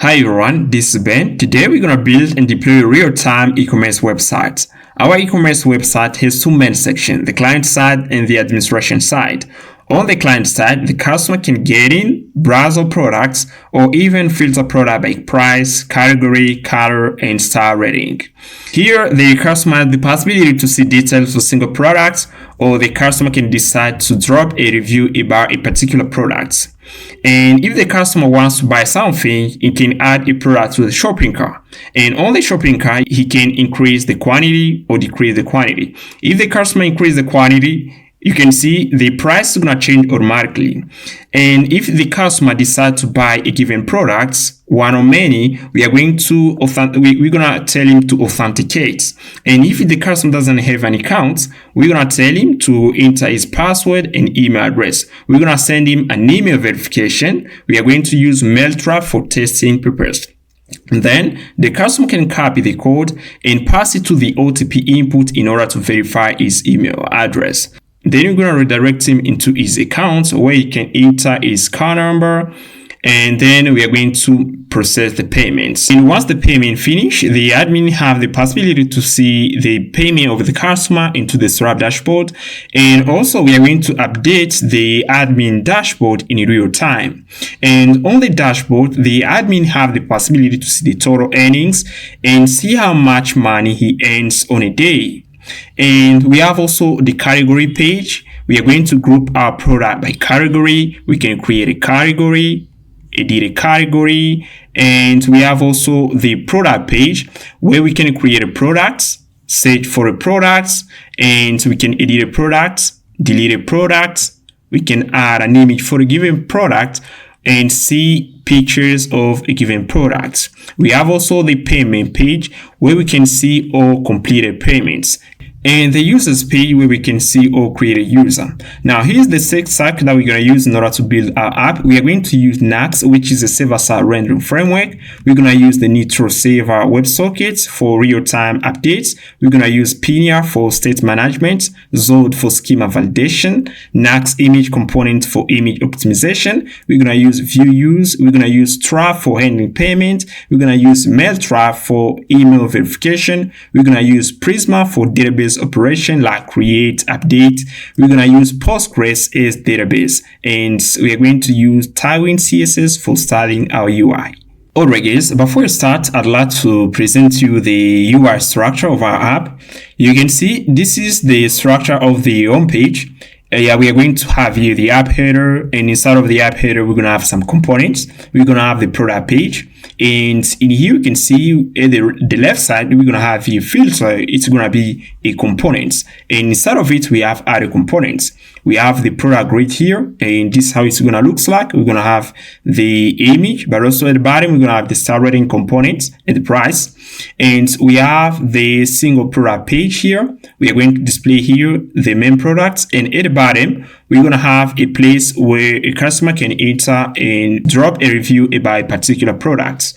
Hi everyone, this is Ben. Today we're going to build and deploy a real-time e-commerce website. Our e-commerce website has two main sections, the client side and the administration side. On the client side, the customer can get in, browse our products, or even filter product by price, category, color, and star rating. Here, the customer has the possibility to see details for single products, or the customer can decide to drop a review about a particular product. And if the customer wants to buy something, he can add a product to the shopping cart. And on the shopping cart, he can increase the quantity or decrease the quantity. If the customer increases the quantity, you can see the price is going to change automatically. And if the customer decides to buy a given product, one or many, we are going to we're going to tell him to authenticate. And if the customer doesn't have an account, we're going to tell him to enter his password and email address. We're going to send him an email verification. We are going to use Mailtrap for testing purposes. Then the customer can copy the code and pass it to the OTP input in order to verify his email address. Then you're going to redirect him into his account where he can enter his card number, and then we are going to process the payments. And once the payment finish, the admin have the possibility to see the payment of the customer into the Stripe dashboard. And also we are going to update the admin dashboard in real time. And on the dashboard, the admin have the possibility to see the total earnings and see how much money he earns on a day. And we have also the category page. We are going to group our product by category. We can create a category, edit a category, and we have also the product page where we can create a product, search for a product, and we can edit a product, delete a product. We can add an image for a given product and see pictures of a given product. We have also the payment page where we can see all completed payments, and the users page where we can see all created user. Now here's the stack that we're going to use in order to build our app. We are going to use Nuxt, which is a server-side rendering framework. We're going to use the Nitro Server WebSocket for real-time updates. We're going to use Pinia for state management, Zod for schema validation, Nuxt image component for image optimization. We're going to use View-Use. We're going to use Trap for handling payment. We're going to use Mailtrap for email verification. We're going to use Prisma for database operation like create, update. We're going to use Postgres as database, and we are going to use Tailwind CSS for styling our UI. Alright guys, before we start, I'd like to present you the UI structure of our app. You can see this is the structure of the home page. We are going to have here the app header, and inside of the app header, we're going to have some components. We're going to have the product page, and in here you can see at the left side, we're going to have here filter. It's going to be a components, and inside of it, we have other components. We have the product grid here, and this is how it's going to look like. We're going to have the image, but also at the bottom, we're going to have the star rating components and the price. And we have the single product page here. We are going to display here the main products, and at the bottom, we're going to have a place where a customer can enter and drop a review about a particular product.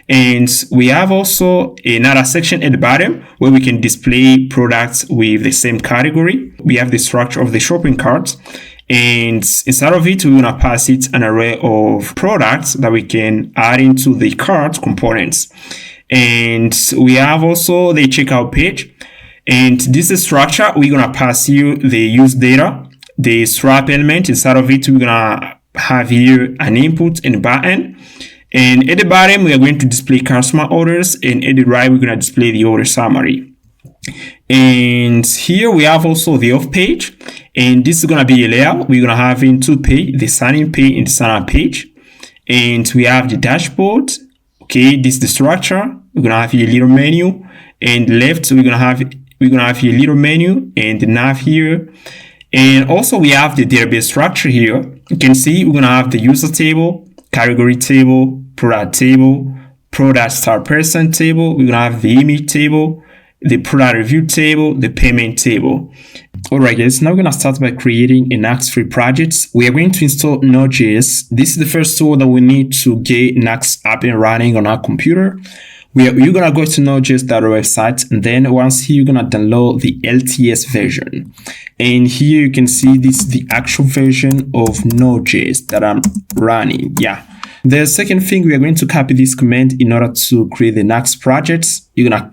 And we have also another section at the bottom where we can display products with the same category. We have the structure of the shopping cart, and inside of it, we're going to pass it an array of products that we can add into the cart components. And we have also the checkout page, and this is structure. We're going to pass you the use data, the Stripe element. Inside of it, we're going to have here an input and a button. And at the bottom, we are going to display customer orders, and at the right, we're going to display the order summary. And here we have also the off page, and this is going to be a layout. We're going to have in two pages, the sign-in page and the sign-up page. And we have the dashboard. Okay, this is the structure. We're gonna have here a little menu, and left we're gonna have here a little menu and the nav here. And also we have the database structure here. You can see we're gonna have the user table, category table, product star person table. We're gonna have the image table, the product review table, the payment table. Alright guys, now we're going to start by creating a Nuxt free project. We are going to install Node.js. This is the first tool that we need to get Nuxt up and running on our computer. You're going to go to Node.js.org website, and then once here, you're going to download the LTS version. And here you can see this is the actual version of Node.js that I'm running. Yeah. The second thing, we are going to copy this command in order to create the Nuxt project. You're gonna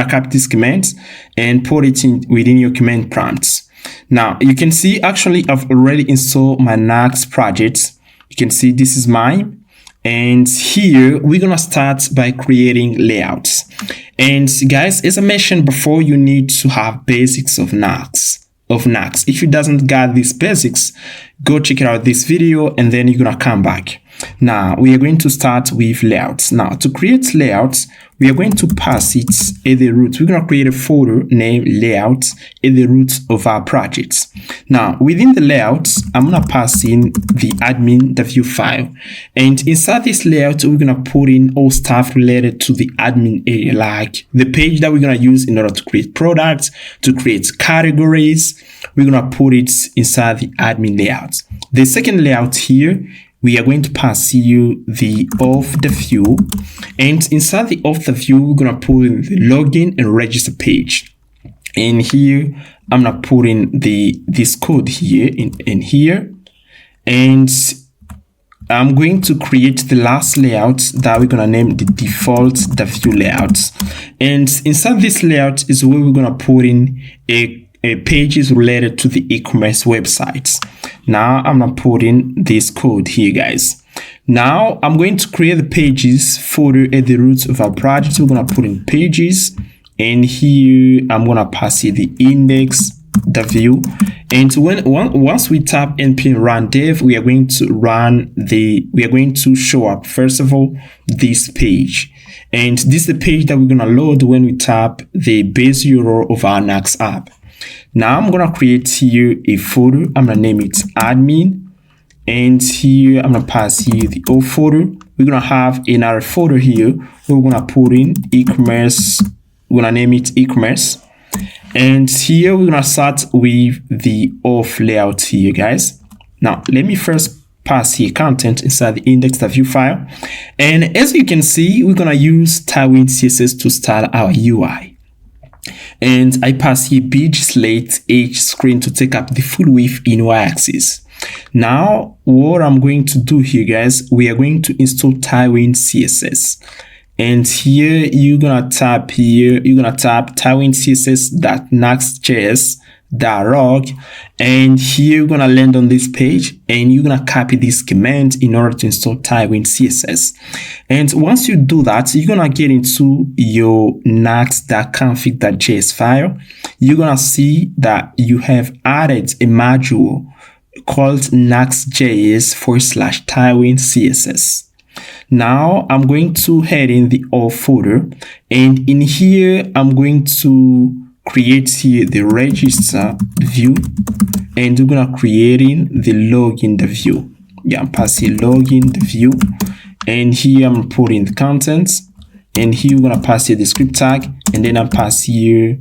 copy this command and put it within your command prompts. Now you can see actually I've already installed my Nuxt project. You can see this is mine, and here we're gonna start by creating layouts. And guys, as I mentioned before, you need to have basics of Nuxt. If you doesn't got these basics, go check out this video and then you're gonna come back. Now we are going to start with layouts. Now to create layouts, we are going to pass it at the root. We're going to create a folder named layouts at the root of our projects. Now within the layouts, I'm going to pass in the admin.view file, and inside this layout we're going to put in all stuff related to the admin area, like the page that we're going to use in order to create products, to create categories. We're going to put it inside the admin layout. The second layout here, we are going to pass you the Auth the view, and inside the Auth the view, we're going to put in the login and register page. And here, I'm going to put in this code here in here, and I'm going to create the last layout that we're going to name the default the view layout. And inside this layout is where we're going to put in a pages related to the e-commerce websites. Now I'm gonna put in this code here, guys. Now I'm going to create the pages folder at the root of our project. We're gonna put in pages, and here I'm gonna pass it the index, the view. And once we tap npm run dev, we are going to show up first of all this page. And this is the page that we're gonna load when we tap the base URL of our Nuxt app. Now I'm going to create here a folder. I'm going to name it admin, and here I'm going to pass here the old folder. We're going to have another folder here where we're going to put in e-commerce. We're going to name it e-commerce, and here we're going to start with the Auth layout here, guys. Now let me first pass here content inside the index.view file, and as you can see, we're going to use Tailwind CSS to style our UI. And I pass here page slate H screen to take up the full width in y-axis. Now what I'm going to do here, guys, we are going to install Tailwind CSS. And here you're gonna tap Tailwind CSS.nuxt.js.org, and here you're gonna land on this page, and you're gonna copy this command in order to install Tailwind CSS. And once you do that, you're gonna get into your nuxt.config.js file. You're gonna see that you have added a module called nuxt.js/Tailwind CSS. Now I'm going to head in the Auth folder, and in here I'm going to create here the register view, and we're gonna create in the login the view. Yeah, I'm passing login the view, and here I'm putting the contents, and here we're gonna pass here the script tag, and then I'm pass here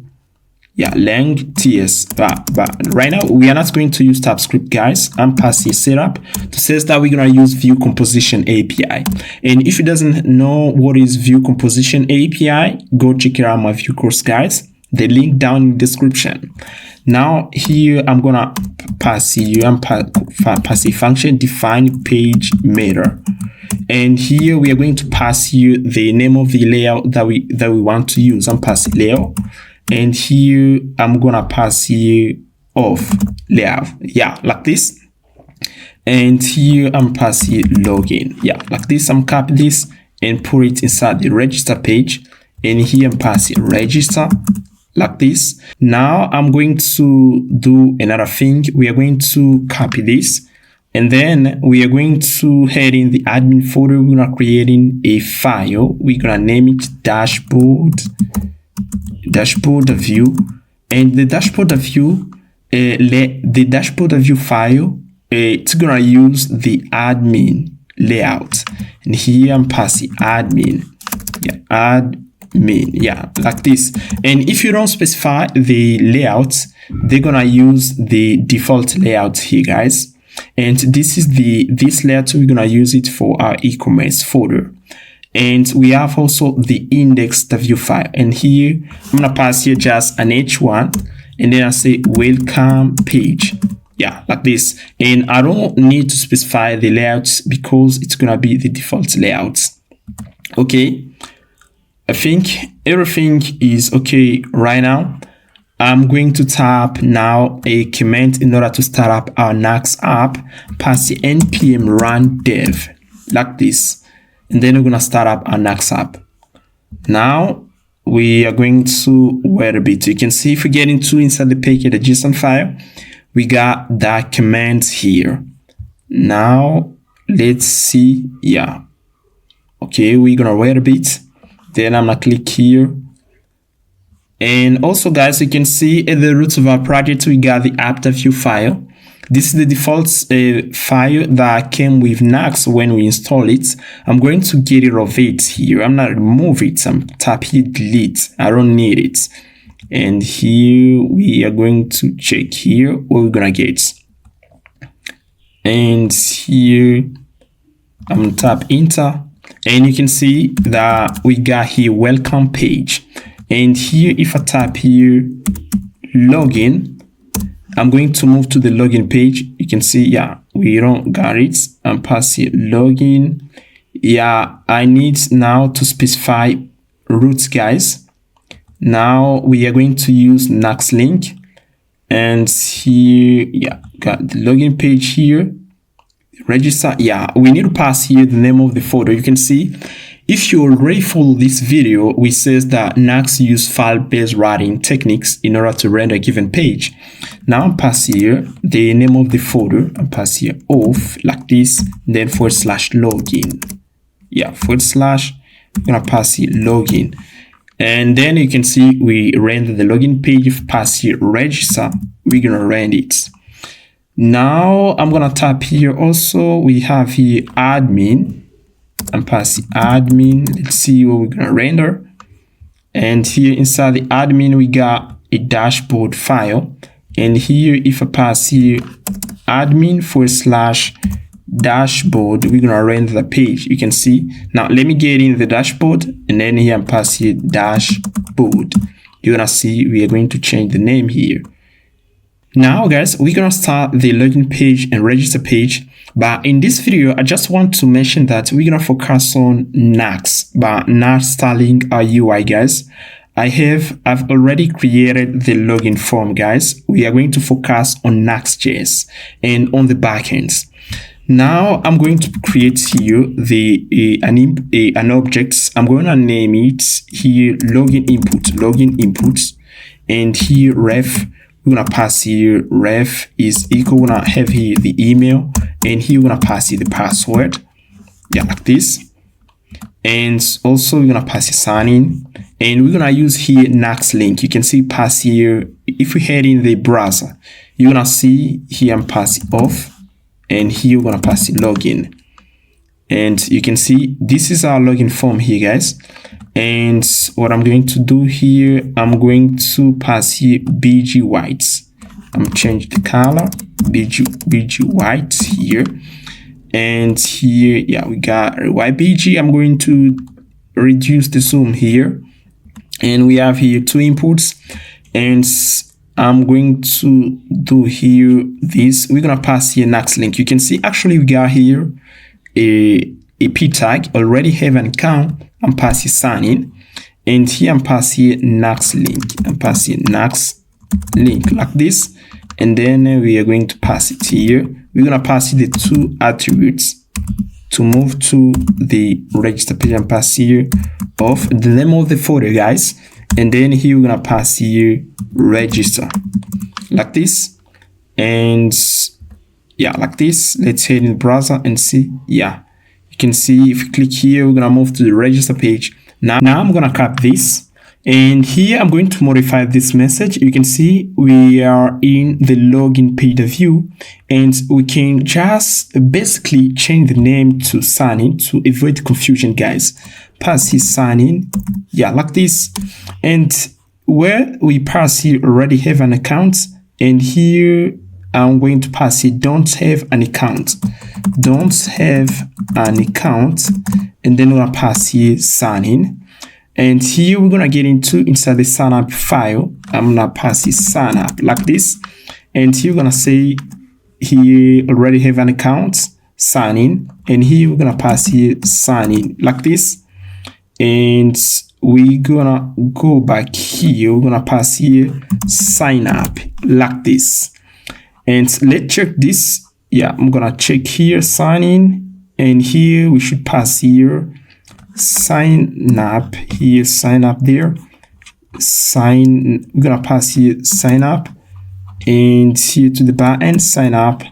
lang ts. But right now we are not going to use TypeScript, guys. I'm passing setup to says that we're gonna use view composition API. And if you doesn't know what is view composition API, go check out my view course, guys. The link down in the description. Now here I'm gonna pass here pass a function define page meta, and here we are going to pass here the name of the layout that we want to use. I'm passing layout, and here I'm gonna pass here Auth layout, like this. And here I'm passing login, like this. I'm copy this and put it inside the register page, and here I'm passing register like this. Now I'm going to do another thing. We are going to copy this, and then we are going to head in the admin folder. We're gonna creating a file. We're gonna name it dashboard view, and the dashboard view file, it's gonna use the admin layout, and here I'm passing admin, main, yeah, like this. And if you don't specify the layout, they're gonna use the default layout here, guys. And this is this layout, we're gonna use it for our e-commerce folder. And we have also the index.view file, and here I'm gonna pass here just an h1, and then I say welcome page, yeah, like this. And I don't need to specify the layouts because it's gonna be the default layouts. Okay, I think everything is okay right now. I'm going to tap now a command in order to start up our Nuxt app. Pass the npm run dev like this, and then we're gonna start up our Nuxt app. Now we are going to Websocket. You can see if we get inside the package, the JSON file, we got that command here. Now let's see, yeah. Okay, we're gonna wait a bit. Then I'm gonna click here. And also, guys, you can see at the root of our project, we got the app.view file. This is the default file that came with Nuxt when we install it. I'm going to get rid of it here. I'm not remove it. I'm tap here, delete. I don't need it. And here we are going to check here what we're gonna get. And here I'm gonna tap enter. And you can see that we got here welcome page. And here, if I tap here login, I'm going to move to the login page. You can see, yeah, we don't got it. I'm pass here login. Yeah, I need now to specify roots, guys. Now we are going to use Nuxt link. And here, yeah, got the login page here. Register, yeah, we need to pass here the name of the folder. You can see if you already follow this video, which says that Nuxt use file-based routing techniques in order to render a given page. Now I'm pass here the name of the folder. I'm pass here Auth like this, then / login. Yeah, / I'm gonna pass here login. And then you can see we render the login page. If pass here register, we're gonna render it. Now I'm gonna tap here also. We have here admin and pass the admin. Let's see what we're gonna render. And here inside the admin we got a dashboard file. And here if I pass here admin / dashboard, we're gonna render the page. You can see. Now let me get in the dashboard, and then here I'm pass here dashboard. You're gonna see we are going to change the name here. Now guys, we're gonna start the login page and register page, but in this video I just want to mention that we're gonna focus on Nuxt, but not installing our UI, guys. I've already created the login form, guys. We are going to focus on Nuxt.js and on the backends. Now I'm going to create here an object. I'm going to name it here login input, and here ref. We're gonna pass here ref is equal. We're gonna have here the email, and here we're gonna pass here the password, yeah, like this. And also we're gonna pass here sign in, and we're gonna use here Nuxt link. You can see pass here. If we head in the browser, you're gonna see here I'm passing off, and here we're gonna pass here login. And you can see this is our login form here, guys. And what I'm going to do here, I'm going to pass here BG white. I'm change the color BG white here. And here, yeah, we got YBG. I'm going to reduce the zoom here. And we have here two inputs. And I'm going to do here this. We're gonna pass here Nuxt link. You can see actually we got here a p tag, already have an account. I'm passing sign in, and here I'm passing Nuxt link. I'm passing Nuxt link like this, and then we are going to pass it here. We're gonna pass the two attributes to move to the register page. And pass here of the name of the folder, guys, and then here we're gonna pass here register like this, and yeah, like this. Let's head in the browser and see. Yeah, you can see if you click here, we're gonna move to the register page. Now I'm gonna copy this, And here I'm going to modify this message. You can see we are in the login page view, and we can just basically change the name to sign in to avoid confusion, guys. Pass here sign in, yeah, like this. And where we pass here already have an account, and here I'm going to pass here don't have an account, and then we're gonna pass here sign in. And here we're gonna get inside the sign up file. I'm gonna pass this sign up like this. And here we're gonna say here already have an account, sign in. And here we're gonna pass here sign in like this. And we're gonna go back here. We're gonna pass here sign up like this. And let's check this. Yeah, I'm gonna check here sign in. And here we should pass here sign up here, sign up there, we're gonna pass here sign up, and here to the backend sign up.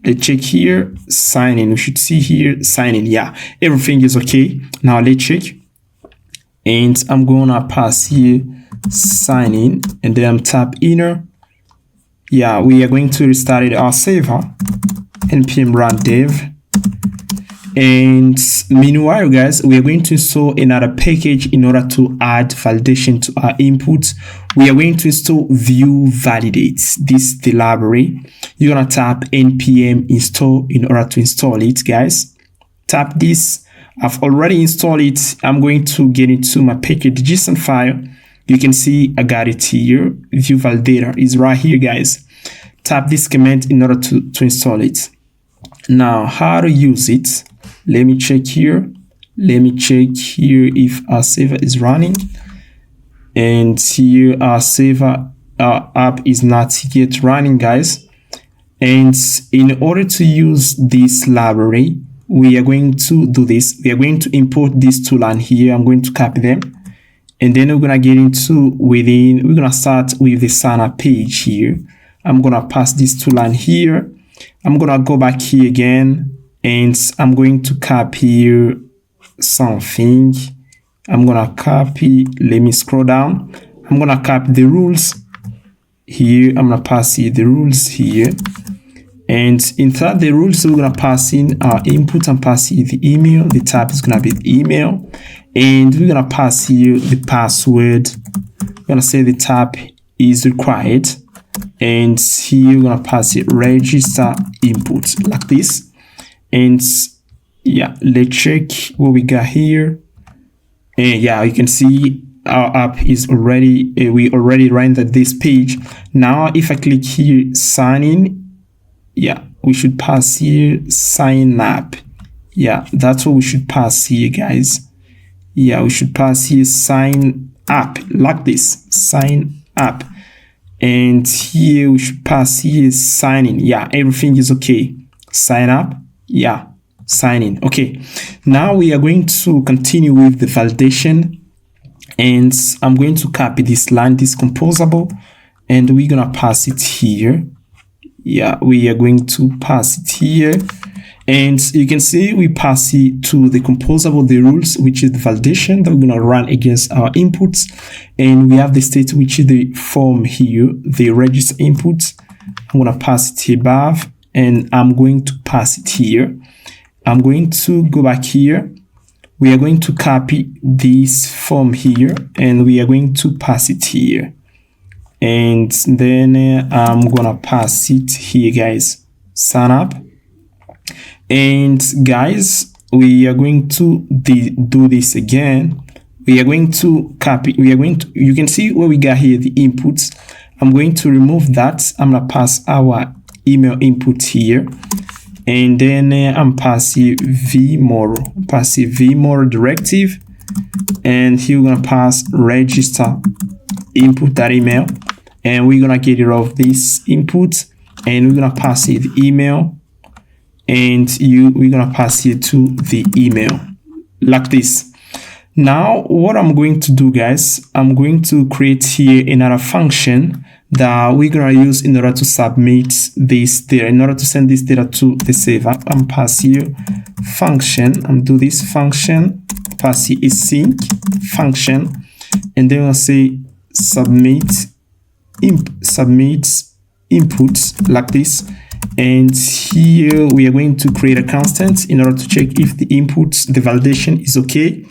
Let's check here sign in. We should see here sign in. Yeah, everything is okay. Now let's check, and I'm gonna pass here sign in, and then tap inner. Yeah, we are going to restart our server, npm run dev. And meanwhile, guys, we are going to install another package in order to add validation to our inputs. We are going to install view validates. This is the library. You're gonna tap npm install in order to install it, guys. Tap this. I've already installed it. I'm going to get into my package.json file. You can see I got it here. View validator is right here, guys. Tap this command in order to install it. Now, how to use it? Let me check here. Let me check here if our server is running. And here our server, our app is not yet running, guys. And in order to use this library, we are going to do this. We are going to import these two lines here. I'm going to copy them. And then we're going to get into we're going to start with the sign up page here. I'm going to pass these two lines here. I'm going to go back here again. And I'm going to copy something. I'm going to copy, let me scroll down. I'm going to copy the rules here. I'm going to pass here the rules here. And inside the rules, we're going to pass in our input and pass here the email. The type is going to be the email. And we're going to pass here the password. We're going to say the type is required. And here we're going to pass it register input like this. And yeah, let's check what we got here. And yeah, you can see our app is already, we already rendered this page. Now, if I click here, sign in, yeah, we should pass here, sign up. Yeah, that's what we should pass here, guys. Yeah, we should pass here, sign up, like this, sign up. And here we should pass here, sign in. Yeah, everything is okay. Sign up. Yeah, sign in. Okay, now we are going to continue with the validation, and I'm going to copy this line, this composable, and we're gonna pass it here. Yeah, we are going to pass it here, and you can see we pass it to the composable, the rules, which is the validation that we're gonna run against our inputs, and we have the state, which is the form here, the register inputs. I'm gonna pass it here above. And I'm going to pass it here. I'm going to go back here. We are going to copy this form here, and we are going to pass it here. And then I'm gonna pass it here, guys. Sign up. And guys, we are going to do this again. We are going to copy. You can see where we got here the inputs. I'm going to remove that. I'm gonna pass our email input here, and then I'm passing vmore directive, and here we're gonna pass register input that email, and we're gonna get rid of this input, and we're gonna pass it the email, and we're gonna pass it to the email like this. Now what I'm going to do, guys, I'm going to create here another function that we're gonna use in order to submit this data, in order to send this data to the server. I'm pass here function, I'm do this function, pass here async function, and then we'll say submit inputs like this. And here we are going to create a constant in order to check if the inputs, the validation is okay.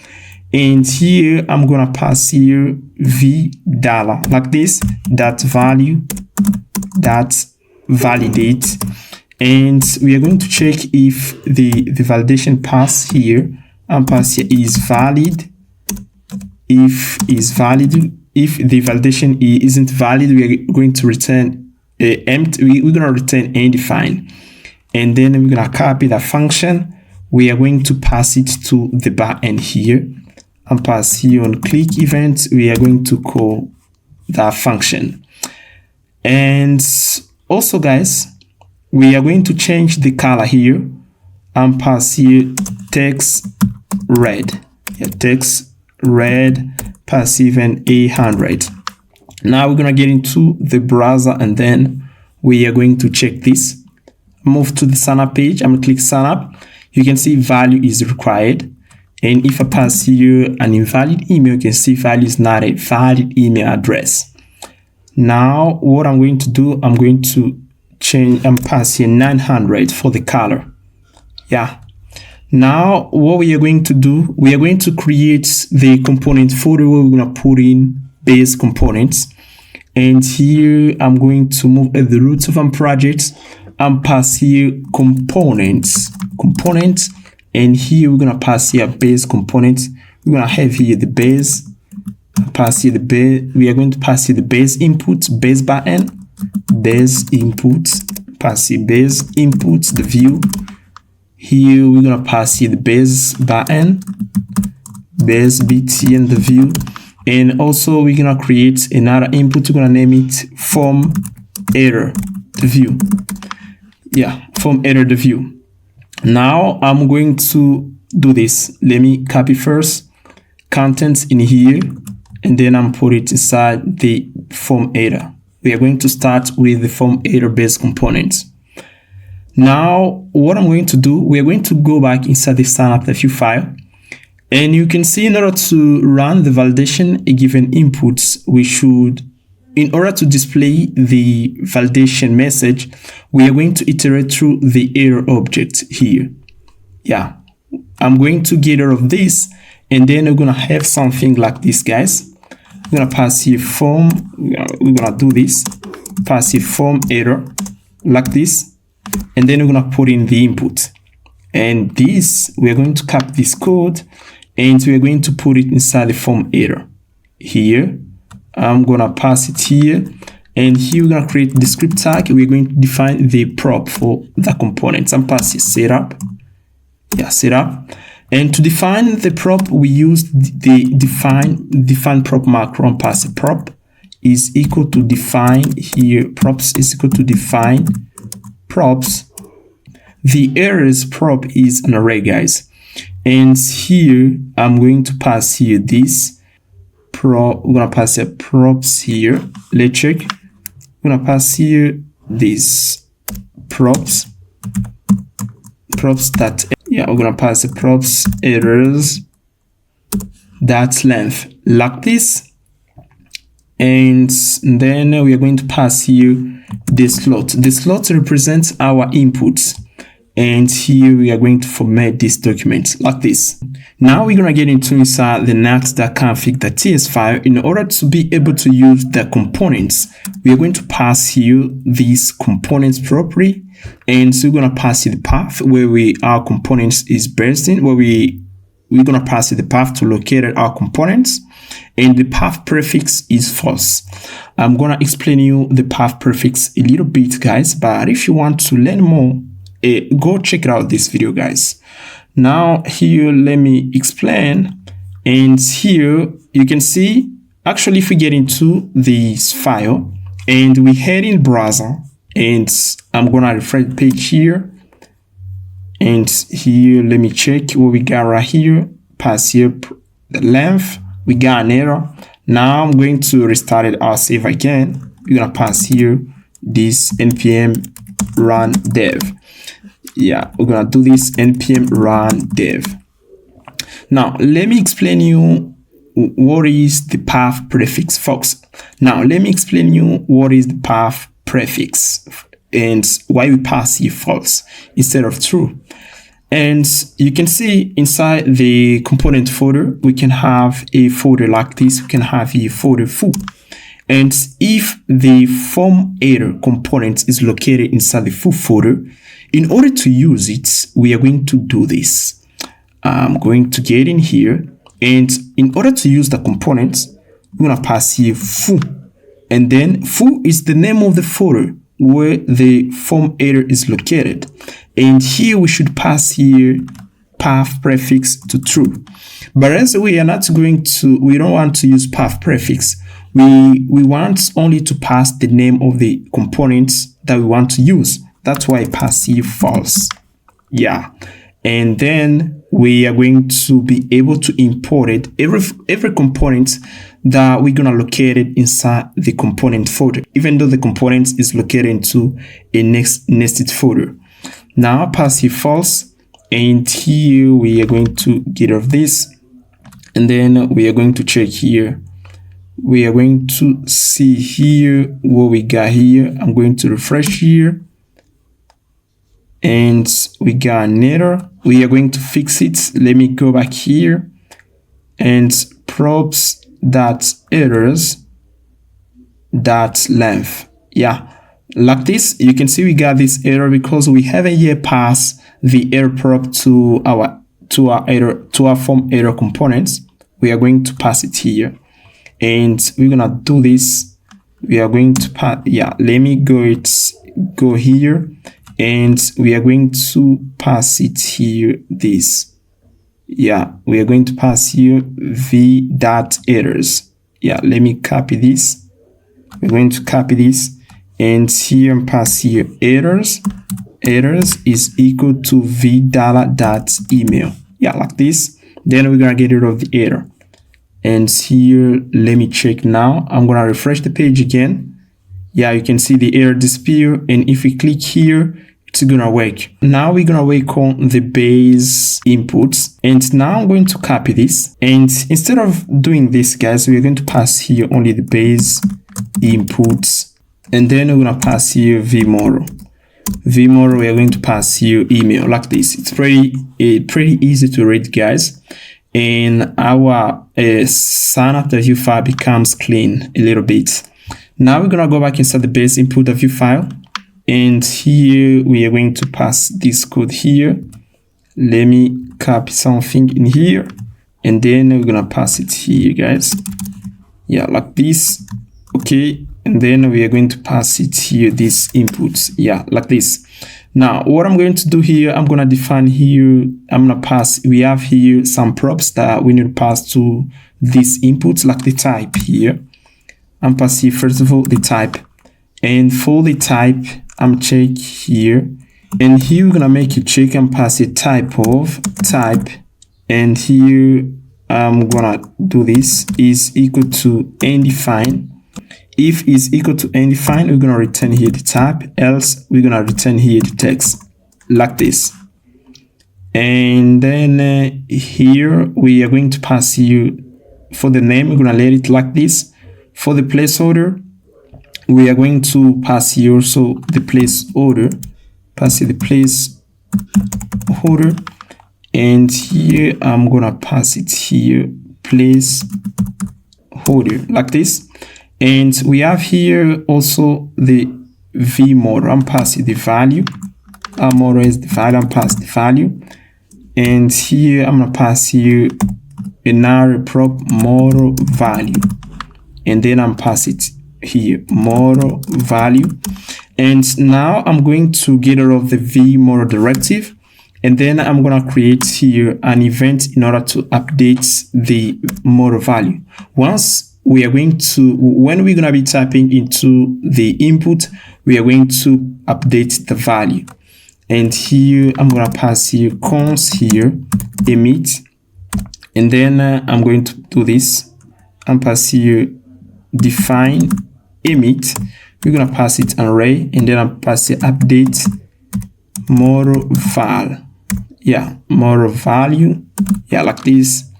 And here I'm gonna pass here v dollar like this, that value, that validate. And we are going to check if the validation pass here and pass here is valid. If is valid, if the validation isn't valid, we are going to return empty. We're gonna return undefined, and then we're gonna copy that function. We are going to pass it to the backend here, and pass here on click event. We are going to call that function. And also, guys, we are going to change the color here and pass here text red. Yeah, text red, pass even 800. Now we're gonna get into the browser, and then we are going to check this. Move to the sign up page. I'm gonna click sign up. You can see value is required, and if I pass here an invalid email, you can see value is not a valid email address. Now what I'm going to do, I'm going to change and pass here 900 for the color. Yeah. Now what we are going to do, we are going to create the component folder where we're going to put in base components. And here I'm going to move at the root of our project and pass here components, and here we're going to pass here base component. We're going to have here the base, pass here the base. We are going to pass here the base input, base backend, base input, pass here base input, the view. Here we're gonna pass here the base backend, base BT, and the view. And also we're gonna create another input. We're gonna name it form error, the view. Yeah, form error, the view. Now I'm going to do this. Let me copy first contents in here, and then I'm put it inside the form error. We are going to start with the form error base components. Now, what I'm going to do, we are going to go back inside the signup.view file, and you can see in order to run the validation given inputs, we should, in order to display the validation message, we are going to iterate through the error object here. Yeah, I'm going to get rid of this, and then we're going to have something like this, guys. We're going to pass here form, we're going to do this, pass here form error like this. And then we're going to put in the input, and this, we're going to copy this code, and we're going to put it inside the form error here. I'm going to pass it here, and here we're going to create the script tag. We're going to define the prop for the components and pass it setup. Yeah, setup. And to define the prop, we use the define prop macro, and pass a prop is equal to define here, props is equal to define props. The errors prop is an array, guys, and here I'm going to pass here this prop. We're gonna pass here props here. Let's check. We're gonna pass here this props that, yeah, we're gonna pass the props errors that length like this. And then we are going to pass here the slot. The slot represents our inputs, and here we are going to format this document like this. Now we're going to get into inside the Nuxt.config.ts file. In order to be able to use the components, we are going to pass here these components properly, and so we're going to pass here the path where our components is based in, where we're going to pass here the path to locate our components. And the path prefix is false. I'm gonna explain you the path prefix a little bit, guys, but if you want to learn more, go check out this video, guys. Now here, let me explain. And here you can see, actually, if we get into this file and we head in browser, and I'm gonna refresh the page here, and here let me check what we got right here. Pass here the length. We got an error. Now I'm going to restart it. I'll see if I can. We're gonna pass here this npm run dev. Yeah, we're gonna do this npm run dev. Now let me explain you what is the path prefix, folks? Now let me explain you what is the path prefix and why we pass here false instead of true. And you can see inside the component folder, we can have a folder like this. We can have a folder foo. And if the form header component is located inside the foo folder, in order to use it, we are going to do this. I'm going to get in here, and in order to use the component, we're going to pass here foo. And then foo is the name of the folder where the form header is located. And here we should pass here path prefix to true. But as we are not going to, we don't want to use path prefix. We want only to pass the name of the components that we want to use. That's why I pass here false. Yeah. And then we are going to be able to import it, every component that we're going to locate it inside the component folder, even though the component is located into a nested folder. Now pass here false, and here we are going to get rid of this, and then we are going to check here. We are going to see here what we got here. I'm going to refresh here, and we got an error. We are going to fix it. Let me go back here and props that errors that length. Yeah, like this, you can see we got this error because we haven't yet passed the error prop to our form error components. We are going to pass it here, and we're gonna do this. We are going to pass. Yeah, let me go here, and we are going to pass it here. This. Yeah, we are going to pass here v dot errors. Yeah, let me copy this. We're going to copy this, and here and pass here errors. Errors is equal to v dot email. Yeah, like this. Then we're gonna get rid of the error. And here, let me check now. I'm gonna refresh the page again. Yeah, you can see the error disappear, and if we click here, it's gonna work. Now we're gonna work on the base inputs, and now I'm going to copy this, and instead of doing this, guys, we're going to pass here only the base inputs, and then we're gonna pass here vmodel. Vmodel, we are going to pass here email like this. It's pretty easy to read, guys, and our sign up the view file becomes clean a little bit. Now we're gonna go back inside the base input the view file. And here we are going to pass this code here. Let me copy something in here, and then we're gonna pass it here, guys. Yeah, like this. Okay, and then we are going to pass it here, these inputs. Yeah, like this. Now, what I'm going to do here, I'm gonna define here. I'm gonna pass. We have here some props that we need to pass to these inputs, like the type here. I'm passing first of all the type, and for the type, I'm check here, and here we're gonna make a check and pass a type of type, and here I'm gonna do this is equal to undefined. If is equal to undefined, we're gonna return here the type, else we're gonna return here the text like this. And then here we are going to pass here for the name, we're gonna let it like this. For the placeholder, we are going to pass here also the place order, pass here the place order, and here I'm gonna pass it here place order like this. And we have here also the vmodel. I'm passing the value. Our model is the value. I'm passing the value, and here I'm gonna pass here an array prop model value, and then I'm pass it here model value. And now I'm going to get rid of the vmodel directive, and then I'm going to create here an event in order to update the model value. Once we are going to, when we're going to be typing into the input, we are going to update the value. And here I'm going to pass here const here emit, and then I'm going to do this and pass here define emit. We're gonna pass it an array, and then I'm passing update model val. Yeah, model value. Yeah, like this.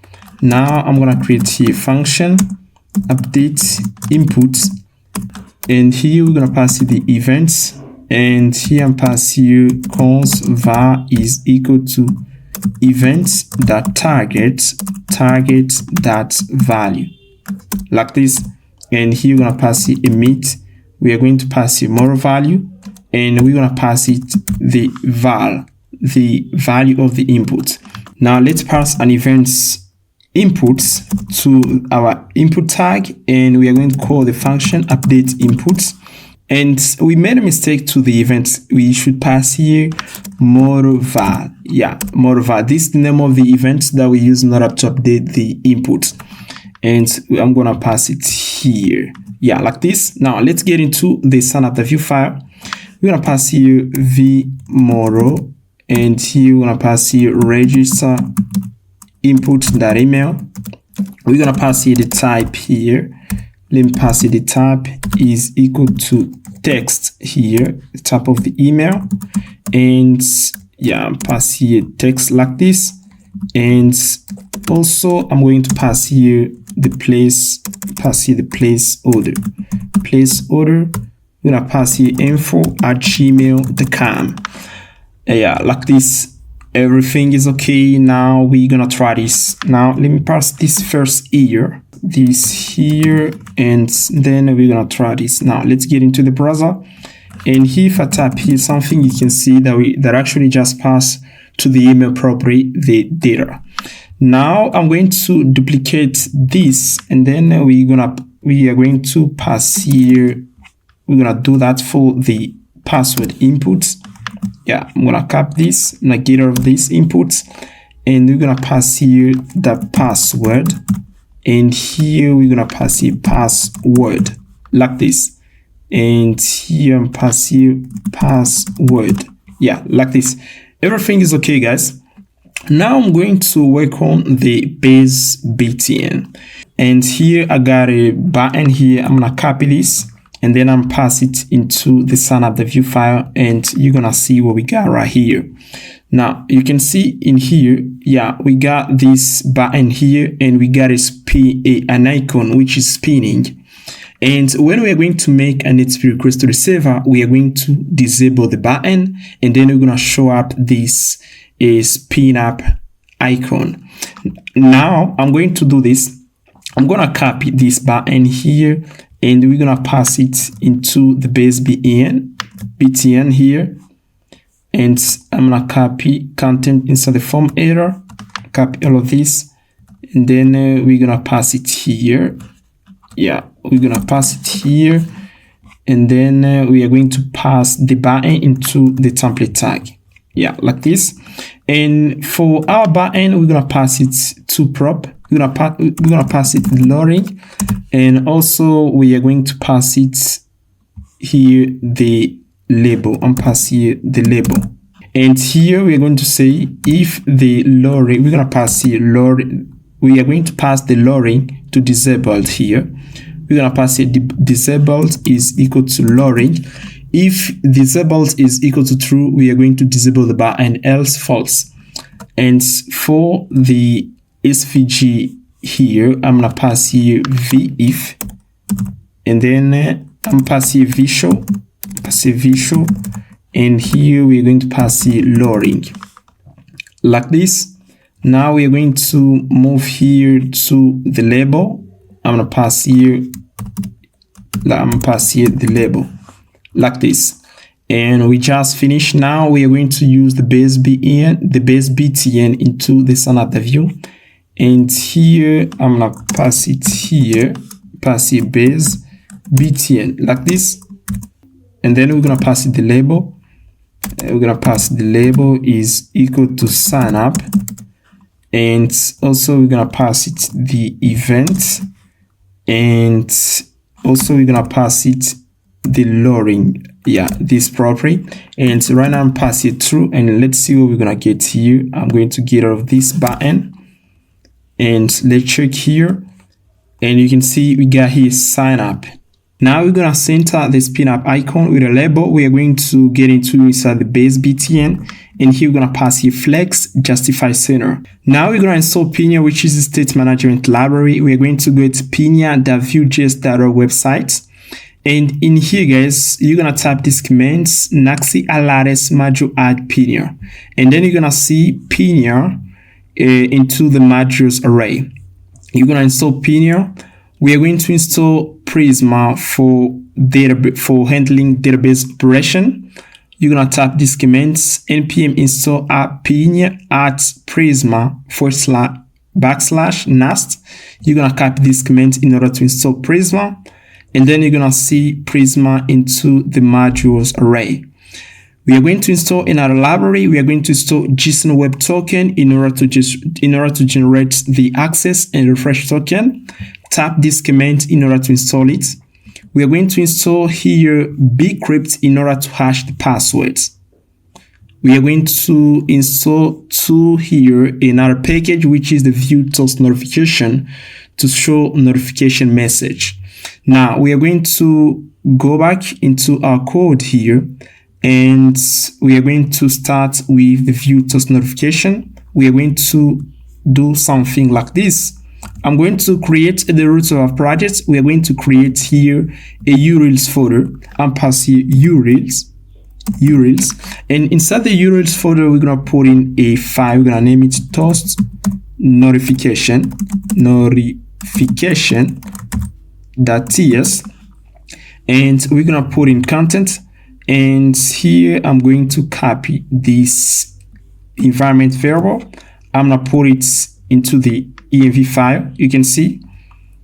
Now I'm gonna create here function update input, and here we're gonna pass the events, and here I'm passing you const var is equal to events that target that value, like this. And here we're gonna pass it emit. We are going to pass it more value, and we're gonna pass it the value of the input. Now let's pass an events inputs to our input tag, and we are going to call the function update inputs. And we made a mistake to the events. We should pass here more val. Yeah, more val. This is the name of the event that we use in order to update the input, and I'm gonna pass it here. Yeah, like this. Now let's get into the sign-up the view file. We're gonna pass here vmoro, and here we're gonna pass here register input.email. We're gonna pass here the type here. Let me pass here the type is equal to text here, the type of the email, and yeah, pass here text like this. And also I'm going to pass here the place order. We're gonna pass here info@gmail.com. Yeah, like this. Everything is okay. Now we're gonna try this. Now let me pass this first here, and then we're gonna try this. Now let's get into the browser, and here if I tap here something, you can see that actually just pass to the email property the data. Now I'm going to duplicate this, and then we are going to pass here. We're gonna do that for the password inputs. Yeah, I'm gonna copy this, I'm gonna get rid of these inputs, and we're gonna pass here the password, and here we're gonna pass here password like this, and here I'm passing here password. Yeah, like this. Everything is okay, guys. Now I'm going to work on the base BTN, and here I got a button here. I'm gonna copy this, and then I'm pass it into the sign-up the view file, and you're gonna see what we got right here. Now you can see in here, yeah, we got this button here, and we got an icon which is spinning. And when we are going to make an HTTP request to the server, we are going to disable the button, and then we're gonna show up this spin up icon. Now I'm going to do this. I'm gonna copy this button here, and we're gonna pass it into the base BTN here, and I'm gonna copy content inside the form header, copy all of this, and then we're gonna pass it here. Yeah, we're gonna pass it here, and then we are going to pass the button into the template tag. Yeah, like this. And for our button, we're gonna pass it to prop. We're gonna pass it loading, and also we are going to pass it here the label. I'm passing here the label, and here we are going to say if the loading. We're gonna pass here loading. We are going to pass the loading to disabled here. We're gonna pass it disabled is equal to loading. If disabled is equal to true, we are going to disable the button, else false. And for the SVG here, I'm gonna pass here vif, and then I'm passing visual, and here we're going to pass here loading like this. Now we're going to move here to the label. I'm gonna pass here the label like this, and we just finished. Now we are going to use the base BTN into the sign-up the view, and here I'm gonna pass it here, pass it base BTN like this, and then we're gonna pass it the label. We're gonna pass the label is equal to sign up, and also we're gonna pass it the event, and also we're gonna pass it the loading, yeah, this property. And so right now I'm passing it through, and let's see what we're gonna get here. I'm going to get rid of this button, and let's check here, and you can see we got here sign up. Now we're gonna center the spin up icon with a label. We are going to get into inside the base BTN, and here we're going to pass here flex justify center. Now we're going to install Pinia, which is the state management library. We're going to go to pinia.vue.js.org website. And in here, guys, you're going to type this command, Nuxt alares module add Pinia. And then you're going to see Pinia into the modules array. You're going to install Pinia. We are going to install Prisma for handling database operation. You're going to type this command, npm install app Pinia at Prisma / Nuxt. You're going to copy this command in order to install Prisma. And then you're going to see Prisma into the modules array. We are going to install another library. We are going to install JSON Web Token in order to generate the access and refresh token. Tap this command in order to install it. We are going to install here bcrypt in order to hash the passwords. We are going to install another package, which is the Vue toast notification to show notification message. Now we are going to go back into our code here, and we are going to start with the Vue toast notification. We are going to do something like this. I'm going to create the root of our project. We are going to create here a URLs folder and pass here URLs. And inside the URLs folder, we're going to put in a file. We're going to name it toast notification.ts. And we're going to put in content. And here I'm going to copy this environment variable. I'm going to put it into the env file. You can see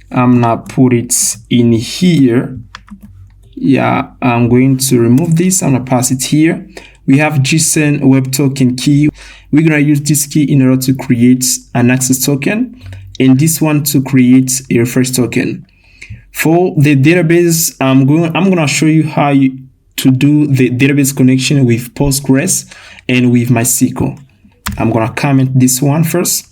I'm gonna put it in here. Yeah, I'm going to remove this. I'm gonna pass it here. We have JSON web token key. We're gonna use this key in order to create an access token, and this one to create a refresh token. For the database, I'm gonna show you how to do the database connection with Postgres and with MySQL. I'm gonna comment this one first.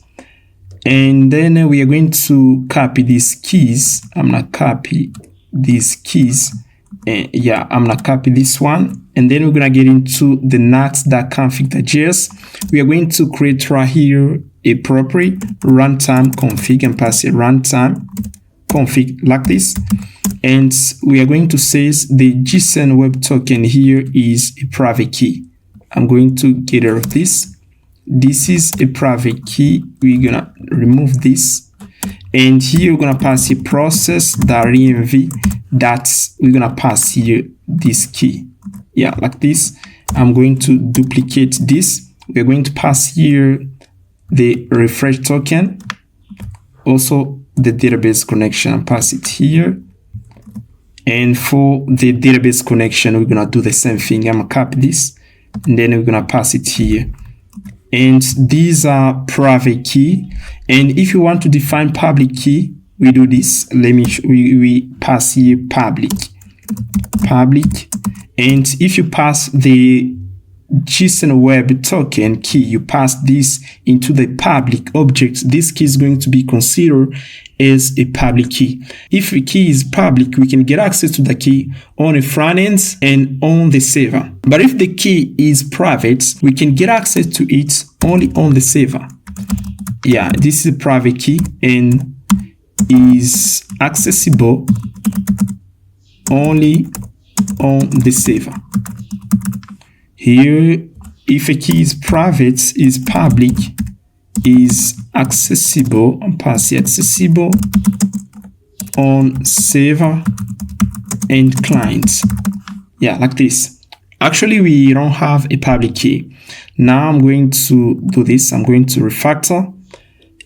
And then we are going to copy these keys. I'm going to copy these keys. And yeah, I'm going to copy this one. And then we're going to get into the nuxt.config.js. We are going to create right here a property runtime config and pass it runtime config like this. And we are going to say the JSON web token here is a private key. I'm going to get rid of this. This is a private key. We're gonna remove this, and here we're gonna pass here process.env. We're gonna pass here this key. Yeah, like this. I'm going to duplicate this. We're going to pass here the refresh token, also the database connection, and pass it here. And for the database connection, we're gonna do the same thing. I'm gonna copy this, and then we're gonna pass it here. And these are private key. And if you want to define public key, we do this. We pass here public. And if you pass the JSON web token key, you pass this into the public object. This key is going to be considered as a public key. If the key is public, we can get access to the key on the front end and on the server. But if the key is private, we can get access to it only on the server. Yeah, this is a private key and is accessible only on the server. Here, if a key is private, is public, is accessible, and pass accessible on server and client. Yeah, like this. Actually, we don't have a public key. Now I'm going to do this. I'm going to refactor,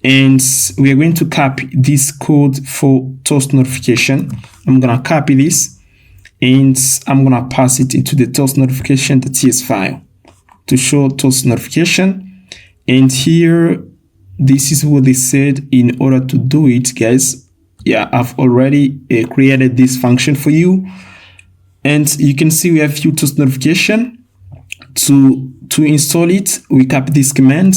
and we are going to copy this code for toast notification. I'm going to copy this, and I'm going to pass it into the toast notification.ts file to show toast notification. And here, this is what they said in order to do it, guys. Yeah, I've already created this function for you. And you can see we have Vue toast notification. To install it, we copy this command.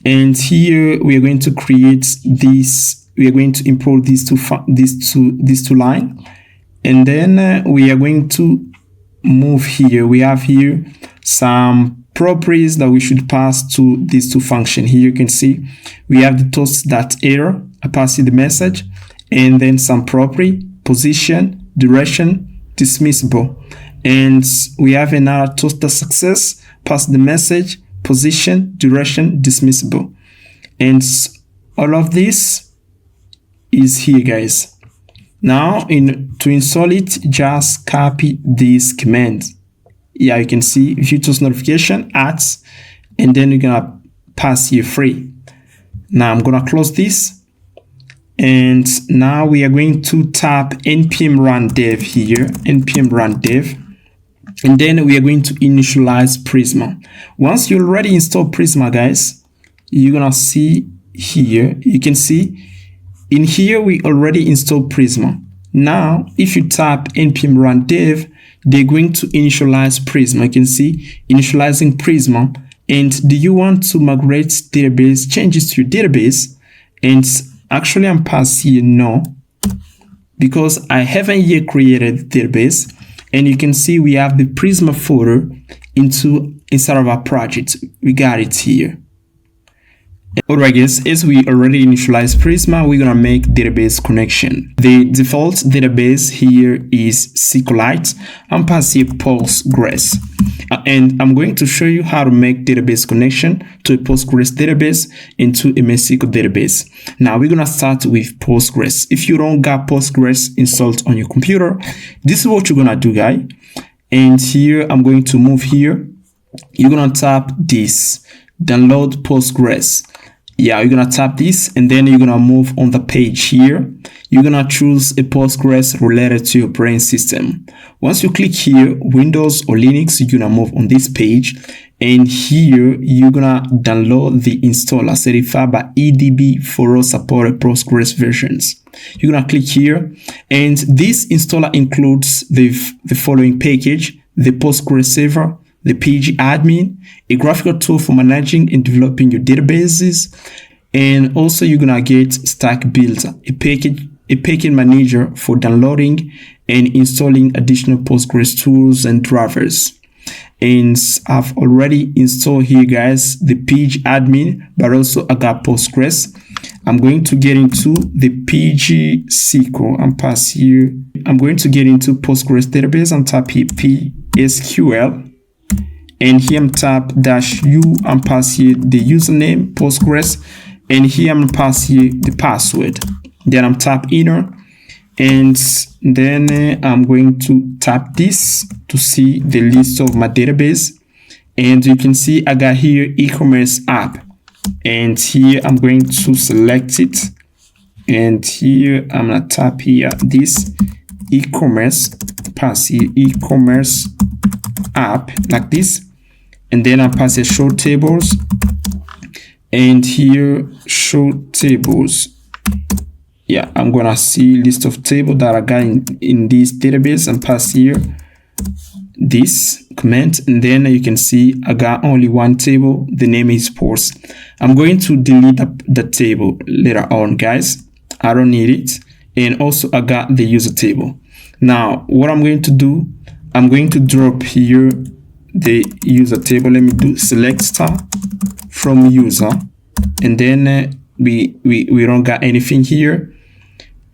And here we are going to create this. We are going to import these two lines. And then we are going to move here. We have here some properties that we should pass to these two functions. Here you can see we have the toast.error. I pass you the message, and then some property, position, duration, dismissible. And we have another toast.success, pass the message, position, duration, dismissible. And all of this is here, guys. Now to install it, just copy this command. Yeah, you can see view toast notification, ads, and then you're gonna pass here free. Now I'm gonna close this, and now we are going to tap npm run dev here, npm run dev, and then we are going to initialize Prisma. Once you already install Prisma, guys, you're gonna see here, you can see in here we already installed Prisma. Now if you tap npm run dev, they're going to initialize Prisma. You can see initializing Prisma. And do you want to migrate database changes to your database? And actually I'm passing here no, because I haven't yet created the database. And you can see we have the Prisma folder inside of our project. We got it here. Alright guys, as we already initialized Prisma, we're gonna make database connection. The default database here is SQLite. I'm passing Postgres. And I'm going to show you how to make database connection to a Postgres database into a MySQL database. Now we're gonna start with Postgres. If you don't got Postgres installed on your computer, this is what you're gonna do, guys. And here I'm going to move here. You're gonna tap this, download Postgres. Yeah, you're gonna tap this, and then you're gonna move on the page here. You're gonna choose a Postgres related to your operating system. Once you click here, Windows or Linux, you're gonna move on this page, and here you're gonna download the installer certified by EDB for all supported Postgres versions. You're gonna click here, and this installer includes the following package: the Postgres server, the PG admin, a graphical tool for managing and developing your databases, and also you're gonna get Stack Builder, a package manager for downloading and installing additional Postgres tools and drivers. And I've already installed here, guys, the PG admin, but also I got Postgres. I'm going to get into the PG SQL and pass here. I'm going to get into Postgres database and tap here PSQL. And here I'm tap -u and pass here the username Postgres, and here I'm pass here the password. Then I'm tap enter, and then I'm going to tap this to see the list of my database. And you can see I got here e-commerce app, and here I'm going to select it, and here I'm gonna tap here this e-commerce, pass here e-commerce app like this, and then I pass here show tables, and here show tables. Yeah, I'm gonna see list of table that I got in this database and pass here this comment, and then you can see I got only one table. The name is post. I'm going to delete the table later on, guys. I don't need it. And also I got the user table. Now what I'm going to do, I'm going to drop here the user table. Let me do select star from user, and then we don't got anything here.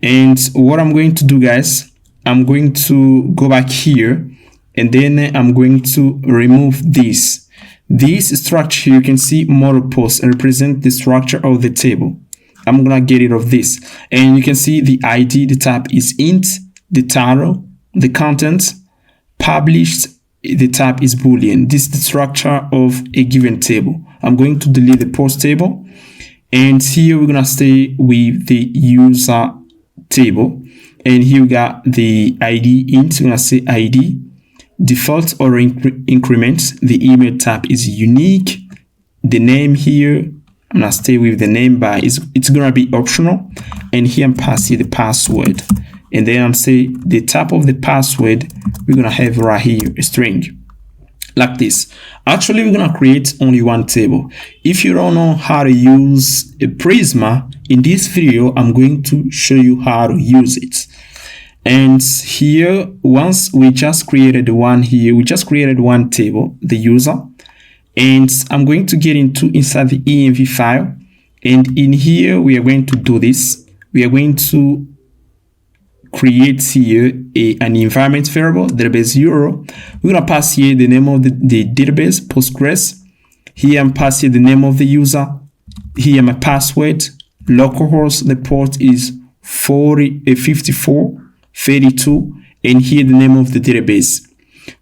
And what I'm going to do, guys, I'm going to go back here, and then I'm going to remove this structure. You can see model post represent the structure of the table. I'm gonna get rid of this, and you can see the ID, the tab is int, the title, the content, published, the tab is boolean. This is the structure of a given table. I'm going to delete the post table, and here we're gonna stay with the user table, and here we got the ID int. We're gonna say ID default or increment. The email tab is unique. The name here, I'm gonna stay with the name, but it's gonna be optional. And here I'm passing the password, and then I'm say the type of the password we're gonna have right here a string like this. Actually, we're gonna create only one table. If you don't know how to use a Prisma, in this video I'm going to show you how to use it. And here, once we just created one here, we just created one table, the user, and I'm going to get inside the env file, and in here we are going to do this. We are going to create here an environment variable, database URL. We're going to pass here the name of the database, Postgres. Here I'm passing the name of the user. Here my password, localhost, the port is 5432, and here the name of the database.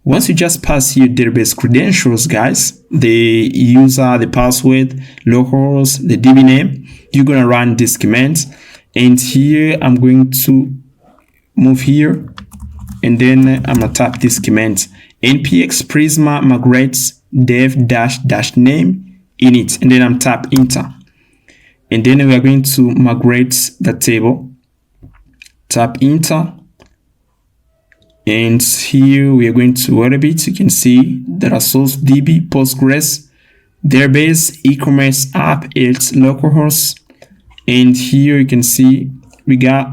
Once you just pass here database credentials, guys, the user, the password, localhost, the DB name, you're going to run this command. And here I'm going to move here, and then I'm going to tap this command, npx prisma migrates dev -- name init, and then I'm tap enter. And then we are going to migrate the table, tap enter. And here we are going to edit it. You can see there are source DB, Postgres, database, e-commerce app, else localhost. And here you can see we got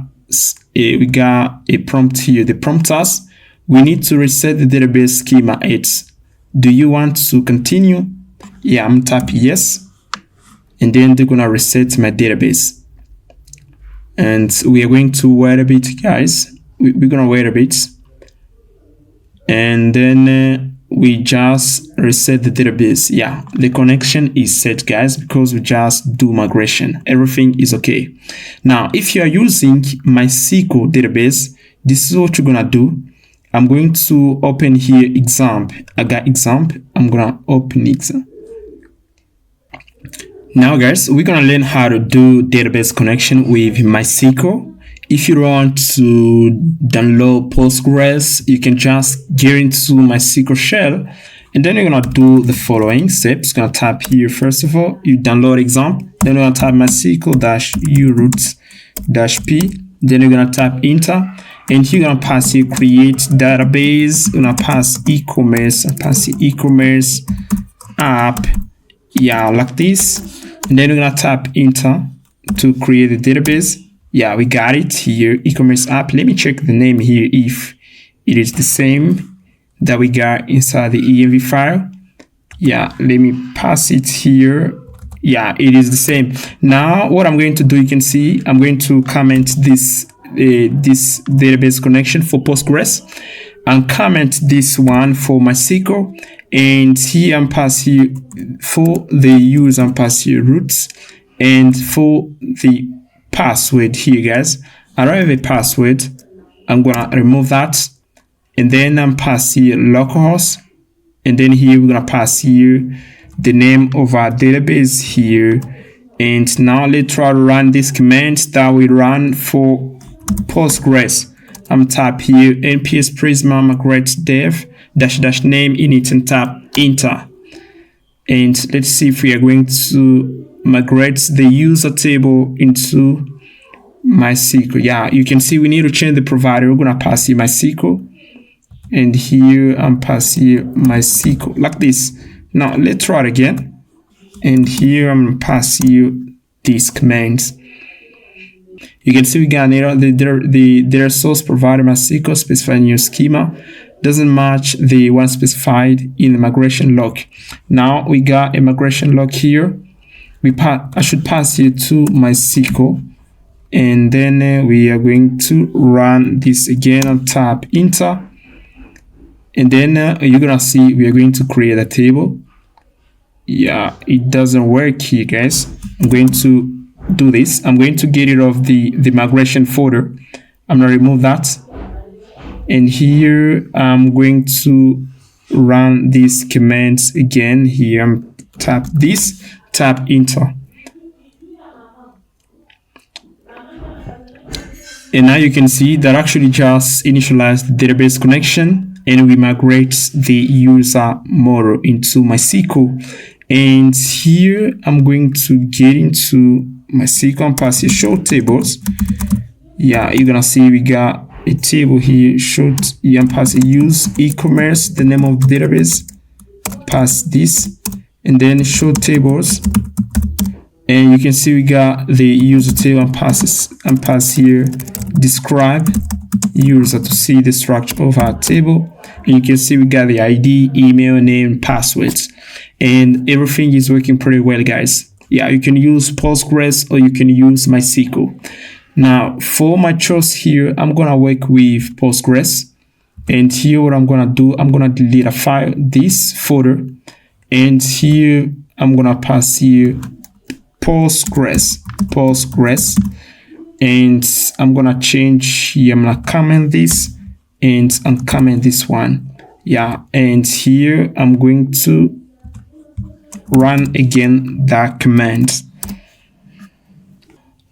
a prompt here. The prompt us, we need to reset the database schema 8. Do you want to continue? Yeah, I'm tap yes. And then they're gonna reset my database. And we are going to wait a bit, guys. We're gonna wait a bit. And then we just reset the database. Yeah, the connection is set, guys, because we just do migration. Everything is okay. Now, if you are using MySQL database, this is what you're gonna do. I'm going to open here example. I got example. I'm gonna open example. Now, guys, we're gonna learn how to do database connection with MySQL. If you want to download Postgres, you can just get into MySQL shell, and then you're gonna do the following steps. You're gonna type here, first of all, you download example, then you're gonna type MySQL-uroot-p, then you're gonna type enter, and you're gonna pass here create database. You're gonna pass e-commerce, e-commerce app, yeah, like this, and then you're gonna tap enter to create the database. Yeah, we got it here, e-commerce app. Let me check the name here if it is the same that we got inside the env file. Yeah, let me pass it here. Yeah, it is the same. Now, what I'm going to do, you can see, I'm going to comment this database connection for Postgres, and comment this one for MySQL. And here I'm passing for the user, I'm passing roots, and for the password here, guys, I don't have a password. I'm gonna remove that, and then I'm passing localhost, and then here we're gonna pass here the name of our database here. And now let's try to run this command that we run for Postgres. I'm tap here nps prisma migrate dev -- name init, and tap enter. And let's see if we are going to migrate the user table into MySQL. Yeah, you can see we need to change the provider. We're gonna pass here MySQL, and here I'm passing MySQL like this. Now let's try it again, and here I'm gonna pass you these commands. You can see we got the source provider MySQL specified new schema doesn't match the one specified in the migration log. Now we got a migration log here. I should pass here to MySQL, and then we are going to run this again and tap enter. And then you're gonna see we are going to create a table. Yeah, it doesn't work here, guys. I'm going to do this. I'm going to get rid of the migration folder. I'm gonna remove that, and here I'm going to run these commands again. Here I'm tap this, tap enter, and now you can see that actually just initialized the database connection, and we migrate the user model into MySQL. And here I'm going to get into MySQL and pass here show tables. Yeah, you're gonna see we got a table here, show, yeah, and pass use e-commerce, the name of the database, pass this, and then show tables. And you can see we got the user table, and pass here describe user to see the structure of our table. And you can see we got the ID, email, name, passwords. and everything is working pretty well, guys. Yeah, you can use Postgres or you can use MySQL. Now for my choice here, I'm gonna work with Postgres, and here what I'm gonna do, I'm gonna delete a file, this folder, and here I'm gonna pass here Postgres, and I'm gonna change here, I'm gonna comment this and uncomment this one. Yeah, and here I'm going to run again that command.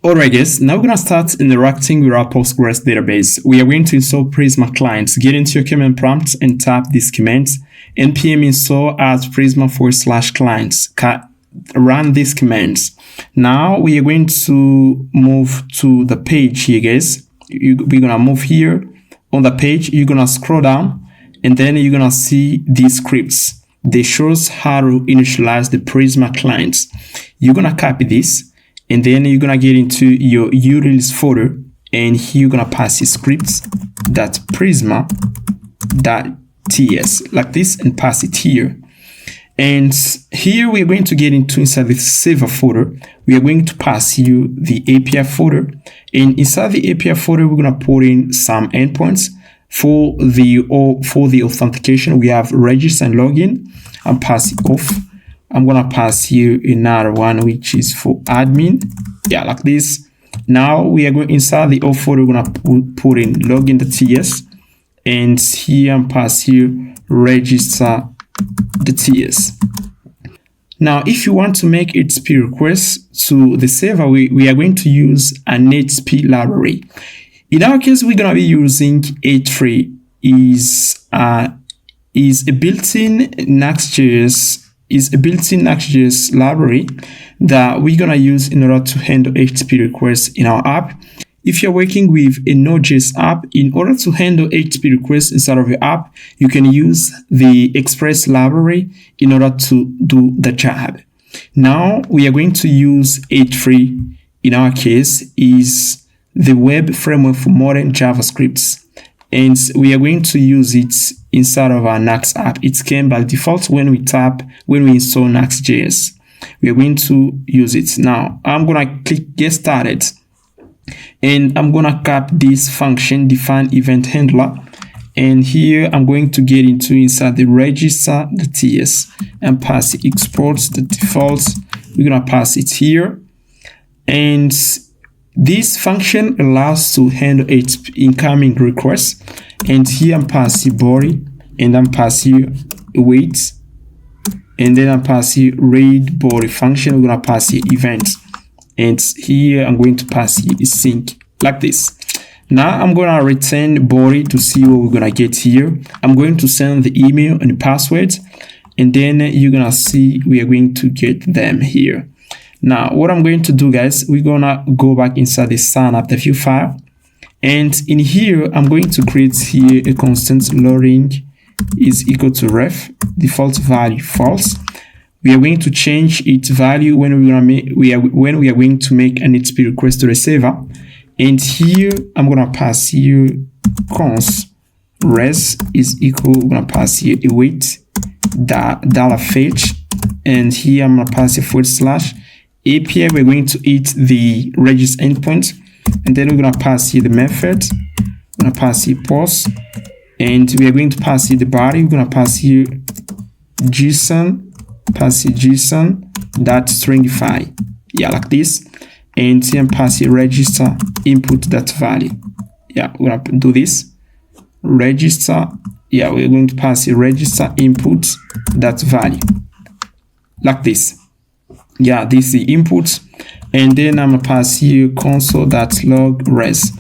Alright guys, now we're going to start interacting with our Postgres database. We are going to install Prisma clients. Get into your command prompt and tap this command, npm install at prisma/clients. Run these commands. Now we are going to move to the page here, guys. We're going to move here on the page. You're going to scroll down, and then you're going to see these scripts. They shows how to initialize the Prisma clients. You're going to copy this, and then you're going to get into your utils folder, and here you're going to pass the scripts.prisma.ts like this and pass it here. And here we're going to get into inside the server folder. We are going to pass you the API folder, and inside the API folder we're going to put in some endpoints. For the authentication, we have register and login. I'm passing off. I'm gonna pass here another one which is for admin. Yeah, like this. Now we are going inside the auth folder. We're gonna put in login.ts, and here I'm pass here register.ts. Now, if you want to make HTTP requests to the server, we are going to use an HTTP library. In our case, we're gonna be using H3. Is a built-in Nuxt.js library that we're gonna use in order to handle HTTP requests in our app. If you're working with a Node.js app, in order to handle HTTP requests inside of your app, you can use the Express library in order to do the job. Now we are going to use H3. In our case, is the web framework for modern JavaScripts, and we are going to use it inside of our Nuxt app. It came by default when we install Nuxt.js. We are going to use it. Now I'm gonna click get started, and I'm gonna cap this function define event handler, and here I'm going to get into inside the register.ts and pass the exports the default. We're gonna pass it here, and this function allows to handle its incoming requests. And here I'm passing body, and I'm passing await, and then I'm passing read body function. We're gonna pass the event, and here I'm going to pass the sync like this. Now I'm gonna return body to see what we're gonna get here. I'm going to send the email and the password, and then you're gonna see we are going to get them here. Now, what I'm going to do, guys, we're gonna go back inside the sign up the view file, and in here I'm going to create here a constant loading is equal to ref default value false. We are going to change its value when we are going to make an HTTP request to the server, and here I'm gonna pass here const res is equal. We're gonna pass here await $fetch, and here I'm gonna pass a / API. We're going to eat the register endpoint, and then we're going to pass here the method. We're going to pass here post, and we are going to pass here the body. We're going to pass here JSON, JSON.stringify. Yeah, like this. And then pass here register input that value. Yeah, we're going to do this. Register. Yeah, we're going to pass here register input that value. Like this. Yeah, this is the input, and then I'm gonna pass here console.log res,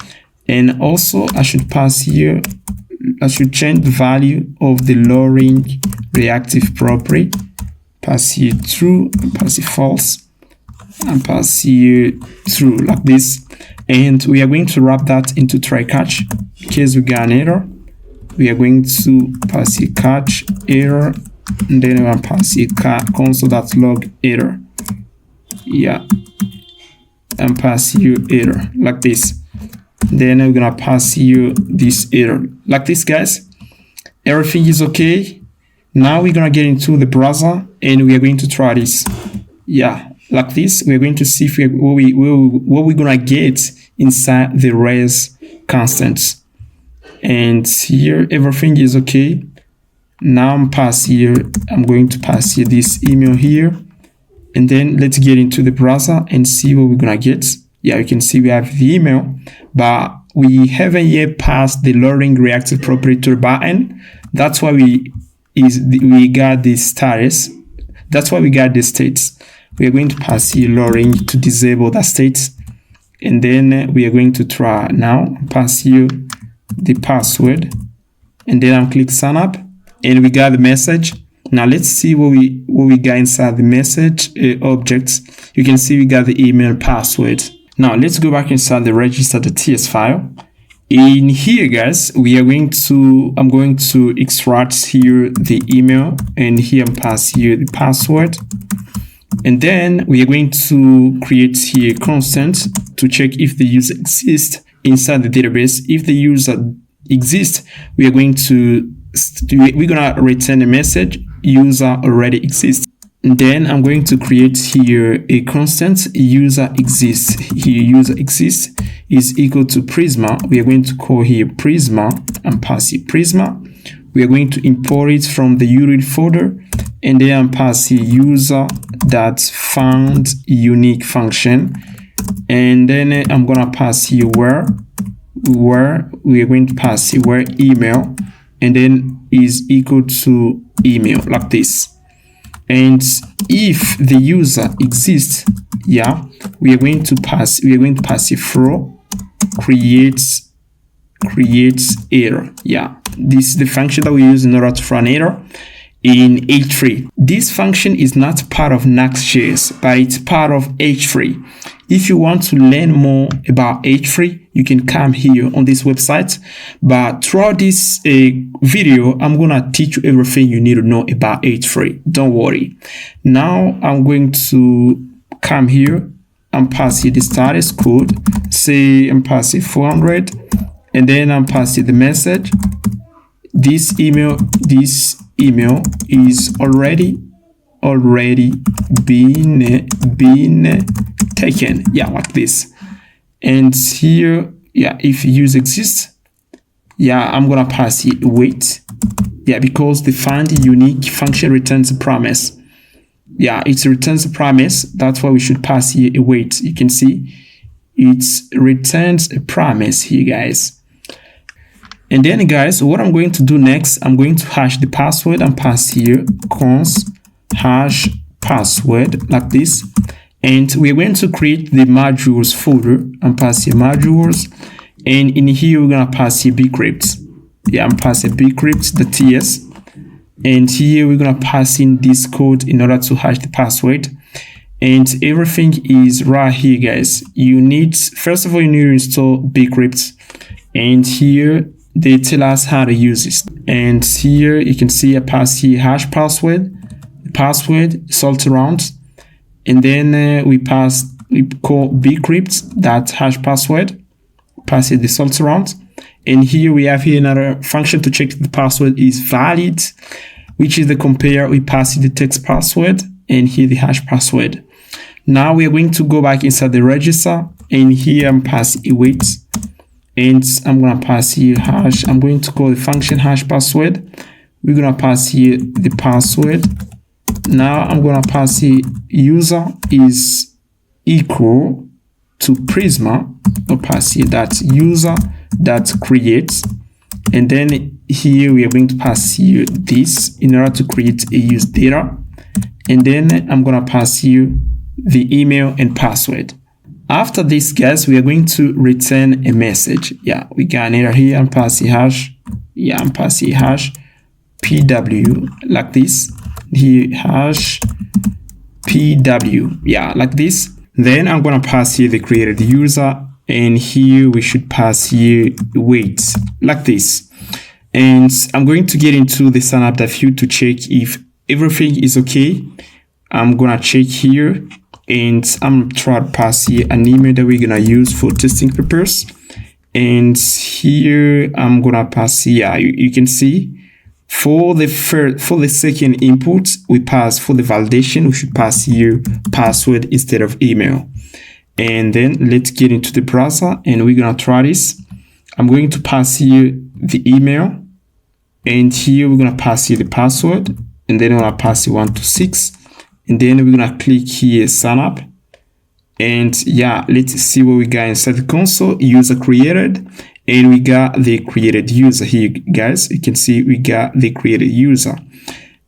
and also I should pass here, I should change the value of the lowering reactive property. Pass here true, and pass here false, and pass here true like this, and we are going to wrap that into try catch. In case we get an error, we are going to pass here catch error, and then we're gonna pass here console.log error. Yeah, and pass you error like this. Then we're gonna pass you this error like this, guys. Everything is okay. Now we're gonna get into the browser and we are going to try this. Yeah, like this. We're going to see if what we're gonna get inside the res constants. And here everything is okay. Now I'm going to pass here this email here. And then let's get into the browser and see what we're gonna get. Yeah, you can see we have the email, but we haven't yet passed the loading reactive property to the backend. That's why we got this status. That's why we got the states. We are going to pass here loading to disable that state. And then we are going to try now, pass here the password. And then I'm click sign up and we got the message. Now let's see what we got inside the message objects. You can see we got the email password. Now let's go back inside the register.ts file. In here, guys, I'm going to extract here the email and here I'm pass here the password. And then we are going to create here constant to check if the user exists inside the database. If the user exists, we're gonna return a message user already exists. And then I'm going to create here a constant user exists. Here user exists is equal to Prisma. We are going to call here Prisma and pass here Prisma. We are going to import it from the util folder and then pass here user that found unique function. And then I'm gonna pass here where we are going to pass here where email and then is equal to email like this. And if the user exists, yeah, we are going to pass a throw creates error. Yeah, this is the function that we use in order to run error in H3. This function is not part of Nuxt.js, but it's part of H3. If you want to learn more about H3, you can come here on this website. But throughout this video, I'm gonna teach you everything you need to know about H3. Don't worry. Now I'm going to come here and pass here the status code. Say I'm passing 400, and then I'm passing the message. This email is already been taken. Yeah, like this. And here, yeah, if use exists, yeah, I'm gonna pass here wait. Yeah, because the find unique function returns a promise. Yeah, it returns a promise. That's why we should pass here a wait. You can see it returns a promise here, guys. And then, guys, what I'm going to do next, I'm going to hash the password and pass here const hash password like this. And we're going to create the modules folder and pass here modules. And in here, we're going to pass here bcrypt. Yeah, I'm passing bcrypt.ts. And here, we're going to pass in this code in order to hash the password. And everything is right here, guys. First of all, you need to install bcrypt. And here, they tell us how to use this. And here, you can see I pass here hash password salt around. And then we call bcrypt that hash password, pass it the salt around. And here we have here another function to check if the password is valid, which is the compare. We pass it the text password and here the hash password. Now we are going to go back inside the register and here I'm passing await. And I'm going to pass here hash. I'm going to call the function hash password. We're going to pass here the password. Now I'm going to pass here user is equal to Prisma. I'll pass here that user that creates. And then here we are going to pass here this in order to create a use data. And then I'm going to pass here the email and password. After this, guys, we are going to return a message. Yeah, we got an error here. I'm passing hash. Yeah, I'm passing hash pw like this. Here hash pw. Yeah, like this. Then I'm gonna pass here the created user, and here we should pass here wait like this. And I'm going to get into the sign up view to check if everything is okay. I'm gonna check here. And I'm trying to pass here an email that we're gonna use for testing purpose. And here I'm gonna pass here, you can see For the second input, we pass for the validation, we should pass here password instead of email. And then let's get into the browser and we're gonna try this. I'm going to pass here the email, and here we're gonna pass here the password, and then we're gonna pass it 126, and then we're gonna click here sign up. And yeah, let's see what we got inside the console. User created, and we got the created user here, guys. You can see we got the created user.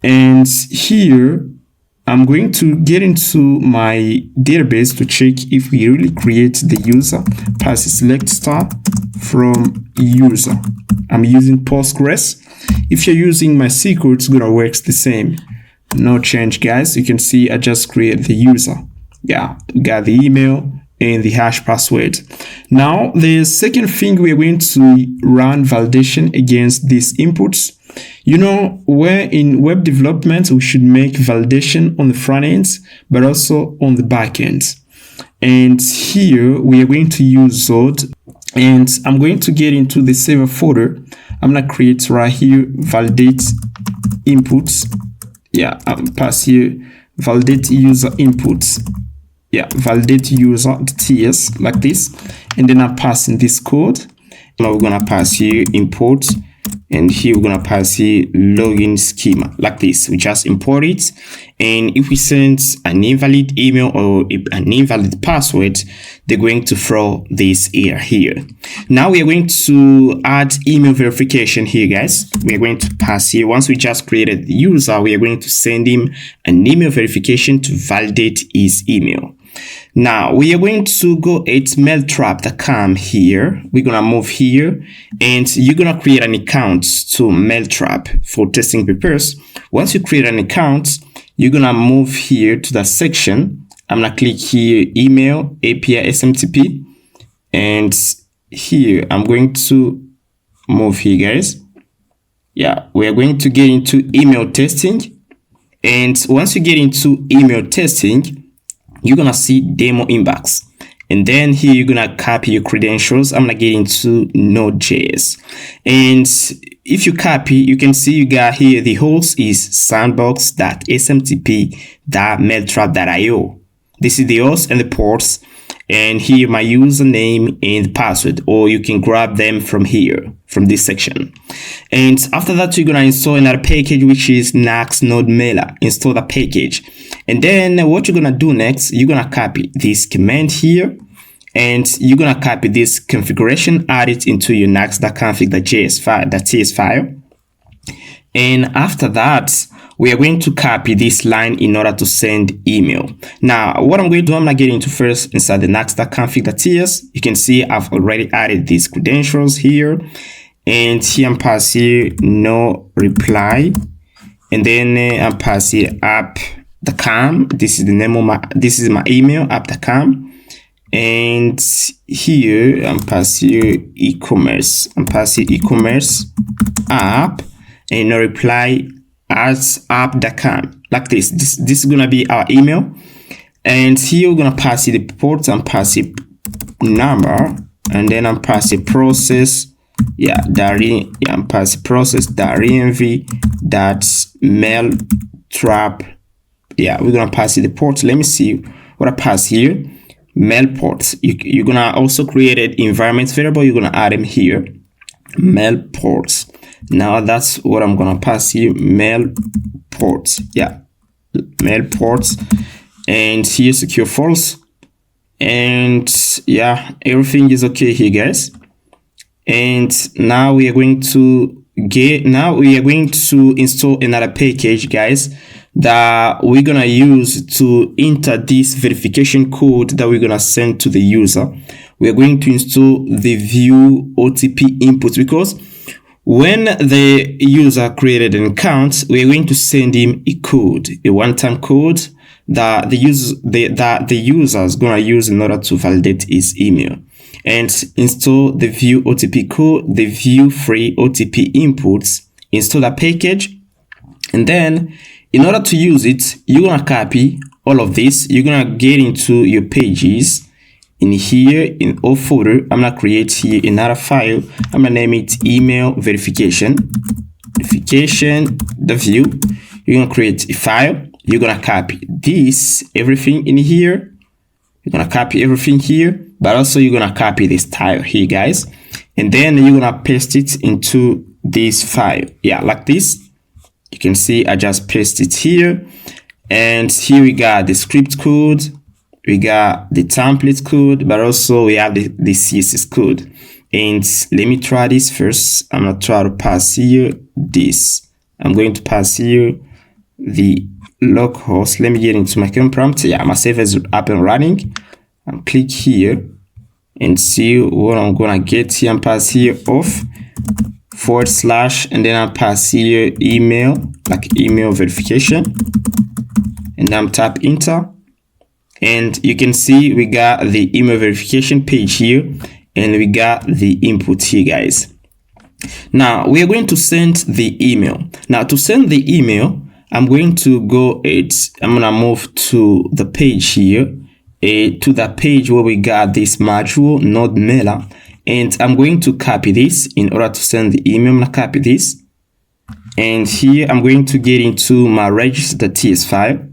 And here I'm going to get into my database to check if we really create the user. Pass select star from user. I'm using Postgres. If you're using MySQL, it's gonna work the same. No change, guys. You can see I just created the user. Yeah, we got the email and the hash password. Now, the second thing, we're going to run validation against these inputs. You know, where in web development, we should make validation on the front end, but also on the back end. And here we are going to use Zod, and I'm going to get into the server folder. I'm going to create right here, validate inputs. Yeah, pass here, validate user inputs. Yeah, validate user TS like this, and then I'm passing this code. Now we're gonna pass here import, and here we're gonna pass here login schema like this. We just import it, and if we send an invalid email or an invalid password, they're going to throw this error here. Now we are going to add email verification here, guys. We are going to pass here, once we just created the user, we are going to send him an email verification to validate his email. Now we are going to go at mailtrap.com here. We're gonna move here, and you're gonna create an account to Mailtrap for testing purposes. Once you create an account, you're gonna move here to the section. I'm gonna click here email API SMTP, and here I'm going to move here, guys. Yeah, we are going to get into email testing, and once you get into email testing, you're gonna see demo inbox, and then here you're gonna copy your credentials. I'm gonna get into Node.js, and if you copy, you can see you got here the host is sandbox.smtp.mailtrap.io. This is the host and the ports, and here my username and password, or you can grab them from here, from this section. And after that, you're gonna install another package, which is Nuxt Node Mailer. Install the package, and then what you're gonna do next, you're gonna copy this command here, and you're gonna copy this configuration, add it into your nuxt.config.js file, .ts file. And after that, we are going to copy this line in order to send email. Now, what I'm going to do, I'm gonna get into first inside the nuxt.config.ts. You can see I've already added these credentials here, and here I'm passing no reply, and then I'm passing app.com. This is the name of this is my email, app.com, and here I'm passing e-commerce. I'm passing e-commerce app, and no reply as app.com like this. This is gonna be our email, and here we're gonna pass it the port and pass it number, and then I'm passing process. Yeah, I'm passing process.env.mailtrap. Yeah, we're gonna pass it the port. Let me see what I pass here. Mail ports. You're gonna also create an environment variable. You're gonna add them here. Mail ports. Now that's what I'm gonna pass here. Mail ports. Yeah, mail ports, and here secure false, and yeah, everything is okay here, guys. And now we are going to install another package, guys, that we're gonna use to enter this verification code that we're gonna send to the user. We are going to install the view OTP inputs, because when the user created an account, we are going to send him a code, a one-time code that the user is gonna use in order to validate his email. And install the view OTP code, the view free OTP inputs, install that package, and then in order to use it, you're gonna copy all of this. You're gonna get into your pages. In here, in all folder, I'm gonna create here another file. I'm gonna name it email verification. verification, the view. You're gonna create a file. You're gonna copy this, everything in here. You're gonna copy everything here, but also you're gonna copy this style here, guys. And then you're gonna paste it into this file. Yeah, like this. You can see I just paste it here. And here we got the script code. We got the template code, but also we have the CSS code. And let me try this first. I'm gonna try to pass here this. I'm going to pass here the localhost. Let me get into my current prompt. Yeah, my server is up and running. I'm click here and see what I'm gonna get here. And pass here auth / and then I pass here email, like email verification, and I'm tap enter. And you can see we got the email verification page here, and we got the input here, guys. Now we are going to send the email. Now to send the email, I'm going to I'm gonna move to the page here, to the page where we got this module node mailer, and I'm going to copy this in order to send the email. I'm gonna copy this, and here I'm going to get into my register.ts file.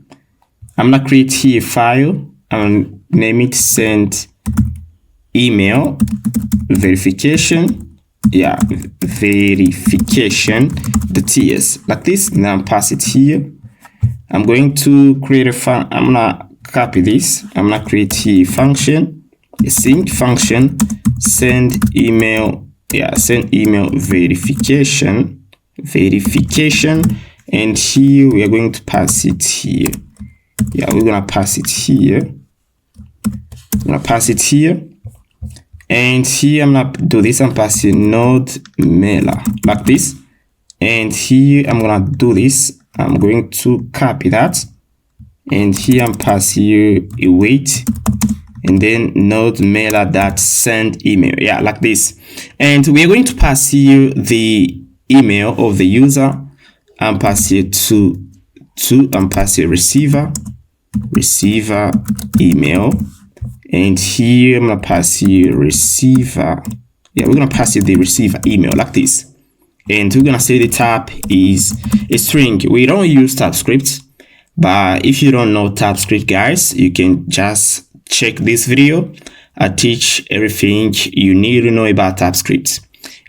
I'm gonna create here a file. I'm gonna name it send email verification. Yeah, verification.ts, like this. Now pass it here. I'm going to create a file. I'm gonna copy this. I'm gonna create here a function, a sync function, send email. Yeah, send email verification, and here we are going to pass it here. Yeah, we're gonna pass it here. I'm gonna pass it here, and here I'm gonna do this. I'm passing node mailer like this, and here I'm gonna do this. I'm going to copy that, and here I'm passing here a wait, and then node mailer that send email. Yeah, like this. And we are going to pass here the email of the user. I'm passing to I'm passing receiver email, and here I'm gonna pass here receiver. Yeah, we're gonna pass it the receiver email like this, and we're gonna say the type is a string. We don't use TypeScript, but if you don't know TypeScript, guys, you can just check this video. I teach everything you need to know about TypeScript.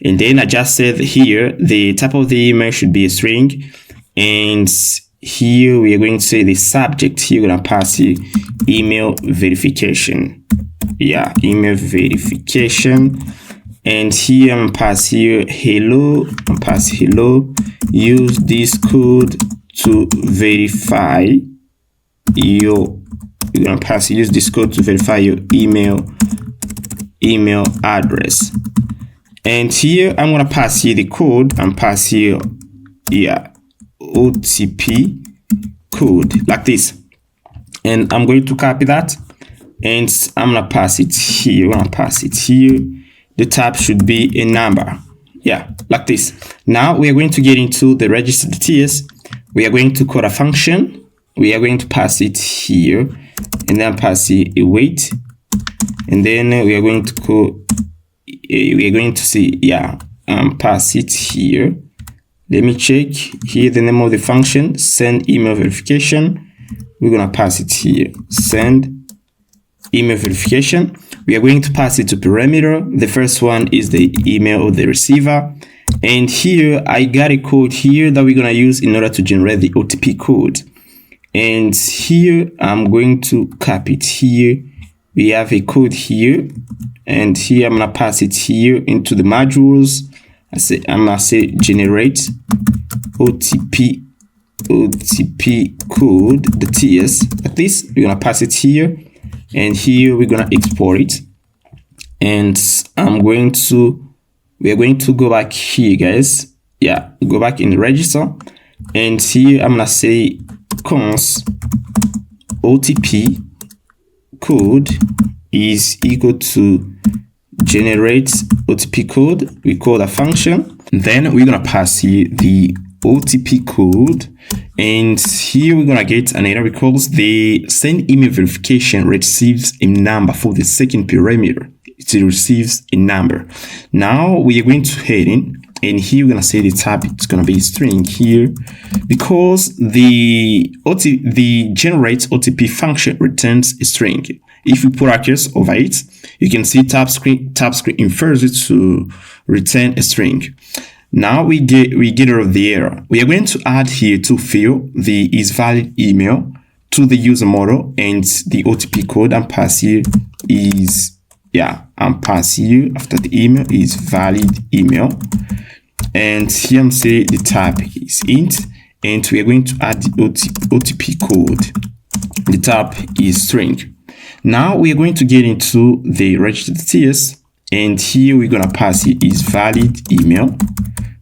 And then I just said here the type of the email should be a string, and here we are going to say the subject. Here we're gonna pass here email verification. Yeah, email verification. And here I'm gonna pass here hello. I'm pass hello. Use this code to verify your. You're gonna pass use this code to verify your email address. And here I'm gonna pass here the code and pass here, yeah, OTP code like this. And I'm going to copy that, and I'm gonna pass it here. I'm gonna pass it here. The type should be a number. Yeah, like this. Now we are going to get into the register.ts. We are going to call a function. We are going to pass it here, and then pass it a wait, and then we are going to call. We are going to see, yeah, pass it here. Let me check here the name of the function, send email verification. We're gonna pass it here, send email verification. We are going to pass it to parameter. The first one is the email of the receiver, and here I got a code here that we're gonna use in order to generate the OTP code. And here I'm going to copy it here. We have a code here, and here I'm gonna pass it here into the modules. I'm gonna say generate OTP code, the TS, like this. We're gonna pass it here, and here we're gonna export it. And we are going to go back here, guys. Yeah, go back in the register, and here I'm gonna say const OTP code is equal to generate OTP code. We call a function. Then we're gonna pass here the OTP code, and here we're gonna get an error because the send email verification receives a number for the second parameter. It receives a number. Now we are going to head in. and here we're gonna say the type it's gonna be string here, because the generate OTP function returns a string. If we put a cursor over it, you can see TypeScript infers it to return a string. Now we get rid of the error. We are going to add here to fill the isValid email to the user model and the OTP code, and pass here pass here after the email is valid email, and here I'm saying the type is int, and we are going to add the OTP code. The type is string. Now we are going to get into the registered TS, and here we're gonna pass it is valid email.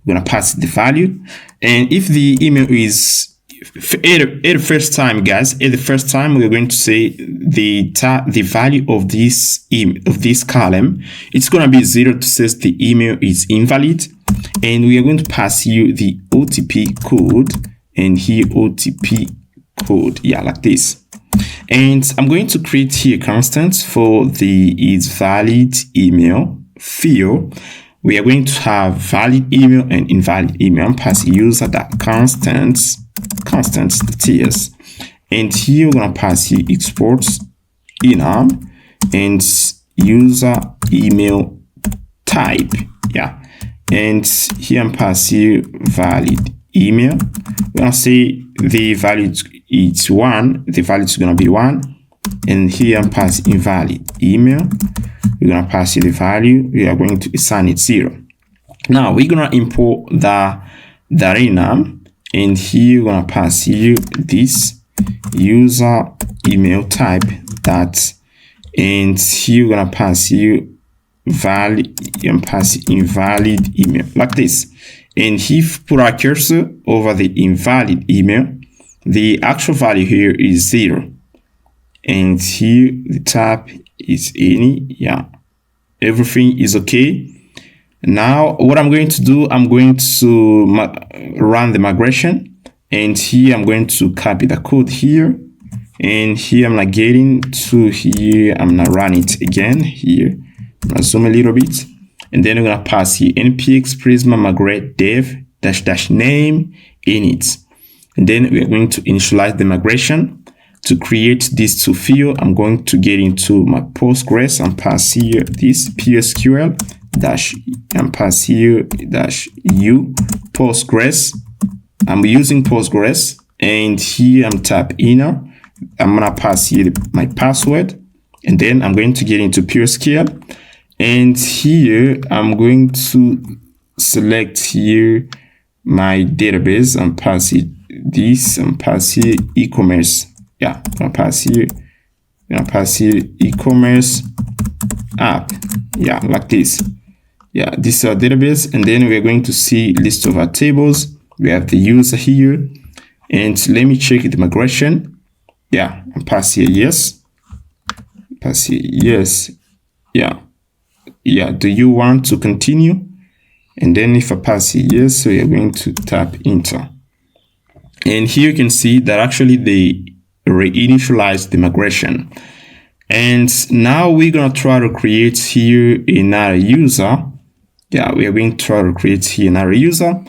We're gonna pass the value, and if the email is at the first time, guys, at the first time we're going to say the value of this column, it's gonna be 0 to say the email is invalid, and we are going to pass you the OTP code, and here OTP code, like this. And I'm going to create here constants for the isValid email field. We are going to have valid email and invalid email, and pass user that constants TS, and here we're gonna pass here exports enum and user email type, and here I'm passing valid email. We're gonna say the value is 1, the value is gonna be 1, and here I'm passing invalid email. We're gonna pass the value, we are going to assign it 0. Now we're gonna import the enum, and here we're gonna pass you this user email type that, and here we're gonna pass you valid and pass invalid email like this. And if put our cursor over the invalid email, the actual value here is 0, and here the type is any, everything is okay. Now what I'm going to do, I'm going to run the migration, and here I'm going to copy the code here, and here I'm not getting to here, I'm gonna run it again here. I'm gonna zoom a little bit, and then we're gonna pass here npx prisma migrate dev -- name init, and then we're going to initialize the migration. To create this to field, I'm going to get into my Postgres and pass here this PSQL and pass here -u Postgres. I'm using Postgres, and here I'm type inner. I'm gonna pass here my password, and then I'm going to get into PSQL, and here I'm going to select here my database and pass it this and pass here e-commerce. I'm gonna pass here e-commerce app, like this. This is our database, and then we're going to see list of our tables. We have the user here, and let me check the migration. And pass here yes, pass here yes, do you want to continue? And then if I pass here yes, so you're going to tap enter, and here you can see that actually they reinitialize the migration. And now we're gonna try to create here another user. We are going to try to create here another user.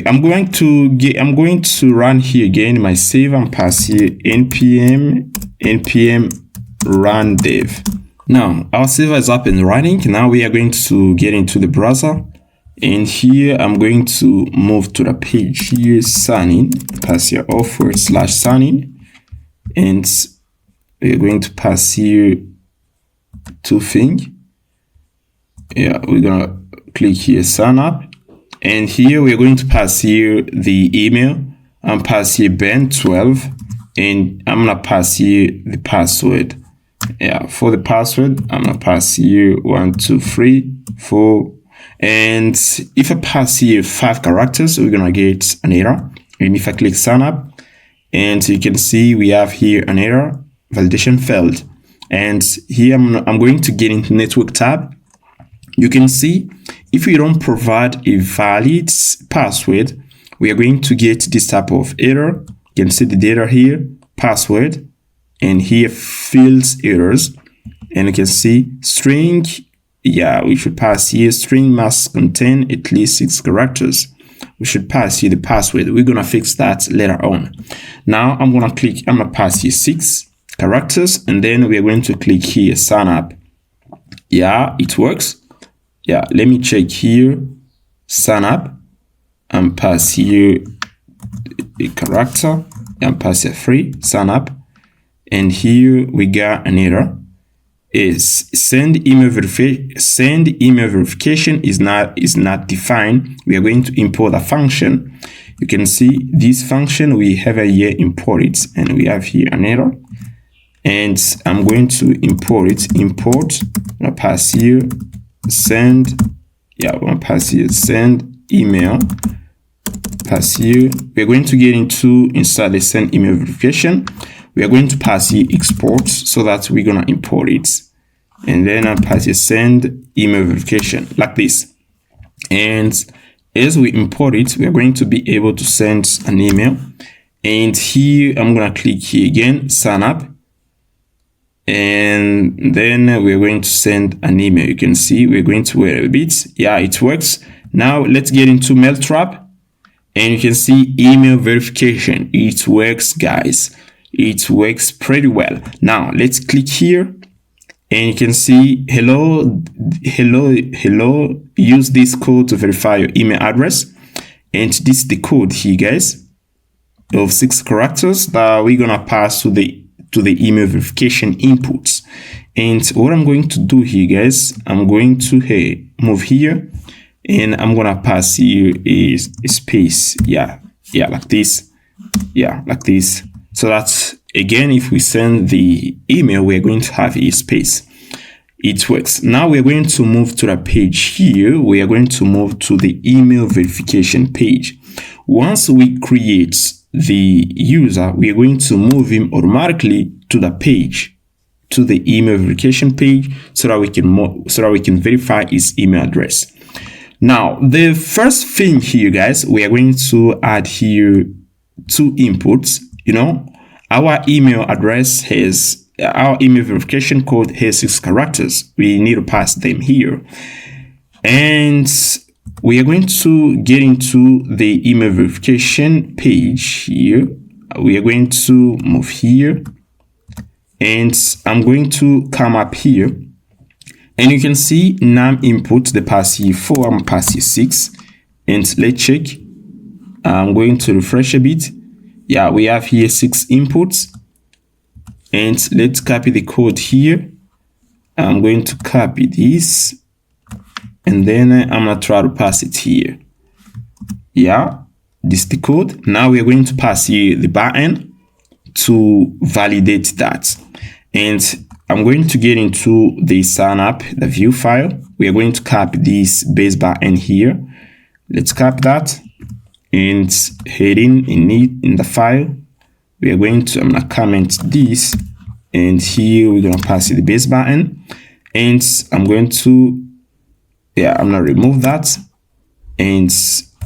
I'm going to run here again my save and pass here npm run dev. Now our server is up and running. Now we are going to get into the browser, and here I'm going to move to the page here, sign in, pass here /sign in. And we're going to pass here two things. We're gonna click here sign up, and here we're going to pass here the email and pass here Ben12, and I'm gonna pass here the password. For the password I'm gonna pass here 1 2 3 4, and if I pass here 5 characters, we're gonna get an error. And if I click sign up, and you can see we have here an error, validation failed. And here I'm going to get into network tab. You can see if we don't provide a valid password, we are going to get this type of error. You can see the data here, password, and here fields errors, and you can see string we should pass here string must contain at least 6 characters. We should pass here the password. We're gonna fix that later on. Now I'm gonna pass here 6 characters, and then we are going to click here sign up. Yeah, it works. Yeah, let me check here, sign up, and pass here a character, and pass here 3, sign up, and here we got an error. Is send email verification is not defined. We are going to import a function. You can see this function we have here imported, and we have here an error. And I'm going to import it. Import. I'm gonna pass here send. Yeah, I'm gonna pass here send email. Pass here. We're going to get into inside the send email verification. We are going to pass here export, so that we're gonna import it, and then I'll pass here send email verification like this. And as we import it, we are going to be able to send an email. And here I'm gonna click here again, sign up, and then we're going to send an email. You can see we're going to wait a bit. Yeah, it works. Now let's get into mail trap, and you can see email verification. It works, guys. It works pretty well. Now let's click here, and you can see hello, use this code to verify your email address. And this is the code here, guys, of 6 characters that we're gonna pass to the email verification inputs. And what I'm going to do here, guys, I'm going to move here, and I'm gonna pass here a space. Yeah, like this. Yeah, like this. So that's, again, if we send the email, we're going to have a space. It works. Now we're going to move to the page here. We are going to move to the email verification page. Once we create the user, we are going to move him automatically to the page, to the email verification page, so that we can verify his email address. Now, the first thing here, guys, we are going to add here 2 inputs. You know, our email address has, our email verification code has 6 characters. We need to pass them here. And we are going to get into the email verification page here. We are going to move here, and I'm going to come up here, and you can see num input, the pass here 4, I'm pass here 6, and let's check. I'm going to refresh a bit. Yeah, we have here 6 inputs, and let's copy the code here. I'm going to copy this, and then I'm gonna try to pass it here. Yeah, this is the code. Now we're going to pass here the backend to validate that. And I'm going to get into the sign up, the view file. We are going to copy this base backend here. Let's copy that and heading in the file. We are going to, I'm gonna comment this, and here we're gonna pass it the base button, and I'm going to, I'm gonna remove that, and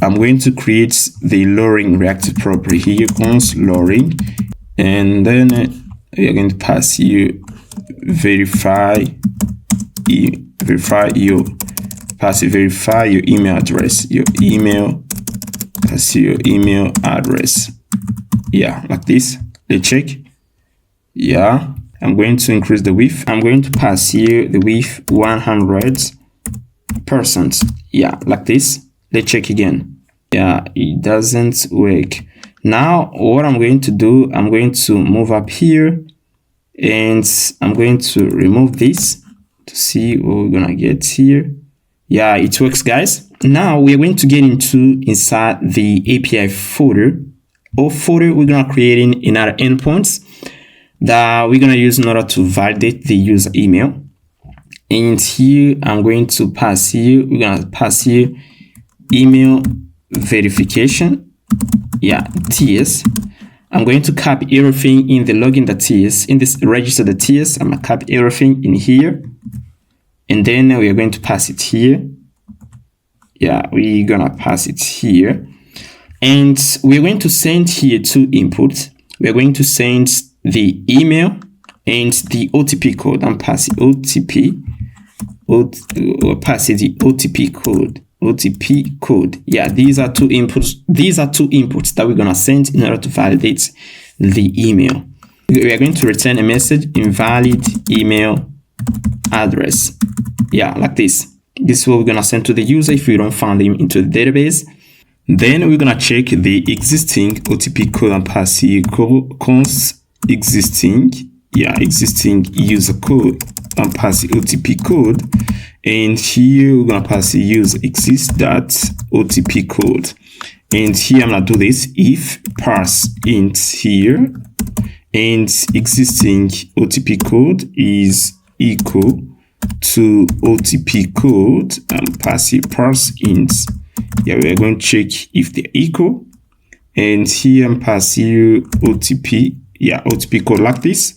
I'm going to create the lowering reactive property here, const lowering, and then we are going to pass here verify your email address, pass your email address. Yeah, like this. Let's check. Yeah, I'm going to increase the width. I'm going to pass here the width 100%. Yeah, like this. Let's check again. Yeah, it doesn't work. Now what I'm going to do, I'm going to move up here, and I'm going to remove this to see what we're gonna get here. Yeah, it works, guys. Now we're going to get into inside the API folder, or folder we're gonna create in our endpoints that we're gonna use in order to validate the user email. And here I'm going to pass here, we're gonna pass here email verification. Yeah, TS. I'm going to copy everything in the login.ts, in this register.ts. I'm gonna copy everything in here, and then we are going to pass it here. Yeah, we're gonna pass it here, and we're going to send here 2 inputs. We're going to send the email and the OTP code. I'm passing OTP, we'll pass it the OTP code. OTP code. Yeah, these are two inputs. These are two inputs that we're gonna send in order to validate the email. We are going to return a message, invalid email address. Yeah, like this. This is what we're gonna send to the user if we don't find him into the database. Then we're gonna check the existing OTP code and pass here const existing user code and pass the OTP code. And here we're gonna pass the user exist.otp code. And here I'm gonna do this if parse int here and existing OTP code is equal to OTP code and pass it parse int. Yeah, we are going to check if they're equal. And here I'm passing OTP. Yeah, OTP code like this.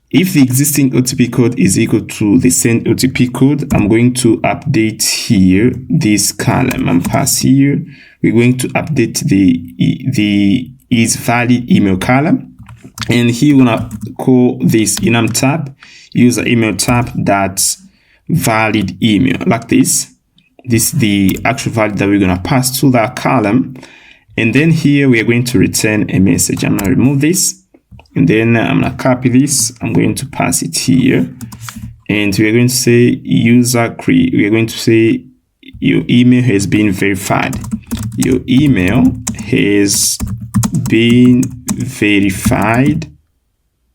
If the existing OTP code is equal to the send OTP code, I'm going to update here this column. I'm passing here. We're going to update the is valid email column. And here we're gonna call this enum tab, user email tab that's valid email like this. This is the actual value that we're gonna pass to that column. And then here we are going to return a message. I'm gonna remove this. And then I'm gonna copy this. I'm going to pass it here. And we're going to say user create. We're going to say your email has been verified. Your email has been verified.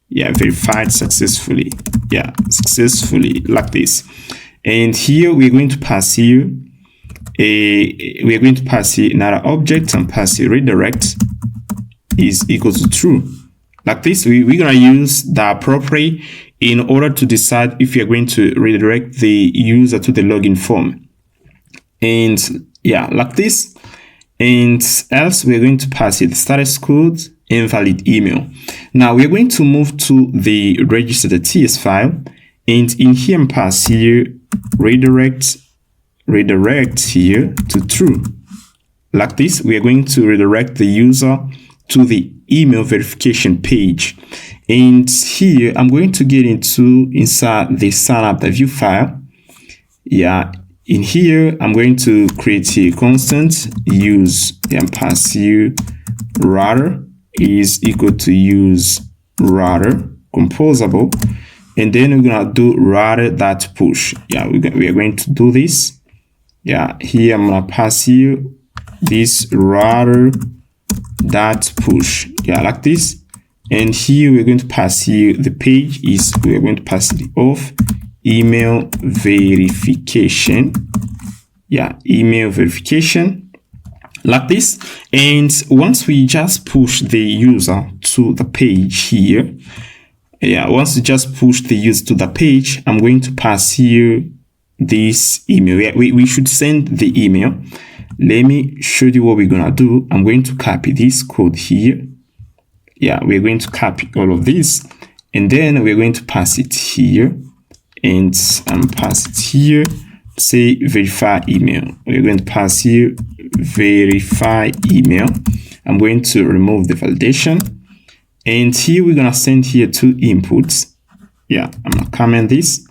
Yeah, verified successfully. Yeah, successfully like this. And here we're going to pass here we're going to pass here another object and pass here redirect is equal to true. Like this, we're going to use the appropriate in order to decide if you're going to redirect the user to the login form. And yeah, like this. And else we're going to pass it status code invalid email. Now we're going to move to the register.ts file, and in here and pass here redirect here to true. Like this, we are going to redirect the user to the email verification page. And here I'm going to get inside the sign-up.view file. Yeah, in here I'm going to create a constant use and pass here router is equal to use router composable, and then we're gonna do router.push. Yeah, we are going to do this. Yeah, here I'm gonna pass you this router.push. Yeah, like this. And here we're going to pass you the page is we're going to pass it off email verification. Yeah, email verification. Like this. And once we just push the user to the page here, yeah, once we just push the user to the page, I'm going to pass here this email. Yeah, we should send the email. Let me show you what we're gonna do. I'm going to copy this code here. Yeah, we're going to copy all of this, and then we're going to pass it here, and pass it here. Say verify email. We're going to pass here verify email. I'm going to remove the validation, and here we're gonna send here two inputs. Yeah, I'm gonna comment this,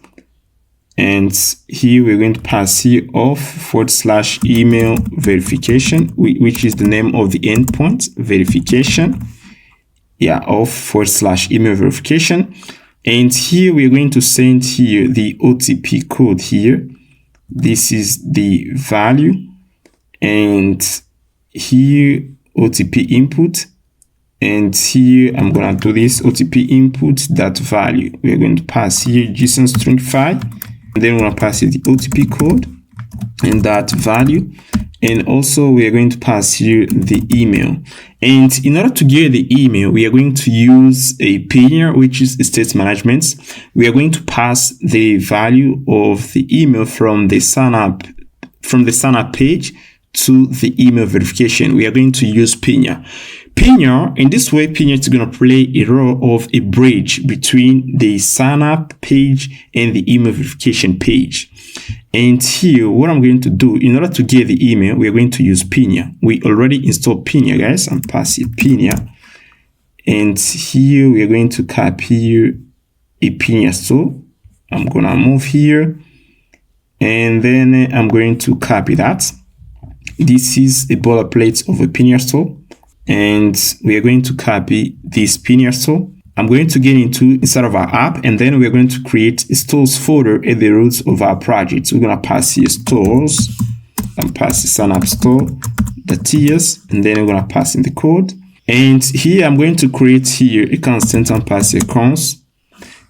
and here we're going to pass here off / email verification, which is the name of the endpoint verification. Yeah, off / email verification, and here we're going to send here the OTP code here. This is the value, and here OTP input, and here I'm gonna do this OTP input that value. We're going to pass here JSON string file, and then we're gonna pass here the OTP code and that value, and also we are going to pass here the email. And in order to get the email, we are going to use a pair, which is state management. We are going to pass the value of the email from the sign up page to the email verification. We are going to use pair. In this way, pair is going to play a role of a bridge between the sign up page and the email verification page. And here, what I'm going to do, in order to get the email, we're going to use pair. We already installed pair, guys. I'm passing pair. And here, we're going to copy a pair. So I'm going to move here. and then I'm going to copy that. This is a boilerplate of a Pinear store, and we are going to copy this Pinear store. I'm going to get inside of our app, and then we're going to create a stores folder at the roots of our project. We're going to pass here stores and pass the sign up store, the tiers, and then we're going to pass in the code. And here I'm going to create here a constant and pass here cons,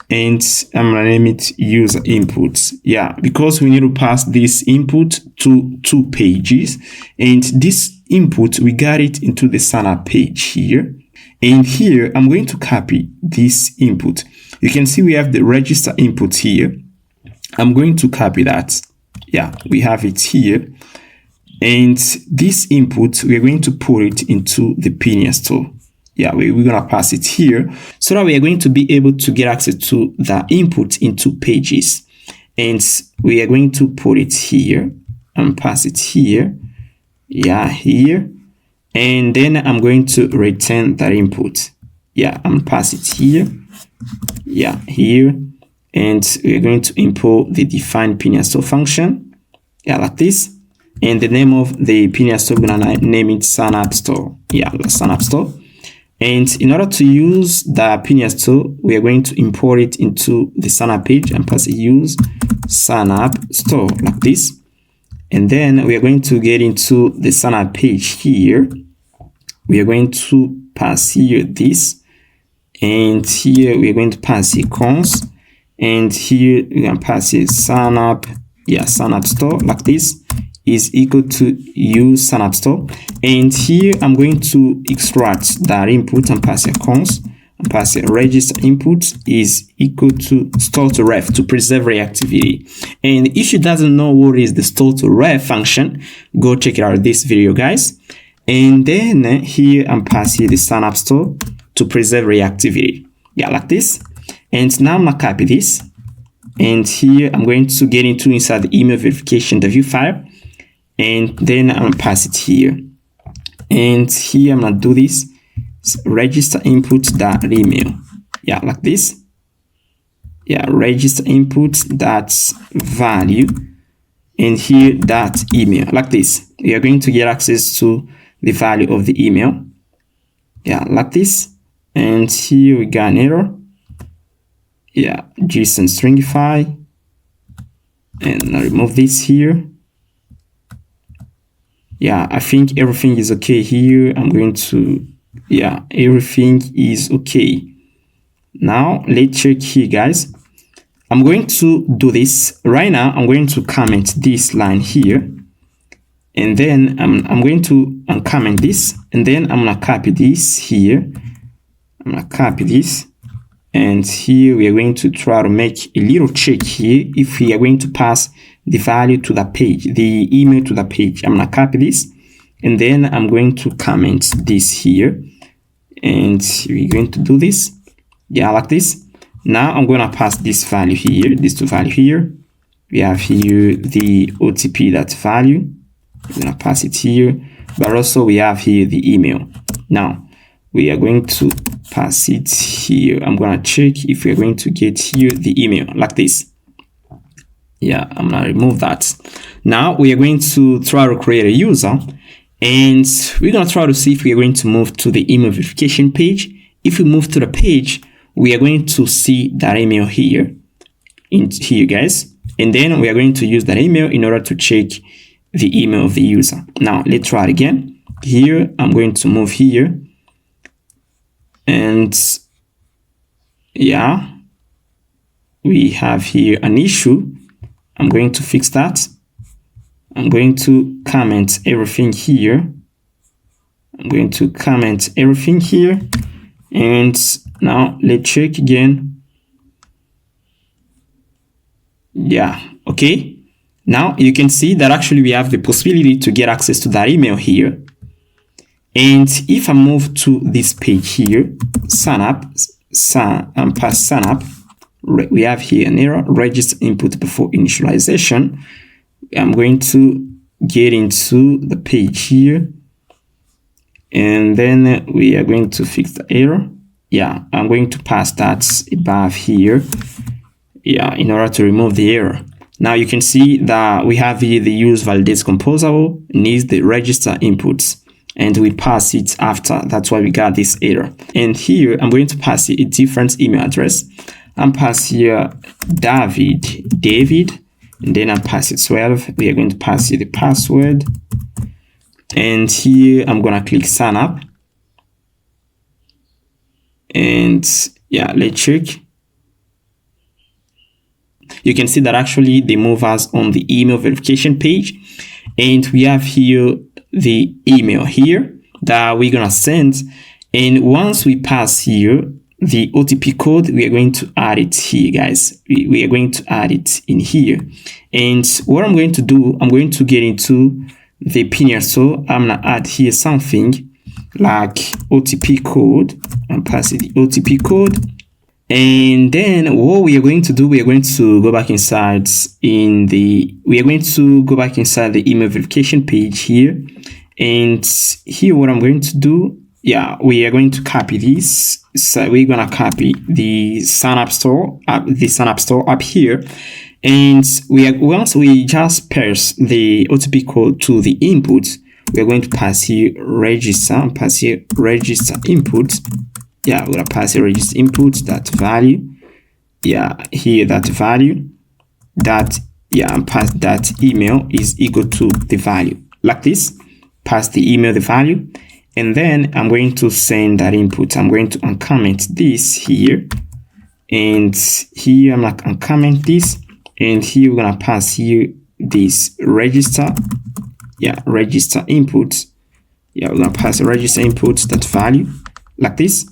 and I'm going to name it user inputs. Yeah, because we need to pass this input to 2 pages, and this input, we got it into the sign up page here. And here, I'm going to copy this input. You can see we have the register input here. I'm going to copy that. Yeah, we have it here. And this input, we're going to put it into the Pinear store. Yeah, we're going to pass it here so that we are going to be able to get access to the input in 2 pages. And we are going to put it here and pass it here. Yeah, here. And then I'm going to return that input. Yeah, I'm going to pass it here. Yeah, here. And we're going to import the define Pinear store function. Yeah, like this. And the name of the Pinear store, we're going to name it sign up store. Yeah, sign up store. And in order to use the Pinear store, we are going to import it into the sign up page and pass it use sign up store like this. And then we are going to get into the sign up page here. We are going to pass here this, and here we are going to pass here cons, and here we can pass here sign up, yeah, sign up store like this is equal to use sign up store. And here I'm going to extract that input and pass here cons and pass here register input is equal to store to ref to preserve reactivity. And if you doesn't know what is the store to ref function, go check it out this video, guys. And then here I'm passing the sign up store to preserve reactivity. Yeah, like this. And now I'm going to copy this. And here I'm going to get inside the email verification, the view file. And then I'm going to pass it here. And here I'm going to do this. Register input that email. Yeah, like this. Yeah, register input that value. And here that email, like this. We are going to get access to the value of the email. Yeah, like this. And here we got an error. Yeah, JSON stringify. And I'll remove this here. Yeah, I think everything is okay here. I'm going to, yeah, everything is okay. Now, let's check here, guys. I'm going to do this. Right now, I'm going to comment this line here. And then I'm going to uncomment this, and then I'm going to copy this here. I'm going to copy this, and here we are going to try to make a little check here if we are going to pass the value to the page, the email to the page. I'm going to copy this, and then I'm going to comment this here, and we're going to do this. Yeah, like this. Now I'm going to pass this value here, this to value here. We have here the OTP.value. We're going to pass it here, but also we have here the email. Now we are going to pass it here. I'm going to check if we're going to get here the email like this. Yeah, I'm going to remove that. Now we are going to try to create a user, and we're going to try to see if we are going to move to the email verification page. If we move to the page, we are going to see that email here, guys. And then we are going to use that email in order to check the email of the user. Now let's try it again. Here I'm going to move here, and yeah, we have here an issue. I'm going to fix that. I'm going to comment everything here. I'm going to comment everything here, and now let's check again. Yeah, okay. Now you can see that actually we have the possibility to get access to that email here. And if I move to this page here, sign up, pass sign up, we have here an error, register input before initialization. I'm going to get into the page here, and then we are going to fix the error. Yeah, I'm going to pass that above here. Yeah, in order to remove the error. Now you can see that we have here the use validates composable needs the register inputs, and we pass it after. That's why we got this error. And here I'm going to pass a different email address. I'm pass here David, and then I pass it 12. We are going to pass here the password, and here I'm gonna click sign up, and yeah, let's check. You can see that actually they move us on the email verification page, and we have here the email here that we're gonna send. And once we pass here the OTP code, we are going to add it here, guys. We are going to add it in here. And what I'm going to do, I'm going to get into the pin. So I'm gonna add here something like OTP code and pass it the OTP code. And then what we are going to do, we are going to go back inside the email verification page here. And here what I'm going to do, yeah, we are going to copy this. So we're gonna copy the sign up store up here. And once we just pass the OTP code to the input, we are going to pass here register input. Yeah, we're gonna pass a register input, that value. Yeah, here that value, that, yeah, and pass that email is equal to the value. Like this, pass the email the value, and then I'm going to send that input. I'm going to uncomment this here, and here I'm gonna uncomment this, and here we're gonna pass here this register. Yeah, register input. Yeah, we're gonna pass a register input, that value, like this.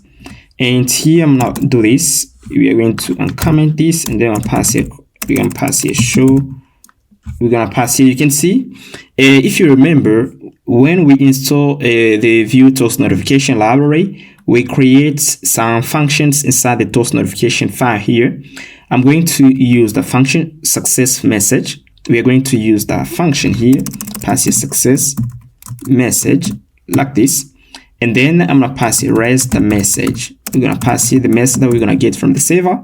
And here I'm gonna do this. We are going to uncomment this, and then I'll pass it. We're gonna pass here show. We're gonna pass here. You can see, if you remember, when we install the view toast notification library, we create some functions inside the toast notification file here. I'm going to use the function success message. We are going to use that function here, pass your success message like this. And then I'm gonna pass it res the message. We're gonna pass here the message that we're gonna get from the server.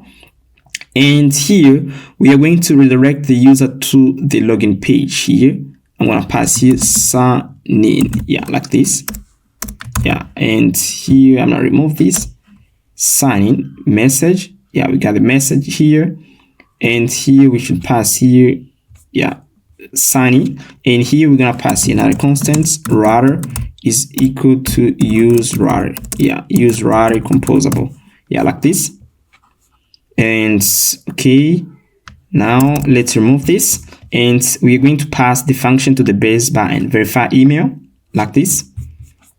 And here we are going to redirect the user to the login page here. I'm gonna pass here sign in. Yeah, like this. Yeah, and here I'm gonna remove this sign in message. Yeah, we got the message here. And here we should pass here, yeah, sign in. And here we're gonna pass in another constant, router is equal to use router. Yeah, use router composable. Yeah, like this. And okay, now let's remove this, and we're going to pass the function to the base button verify email like this.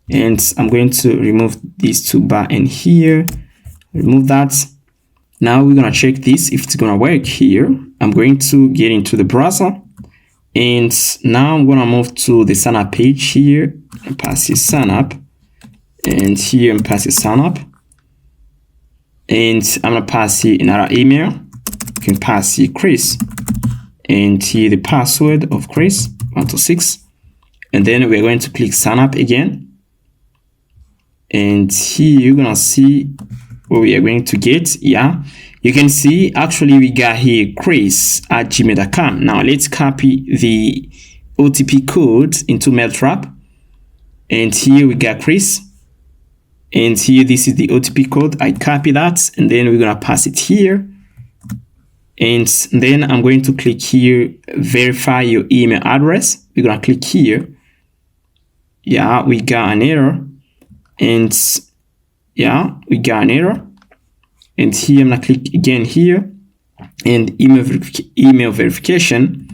And I'm going to remove these two buttons here, remove that. Now we're gonna check this if it's gonna work here. I'm going to get into the browser, and now I'm gonna move to the sign up page here and pass the sign up, and here and pass the sign up, and I'm gonna pass here another email. You can pass here Chris, and here the password of Chris 126, and then we're going to click sign up again, and here you're gonna see what we are going to get. Yeah, you can see actually we got here chris@gmail.com. Now let's copy the OTP code into Mailtrap, and here we got Chris, and here this is the OTP code. I copy that, and then we're gonna pass it here, and then I'm going to click here verify your email address. We're gonna click here. Yeah, we got an error, and yeah, we got an error. And here I'm gonna click again here, and email verification,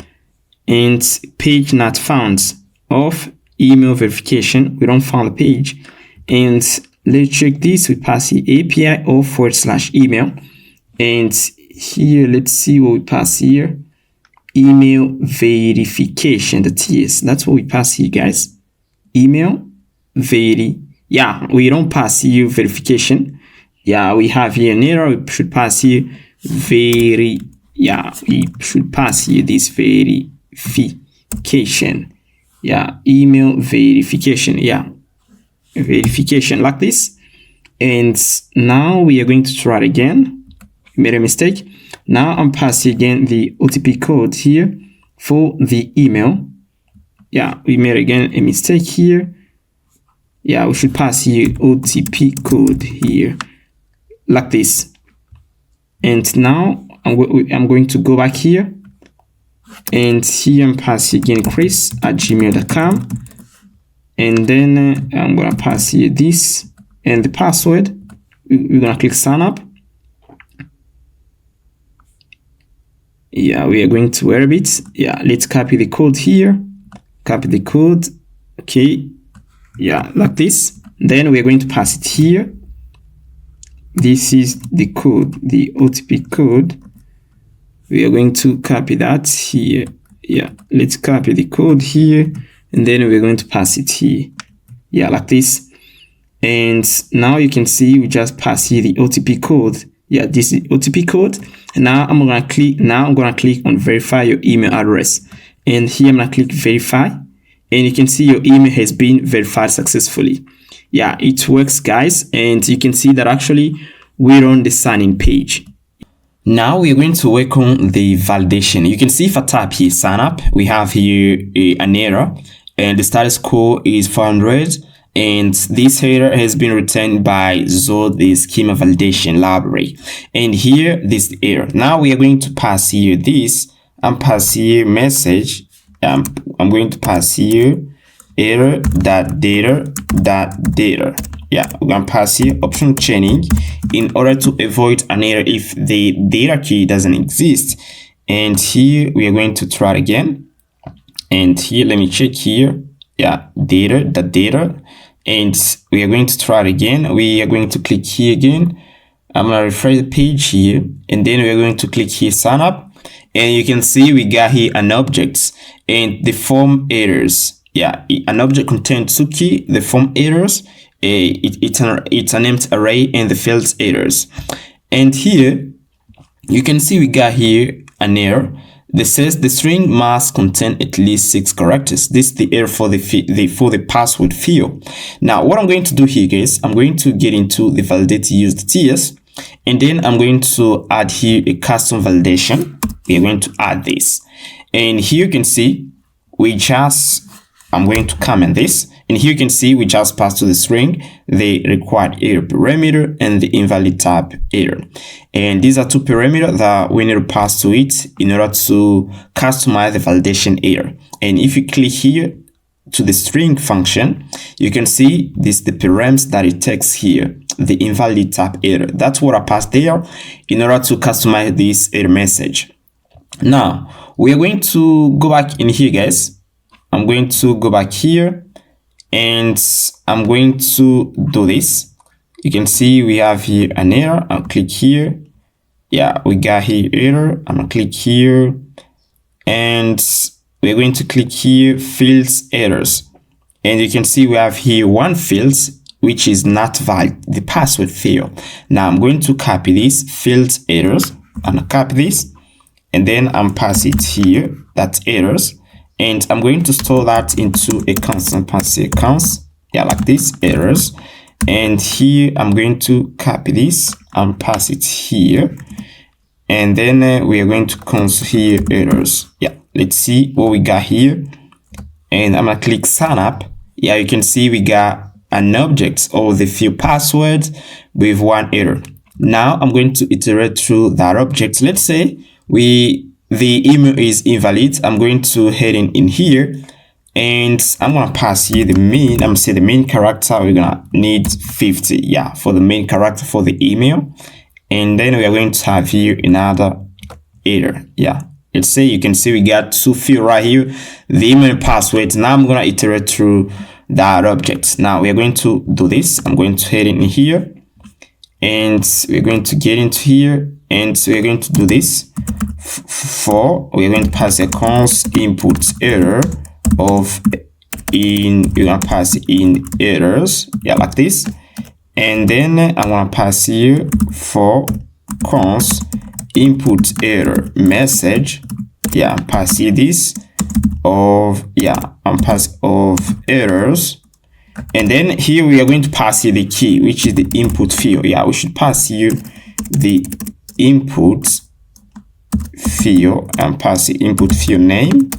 and page not found of email verification. We don't find the page, and let's check this. We pass the API of /email, and here let's see what we pass here. Email verification, the TS. That's what we pass here, guys. Email yeah, we don't pass here verification. Yeah, we have here an error. We should pass here yeah, we should pass here this verification. Yeah, email verification. Yeah, verification like this. And now we are going to try it again. We made a mistake. Now I'm passing again the OTP code here for the email. Yeah, we made again a mistake here. Yeah, we should pass here OTP code here like this. And now I'm going to go back here, and here I'm passing again chris@gmail.com, and then I'm gonna pass here this and the password. We're gonna click sign up. Yeah, we are going to Rabbit. Yeah, let's copy the code here. Copy the code. Okay. Yeah, like this. Then we are going to pass it here. This is the code, the OTP code. We are going to copy that here. Yeah, let's copy the code here, and then we're going to pass it here. Yeah, like this. And now you can see we just pass here the OTP code. Yeah, this is the OTP code. And now I'm gonna click on verify your email address. And here I'm gonna click verify. And you can see your email has been verified successfully. Yeah, it works, guys. And you can see that actually we're on the sign-in page. Now we're going to work on the validation. You can see if I tap here sign up, we have here an error, and the status quo is 400. And this error has been returned by Zod, the schema validation library. And here, this error. Now we are going to pass here this, and pass here message. I'm going to pass here error.data. Yeah, we're going to pass here option chaining in order to avoid an error if the data key doesn't exist. And here we are going to try it again. And here, let me check here. Yeah, data. And we are going to try it again. We are going to click here again. I'm going to refresh the page here. And then we are going to click here sign up. And you can see we got here an object and the form errors. Yeah, an object contains two keys, the form errors. It's an empty array and the fields errors. And here you can see we got here an error that says the string must contain at least 6 characters. This is the error for the password field. Now what I'm going to do here, guys, I'm going to get into the validate used TS, and then I'm going to add here a custom validation. We are going to add this, and here you can see I'm going to comment this, and here you can see we just passed to the string the required error parameter and the invalid type error. And these are two parameters that we need to pass to it in order to customize the validation error. And if you click here to the string function, you can see this the params that it takes here, the invalid type error. That's what I passed there in order to customize this error message. Now we are going to go back in here, guys. I'm going to go back here and I'm going to do this. You can see we have here an error. I'll click here. Yeah, we got here error. I'm gonna click here and we're going to click here fields errors. And you can see we have here one field which is not valid, the password field. Now I'm going to copy this fields errors. I'm gonna copy this and then I'm pass it here, that's errors. And I'm going to store that into a constant, pass a const, yeah, like this, errors. And here I'm going to copy this and pass it here. And then we are going to const here errors. Yeah, let's see what we got here. And I'm gonna click sign up. Yeah, you can see we got an object of the field password with one error. Now I'm going to iterate through that object. Let's say the email is invalid. I'm going to head in here and I'm gonna pass here the main. I'm gonna say the main character, we're gonna need 50, yeah, for the main character for the email. And then we are going to have here another error. Yeah, let's say you can see we got two fields right here, the email and password. Now I'm gonna iterate through that object. Now we are going to do this. I'm going to head in here and we're going to get into here and we're going to do this. We're going to pass a const input error of we're gonna pass in errors, yeah, like this. And then I'm gonna pass here for const input error message, yeah, pass here this of, yeah, I'm pass of errors. And then here we are going to pass here the key, which is the input field. Yeah, we should pass here the input field and pass the input field name.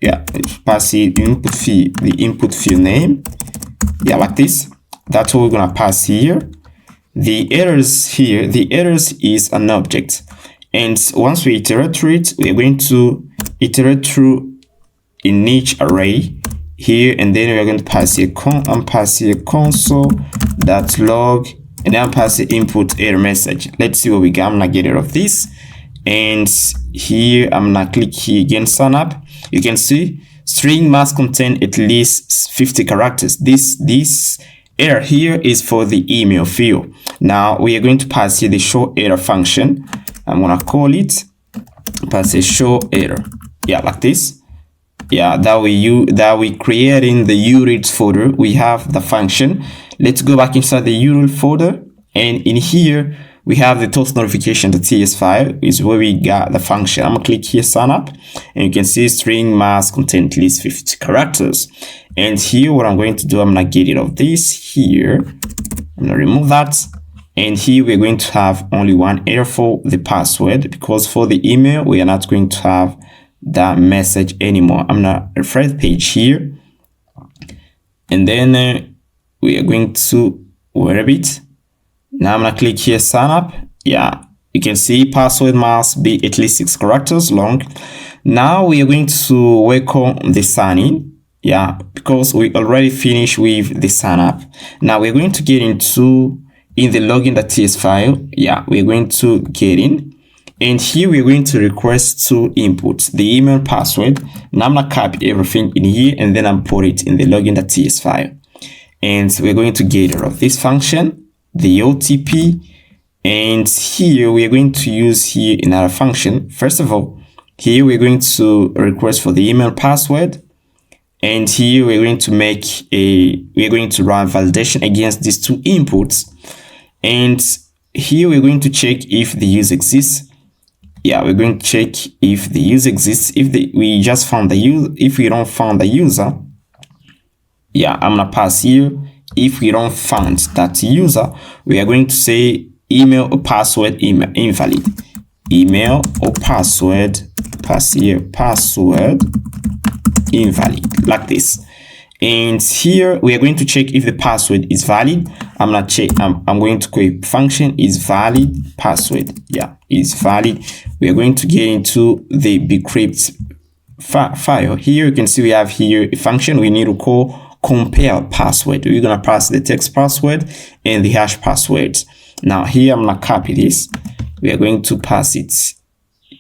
Yeah, pass the input field name. Yeah, like this. That's what we're gonna pass here. The errors here, the errors is an object, and once we iterate through it, we're going to iterate through in each array here, and then we're going to pass here console.log, and then pass the input error message. Let's see what we get. I'm gonna get rid of this, and here I'm gonna click here again, sign up. You can see string must contain at least 50 characters. This error here is for the email field. Now we are going to pass here the show error function. I'm gonna call it pass a show error. Yeah, like this. Yeah, that we create in the URLs folder. We have the function. Let's go back inside the URL folder, and in here we have the toast notification.ts file is where we got the function. I'm gonna click here, sign up, and you can see string must contain at least 50 characters. And here what I'm going to do, I'm gonna get rid of this here. I'm gonna remove that. And here we're going to have only one error for the password, because for the email we are not going to have that message anymore. I'm gonna refresh the page here, and then we are going to where it. Now I'm gonna click here, sign up. Yeah, you can see password must be at least 6 characters long. Now we are going to work on the sign in. Yeah, because we already finished with the sign up. Now we're going to get into in the login.ts file. Yeah, we're going to get in, and here we're going to request 2 inputs, the email password. Now I'm gonna copy everything in here, and then I'm put it in the login.ts file. And we're going to get rid of this function, the OTP, and here we are going to use here another function. First of all, here we're going to request for the email password, and here we're going to run validation against these 2 inputs, and here we're going to check if the user exists. Yeah, we're going to check if the user exists. If we just found the user, if we don't find the user, yeah, I'm gonna pass here. If we don't find that user, we are going to say email or password invalid. Email or password, pass here password invalid, like this. And here we are going to check if the password is valid. I'm gonna check. I'm going to create function is valid password. Yeah, is valid. We are going to get into the bcrypt file. Here you can see we have here a function we need to call compare password. We're gonna pass the text password and the hash passwords. Now here I'm gonna copy this. We are going to pass it.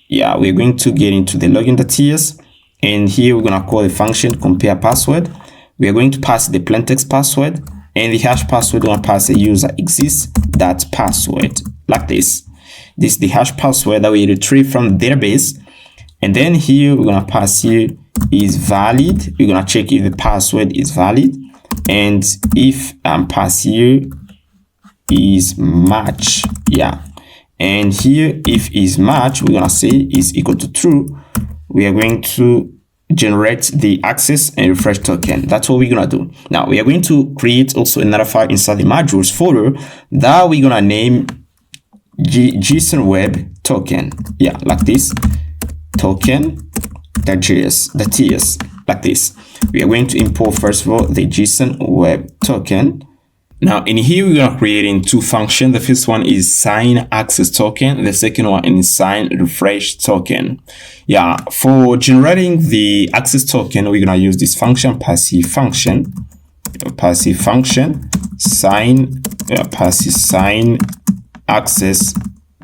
Yeah, we're going to get into the login.ts, and here we're gonna call the function compare password. We are going to pass the plain text password, and the hash password we're gonna pass a user exists that password, like this. This is the hash password that we retrieve from the database. And then here we're gonna pass here is valid. We're gonna check if the password is valid, and if pass here is match. Yeah, and here if is match, we're gonna say is equal to true. We are going to generate the access and refresh token. That's what we're gonna do. Now we are going to create also another file inside the modules folder that we're gonna name JSON web token. Yeah, like this. Token.js, the TS, like this. We are going to import first of all the JSON web token. Now in here we're gonna create in 2 functions. The first one is sign access token. The second one is sign refresh token. Yeah, for generating the access token, we're gonna use this function, passive function sign access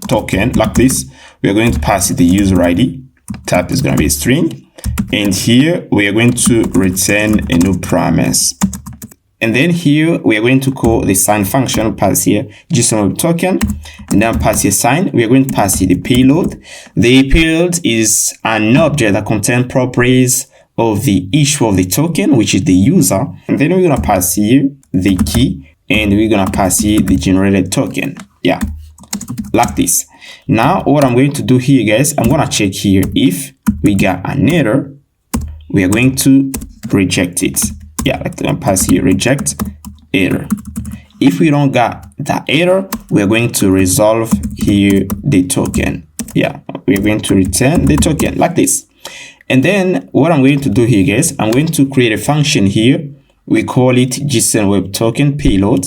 token, like this. We are going to pass it the user ID. Type is going to be a string, and here we are going to return a new promise. And then here we are going to call the sign function, pass here JSON web token, and then pass here sign. We are going to pass here the payload. The payload is an object that contains properties of the issue of the token, which is the user. And then we're going to pass here the key, and we're going to pass here the generated token. Yeah, like this. Now what I'm going to do here, guys, I'm going to check here if we got an error. We are going to reject it. Yeah, like I'm going to pass here reject error. If we don't got that error, we are going to resolve here the token. Yeah, we are going to return the token like this. And then what I'm going to do here, guys, I'm going to create a function here. We call it JSON Web Token Payload.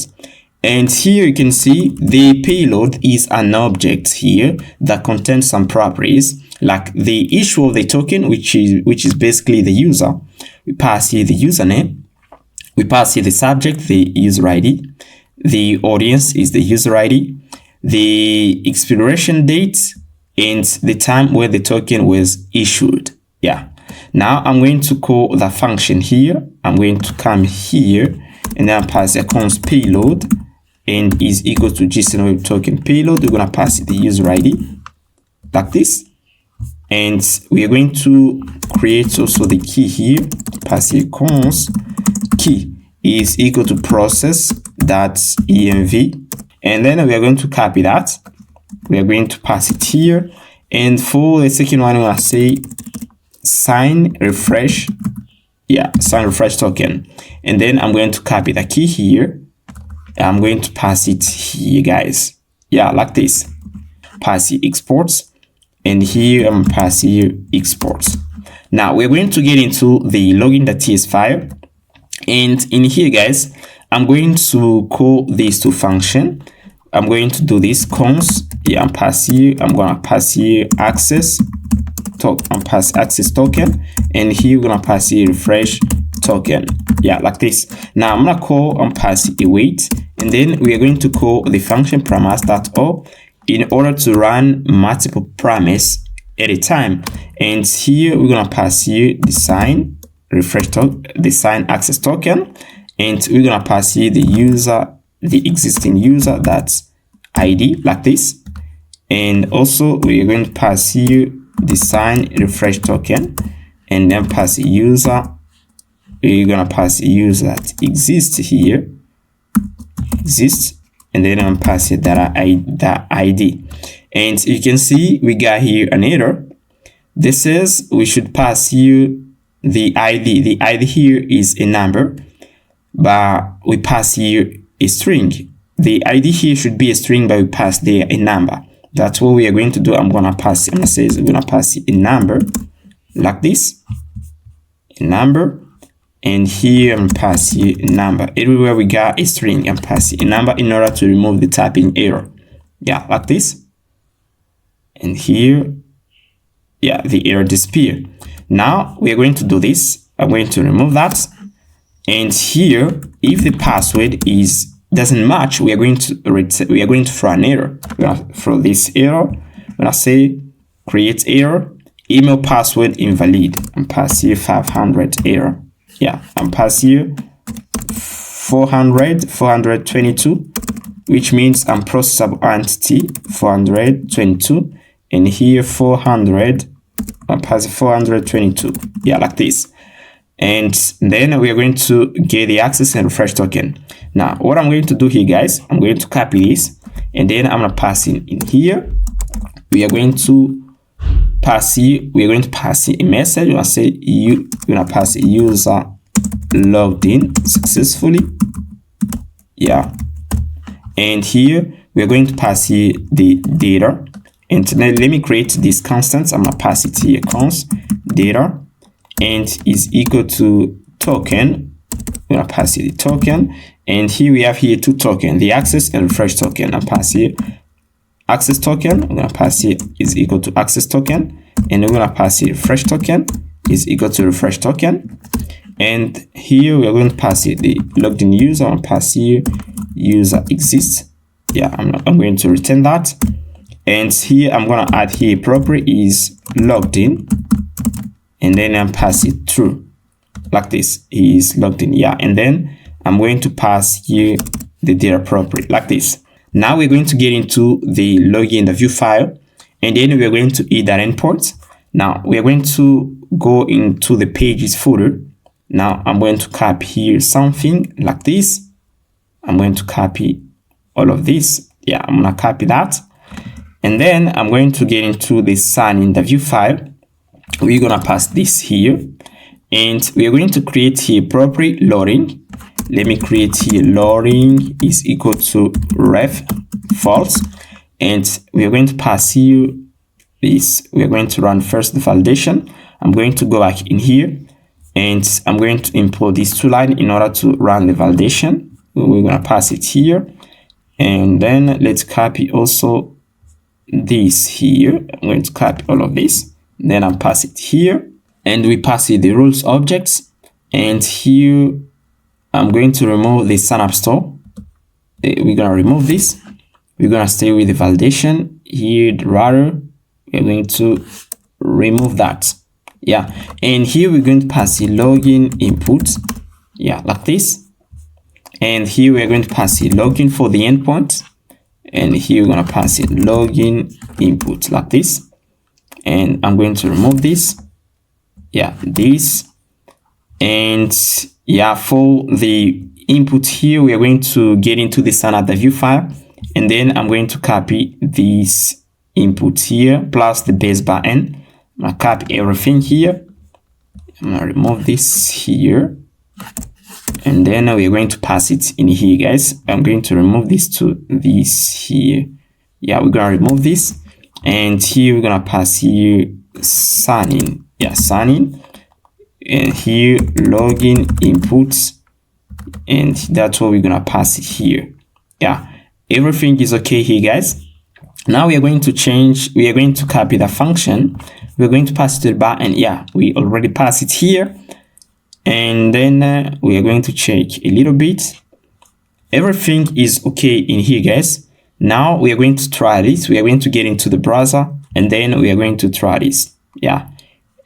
And here you can see the payload is an object here that contains some properties like the issue of the token, which is basically the user. We pass here the username. We pass here the subject, the user ID. The audience is the user ID. The expiration date and the time where the token was issued. Yeah. Now I'm going to call the function here. I'm going to come here and then pass a const payload and is equal to JSON Web Token Payload. We're going to pass the user ID like this. And we are going to create also the key here. Pass here const key is equal to process.env. And then we are going to copy that. We are going to pass it here. And for the second one, we're going to say sign refresh. Yeah, sign refresh token. And then I'm going to copy the key here. I'm going to pass it here, guys. Yeah, like this. Pass here exports. And here I'm passing here exports. Now we're going to get into the login.ts file. And in here, guys, I'm going to call these two functions. I'm going to do this const. Yeah, I'm passing. I'm gonna pass here access access token, and here we're gonna pass here refresh token. Yeah, like this. Now I'm gonna call and pass await, and then we are going to call the function parameters.o in order to run multiple parameters at a time. And here we're gonna pass here the sign refresh token, the sign access token, and we're gonna pass here the user, the existing user, that's ID like this. And also we're going to pass here the sign refresh token, and then pass user. We're gonna pass user that exists here, exists, and then I'm passing that ID. And you can see we got here an error. This says we should pass here the ID. The ID here is a number, but we pass here a string. The ID here should be a string, but we pass there a number. That's what we are going to do. I'm gonna pass a number like this, a number, and here I'm passing a number. Everywhere we got a string, I'm passing a number in order to remove the typing error. Yeah, like this. And here, yeah, the error disappeared. Now we are going to do this. I'm going to remove that. And here, if the password doesn't match, we are going to throw an error. We're gonna throw this error. We're gonna say create error, email password invalid. I'm passing 500 error. Yeah, I'm passing 422, which means I'm processable entity 422, and here 400. I'm passing 422. Yeah, like this. And then we are going to get the access and refresh token. Now, what I'm going to do here, guys, I'm going to copy this, and then I'm gonna pass in here. We are going to pass here. We are going to pass a message. We're gonna say we're gonna pass a user logged in successfully. Yeah, and here we are going to pass here the data. And then let me create this constant. I'm gonna pass it here const data, and is equal to token. We're gonna pass here the token, and here we have here two tokens, the access and refresh token. I pass here access token. I'm gonna pass here is equal to access token, and we're gonna pass here refresh token is equal to refresh token. And here we are going to pass here the logged in user. I'm pass here user exists. Yeah, I'm going to return that. And here I'm gonna add here property is logged in, and then I'm pass it true like this. He is logged in. Yeah, and then I'm going to pass here the data property like this. Now we're going to get into the login, the view file, and then we're going to add that endpoint. Now we're going to go into the pages folder. Now I'm going to copy here something like this. I'm going to copy all of this. Yeah, I'm gonna copy that. And then I'm going to get into the sign in the view file. We're gonna pass this here, and we're going to create here property loading. Let me create here loading is equal to ref false, and we're going to pass here this. We are going to run first the validation. I'm going to go back in here and I'm going to import these two lines in order to run the validation. We're going to pass it here, and then let's copy also this here. I'm going to copy all of this, then I'll pass it here, and we pass it the rules objects. And here I'm going to remove the sign up store. We're going to remove this. We're going to stay with the validation here. Rather, we're going to remove that. Yeah, and here we're going to pass the login input. Yeah, like this. And here we're going to pass the login for the endpoint. And here we're going to pass it login input like this. And I'm going to remove this. Yeah, this. And yeah, for the input here, we are going to get into the standard view file. And then I'm going to copy this input here plus the base backend. I'm going to copy everything here. I'm going to remove this here. And then we're going to pass it in here, guys. I'm going to remove this to this here. Yeah, we're going to remove this. And here we're going to pass here sign in. Yeah, sign in. And here login inputs. And that's what we're going to pass it here. Yeah, everything is okay here, guys. Now we are going to change. We are going to copy the function. We're going to pass it to the bar. And yeah, we already passed it here. And then we are going to check a little bit. Everything is okay in here, guys. Now we are going to try this. We are going to get into the browser and then we are going to try this. Yeah,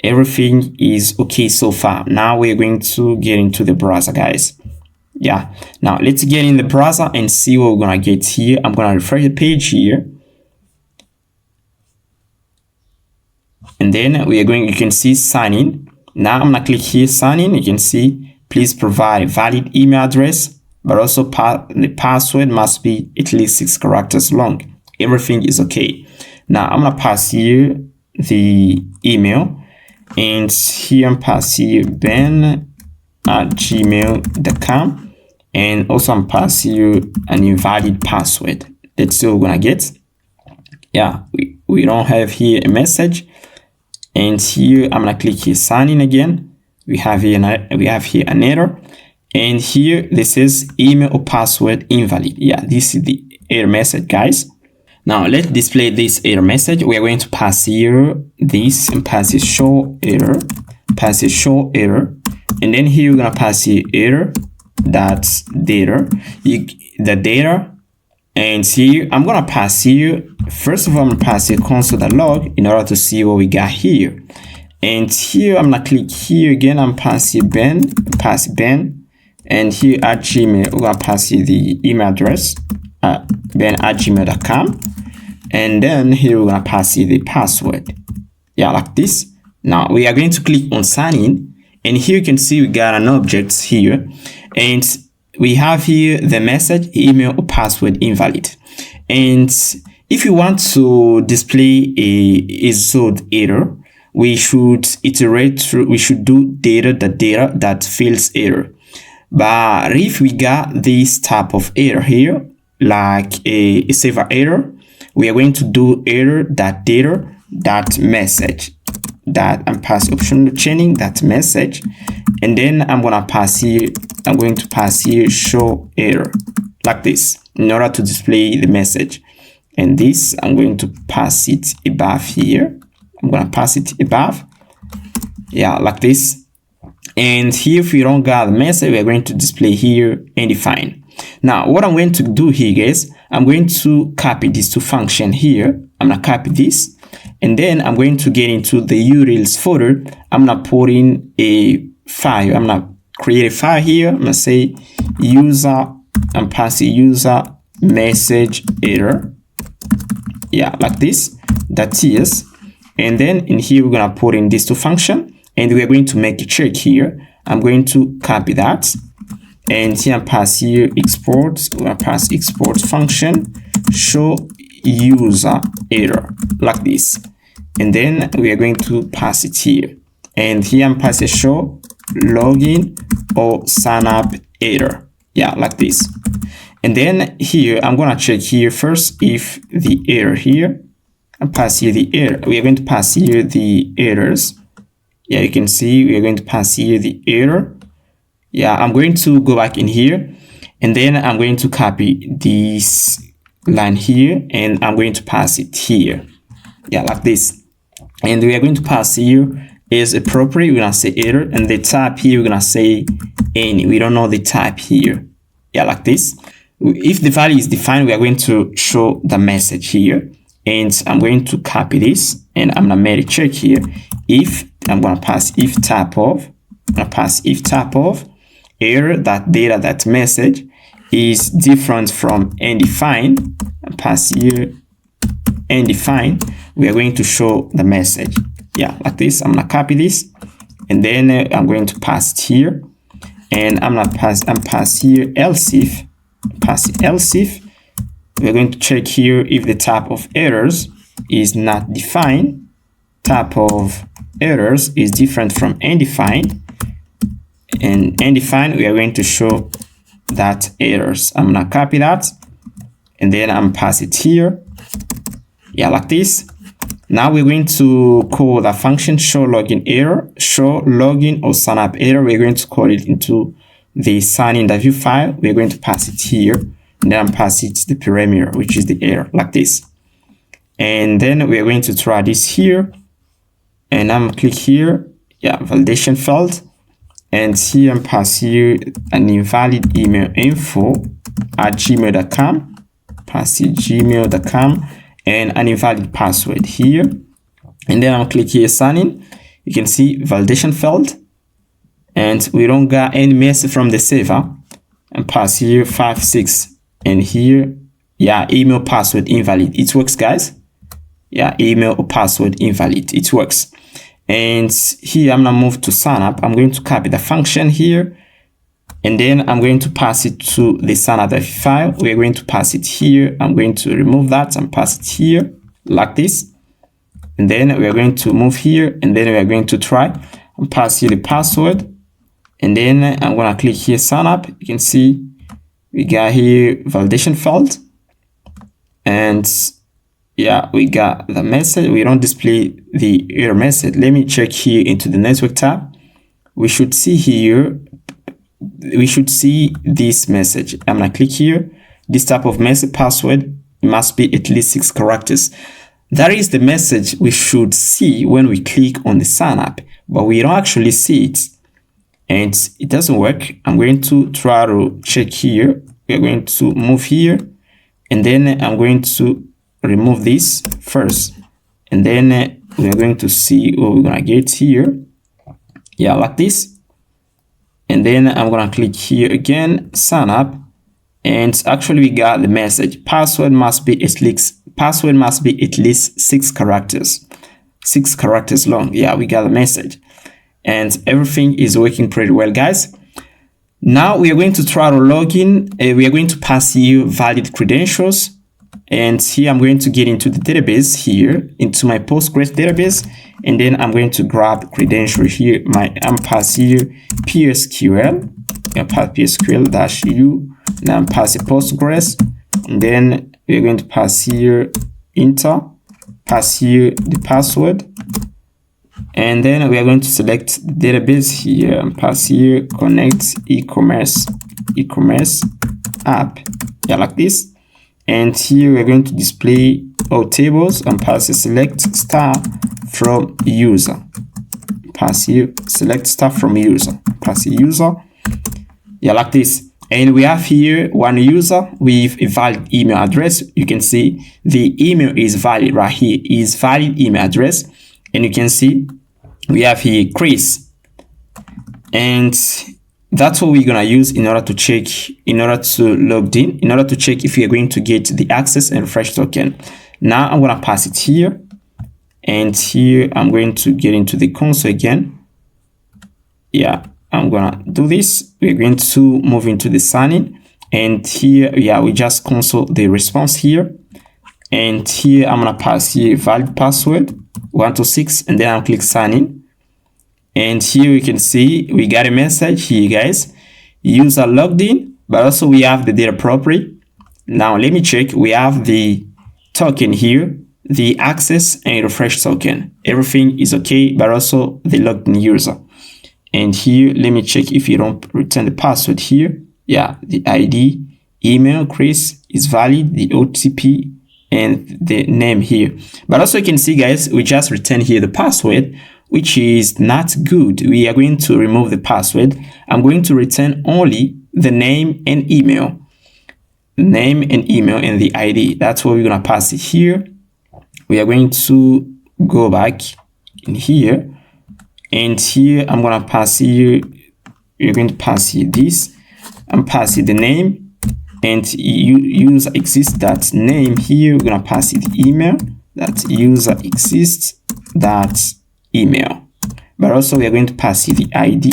everything is okay so far. Now we are going to get into the browser, guys. Yeah, now let's get in the browser and see what we're gonna get here. I'm gonna refresh the page here. And then we are going, you can see sign in. Now I'm gonna click here, sign in. You can see, please provide a valid email address, but also the password must be at least 6 characters long. Everything is okay. Now I'm gonna pass here the email, and here I'm passing here ben@gmail.com, and also I'm passing you an invalid password. That's still we're gonna get. Yeah, we don't have here a message. And here I'm gonna click here sign in again. We have here an error, and here this is email or password invalid. Yeah, this is the error message, guys. Now let's display this error message. We are going to pass here this and pass it show error, and then here we're gonna pass here error that's data, the data. And here I'm gonna pass here, first of all, I'm gonna pass here console.log in order to see what we got here. And here I'm gonna click here again, I'm passing Ben, and here at Gmail, we're gonna pass here the email address, ben@gmail.com. And then here we're gonna pass here the password. Yeah, like this. Now we are going to click on sign in, and here you can see we got an object here, and we have here the message email or password invalid. And if you want to display a zone error, we should iterate through, we should do data that fails error. But if we got this type of error here, like a server error, we are going to do error that data that message, that I'm passing optional chaining that message, and then I'm going to pass here show error like this in order to display the message. And this I'm going to pass it above here. I'm going to pass it above, yeah, like this. And here, if we don't got the message, we're going to display here undefined. Now what I'm going to do here, guys, I'm going to copy these two functions here. I'm gonna copy this, and then I'm going to get into the URLs folder. I'm gonna put in a file. I'm gonna create a file here. I'm gonna say user, and pass a user message error. Yeah, like this. That is. And then in here we're gonna put in these two functions, and we're going to make a check here. I'm going to copy that, and here pass here export. We're gonna pass export function show user error like this, and then we are going to pass it here, and here I'm passing show login or sign up error, yeah, like this. And then here I'm gonna check here first if the error here and pass here the error. We are going to pass here the errors. Yeah, you can see we are going to pass here the error. Yeah, I'm going to go back in here, and then I'm going to copy this line here, and I'm going to pass it here. Yeah, like this. And we are going to pass here is appropriate. We're gonna say error, and the type here we're gonna say any. We don't know the type here. Yeah, like this. If the value is defined, we are going to show the message here, and I'm going to copy this, and I'm gonna make a check here. If I'm gonna pass if type of, I'm gonna pass if type of error that data that message is different from undefined, and pass here undefined. We are going to show the message. Yeah, like this. I'm gonna copy this, and then I'm going to pass it here, and I'm gonna pass here else if. Pass else if. We're going to check here if the type of errors is not defined. Type of errors is different from undefined, and undefined we are going to show that errors. I'm gonna copy that, and then I'm pass it here. Yeah, like this. Now we're going to call the function show login error, show login or sign up error. We're going to call it into the sign in the view file. We're going to pass it here, and then pass it the parameter, which is the error, like this. And then we're going to try this here, and I'm click here. Yeah, validation failed, and here I'm pass here an invalid email info at gmail.com. Pass it gmail.com. and an invalid password here, and then I'll click here sign in. You can see validation failed, and we don't got any message from the server, and pass here 56, and here, yeah, email password invalid. It works, guys. Yeah, email or password invalid. It works. And here I'm gonna move to sign up. I'm going to copy the function here, and then I'm going to pass it to the sign up file. We're going to pass it here. I'm going to remove that and pass it here like this. And then we're going to move here, and then we're going to try and pass here the password. And then I'm going to click here sign up. You can see we got here validation failed. And yeah, we got the message. We don't display the error message. Let me check here into the network tab. We should see here, we should see this message. I'm gonna click here. This type of message password must be at least 6 characters. That is the message we should see when we click on the sign up, but we don't actually see it, and it doesn't work. I'm going to try to check here. We're going to move here, and then I'm going to remove this first, and then we are going to see what we're gonna get here. Yeah, like this. And then I'm gonna click here again, sign up, and actually we got the message. Password must be at least 6 characters. 6 characters long. Yeah, we got the message. And everything is working pretty well, guys. Now we are going to try to log in. We are going to pass you valid credentials. And here I'm going to get into the database here, into my Postgres database, and then I'm going to grab credential here. I'm pass here PSQL, pass PSQL-u, now I'm pass Postgres, and then we're going to pass here enter, pass here the password, and then we are going to select the database here and pass here connect e-commerce app. Yeah, like this. And here we're going to display all tables and pass a select star from user. Pass here select star from user. Pass a user. Yeah, like this. And we have here one user with a valid email address. You can see the email is valid right here. Is valid email address. And you can see we have here Chris. And that's what we're gonna use in order to check, in order to log in, in order to check if we are going to get the access and refresh token. Now I'm gonna pass it here, and here I'm going to get into the console again. Yeah, I'm gonna do this. We're going to move into the sign-in, and here, yeah, we just console the response here, and here I'm gonna pass here valid password 126, and then I'll click sign in. And here we can see we got a message here, guys. User logged in, but also we have the data property. Now let me check. We have the token here the access and refresh token. Everything is okay, but also the logged in user. And here, let me check if you don't return the password here. Yeah, the ID, email, Chris is valid, the OTP, and the name here. But also you can see, guys, we just return here the password, which is not good. We are going to remove the password. I'm going to return only the name and email. Name and email and the ID. That's what we're going to pass it here. We are going to go back in here. And here I'm going to pass here, you're going to pass here this. I'm passing the name and user exists that name here. We're going to pass it email that user exists that email. But also we are going to pass here the ID,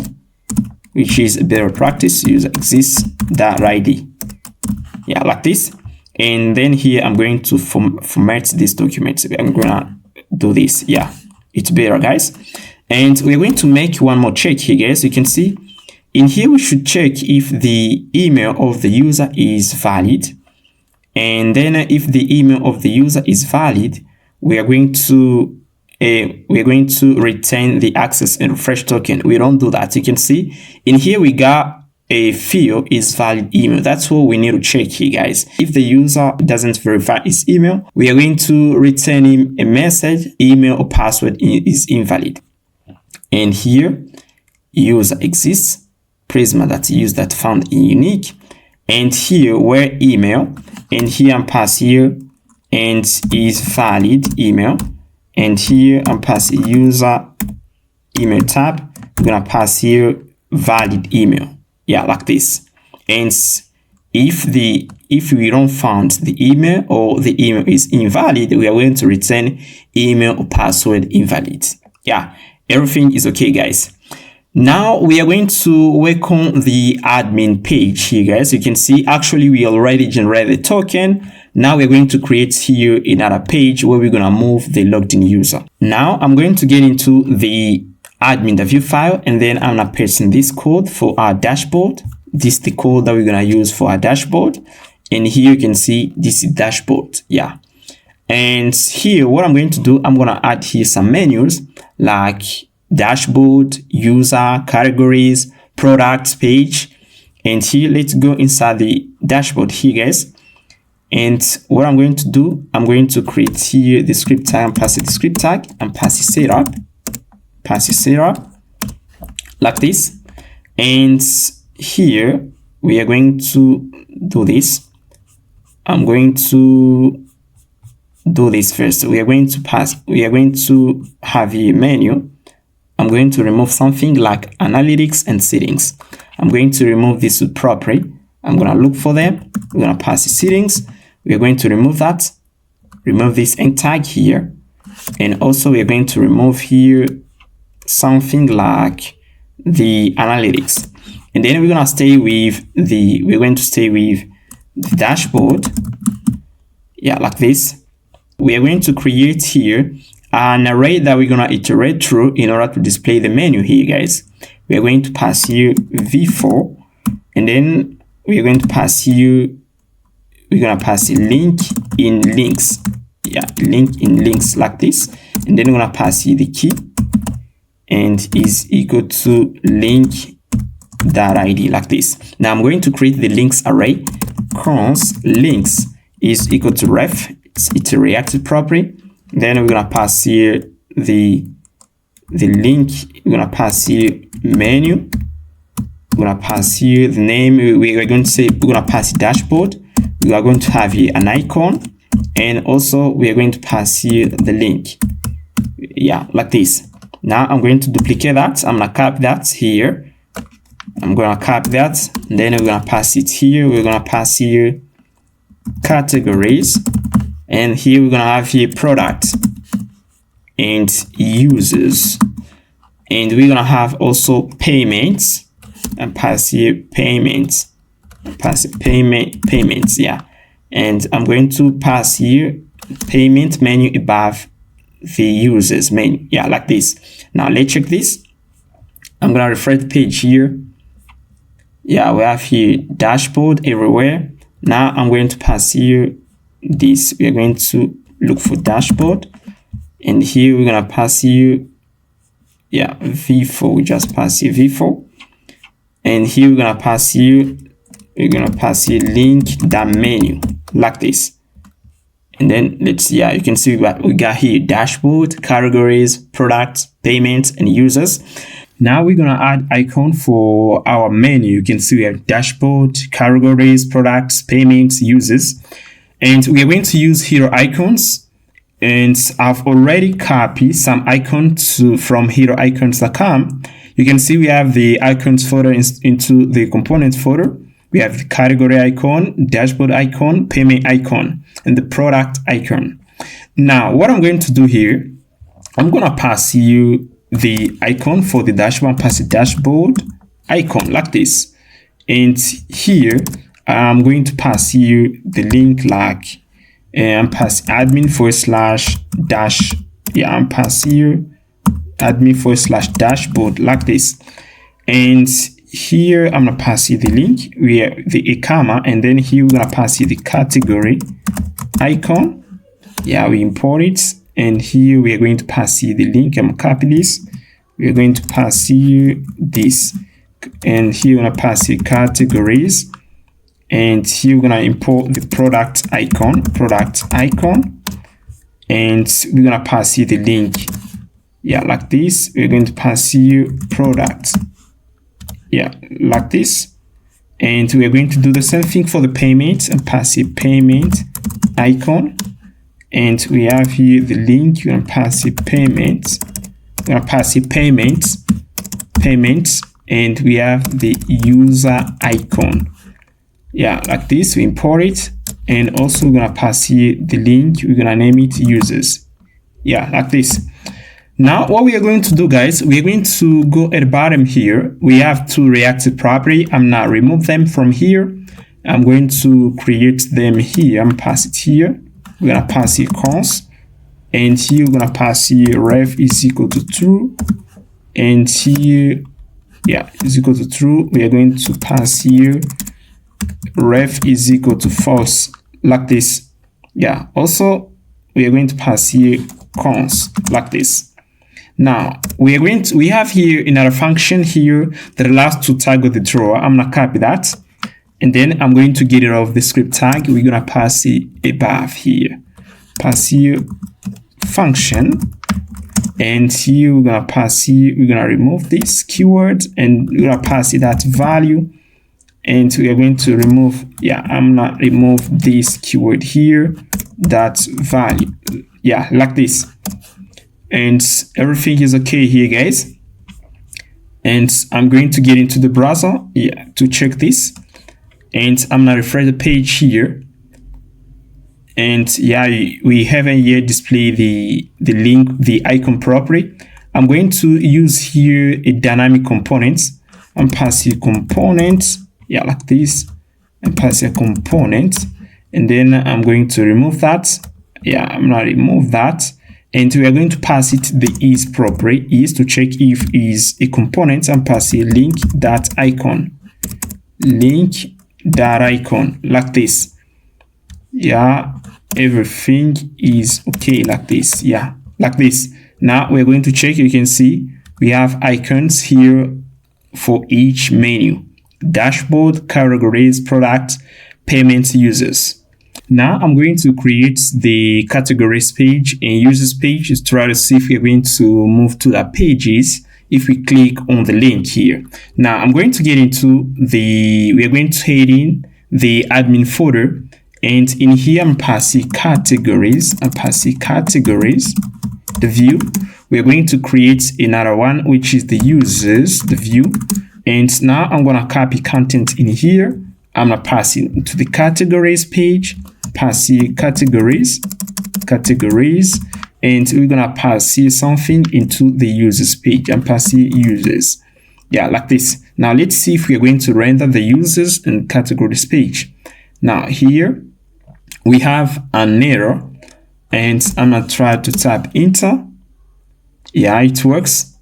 which is a better practice. User exists that ID. Yeah, like this. And then here I'm going to format this document. I'm going to do this. Yeah, it's better, guys. And we're going to make one more check here, guys. You can see in here we should check if the email of the user is valid. And then if the email of the user is valid, we are going to retain the access and refresh token. We don't do that. You can see in here we got a field is valid email. That's what we need to check here, guys. If the user doesn't verify his email, we are going to return him a message, email or password is invalid. And here, user exists, Prisma that's used that found in unique. And here, where email, and here I'm pass here, and is valid email. And here I'm passing user email tab. We're gonna pass here valid email. Yeah, like this. And if we don't find the email or the email is invalid, we are going to return email or password invalid. Yeah. Everything is okay, guys. Now we are going to work on the admin page here, guys. You can see actually we already generated the token. Now we're going to create here another page where we're going to move the logged in user. Now I'm going to get into the admin view file, and then I'm going to paste in this code for our dashboard. This is the code that we're going to use for our dashboard. And here you can see this is dashboard. Yeah. And here, what I'm going to do, I'm going to add here some menus like dashboard, user, categories, products page. And here, let's go inside the dashboard here, guys. And what I'm going to do, I'm going to create here the script tag and pass it the script tag and pass it setup like this. And here, we are going to do this. I'm going to do this first. We are going to have a menu. I'm going to remove something like analytics and settings. I'm going to remove this with property. I'm going to look for them. We're going to pass the settings. We're going to remove that. Remove this end tag here. And also we're going to remove here something like the analytics. And then we're going to stay with the dashboard. Yeah, like this. We are going to create here an array that we're going to iterate through in order to display the menu here, guys. We are going to pass here v4, and then we are going to pass here, we're going to pass a link in links. Yeah, link in links like this. And then we're going to pass here the key and is equal to link.id like this. Now I'm going to create the links array. Const links is equal to ref. It's a reactive property. Then we're gonna pass here the link. We're gonna pass here menu. We're gonna pass here the name. We're going to say we're gonna pass dashboard. We are going to have here an icon, and also we are going to pass here the link. Yeah, like this. Now I'm going to duplicate that. I'm gonna copy that here. I'm gonna copy that. And then we're gonna pass it here. We're gonna pass here categories. And here we're gonna have here product and users, and we're gonna have also payments and pass here payments, pass payments. Yeah, and I'm going to pass here payment menu above the users menu. Yeah, like this. Now let's check this. I'm gonna refresh the page here. Yeah, we have here dashboard everywhere. Now I'm going to pass here this. We are going to look for dashboard, and here we're gonna pass you v4. We just pass you v4, and here we're gonna pass you link that menu like this. And then let's see, you can see what we got here: dashboard, categories, products, payments, and users. Now we're gonna add icon for our menu. You can see we have dashboard, categories, products, payments, users, and we are going to use hero icons. And I've already copied some icons from heroicons.com. You can see we have the icons folder into the component folder. We have the category icon, dashboard icon, payment icon, and the product icon. Now, what I'm going to do here, I'm going to pass you the icon for the dashboard, pass the dashboard icon like this. And here, I'm going to pass you the link like, and pass admin /dash. I'm passing you admin /dashboard like this. And here I'm gonna pass you the link where the comma, and then here we're gonna pass you the category icon. We import it, and here we are going to pass you the link. I'm gonna copy this. We are going to pass you this, and here we're gonna pass you categories, and here we're gonna import the product icon, and we're gonna pass you the link. Like this. We're going to pass you product. Like this, and we are going to do the same thing for the payment and pass a payment icon, and we have here the link. You're gonna pass a payment. We're gonna pass a payment, and we have the user icon. Like this. We import it, and also we're gonna pass here the link. We're gonna name it users. Like this. Now, what we are going to do, guys, we are going to go at the bottom here. We have two reactive property. I'm not remove them from here. I'm going to create them here. I'm pass it here. We're gonna pass here cons, and here we're gonna pass here ref is equal to true, and here is equal to true. We are going to pass here ref is equal to false like this. Also we are going to pass here cons like this. Now we have here another function here that allows to tag with the drawer. I'm gonna copy that, and then I'm going to get rid of the script tag. We're gonna pass it above here, pass here function, and here we're gonna pass here, we're gonna remove this keyword, and we're gonna pass it that value, and we are going to remove I'm gonna remove this keyword here, that value, like this. And everything is okay here, guys. And I'm going to get into the browser to check this, and I'm gonna refresh the page here, and we haven't yet displayed the link, the icon property. I'm going to use here a dynamic component. I'm passing component like this, and pass a component, and then I'm going to remove that. I'm gonna remove that. And we are going to pass it the is property, is to check if is a component, and pass a link that icon like this. Everything is okay like this. Like this. Now we're going to check. You can see we have icons here for each menu: dashboard, categories, products, payments, users. Now I'm going to create the categories page and users page to try to see if we're going to move to that pages if we click on the link here. Now I'm going to get into we are going to head in the admin folder, and in here I'm passing categories, the view. We're going to create another one, which is the users, the view. And now I'm going to copy content in here. I'm going to pass it into the categories page, pass here categories, and we're going to pass here something into the users page, and pass here users. Like this. Now let's see if we're going to render the users and categories page. Now here we have an error, and I'm going to try to type enter. It works.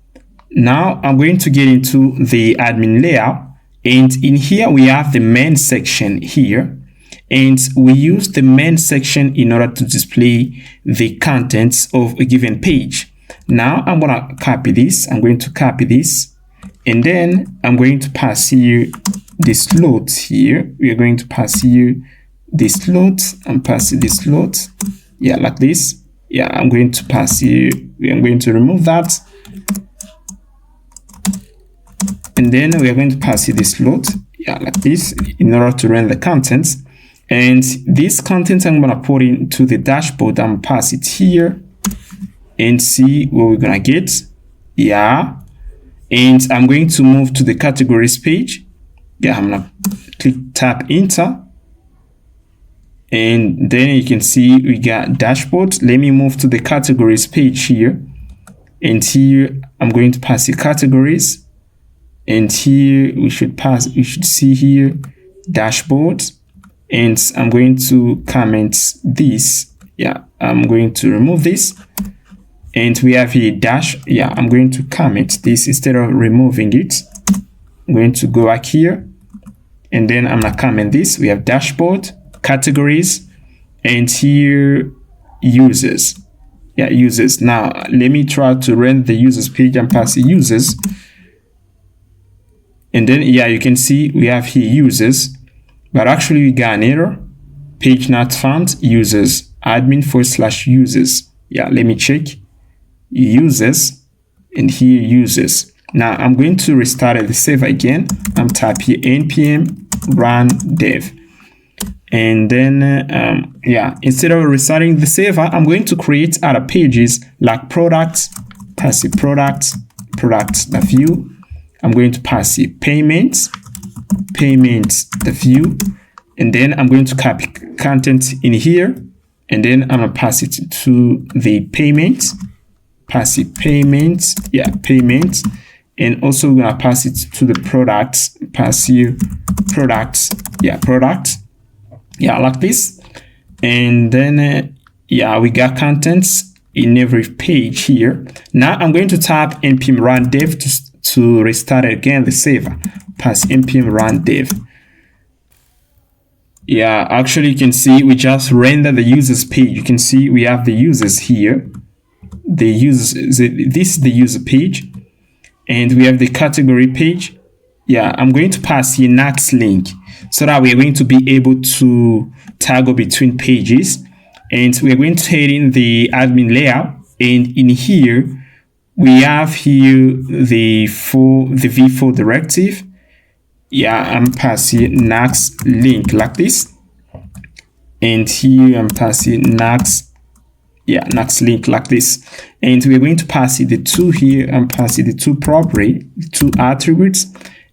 Now I'm going to get into the admin layout, and in here we have the main section here, and we use the main section in order to display the contents of a given page. Now I'm going to copy this. I'm going to copy this, and then I'm going to pass here the slot here. We are going to pass here the slot and pass this slot. Yeah, like this. Yeah, I'm going to pass here. I'm going to remove that. And then we are going to pass here this slot. Yeah, like this, in order to render the contents. And this content I'm going to put into the dashboard and pass it here and see what we're going to get. Yeah. And I'm going to move to the categories page. Yeah, I'm going to tap enter. And then you can see we got dashboard. Let me move to the categories page here. And here I'm going to pass the categories. And here we should see here dashboard. And I'm going to comment this. Yeah, I'm going to remove this. And we have here dash. Yeah, I'm going to comment this instead of removing it. I'm going to go back here. And then I'm going to comment this. We have dashboard, categories, and here users. Yeah, users. Now, let me try to render the users page and pass the users. And then, yeah, you can see we have here users. But actually, we got an error. Page not found, users, admin/users. Yeah, let me check. Users, and here users. Now, I'm going to restart the server again. I'm type here npm run dev. And then, yeah, instead of restarting the server, I'm going to create other pages like products, pass the products, the view. I'm going to pass the payments, the view. And then I'm going to copy content in here. And then I'm going to pass it to the payments, pass the payments, yeah, payments. And also we're going to pass it to the products, pass here products, yeah, products. Yeah, like this. And then, yeah, we got contents in every page here. Now I'm going to tap npm run dev to restart again the server. Pass npm run dev. Yeah, actually you can see we just render the users page. You can see we have the users here. The users, this is the user page. And we have the category page. Yeah, I'm going to pass here Nuxt link so that we're going to be able to toggle between pages. And we're going to head in the admin layout. And in here, we have here the v4 directive. Yeah, I'm passing Nuxt link like this. And here I'm passing Nuxt, yeah, Nuxt link like this. And we're going to pass it the two here. I'm passing the two property, the two attributes.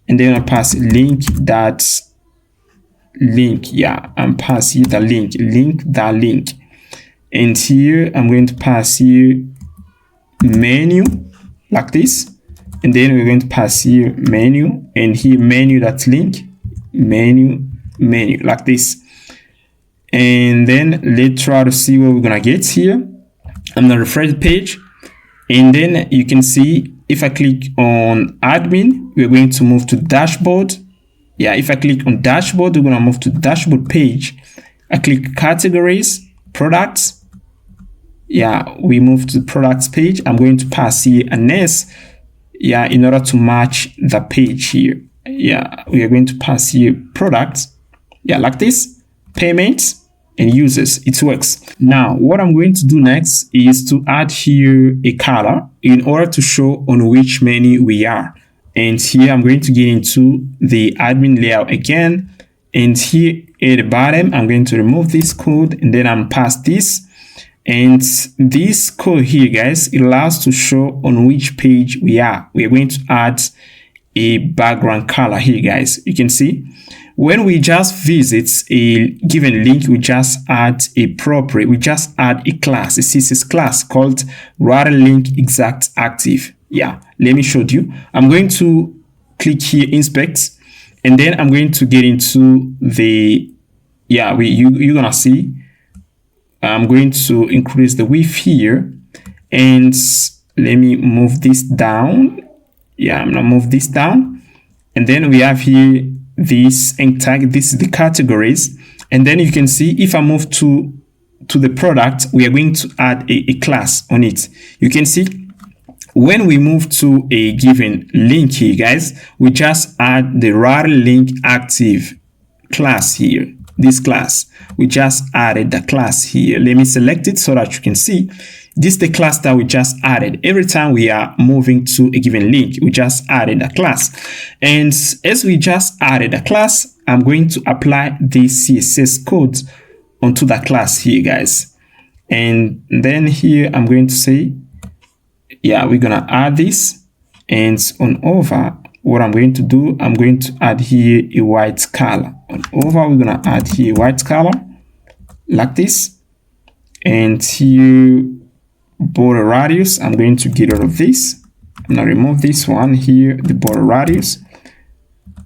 And then I pass link that link. Yeah, I'm passing the link that link. And here I'm going to pass here menu like this. And then we're going to pass here menu, and here menu that link, menu like this. And then let's try to see what we're gonna get here. I'm gonna refresh the page, and then you can see if I click on admin, we're going to move to dashboard. Yeah, if I click on dashboard, we're gonna move to the dashboard page. I click categories, products. Yeah, we move to the products page. I'm going to pass here an S, yeah, in order to match the page here. Yeah, we are going to pass here products. Yeah, like this, payments and users. It works. Now, what I'm going to do next is to add here a color in order to show on which menu we are. And here I'm going to get into the admin layout again. And here at the bottom, I'm going to remove this code, and then I'm past this. And this code here, guys, it allows to show on which page we are. We are going to add a background color here, guys. You can see when we just visit a given link, we just add a property. We just add a class, a CSS class called Link Exact Active. Yeah, let me show you. I'm going to click here, inspect, and then I'm going to get into the, yeah, you're gonna see. I'm going to increase the width here, and let me move this down. Yeah, I'm gonna move this down, and then we have here this end tag. This is the categories, And then you can see if I move to the product, we are going to add a class on it. You can see when we move to a given link here, guys, we just add the router link active class here. This class, we just added the class here. Let me select it so that you can see this is the class that we just added. Every time we are moving to a given link, we just added a class. And as we just added a class, I'm going to apply the CSS code onto that class here, guys. And then here I'm going to say, yeah, we're gonna add this, and on over, what I'm going to do, I'm going to add here a white color. On over, we're gonna add here white color like this, and here border radius, I'm going to get rid of this. I'm gonna remove this one here, the border radius,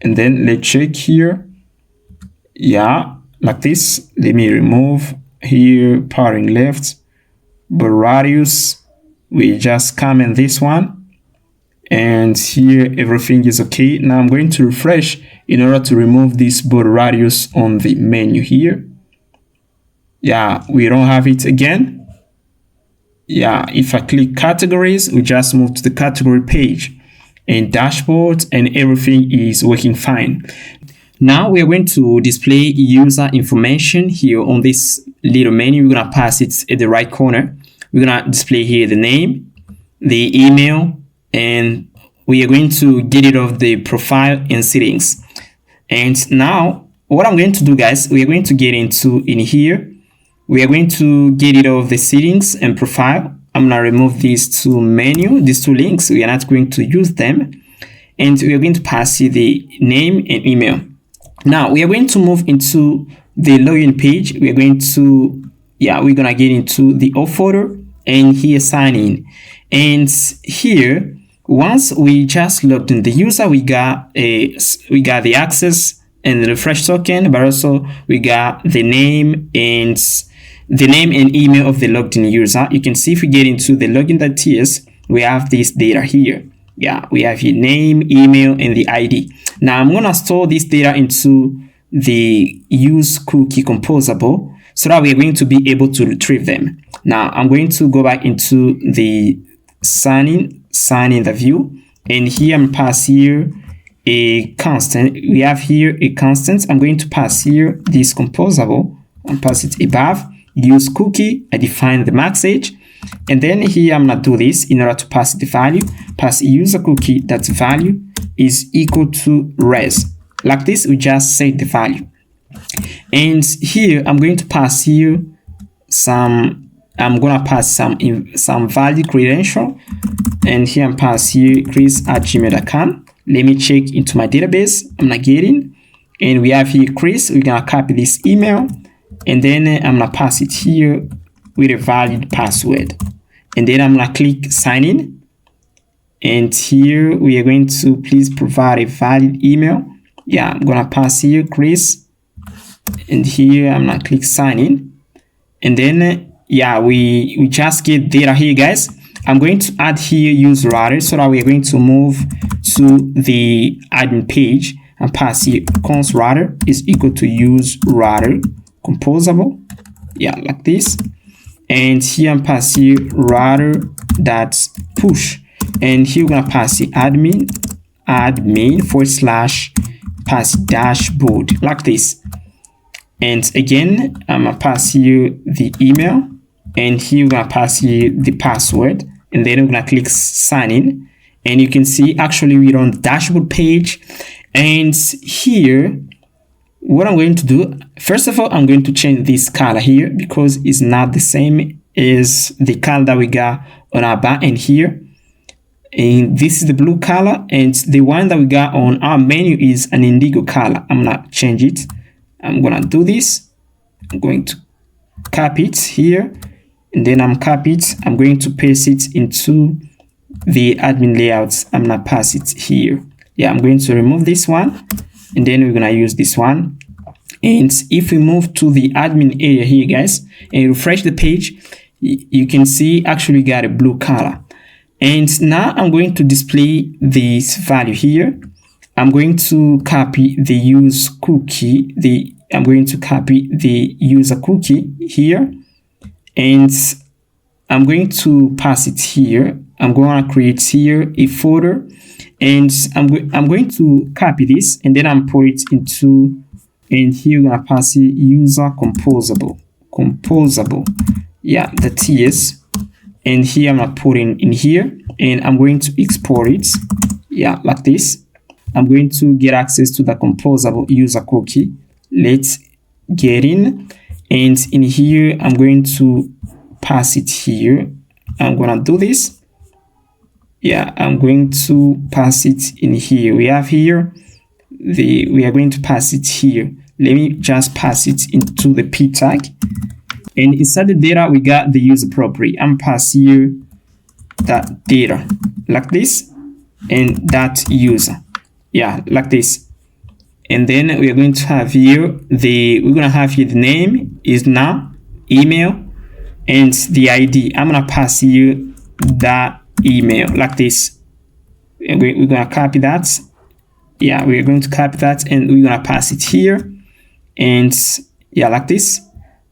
and then let's check here. Yeah, like this. Let me remove here parent left, border radius. We just comment this one, and here everything is okay. Now I'm going to refresh in order to remove this border radius on the menu here. Yeah, we don't have it again. Yeah, if I click categories, we just move to the category page and dashboard, and everything is working fine. Now we are going to display user information here on this little menu. We're gonna pass it at the right corner. We're gonna display here the name, the email, and we are going to get rid of the profile and settings. And now what I'm going to do, guys, we are going to get into in here. We are going to get rid of the settings and profile. I'm gonna remove these two menu, these two links. We are not going to use them, and we are going to pass here the name and email. Now we are going to move into the login page. We are going to, yeah, we're gonna get into the Auth folder, and here sign in. And here, once we just logged in the user, we got the access and the refresh token, but also we got the name and email of the logged in user. You can see if we get into the login.ts, we have this data here. Yeah, we have your name, email, and the ID. Now I'm gonna store this data into the use cookie composable so that we are going to be able to retrieve them. Now I'm going to go back into the sign in the view, and here I'm pass here a constant. We have here a constant. I'm going to pass here this composable and pass it above use cookie. I define the max age, and then here I'm gonna do this in order to pass the value. Pass user cookie that value is equal to res. Like this, we just set the value. And here I'm going to pass here some valid credential, and here I'm pass here chris@gmail.com. Let me check into my database. I'm not getting, and we have here Chris. We're gonna copy this email, and then I'm gonna pass it here with a valid password, and then I'm gonna click sign in, and here we are going to please provide a valid email. Yeah, I'm gonna pass here Chris, and here I'm gonna click sign in, and then yeah, we just get data here, guys. I'm going to add here use router so that we are going to move to the admin page and pass here const router is equal to use router composable. Yeah, like this. And here I'm pass here router dot push, and here we're gonna pass the admin / pass dashboard like this. And again, I'm gonna pass here the email, and here we're gonna pass here the password, and then we're gonna click sign in, and you can see actually we're on the dashboard page. And here what I'm going to do, first of all, I'm going to change this color here because it's not the same as the color that we got on our backend here. And this is the blue color, and the one that we got on our menu is an indigo color. I'm gonna change it. I'm gonna do this. I'm going to copy it here, and then I'm going to paste it into the admin layouts. I'm gonna pass it here. Yeah, I'm going to remove this one, and then we're gonna use this one. And if we move to the admin area here, guys, and refresh the page, you can see actually got a blue color. And now I'm going to display this value here. I'm going to copy the use cookie, the I'm going to copy the user cookie here, and I'm going to pass it here. I'm going to create here a folder, and I'm going to copy this, and then I'm put it into, and here we're going to pass it user composable, yeah, the TS, and here I'm going to put in here, and I'm going to export it, yeah, like this. I'm going to get access to the composable user cookie. Let's get in, and in here I'm going to pass it here. I'm gonna do this. Yeah, I'm going to pass it in here. We have here we are going to pass it here. Let me just pass it into the p tag, and inside the data we got the user property. I'm pass here that data like this, and that user, yeah, like this. And then we are going to have here the name is now email, and the ID. I'm gonna pass here that email like this. And we're gonna copy that. Yeah, we're going to copy that, and we're gonna pass it here, and yeah, like this.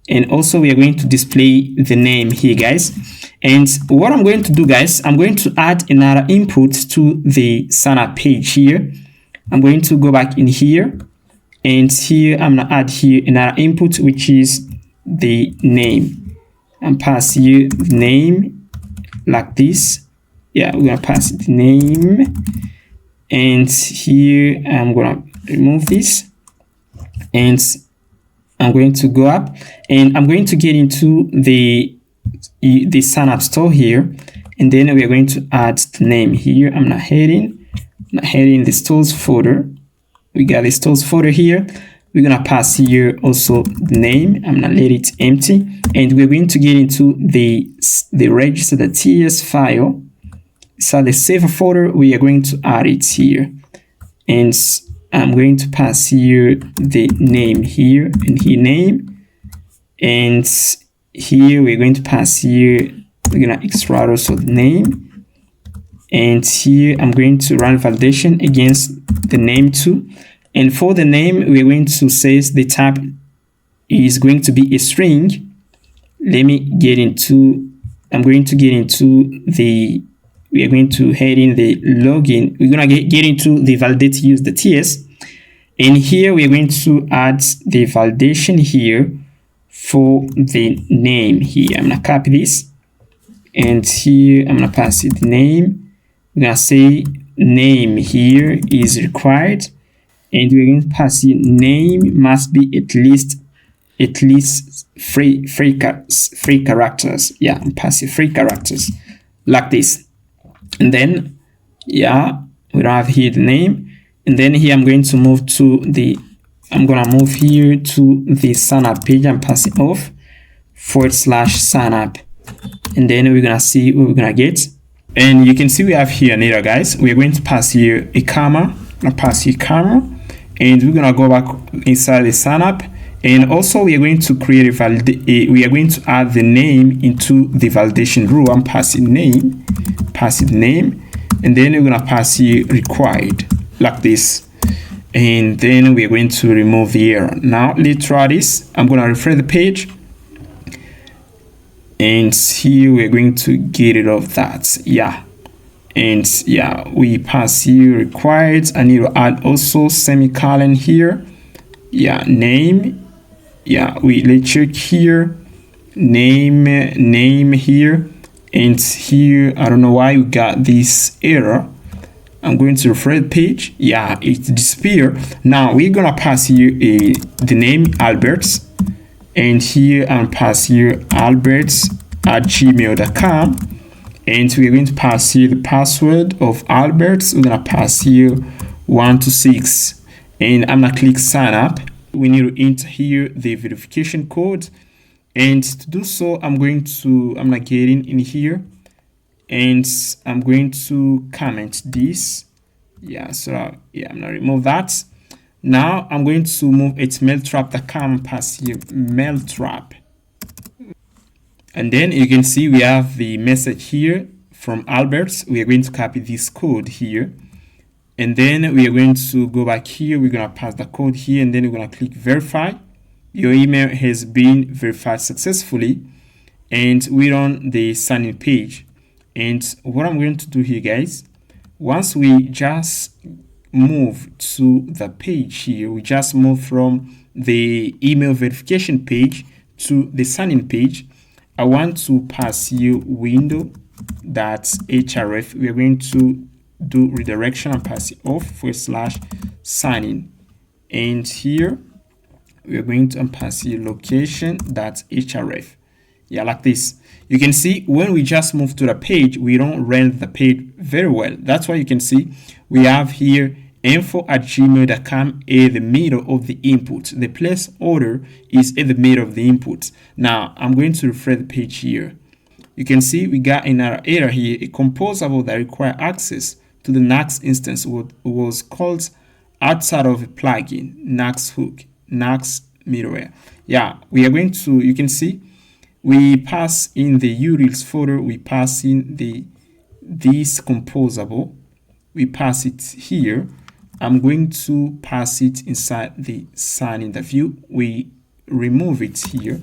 And also we are going to display the name here, guys. And what I'm going to do, guys, I'm going to add another input to the sign up page here. I'm going to go back in here, and here I'm gonna add here another input, which is the name, and pass here the name like this. Yeah, we're gonna pass the name, and here I'm gonna remove this, and I'm going to go up, and I'm going to get into the sign up store here, and then we are going to add the name here. I'm not heading the stores folder. We got the stores folder here. We're gonna pass here also the name. I'm gonna let it empty, and we're going to get into the register the TS file. So the save folder, we are going to add it here, and I'm going to pass here the name here, and here name, and here we're going to pass here, we're gonna extract also the name, and here I'm going to run validation against the name too. And for the name, we're going to say the type is going to be a string. Let me get into, I'm going to get into the, we are going to head in the login. We're going to get into the validate use the TS. And here we're going to add the validation here for the name here. I'm going to copy this. And here I'm going to pass it the name. We're going to say name here is required. And we're going to pass in name must be at least three characters. Yeah, I'm passing 3 characters like this. And then yeah, we don't have here the name. And then here I'm going to move to the, I'm gonna move here to the sign up page and pass it off /sign up. And then we're gonna see what we're gonna get. And you can see we have here an error, guys. We're going to pass here a comma. I'm gonna pass here comma. And we're gonna go back inside the sign up, and also we are going to create we are going to add the name into the validation row. I'm passing name, and then we're gonna pass here required like this, and then we're going to remove the error. Now let's try this. I'm gonna refresh the page, and here we're going to get rid of that. Yeah. And yeah, we pass here required. I need to add also semicolon here. Yeah, name. Yeah, let's check here. Name here. And here, I don't know why we got this error. I'm going to refresh the page. Yeah, it disappeared. Now we're gonna pass here the name Alberts. And here I'm pass here alberts@gmail.com. And we're going to pass here the password of Alberts. We're gonna pass here 1 to 6, and I'm gonna click sign up. We need to enter here the verification code, and to do so, I'm gonna get in here, and I'm going to comment this. Yeah, so yeah, I'm gonna remove that. Now I'm going to move it mailtrap.com, pass here mailtrap. And then you can see we have the message here from Alberts. We are going to copy this code here, And then we are going to go back here. We're going to pass the code here, and then we're going to click verify. Your email has been verified successfully, and we're on the sign-in page. And what I'm going to do here, guys, once we just move to the page here, we just move from the email verification page to the sign-in page. I want to pass you window.href. We are going to do redirection and pass it off /sign-in. And here we are going to pass you location.href. Yeah, like this. You can see when we just move to the page, we don't render the page very well. That's why you can see we have here info@gmail.com at the middle of the input. The place order is at the middle of the input. Now I'm going to refresh the page here. You can see we got another error here. A composable that require access to the Nuxt instance was called outside of a plugin, Nuxt hook, Nuxt middleware. Yeah, we are going to, you can see we pass in the URLs folder, we pass in this composable, we pass it here. I'm going to pass it inside the sign in the view. We remove it here.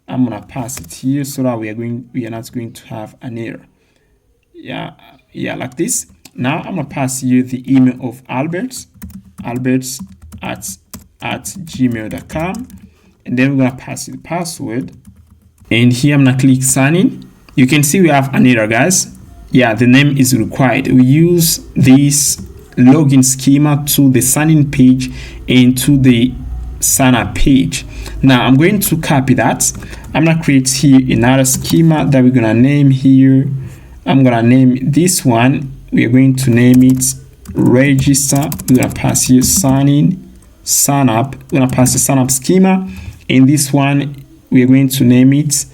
I'm gonna pass it here so that we are not going to have an error. Yeah, like this. Now I'm gonna pass you the email of Alberts at gmail.com, and then we're gonna pass the password. And here I'm gonna click sign in. You can see we have an error, guys. Yeah, the name is required. We use this login schema to the sign-in page and to the sign-up page. Now I'm going to copy that. I'm gonna create here another schema that we're gonna name here. I'm gonna name this one. We are going to name it register. We're gonna pass here sign in, sign up. We're gonna pass the sign up schema. In this one, we are going to name it.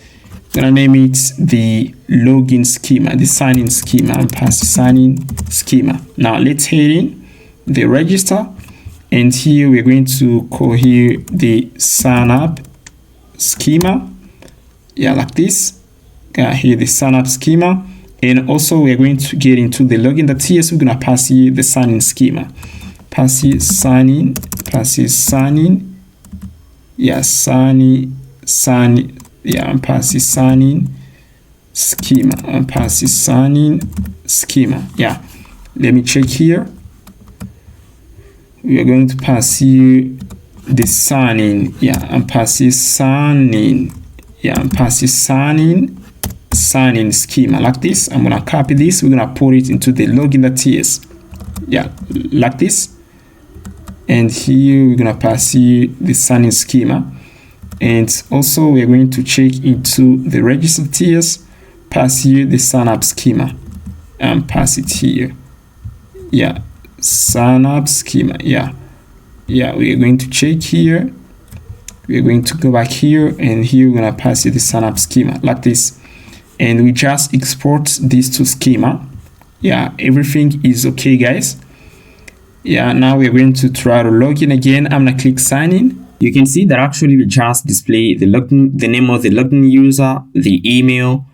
We're gonna name it the login schema, the sign-in schema, and pass the sign-in schema. Now let's head in the register, and here we're going to call here the sign up schema. Yeah, like this. Got here the sign up schema, and also we're going to get into the login.ts. We're gonna pass here the sign-in schema. Pass here sign in, pass here sign in. Yeah, sign. Yeah, and pass the sign-in schema, and pass the sign-in schema. Yeah, let me check here. We are going to pass here the sign-in. Yeah, and pass the sign-in. Yeah, and pass the sign-in schema like this. I'm gonna copy this. We're gonna put it into the login.ts. Yeah, like this. And here we're gonna pass here the sign-in schema. And also we're going to check into the register TS, pass here the sign up schema, and pass it here. Yeah, sign up schema. Yeah, we are going to check here. We are going to go back here, and here we're gonna pass it the sign up schema like this. And we just export these two schema. Yeah, everything is okay, guys. Yeah, now we're going to try to log in again. I'm gonna click sign in. You can see that actually we just display the name of the login user, the email,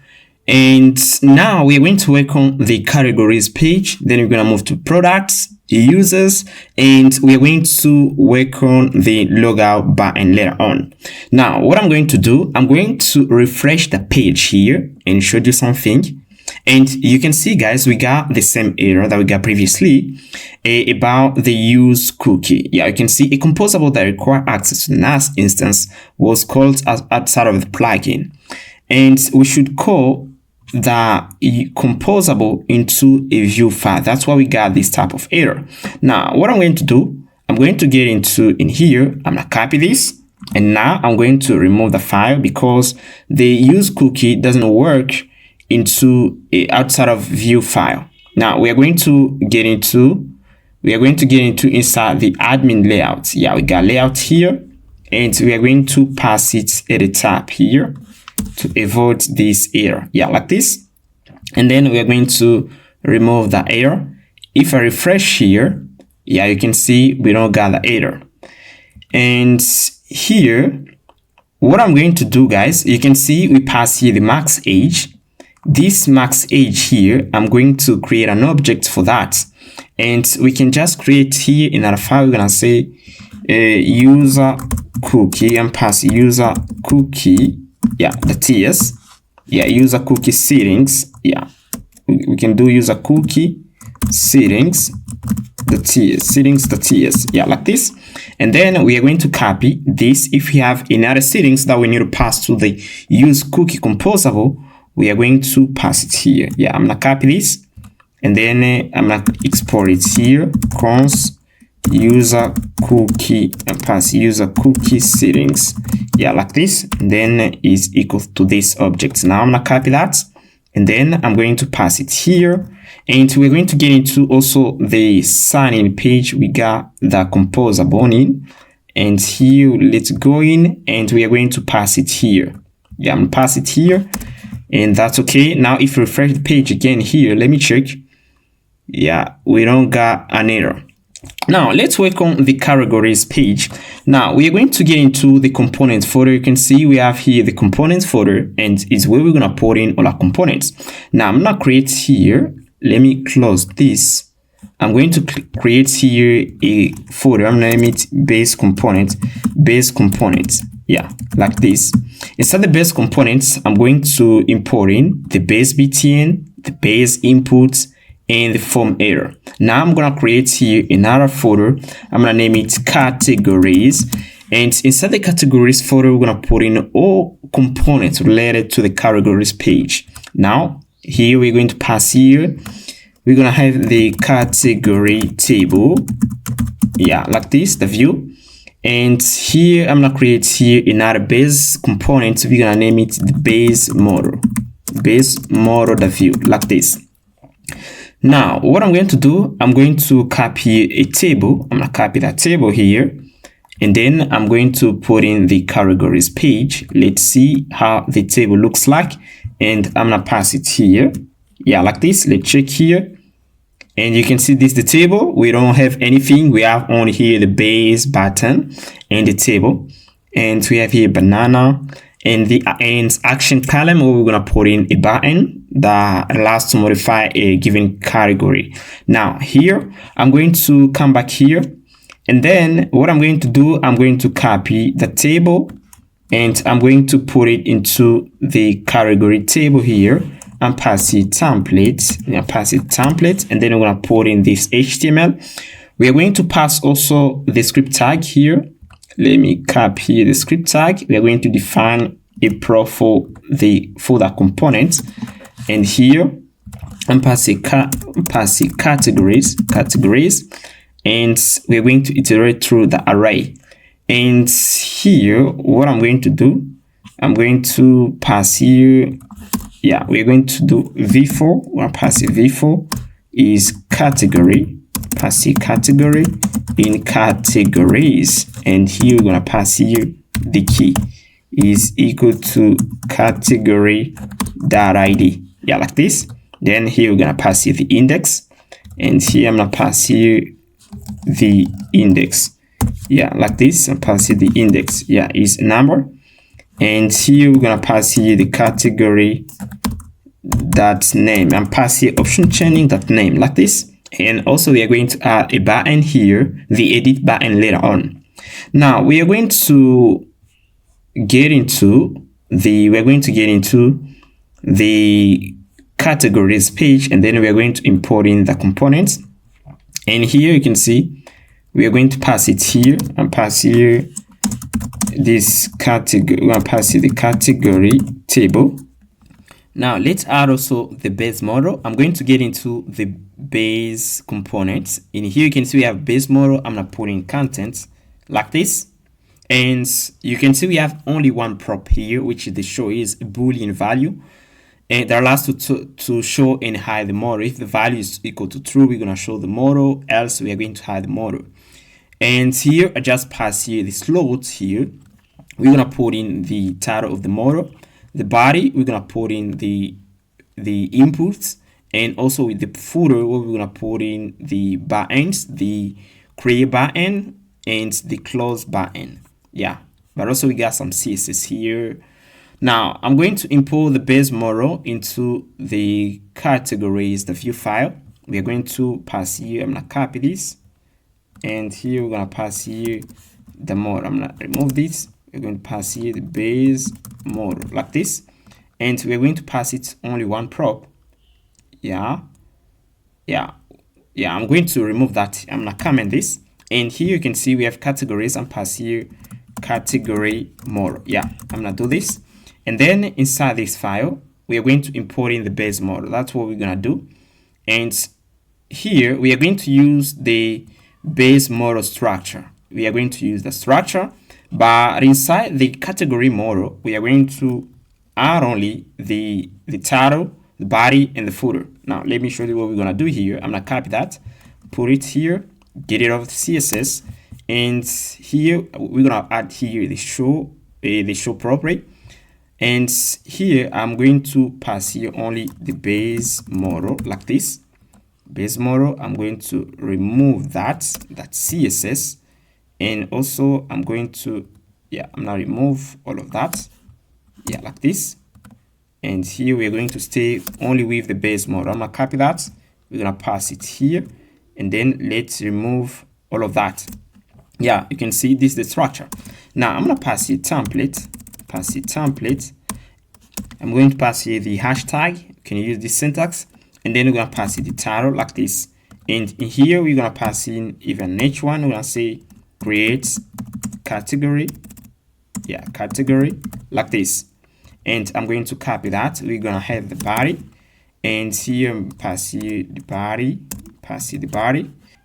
and now we're going to work on the categories page. Then we're going to move to products, users, and we're going to work on the logout button later on. Now, what I'm going to do, I'm going to refresh the page here and show you something. And you can see, guys, we got the same error that we got previously about the use cookie. Yeah, you can see a composable that require access to the Nuxt instance was called outside of the plugin. And we should call the composable into a view file. That's why we got this type of error. Now, what I'm going to do, I'm going to get in here. I'm going to copy this. And now I'm going to remove the file because the use cookie doesn't work into a outside of view file. Now we are going to get into inside the admin layout. Yeah, we got layout here, and we are going to pass it at the top here to avoid this error. Yeah, like this. And then we are going to remove the error. If I refresh here, yeah, you can see we don't got the error. And here, what I'm going to do, guys, you can see we pass here the max age. This max age here, I'm going to create an object for that. And we can just create here another file. We're gonna say user cookie and pass user cookie, yeah, the TS, yeah, user cookie settings, yeah, we can do user cookie settings, the TS, yeah, like this. And then we are going to copy this. If we have another settings that we need to pass to the use cookie composable, we are going to pass it here. Yeah, I'm gonna copy this, and then I'm gonna export it here, cons user cookie and pass user cookie settings, yeah, like this, and then is equal to this object. Now I'm gonna copy that, and then I'm going to pass it here, and we're going to get into also the sign-in page. We got the composable in, and here let's go in, and we are going to pass it here. Yeah, I'm gonna pass it here, and that's okay. Now if you refresh the page again here, let me check. Yeah, we don't got an error. Now let's work on the categories page. Now we are going to get into the components folder. You can see we have here the components folder, and it's where we're gonna put in all our components. Now I'm gonna create here, let me close this. I'm going to create here a folder. I'm gonna name it base component, yeah, like this. Inside the base components, I'm going to import in the base btn, the base inputs, and the form error. Now I'm gonna create here another folder. I'm gonna name it categories, and inside the categories folder, we're gonna put in all components related to the categories page. Now here we're going to pass here, we're gonna have the category table, yeah, like this, the view. And here I'm gonna create here another base component. We're gonna name it the base model, the view, like this. Now, what I'm going to do, I'm going to copy a table. I'm going to copy that table here, and then I'm going to put in the categories page. Let's see how the table looks like, and I'm going to pass it here. Yeah, like this. Let's check here, and you can see this is the table. We don't have anything. We have only here the base button and the table, and we have here banana and the action column where we're going to put in a button that allows to modify a given category. Now here, I'm going to come back here, and then what I'm going to do, I'm going to copy the table, and I'm going to put it into the category table here, and pass it template, and then we're going to put in this HTML. We are going to pass also the script tag here. Let me copy the script tag. We are going to define a pro for the folder component, and here I'm passing categories, and we're going to iterate through the array. And here, what I'm going to do, I'm going to pass here. Yeah, we're going to do v4. We're passing v4 is category, pass category in categories, and here we're gonna pass here the key is equal to category.id, yeah, like this. Then here we're gonna pass here the index, and here I'm gonna pass here the index, yeah, like this, and pass here the index, yeah, is number. And here we're gonna pass here the category that name, and pass here option chaining that name, like this. And also we are going to add a button here, the edit button later on. Now we are going to get into the categories page, and then we are going to import in the components. And here you can see we are going to pass it here, and pass here this category. We're going to pass here the category table. Now let's add also the base model. I'm going to get into the base components. In here you can see we have base model. I'm gonna put in content like this, and you can see we have only one prop here, which is the show is a boolean value, and that allows to show and hide the model. If the value is equal to true, we're gonna show the model, else we are going to hide the model. And here I just pass here the slot here. We're gonna put in the title of the model. The body, we're gonna put in the inputs, and also with the footer, we're gonna put in the buttons, the create button and the close button. Yeah, but also we got some CSS here. Now I'm going to import the base model into the categories, the view file. we are going to pass here, I'm gonna copy this, and here we're gonna pass here the model. I'm gonna remove this, we're going to pass here the base model like this, and we're going to pass it only one prop. I'm going to remove that. I'm gonna comment this, and here you can see we have categories and pass here category model. I'm gonna do this, and then inside this file we are going to import in the base model. That's what we're gonna do. And here we are going to use the base model structure. We are going to use the structure, but inside the category model we are going to add only the title, the body, and the footer. Now let me show you what we're gonna do here. I'm gonna copy that, put it here, get rid of the CSS, and here we're gonna add here the show property, and here I'm going to pass here only the base model like this. Base model, I'm going to remove that CSS, and also I'm going to I'm gonna remove all of that like this. And here we're going to stay only with the base model. I'm gonna copy that, we're gonna pass it here, and then let's remove all of that. You can see this is the structure. Now I'm gonna pass it template, I'm going to pass here the hashtag, you can use this syntax, and then we're gonna pass it the title like this. And in here we're gonna pass in even h1, we're gonna say create category, category like this. And I'm going to copy that, we're gonna have the body, and here pass here the body,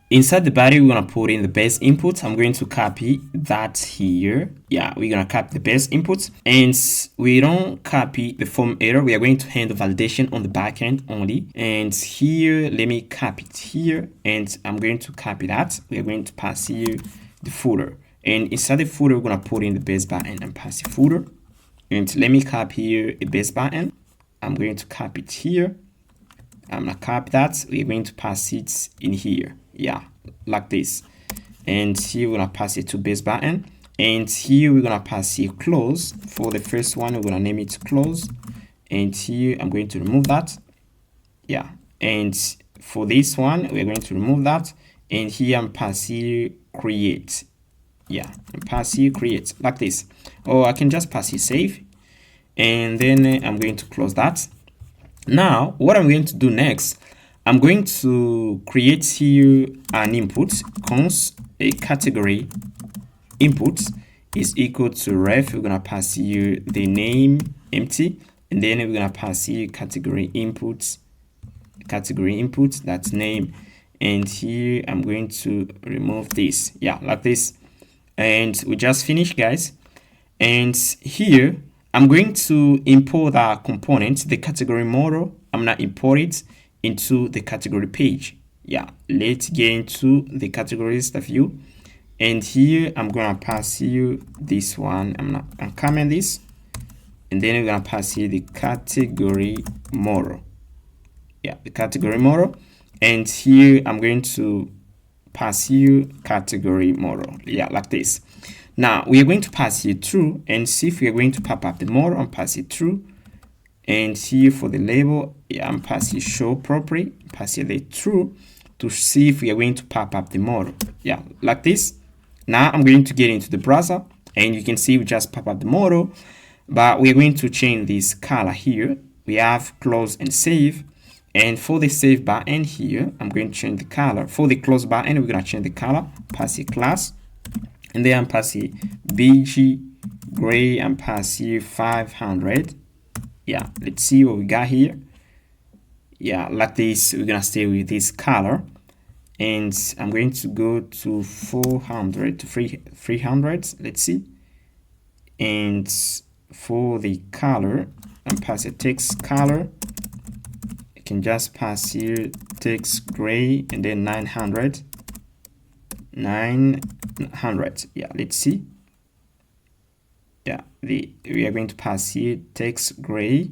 inside the body we're gonna put in the base input. I'm going to copy that here. We're gonna copy the base input, and we don't copy the form error. We are going to handle validation on the backend only. And here let me copy it here, and I'm going to copy that. We are going to pass here the footer, and inside the footer we're gonna put in the base button and pass the footer. And let me copy here a base button, I'm going to copy it here, I'm gonna copy that, we're going to pass it in here, like this. And here we're gonna pass it to base button, and here we're gonna pass here close. For the first one we're gonna name it close, and here I'm going to remove that, and for this one we're going to remove that, and here I'm pass here create, and pass here create like this, or I can just pass here save, and then I'm going to close that. Now what I'm going to do next, I'm going to create here an input, const a category input is equal to ref, we're gonna pass here the name empty, and then we're gonna pass here category input, that's name, and here I'm going to remove this, like this. And we just finished, guys. And here I'm going to import our component, the category model. I'm gonna import it into the category page. Let's get into the categories view, and here I'm gonna pass you this one. I'm gonna uncomment this, and then we're gonna pass here the category model, the category model, and here I'm going to pass you category model, like this. Now we are going to pass here true, and see if we are going to pop up the model and pass it true. And here for the label, I'm passing show property, pass here the true, to see if we are going to pop up the model, like this. Now I'm going to get into the browser, and you can see we just pop up the model, but we are going to change this color here. We have close and save. And for the save button here, I'm going to change the color. For the close button, we're going to change the color, pass it class, and then I'm passing BG gray and pass here 500. Let's see what we got here. Like this, we're gonna stay with this color, and I'm going to go to 400 to 300. Let's see. And for the color, I'm passing text color. Can just pass here text gray, and then 900. Let's see. We are going to pass here text gray,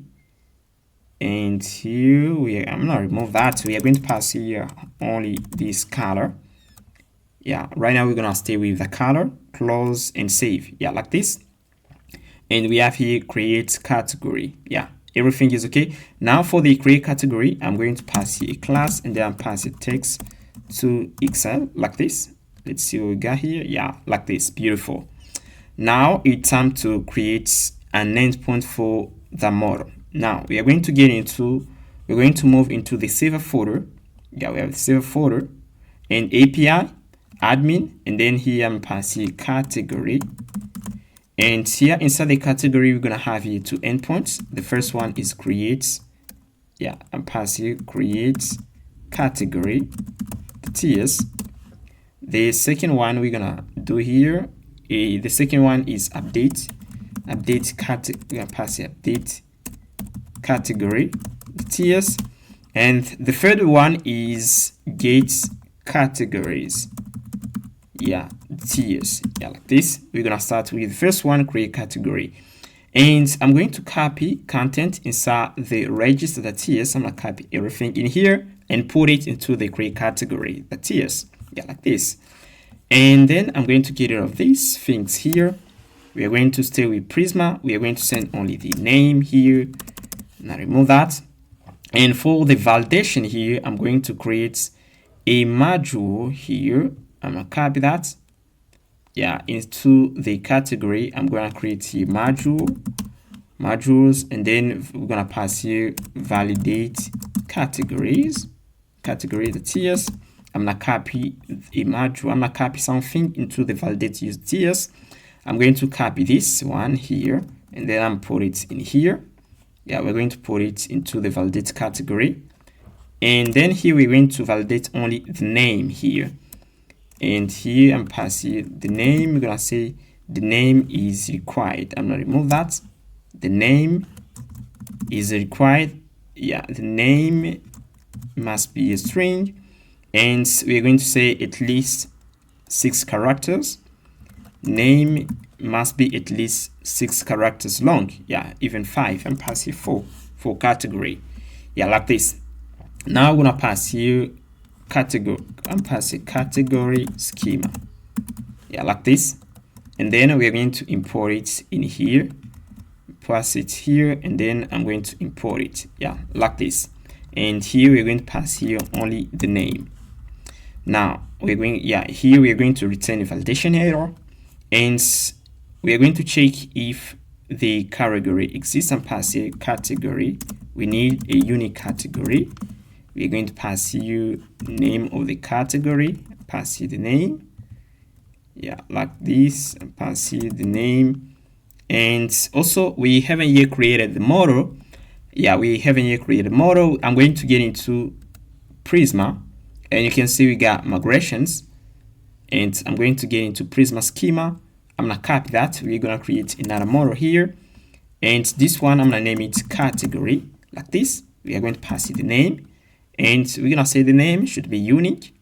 and here I'm gonna remove that. We are going to pass here only this color. Right now we're gonna stay with the color, close and save, like this. And we have here create category, everything is okay. Now for the create category, I'm going to pass here a class, and then I'm passing text to Excel like this. Let's see what we got here. Yeah, like this. Beautiful. Now it's time to create an endpoint for the model. Now we are going to we're going to move into the server folder. Yeah, we have the server folder and API, admin, and then here I'm passing category. And here inside the category, we're gonna have here two endpoints. The first one is create. Yeah, I'm passing create category, the TS. The second one we're gonna do here, the second one is update category. We're gonna pass here update category, the TS. And the third one is get categories. Yeah, TS. Yeah, like this. We're gonna start with the first one, create category. And I'm going to copy content inside the register, the TS. I'm gonna copy everything in here and put it into the create category, the TS. Yeah, like this. And then I'm going to get rid of these things here. We are going to stay with Prisma. We are going to send only the name here. Now remove that. And for the validation here, I'm going to create a module here. I'm gonna copy that. Yeah, into the category. I'm gonna create here modules, and then we're gonna pass here validate categories, the TS. I'm gonna copy a module. I'm gonna copy something into the validate use TS. I'm going to copy this one here, and then I'm put it in here. Yeah, we're going to put it into the validate category, and then here we're going to validate only the name here. And here I'm passing the name. We're gonna say the name is required. I'm gonna remove that. The name is required. Yeah, the name must be a string, and we're going to say at least 6 characters. Name must be at least 6 characters long. Yeah, even 5. I'm passing for category. Yeah, like this. Now I'm gonna pass here category. I'm passing category schema. Yeah, like this. And then we're going to import it in here, pass it here, and then I'm going to import it. Yeah, like this. And here we're going to pass here only the name. Now we're going, yeah, here we're going to return a validation error, and we're going to check if the category exists. And pass here category. We need a unique category. We're going to pass you name of the category, pass you the name. Yeah, like this, and pass you the name. And also we haven't yet created the model. Yeah, we haven't yet created a model. I'm going to get into Prisma, and you can see we got migrations, and I'm going to get into Prisma schema. I'm gonna copy that. We're gonna create another model here, and this one I'm gonna name it category, like this. We are going to pass it the name, and we're gonna say the name should be unique,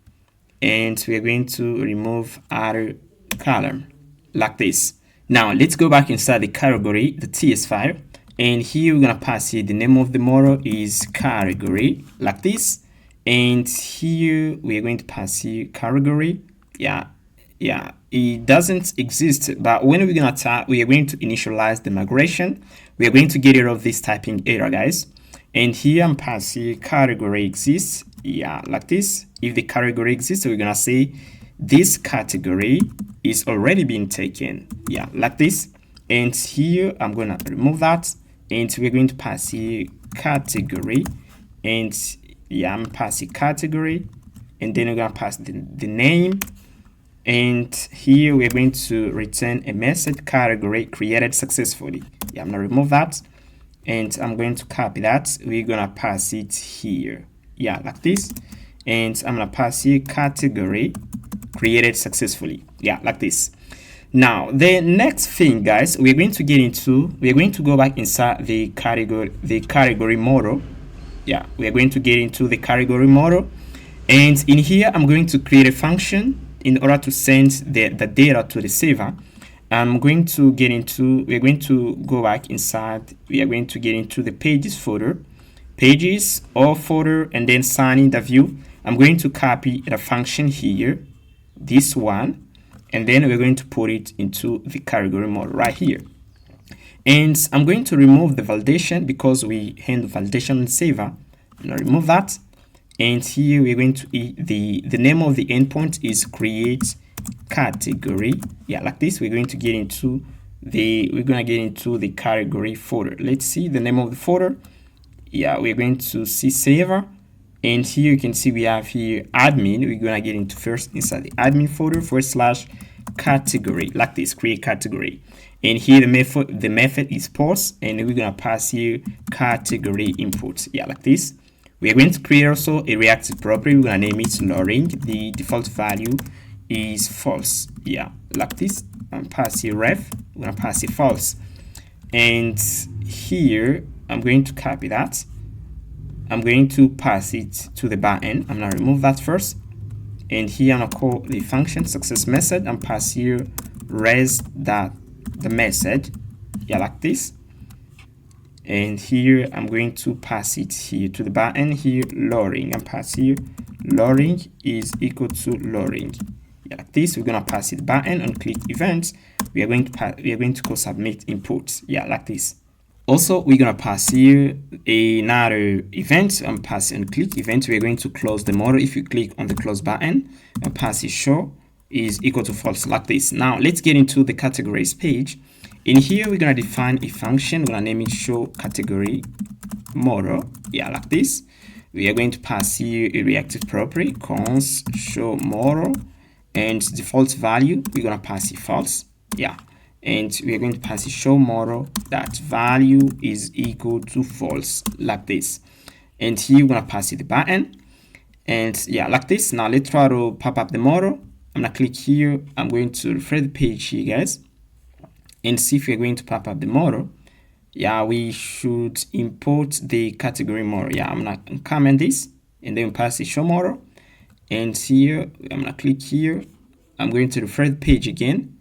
and we are going to remove other column like this. Now let's go back inside the category, the TS file, and here we're gonna pass here the name of the model is category, like this. And here we are going to pass here category. Yeah, it doesn't exist, but when we're gonna type, we are going to initialize the migration. We are going to get rid of this typing error, guys. And here I'm passing category exists. Yeah, like this. If the category exists, we're gonna say this category is already being taken. Yeah, like this. And here I'm gonna remove that, and we're going to pass here category. And yeah, I'm passing category, and then we're gonna pass the name. And here we're going to return a message category created successfully. Yeah, I'm gonna remove that, and I'm going to copy that. We're gonna pass it here. Yeah, like this. And I'm gonna pass here category created successfully. Yeah, like this. Now the next thing, guys, we're going to get into, we're going to go back inside the category model. Yeah, we are going to get into the category model, and in here I'm going to create a function in order to send the data to the server. I'm going to get into, we're going to go back inside, we are going to get into the pages folder, pages or folder, and then sign in the view. I'm going to copy the function here, this one, and then we're going to put it into the category model right here. And I'm going to remove the validation because we handle validation on saver. I'm going to remove that. And here we're going to the name of the endpoint is create category. Yeah, like this. We're going to get into the category folder. Let's see the name of the folder. Yeah, we're going to see saver. And here you can see we have here admin. We're gonna get into first inside the admin folder / category, like this, create category. And here the method is post, and we're gonna pass here category input. Yeah, like this. We are going to create also a reactive property. We're gonna name it loading. The default value is false. Yeah, like this. And pass here ref. We're gonna pass it false. And here I'm going to copy that. I'm going to pass it to the backend. I'm gonna remove that first. And here I'm gonna call the function success method and pass here the message. Yeah, like this. And here I'm going to pass it here to the backend. Here loading and pass here loading is equal to loading. Yeah, like this. We're gonna pass it backend and click events. We are going to call submit input. Yeah, like this. Also, we're gonna pass here another event and pass and click event. We're going to close the model. If you click on the close button and pass it show is equal to false, like this. Now let's get into the categories page. In here, we're gonna define a function. We're gonna name it show category model. Yeah, like this. We are going to pass here a reactive property const show model, and default value we're gonna pass it false. Yeah. And we are going to pass a show model that value is equal to false, like this. And here we're gonna pass it the button, and yeah, like this. Now let's try to pop up the model. I'm gonna click here. I'm going to refresh the page here, guys, and see if we're going to pop up the model. Yeah, we should import the category model. Yeah, I'm gonna comment this and then pass the show model. And here I'm gonna click here. I'm going to refresh the page again.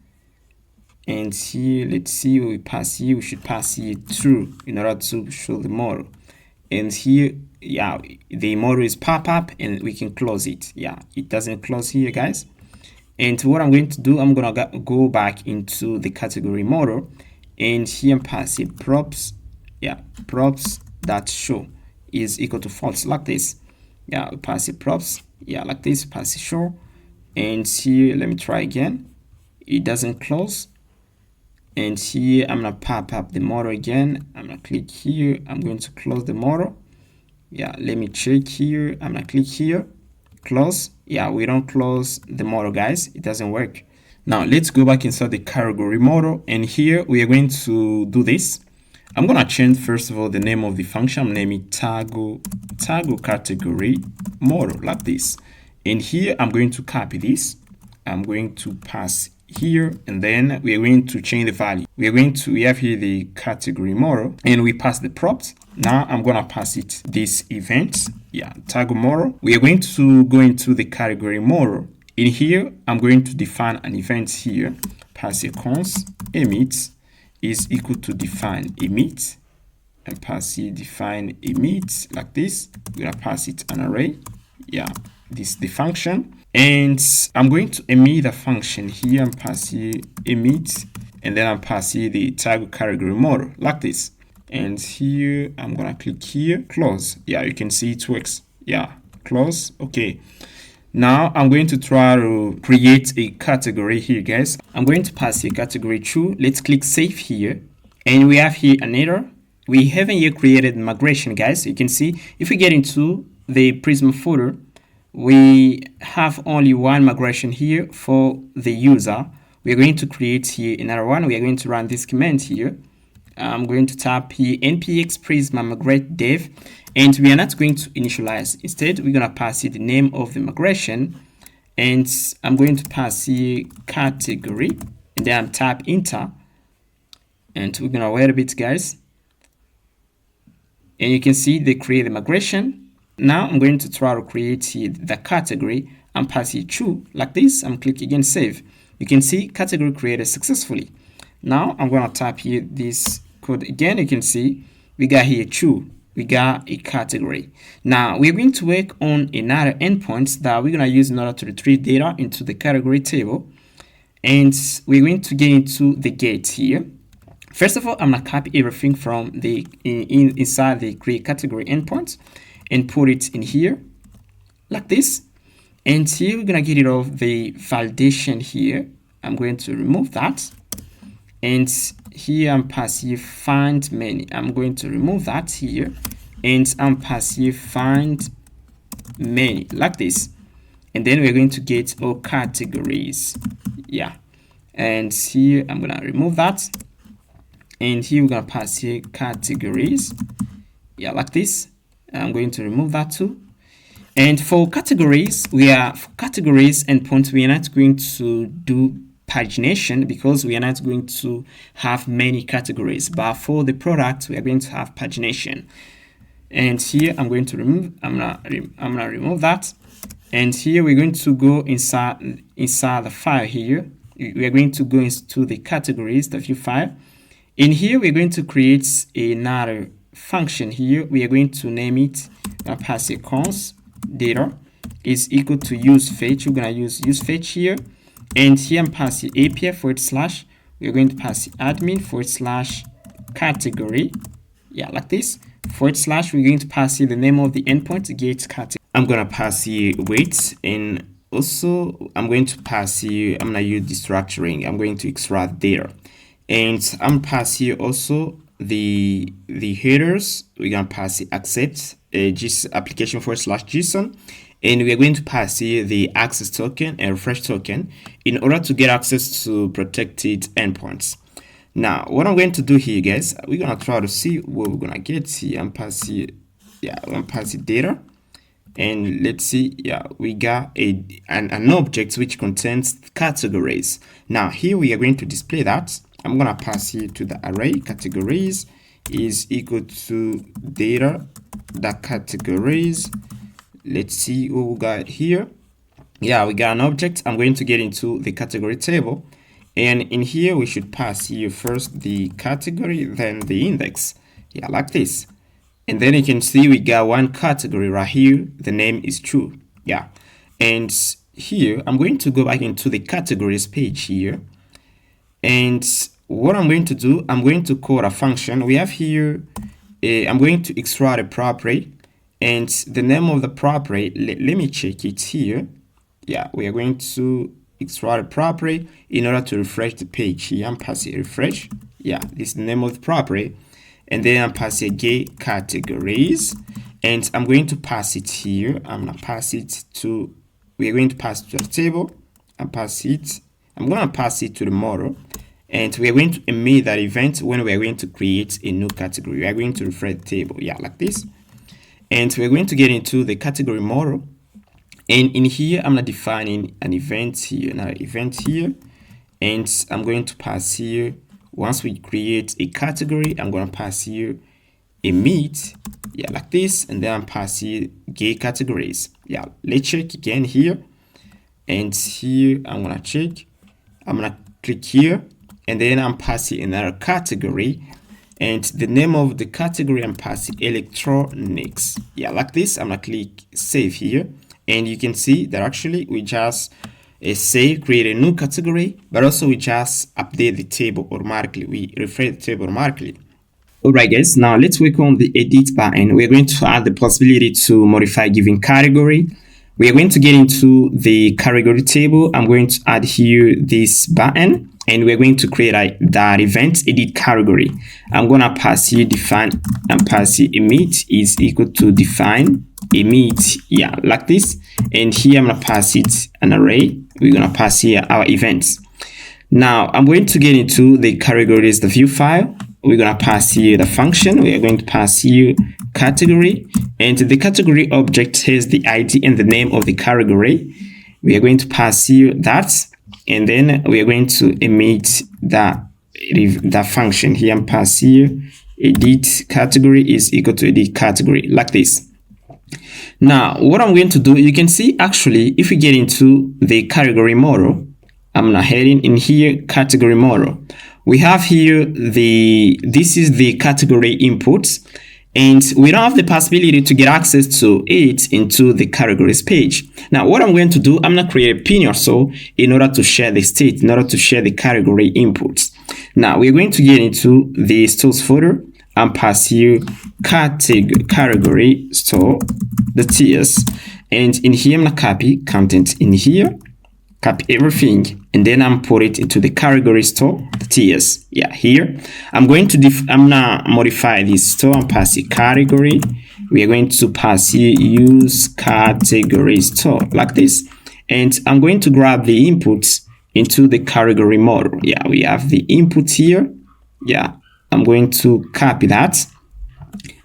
And here, let's see what we pass here. We should pass here true in order to show the model. And here, yeah, the model is pop up and we can close it. Yeah, it doesn't close here, guys. And what I'm going to do, I'm gonna go back into the category model, and here pass it props. Yeah, props that show is equal to false, like this. Yeah, we pass it props. Yeah, like this. Pass it show. And here, let me try again. It doesn't close. And here I'm gonna pop up the model again. I'm gonna click here. I'm going to close the model. Yeah, let me check here. I'm gonna click here, close. Yeah, we don't close the model, guys. It doesn't work. Now let's go back inside the category model, and here we are going to do this. I'm gonna change first of all the name of the function. I'm naming it tag category model, like this. And here I'm going to copy this. I'm going to pass here, and then we are going to change the value. We have here the category model, and we pass the props. Now I'm gonna pass it this event. Yeah, tag model. We are going to go into the category model. In here, I'm going to define an event here. Pass a const emit is equal to define emit, and pass here define emit, like this. We're gonna pass it an array. Yeah, this is the function. And I'm going to emit the function here and pass here emit, and then I'm pass here the tag category model, like this. And here I'm gonna click here, close. Yeah, you can see it works. Yeah, close. Okay. Now I'm going to try to create a category here, guys. I'm going to pass a category true. Let's click save here, and we have here an error. We haven't yet created migration, guys. You can see if we get into the Prisma folder, we have only one migration here for the user. We're going to create here another one. We are going to run this command here. I'm going to type here npx prisma migrate dev, and we are not going to initialize. Instead, we're going to pass here the name of the migration, and I'm going to pass here category, and then type enter, and we're going to wait a bit, guys. And you can see they create the migration. Now I'm going to try to create here the category and pass it true, like this, and click again save. You can see category created successfully. Now I'm going to type here this code again. You can see we got here true. We got a category. Now we're going to work on another endpoint that we're going to use in order to retrieve data into the category table. And we're going to get into the get here. First of all, I'm gonna copy everything from the inside the create category endpoint and put it in here like this. And here we're gonna get rid of the validation here. I'm going to remove that. And here I'm passive find many. I'm going to remove that here. And I'm passive find many like this. And then we're going to get all categories. Yeah. And here I'm gonna remove that. And here we're gonna pass here categories. Yeah, like this. I'm going to remove that too. And for categories, endpoint, we are not going to do pagination because we are not going to have many categories. But for the product, we are going to have pagination. And here I'm going to remove. I'm gonna remove that. And here we're going to go inside the file here. We are going to go into the categories, the view file. In here, we're going to create another function here. We are going to name it. Pass a const data is equal to use fetch. We're gonna use fetch here, and here I'm passing API / we're going to pass admin / category. Yeah, like this / we're going to pass here the name of the endpoint get category. I'm gonna pass here weight, and also I'm going to pass here. I'm gonna use destructuring. I'm going to extract data, and I'm pass here also the headers. We're gonna pass the accept application / JSON, and we are going to pass here the access token and refresh token in order to get access to protected endpoints. Now, what I'm going to do here, guys, we're gonna try to see what we're gonna get here. I'm passing, yeah, I'm gonna pass the data, and let's see, yeah, we got an object which contains categories. Now, here we are going to display that. I'm gonna pass here to the array categories is equal to data that categories. Let's see what we got here. Yeah, we got an object. I'm going to get into the category table, and in here we should pass here first the category, then the index. Yeah, like this. And then you can see we got one category right here. The name is true. Yeah, and here I'm going to go back into the categories page here, and what I'm going to do, I'm going to call a function. We have here, I'm going to extract a property, and the name of the property, let me check it here. Yeah, we are going to extract a property in order to refresh the page here. I'm passing refresh. Yeah, this is the name of the property. And then I'm passing get categories, and I'm going to pass it here. I'm gonna pass it to, we are going to pass it to the table. I'm gonna pass it to the model. And we are going to emit that event when we are going to create a new category. We are going to refresh the table, yeah, like this. And we're going to get into the category model. And in here, I'm not defining an event here, another event here. And I'm going to pass here, once we create a category, I'm going to pass here emit, yeah, like this. And then I'm passing get categories. Yeah, let's check again here. And here, I'm going to check. I'm going to click here. And then I'm passing another category, and the name of the category I'm passing electronics. Yeah, like this. I'm gonna click save here, and you can see that actually we just save, create a new category, but also we just update the table automatically. We refresh the table automatically. Alright guys, now let's work on the edit button. We're going to add the possibility to modify given category. We are going to get into the category table. I'm going to add here this button, and we're going to create that event edit category. I'm going to pass here define and pass here emit is equal to define emit, yeah, like this. And here I'm going to pass it an array. We're going to pass here our events. Now I'm going to get into the categories, the view file. We're going to pass here the function. We are going to pass here category, and the category object has the ID and the name of the category. We are going to pass here that, and then we are going to emit that function here and pass here edit category is equal to edit category, like this. Now what I'm going to do, you can see actually if we get into the category model, I'm not heading in here category model. We have here this is the category inputs, and we don't have the possibility to get access to it into the categories page. Now what I'm going to do, I'm going to create a pin or so in order to share the state, in order to share the category inputs. Now we're going to get into the stores folder and pass here category store, the TS, and in here I'm gonna copy content in here, copy everything, and then I'm put it into the category store, the TS. Yeah, here I'm going to I'm gonna modify this store and pass it category. We are going to pass here use category store like this, and I'm going to grab the inputs into the category model. Yeah, we have the input here. Yeah, I'm going to copy that,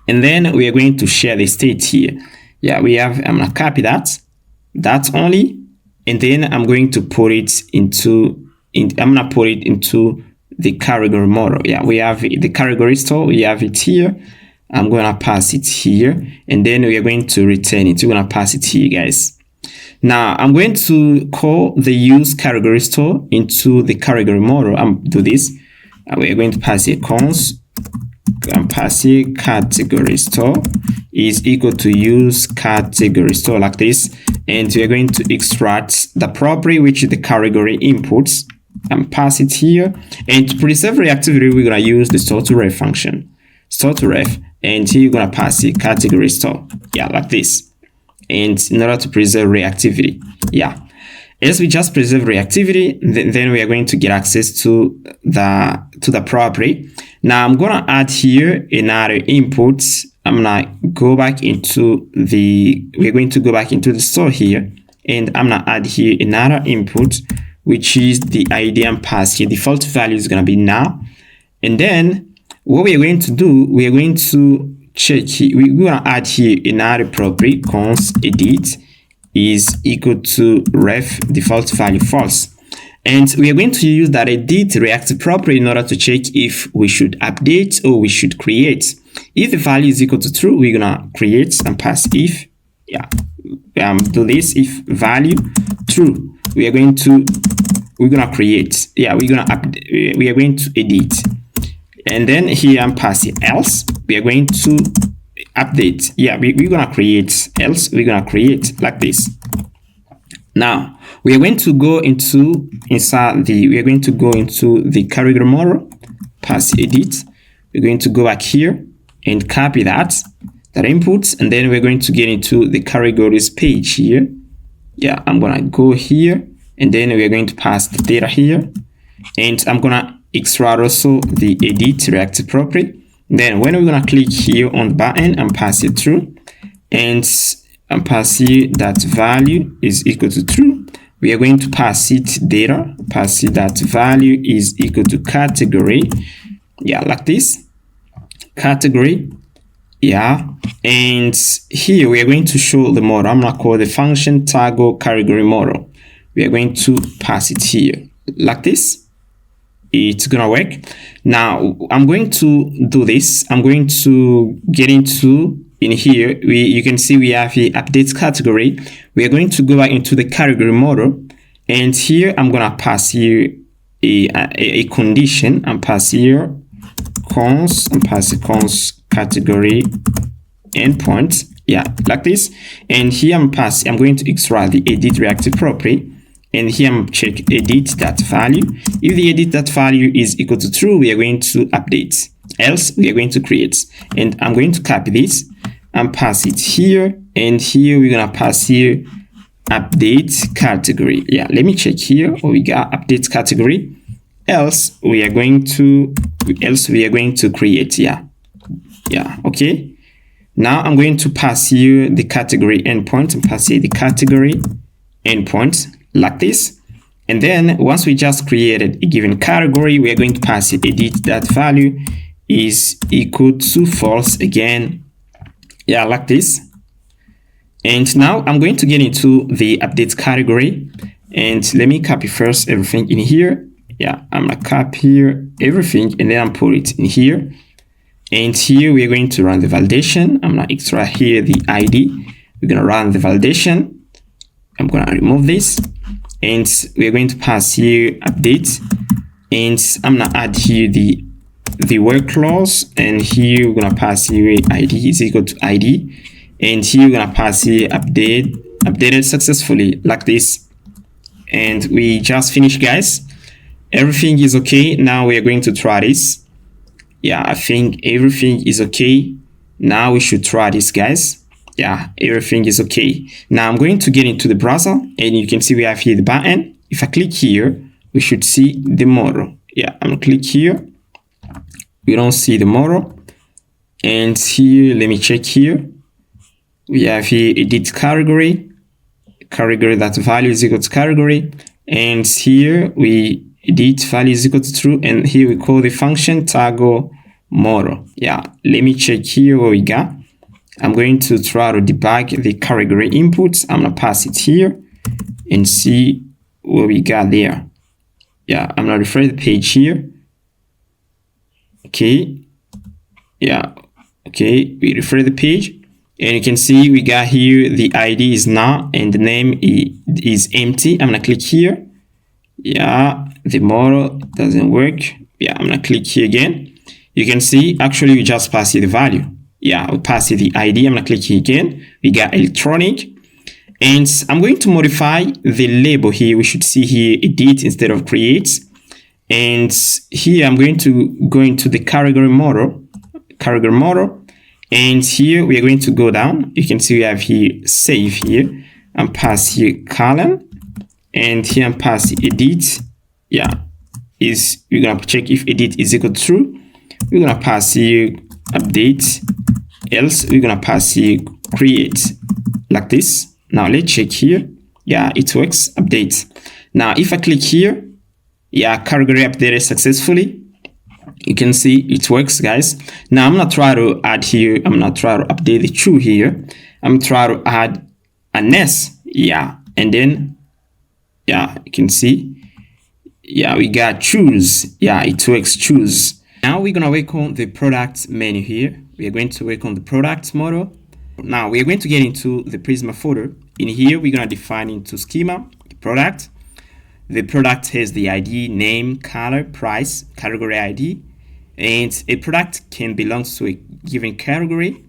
and then we are going to share the state here. Yeah, we have, I'm gonna copy that only, and then I'm going to put it into I'm gonna put it into the category model. Yeah, we have the category store, we have it here. I'm gonna pass it here, and then we are going to return it. We're gonna pass it here, guys. Now I'm going to call the use category store into the category model. Do this. We are going to pass it cons and pass it category store is equal to use category store like this, and we are going to extract the property which is the category inputs and pass it here. And to preserve reactivity, we're gonna use the store to ref function, store to ref, and here you're gonna pass it category store. Yeah, like this. And in order to preserve reactivity, yeah, as we just preserve reactivity, then we are going to get access to the property. Now I'm gonna add here another input. I'm gonna go back into we're going to go back into the store here, and I'm gonna add here another input, which is the ID and pass here. Default value is gonna be now, and then what we are going to do, we are going to check here. We're gonna add here another property, const edit is equal to ref default value false, and we are going to use that edit reactive property in order to check if we should update or we should create. If the value is equal to true, we're gonna create and pass if. Yeah, do this if value true. We're gonna create. Yeah, we're gonna update. We are going to edit, and then here I'm passing else. We are going to update. Yeah, we're gonna create, else we're gonna create like this. Now we are going to go into we are going to go into the category model, pass edit. We're going to go back here and copy that inputs, and then we're going to get into the categories page here. Yeah, I'm gonna go here, and then we're going to pass the data here, and I'm gonna extract also the edit reactive property. Then when we're gonna click here on the button and pass it through, and pass here that value is equal to true, we are going to pass it data, pass it that value is equal to category. Yeah, like this, category. Yeah, and here we are going to show the model. I'm gonna call the function toggle category model. We are going to pass it here like this. It's gonna work. Now I'm going to do this. I'm going to get into in here. You can see we have the update category. We are going to go back into the category model, and here I'm gonna pass here a condition and pass here const and pass the const category endpoint. Yeah, like this. And here I'm going to extract the edit reactive property. And here I'm check edit that value. If the edit that value is equal to true, we are going to update. Else, we are going to create. And I'm going to copy this and pass it here. And here we're gonna pass here update category. Yeah, let me check here. Oh, we got update category. Else we are going to create. Yeah, okay. Now I'm going to pass here the category endpoint and pass here the category endpoint like this. And then once we just created a given category, we are going to pass it edit that value is equal to false again. Yeah, like this. And now I'm going to get into the update category, and let me copy first everything in here. Yeah, I'm gonna copy here everything, and then I'm put it in here. And here we're going to run the validation. I'm gonna extract here the ID. We're gonna run the validation. I'm gonna remove this, and we're going to pass here update, and I'm gonna add here the word clause, and here we're gonna pass here ID is equal to ID, and here we're gonna pass here updated successfully like this. And we just finished, guys. everything is okay. Now we are going to try this. Yeah, I think everything is okay. Now we should try this, guys. Yeah, everything is okay. Now I'm going to get into the browser, and you can see we have here the backend. If I click here, we should see the model. Yeah, I'm gonna click here. We don't see the model. And here, let me check here. We have here edit category that value is equal to category. And here we edit value is equal to true. And here we call the function toggle model. Yeah, let me check here what we got. I'm going to try to debug the category inputs. I'm gonna pass it here and see what we got there. Yeah, I'm gonna refresh the page here. Okay. Yeah. Okay, we refresh the page, and you can see we got here the ID is null and the name is empty. I'm gonna click here. Yeah, the model doesn't work. Yeah, I'm gonna click here again. You can see actually we just passed the value. Yeah, we passed the ID. I'm gonna click here again. We got electronic, and I'm going to modify the label here. We should see here edit instead of create. And here I'm going to go into the category model, and here we are going to go down. You can see we have here save here, and pass here column, and here and pass edit. Yeah, we're gonna check if edit is equal to true. We're gonna pass here update, else we're gonna pass here create, like this. Now let's check here. Yeah, it works. Update. Now if I click here, yeah, category updated successfully. You can see it works, guys. Now I'm gonna try to add here. I'm gonna try to update the true here. I'm gonna try to add an S. Yeah, and then yeah, you can see. Yeah, we got choose. Yeah, it works. Choose. Now we're gonna work on the product menu here. We are going to work on the product model. Now we are going to get into the Prisma folder. In here, we're gonna define into schema the product. The product has the ID, name, color, price, category ID, and a product can belong to a given category,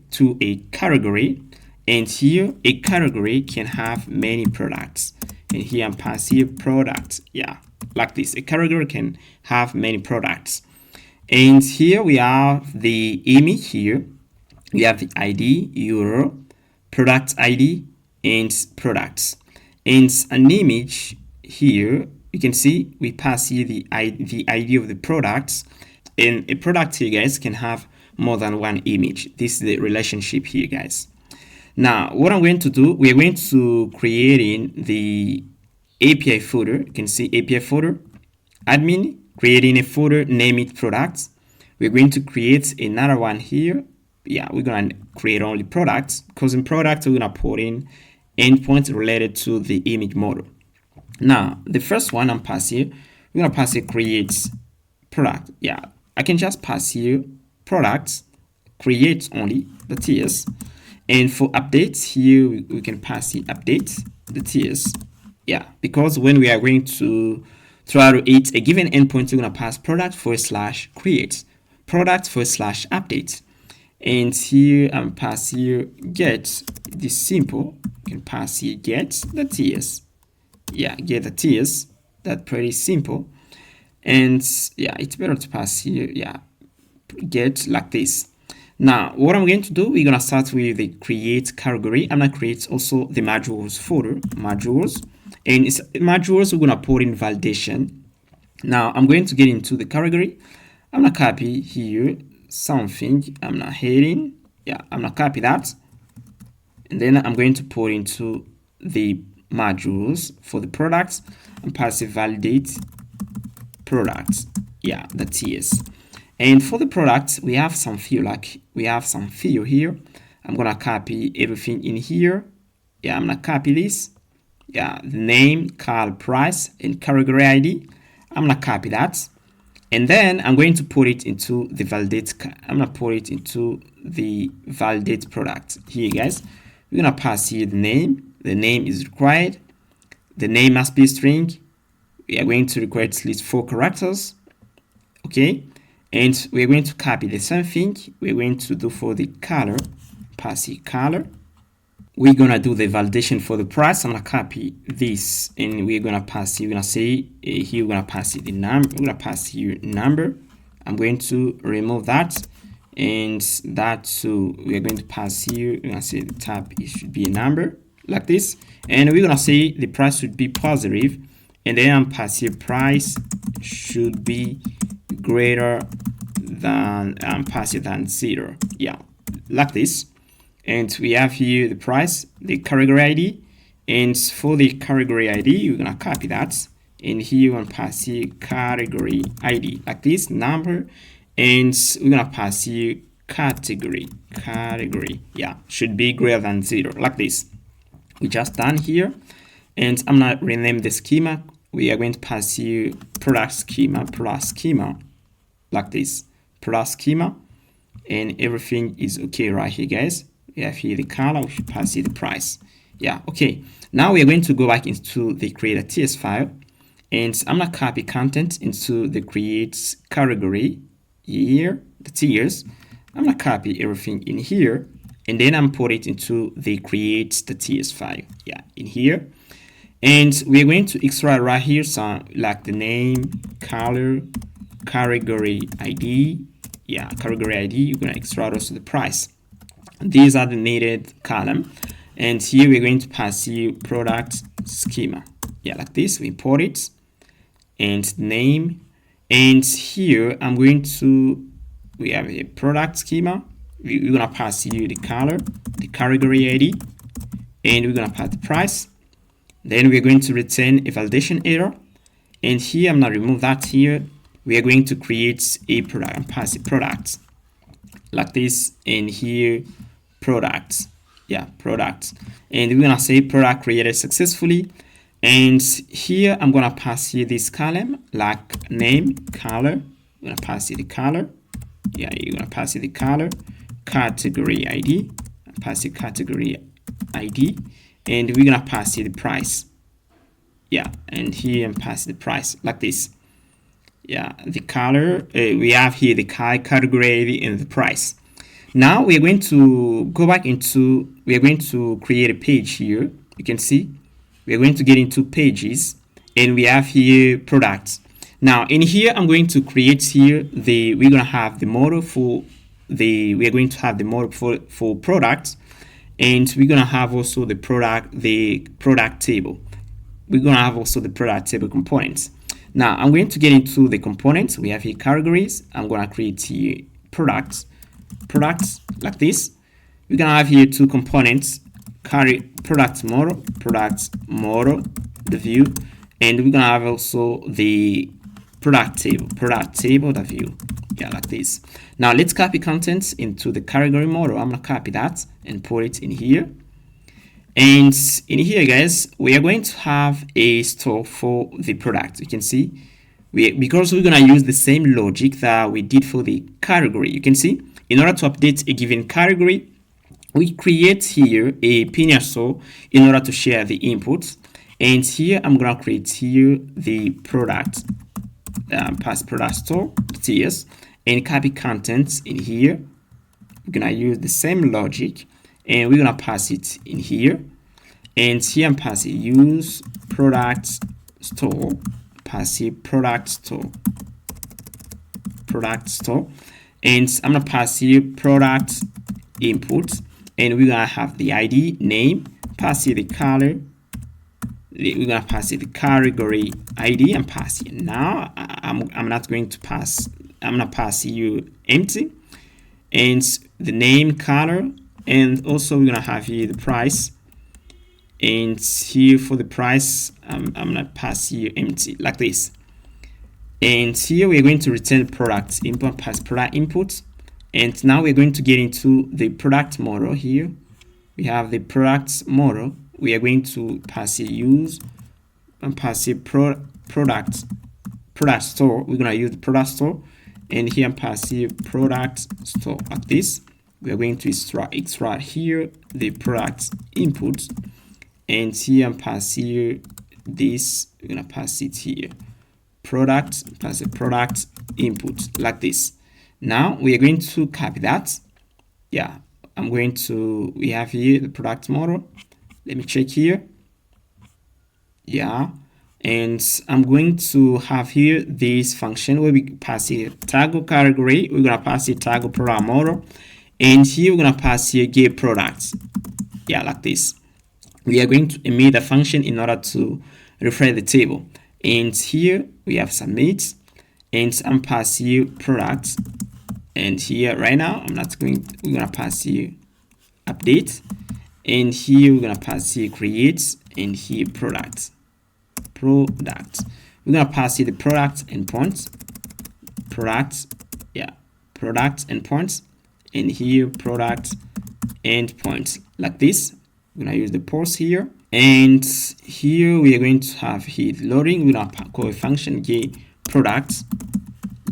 and here a category can have many products. And here I'm passing here product. Yeah, like this. A category can have many products. And here we have the image here. We have the ID, URL, product ID, and products. And an image here, you can see we pass here the ID of the products, and a product here, guys, can have more than one image. This is the relationship here, guys. Now what I'm going to do, we are going to create in the API folder. You can see API folder, admin, creating a folder, name it products. We're going to create another one here. Yeah, we're gonna create only products, because in products we're gonna put in endpoints related to the image model. Now the first one I'm pass here, we're gonna pass here create product. Yeah, I can just pass here products, create only the tiers, and for updates here we can pass here update the tiers. Yeah, because when we are going to try to add a given endpoint, we're gonna pass product /create, product /update. And here I'm pass here get this simple. You can pass here get the tiers. Yeah, get the tiers. That's pretty simple. And yeah, it's better to pass here. Yeah, get like this. Now what I'm going to do, we're gonna start with the create category. I'm gonna create also the modules folder, modules, and it's modules we're gonna put in validation. Now I'm going to get into the category. I'm gonna copy here something. I'm not heading. Yeah, I'm gonna copy that, and then I'm going to put into the modules for the products and pass a validate products. Yeah, the tiers. And for the products, we have some field, like we have some field here. I'm gonna copy everything in here. Yeah, I'm gonna copy this. Yeah, the name, color, price, and category ID. I'm gonna copy that. And then I'm going to put it into the validate. I'm gonna put it into the validate product here, guys. We're gonna pass here the name. The name is required. The name must be a string. We are going to require at least 4 characters. Okay, and we're going to copy the same thing we're going to do for the color. Pass here color. we're gonna do the validation for the price. I'm gonna copy this and we're gonna pass, you're gonna say here, we're gonna pass it the number, we're gonna pass here number. I'm going to remove that, and that too we're going to pass here. We're gonna say the tab, it should be a number like this, and we're gonna say the price should be positive, and then I'm pass here price should be greater than pass it than 0, yeah, like this. And we have here the price, the category ID, and for the category ID we're gonna copy that, and here we're gonna pass here category ID like this number, and we're gonna pass here category, yeah, should be greater than 0 like this. We just done here, and I'm gonna rename the schema. We are going to pass here product schema like this, product schema, and everything is okay right here, guys. We have here the color, we should pass here the price, yeah, okay. Now we are going to go back into the create a TS file, and I'm gonna copy content into the create category here, the tiers. I'm gonna copy everything in here, and then I'm put it into the create the TS file, yeah, in here. And we're going to extract right here, so like the name, color, category ID, yeah, category ID. You're gonna extract also the price. These are the needed column, and here we're going to pass you product schema, yeah, like this. We import it and name, and here I'm going to, we have a product schema. We're gonna pass you the color, the category ID, and we're gonna pass the price. Then we're going to return a validation error, and here I'm gonna remove that. Here we are going to create a product and pass a product like this, and here product, yeah, product, and we're gonna say product created successfully. And here I'm gonna pass here this column like name, color. I'm gonna pass here the color, yeah, you're gonna pass here the color, category ID, pass the category ID, and we're gonna pass here the price, yeah, and here I'm passing the price like this, yeah, the color, we have here the category ID and the price. Now we are going to go back into, we are going to create a page here. You can see we are going to get into pages, and we have here products. Now in here I'm going to create here the, we're going to have the model for the, we are going to have the model for products, and we're going to have also the product table. We're going to have also the product table components. Now I'm going to get into the components. We have here categories. I'm going to create here products like this. We're going to have here two components, product model, the view, and we're going to have also the product table, the view, yeah, like this. Now let's copy contents into the category model. I'm going to copy that and put it in here. And in here, guys, we are going to have a store for the product. You can see, because we're going to use the same logic that we did for the category. You can see, in order to update a given category, we create here a pinner store in order to share the inputs. And here I'm going to create here the product, pass product store, TS, and copy contents in here. We're going to use the same logic, and we're going to pass it in here. And here I'm passing use product store, pass here product store, and I'm going to pass here product input, and we're going to have the ID, name, pass here the color, we're going to pass here the category ID, and pass here. Now I'm not going to pass, I'm going to pass you empty, and the name, color, and also we're going to have here the price, and here for the price I'm going to pass here empty like this. And here we're going to return product input, pass product input. And now we're going to get into the product model. Here we have the product model. We are going to pass a use and pass a product store. We're going to use the product store, and here I'm passing product store like this. We are going to extract here the product input, and here I'm passing this. We're going to pass it here. Product, pass a product input like this. Now we are going to copy that, yeah, I'm going to, we have here the product model. Let me check here. Yeah, and I'm going to have here this function where we pass here tag category. We're gonna pass here tag product model, and here we're gonna pass here get products. Yeah, like this. We are going to emit a function in order to refresh the table. And here we have submit, and I'm pass here products. And here right now we're gonna pass here update, and here we're gonna pass here create, and here product. We're gonna pass here the product endpoints, product endpoints, and here product endpoints, like this. We're gonna use the post here, and here we are going to have here loading. We're gonna call a function get product,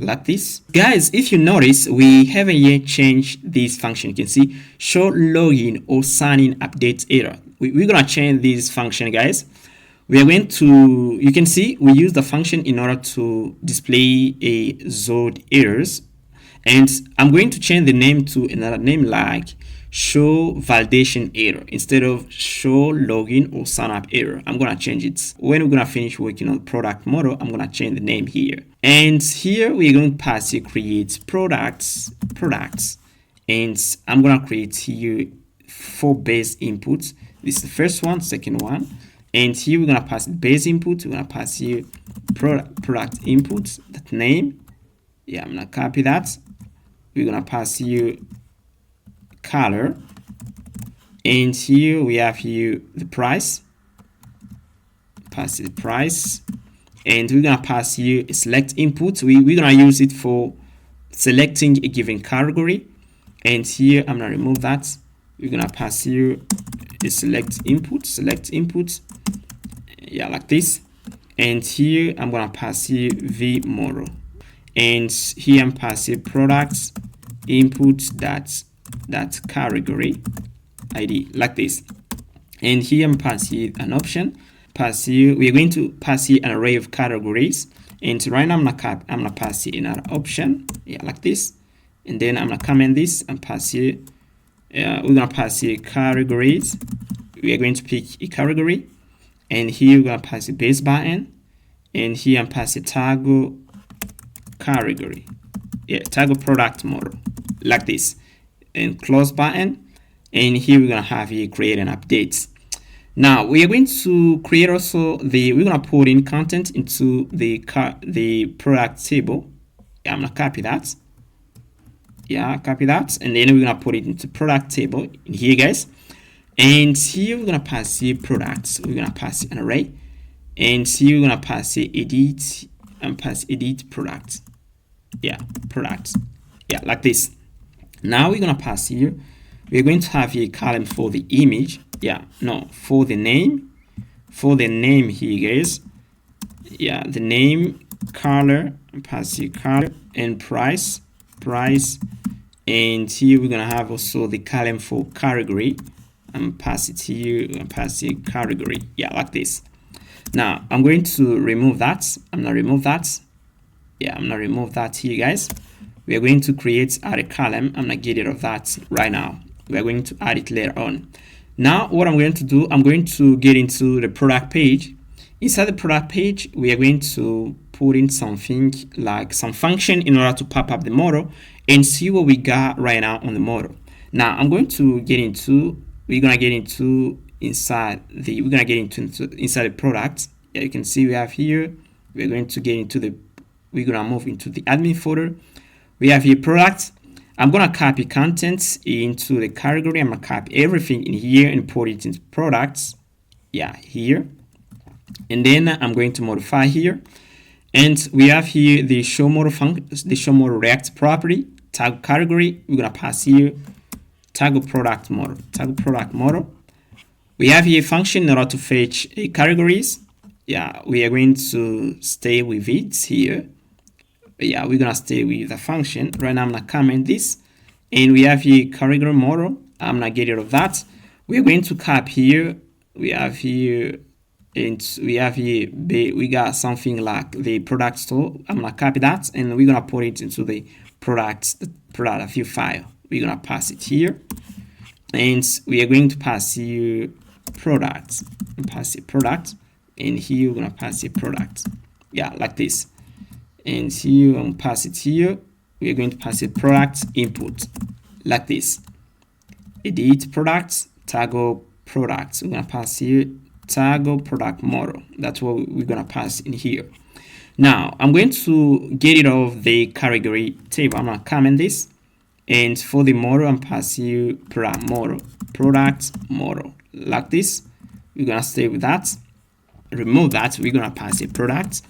like this. Guys, if you notice, we haven't yet changed this function. You can see show login or sign in update error. We're gonna change this function, guys. We are going to, you can see we use the function in order to display a zone errors, and I'm going to change the name to another name like show validation error instead of show login or sign up error. I'm gonna change it when we're gonna finish working on product model. I'm gonna change the name here, and here we're going to pass here create products, and I'm gonna create here 4 base inputs. This is the first one, second one, and here we're gonna pass base input. We're gonna pass here product input, that name. Yeah, I'm gonna copy that. We're gonna pass here color, and here we have here the price. Pass the price, and we're gonna pass here a select input. We're gonna use it for selecting a given category, and here I'm gonna remove that. We're gonna pass here a select input, yeah, like this. And here I'm gonna pass here v model, and here I'm passing products input that category ID, like this. And here I'm passing an option. We are going to pass here an array of categories, and right now I'm gonna pass here another option, yeah, like this. And then I'm gonna comment this and pass here. We're gonna pass here categories. We are going to pick a category, and here we're gonna pass the base button, and here I'm passing tag category, yeah, tag product model, like this, and close button. And here we're gonna have here create an update. Now we are going to create also we're gonna put in content into the product table. Yeah, I'm gonna copy that. Yeah, copy that, and then we're gonna put it into product table in here, guys. And here we're gonna pass here products. We're gonna pass an array, and here we're gonna pass here edit and pass edit product. Yeah, product. Yeah, like this. Now we're gonna pass here. We're going to have here a column for the image. Yeah, no, for the name. For the name here, guys. Yeah, the name, color, pass here color, and price. And here we're gonna have also the column for category, and pass it here and pass here category. Yeah, like this. Now I'm going to remove that. I'm gonna remove that. Yeah, I'm gonna remove that here, guys. We are going to create a column. I'm gonna get rid of that right now. We are going to add it later on. Now what I'm going to do, I'm going to get into the product page. Inside the product page, we are going to put in something like some function in order to pop up the model and see what we got right now on the model. Now I'm going to get into, inside the product. Yeah, you can see we have here, we're going to get into we're gonna move into the admin folder. We have here product. I'm gonna copy contents into the category. I'm gonna copy everything in here and put it into products. Yeah, here. And then I'm going to modify here. And we have here the show model function, the show model React property, tag category. We're gonna pass here tag product model. We have here a function in order to fetch categories. Yeah, we are going to stay with it here. Yeah, we're gonna stay with the function. Right now I'm gonna comment this, and we have here category model. I'm gonna get rid of that. We're going to cap here. We have here, and we got something like the product store. I'm gonna copy that, and we're gonna put it into the product view file. We're gonna pass it here. and we are going to pass here product, and pass a product, and here we're gonna pass a product, yeah, like this. And here I'm pass it here, we are going to pass a product input like this. Edit products, toggle products, we're gonna pass here toggle product model. That's what we're gonna pass in here. Now I'm going to get rid of the category table. I'm gonna comment this, and for the model I'm passing you product model like this. We're gonna stay with that. Remove that, we're gonna pass a product.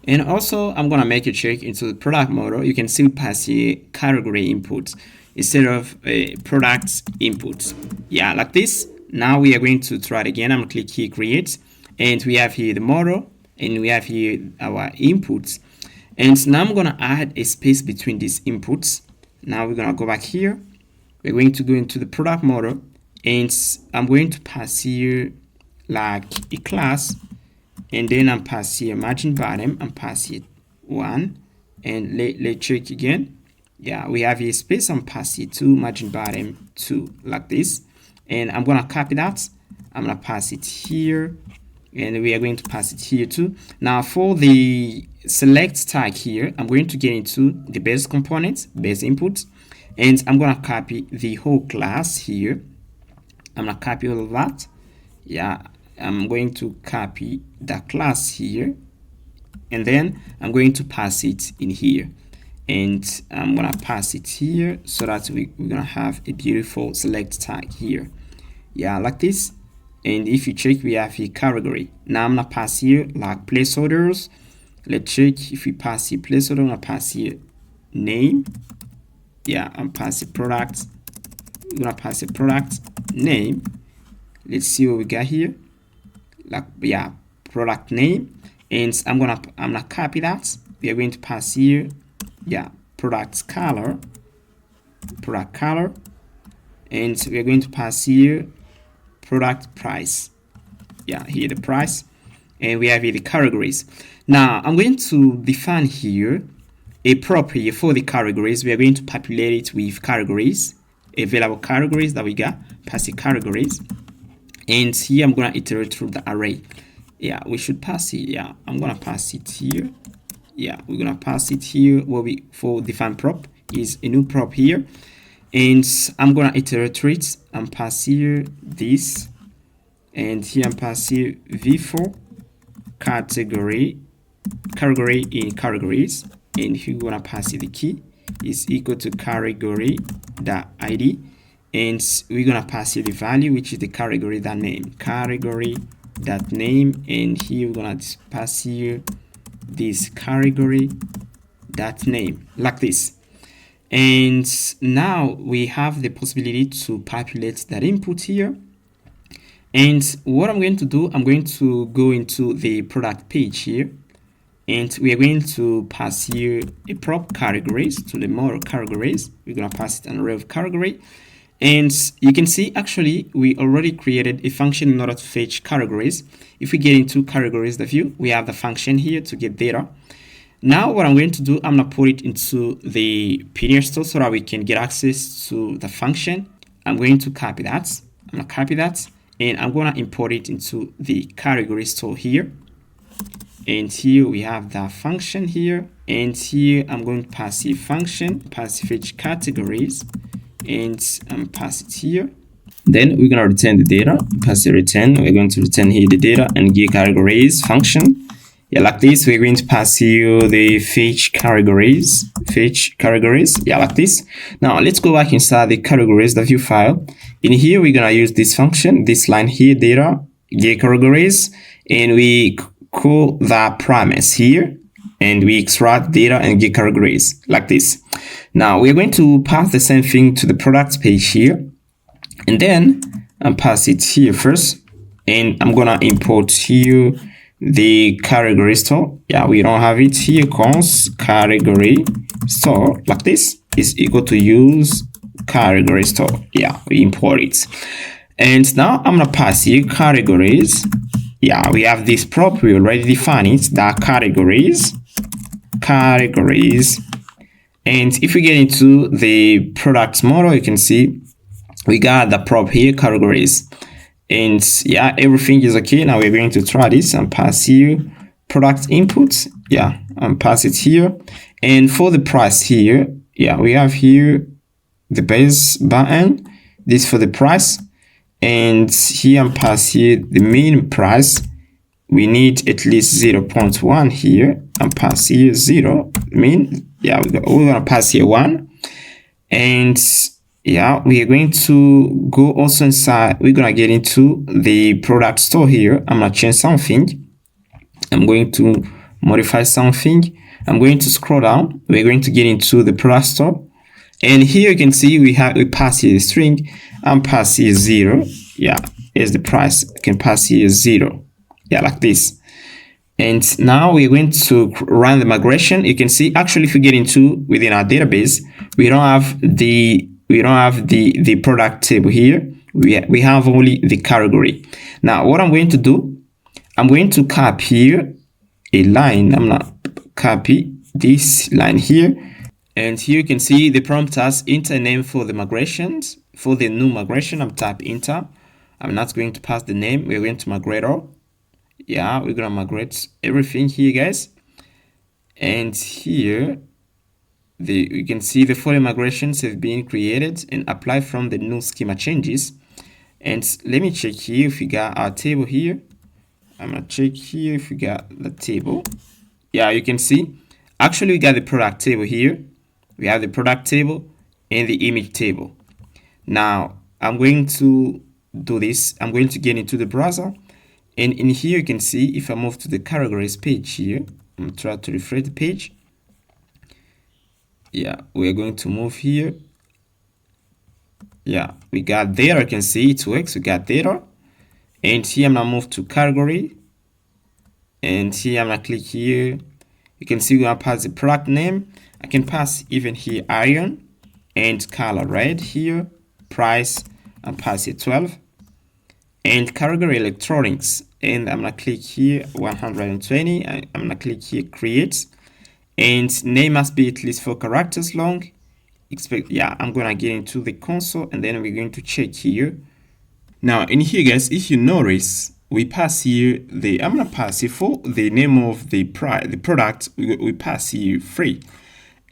And also I'm gonna make a check into the product model. You can still pass a category input instead of a product input, yeah, like this. Now we are going to try it again. I'm gonna click here create, and we have here the model, and we have here our inputs. And now I'm gonna add a space between these inputs. Now we're gonna go back here, we're going to go into the product model, and I'm going to pass here like a class, and then I'm pass here margin bottom, I'm pass here 1, and let's check again. Yeah, we have a space, I'm pass here 2, margin bottom 2, like this. And I'm gonna copy that, I'm gonna pass it here, and we are going to pass it here too. Now for the select tag here, I'm going to get into the base component, base input, and I'm gonna copy the whole class here. I'm gonna copy all of that. Yeah, I'm going to copy the class here, and then I'm going to pass it in here, and I'm gonna pass it here so that we're gonna have a beautiful select tag here, yeah, like this. And if you check, we have a category. Now I'm gonna pass here like placeholders. Let's check if we pass here placeholder. I'm gonna pass here name, yeah, I'm passing product, we're gonna pass a product name. Let's see what we got here, like, yeah, product name. And I'm gonna copy that. We are going to pass here, yeah, product color, and we are going to pass here product price, yeah, here the price, and we have here the categories. Now I'm going to define here a prop here for the categories. We are going to populate it with categories, available categories that we got, pass the categories, and here I'm gonna iterate through the array. Yeah, we should pass it. Yeah, I'm gonna pass it here. Yeah, we're gonna pass it here. What we for define prop is a new prop here, and I'm gonna iterate through it. I'm pass here this, and here I'm pass here v4 category in categories, and here we're gonna pass the key is equal to category .id, and we're gonna pass here the value, which is the category .name, and here we're gonna pass here this category .name, like this. And now we have the possibility to populate that input here. And what I'm going to do, I'm going to go into the product page here, and we are going to pass here a prop categories to the model categories. We're going to pass it an array of category, and you can see actually we already created a function in order to fetch categories. If we get into categories, the view, we have the function here to get data. Now what I'm going to do, I'm going to put it into the PDF store so that we can get access to the function. I'm going to copy that. I'm going to copy that, and I'm going to import it into the category store here. And here we have the function here, and here I'm going to pass a function, pass fetch categories, and pass it here. Then we're going to return the data, pass the return. We're going to return here the data and get categories function. Yeah, like this. We're going to pass you the fetch categories, yeah, like this. Now let's go back inside the categories, the view file. In here, we're going to use this function, this line here, data, get categories, and we call the promise here, and we extract data and get categories like this. Now we're going to pass the same thing to the product page here, and then pass it here first, and I'm gonna import here the category store. Yeah, we don't have it here. Const category store, like this, is equal to use category store. Yeah, we import it, and now I'm gonna pass here categories. Yeah, we have this prop, we already defined it, the categories, and if we get into the product model, you can see we got the prop here, categories, and yeah, everything is okay. Now we're going to try this and pass here product input, yeah, and pass it here. And for the price here, yeah, we have here the base button, this for the price, and here and pass here the mean price. We need at least 0.1 here and pass here 0 mean, yeah, we're gonna pass here 1. And yeah, we are going to go also inside, we're gonna get into the product store here. I'm gonna change something, I'm going to modify something, I'm going to scroll down, we're going to get into the product store, and here you can see we pass here the string and pass here 0. Yeah, here's the price, I can pass here 0, yeah, like this. And now we're going to run the migration. You can see actually if you get into within our database, we don't have the product table here. We have only the category. Now what I'm going to do, I'm going to copy here a line. I'm gonna copy this line here, and here you can see the prompt has enter name for the migrations. For the new migration, I'm tap enter. I'm not going to pass the name. We're going to migrate all. Yeah, we're gonna migrate everything here, guys. And here you can see the following migrations have been created and applied from the new schema changes. And let me check here if we got our table here. I'm gonna check here if we got the table. Yeah, you can see actually we got the product table here. We have the product table and the image table. Now I'm going to do this. I'm going to get into the browser. And in here, you can see if I move to the categories page here, I'm going to try to refresh the page. Yeah, we're going to move here. Yeah, we got data. You can see it works. We got data. And here I'm going to move to category. And here I'm going to click here. You can see we're going to pass the product name. I can pass even here iron and color red here, price, and pass it 12. And category electronics, and I'm gonna click here 120. I'm gonna click here create, and name must be at least 4 characters long. Yeah, I'm gonna get into the console, and then we're going to check here. Now in here, guys, if you notice, we pass here I'm gonna pass here for the name of the product. We pass here free.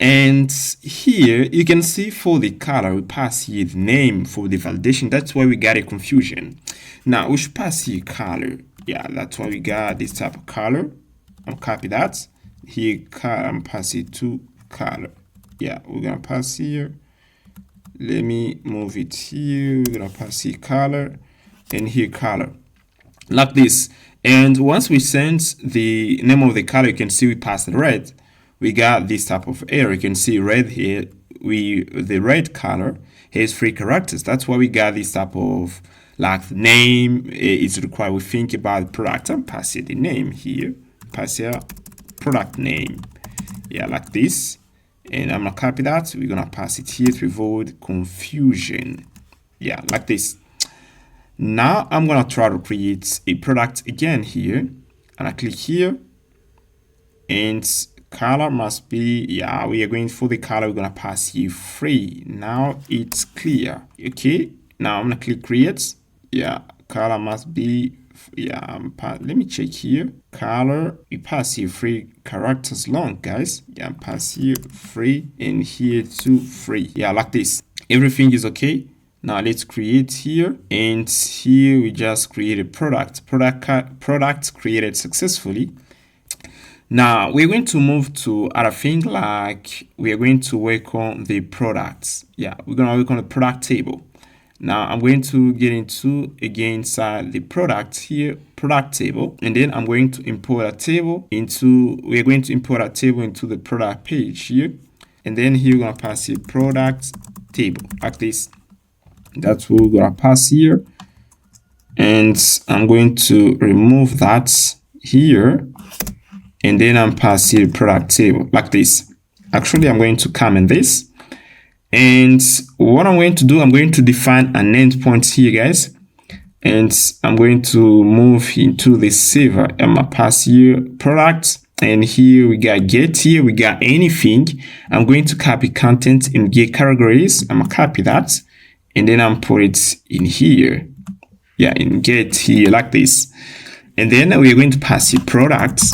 And here you can see for the color, we pass here the name for the validation. That's why we got a confusion. Now we should pass here color. Yeah, that's why we got this type of color. I'm copy that. Here I'm passing to color. Yeah, we're gonna pass here. Let me move it here. We're gonna pass here color and here color. Like this. And once we send the name of the color, you can see we passed red. We got this type of error. You can see red here. The red color has 3 characters. That's why we got this type of like name is required. We think about the product and pass it the name here. Pass here product name. Yeah, like this. And I'm gonna copy that. We're gonna pass it here to avoid confusion. Yeah, like this. Now I'm gonna try to create a product again here. And I click here and color must be, yeah, we are going for the color. We're gonna pass here free. Now it's clear. Okay, now I'm gonna click create. Yeah, color must be, yeah, let me check here. Color, we pass here 3 characters long, guys. Yeah, pass here free and here too free. Yeah, like this. Everything is okay. Now let's create here, and here we just create a product created successfully. Now we're going to move to other thing, like we are going to work on the products. Yeah, we're going to work on the product table. Now I'm going to get into again inside the product here, product table, and then I'm going to import a table into, we're going to import a table into the product page here, and then here we're going to pass here product table like this. That's what we're going to pass here, and I'm going to remove that here. And then I'm passing the product table like this. Actually, I'm going to comment this. And what I'm going to do, I'm going to define an endpoint here, guys. And I'm going to move into the server. I'm going to pass here products. And here we got get, here we got anything. I'm going to copy content and get categories. I'm going to copy that. and then I'm put it in here. Yeah, in get here like this. And then we're going to pass here products,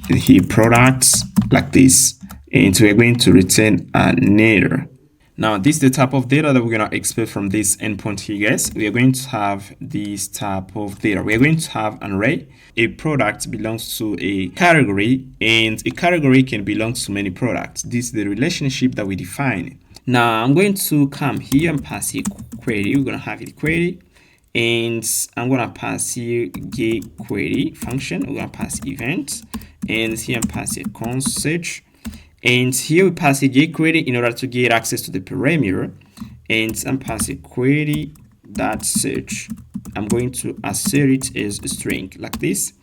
and here products like this. And we're going to return an error. Now, this is the type of data that we're going to expect from this endpoint here, guys. We are going to have this type of data. We are going to have an array. A product belongs to a category, and a category can belong to many products. This is the relationship that we define. Now, I'm going to come here and pass here query. We're going to have it query, and I'm going to pass here get query function. We're going to pass event, and here I'm passing const search. And here we pass a jQuery in order to get access to the parameter. And I'm passing query dot search. I'm going to assert it as a string like this.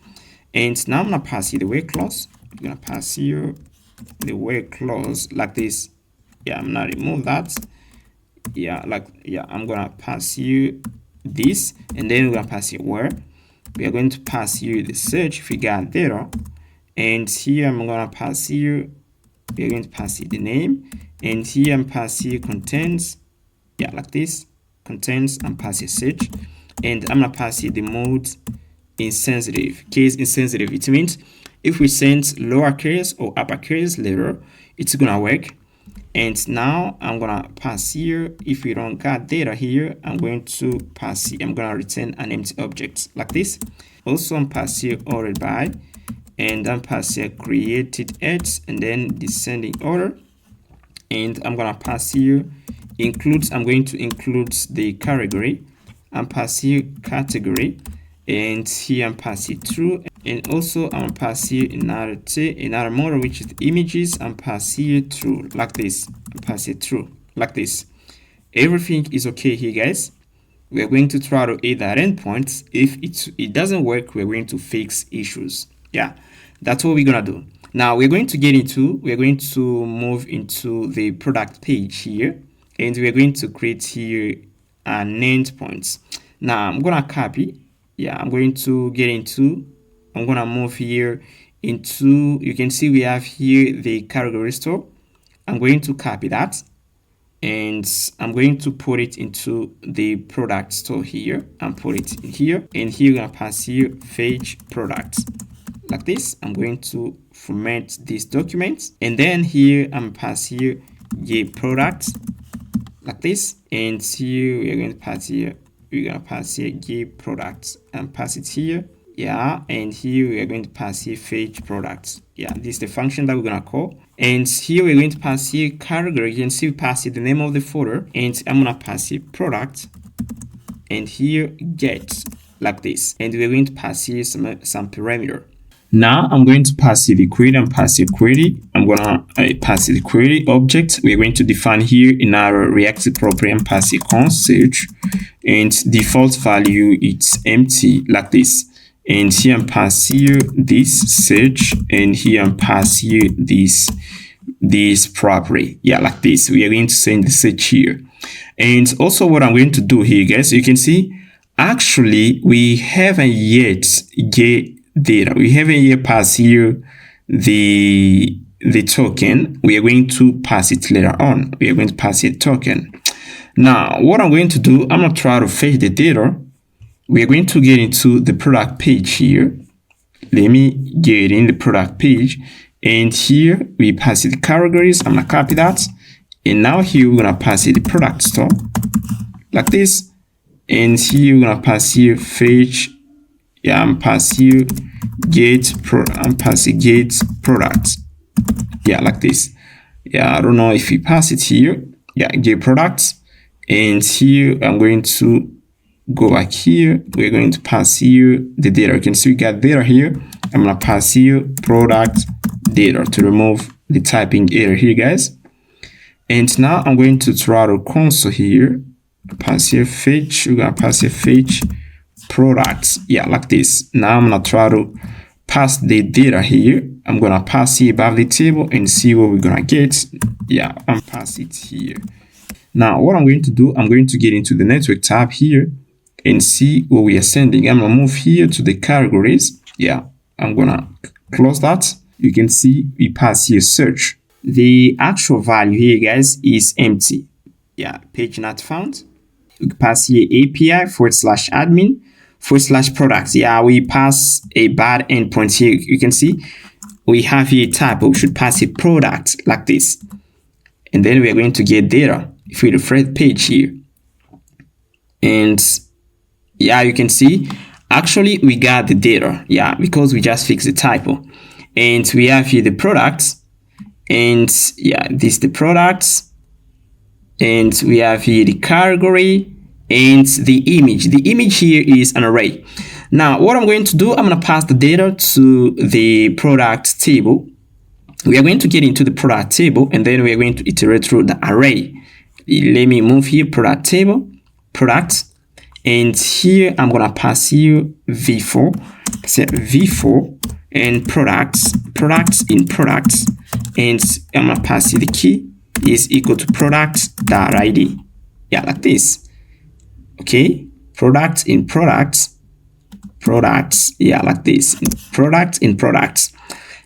And now I'm gonna pass here the where clause. I'm gonna pass here the where clause like this. Yeah, I'm gonna remove that. I'm gonna pass here this, and then we're gonna pass here where. We are going to pass here the search if we got data. And here I'm gonna pass here. We're going to pass here the name, and here I'm passing contents, like this, contents, and pass here search, and I'm gonna pass here the mode insensitive, case insensitive. It means if we send lowercase or uppercase letter, it's gonna work. And now I'm gonna pass here, if we don't got data here, I'm going to pass here, I'm gonna return an empty object like this. Also, I'm passing here ordered by, and I'm passing here created at, and then descending order, and I'm gonna pass here includes. I'm going to include the category. I'm passing here category, and here I'm passing true, and also I'm gonna pass here another model, which is the images. I'm passing here true like this. I'm passing true like this. Everything is okay here, guys. We're going to try to add that endpoint. If it doesn't work, we're going to fix issues. Yeah, that's what we're gonna do. Now we're going to move into the product page here, and we're going to create here an endpoint. Now I'm gonna copy. I'm going to get into. I'm gonna move here into. You can see we have here the category store. I'm going to copy that, and I'm going to put it into the product store here and put it in here. And here we're gonna pass here fetch products. Like this. I'm going to format this document, and then here I'm pass here get products like this, and here we're going to pass here get products and pass it here. And here we are going to pass here fetch products. This is the function that we're gonna call. And here we're going to pass here category. You can see we pass here the name of the folder, and I'm gonna pass here product, and here get like this, and we're going to pass here some parameter. Now I'm going to pass the query and pass the query. I'm gonna pass the query object. We're going to define here in our React property and pass the const search, and default value it's empty like this. And here I'm pass here this search, and here I'm pass here this property. Like this. We are going to send the search here. And also what I'm going to do here, guys, you can see actually we haven't yet get data. We haven't yet passed here the token. We are going to pass it later on. We are going to pass it token. Now, what I'm going to do, I'm going to try to fetch the data. We are going to get into the product page here. Let me get in the product page, and here we pass it the categories. I'm going to copy that, and now here we're going to pass it the product store like this, and here we're going to pass here fetch. I'm pass here I'm passing get product. Like this. I don't know if we pass it here. Get products, and here I'm going to go back here. We're going to pass here the data. You can see we got data here. I'm gonna pass here product data to remove the typing error here, guys. And now I'm going to try to console here. Pass here fetch. We're gonna pass here fetch products. Like this. Now I'm gonna try to pass the data here. I'm gonna pass here above the table and see what we're gonna get. I'm pass it here. Now what I'm going to do, I'm going to get into the network tab here and see what we are sending. I'm gonna move here to the categories. I'm gonna close that. You can see we pass here search. The actual value here, guys, is empty. Yeah, page not found. We pass here API /admin/products. Yeah, we pass a bad endpoint here. You can see we have here a typo. We should pass a product like this. And then we are going to get data. If we refresh the page here, and yeah, you can see actually we got the data. Yeah, because we just fixed the typo. And we have here the products. And yeah, this is the products. And we have here the category and the image. The image here is an array. Now, what I'm going to do, I'm going to pass the data to the product table. We are going to get into the product table, and then we are going to iterate through the array. Let me move here, product table, products, and here I'm going to pass here v4, say v4, and products in products, and I'm going to pass here the key is equal to products.id. Yeah, like this. Okay, products in products, yeah, like this. Products in products.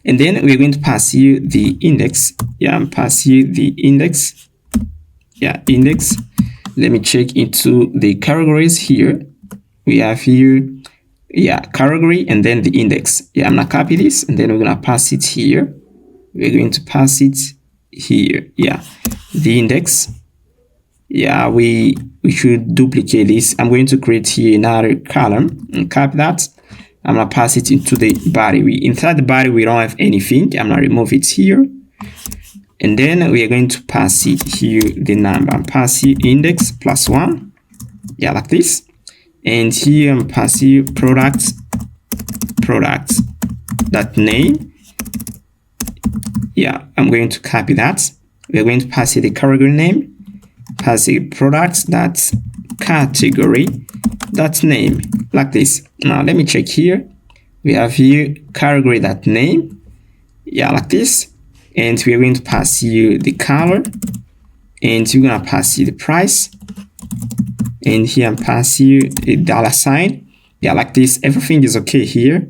And then we're going to pass you the index. Yeah, pass you the index. Yeah, index. Let me check into the categories here. We have here, yeah, category and then the index. Yeah, I'm gonna copy this and then we're gonna pass it here. We're going to pass it here. Yeah, the index. Yeah, we should duplicate this. I'm going to create here another column and copy that. I'm gonna pass it into the body. Inside the body we don't have anything. I'm gonna remove it here, and then we are going to pass it here the number. I'm passing index +1. Yeah, like this. And here I'm passing products that name. Yeah, I'm going to copy that. We're going to pass it the category name. Pass a products that category that name, like this. Now let me check here. We have here category that name. Yeah, like this. And we're going to pass you the color, and we're gonna pass you the price, and here I'm pass you a $sign. Yeah, like this. Everything is okay here.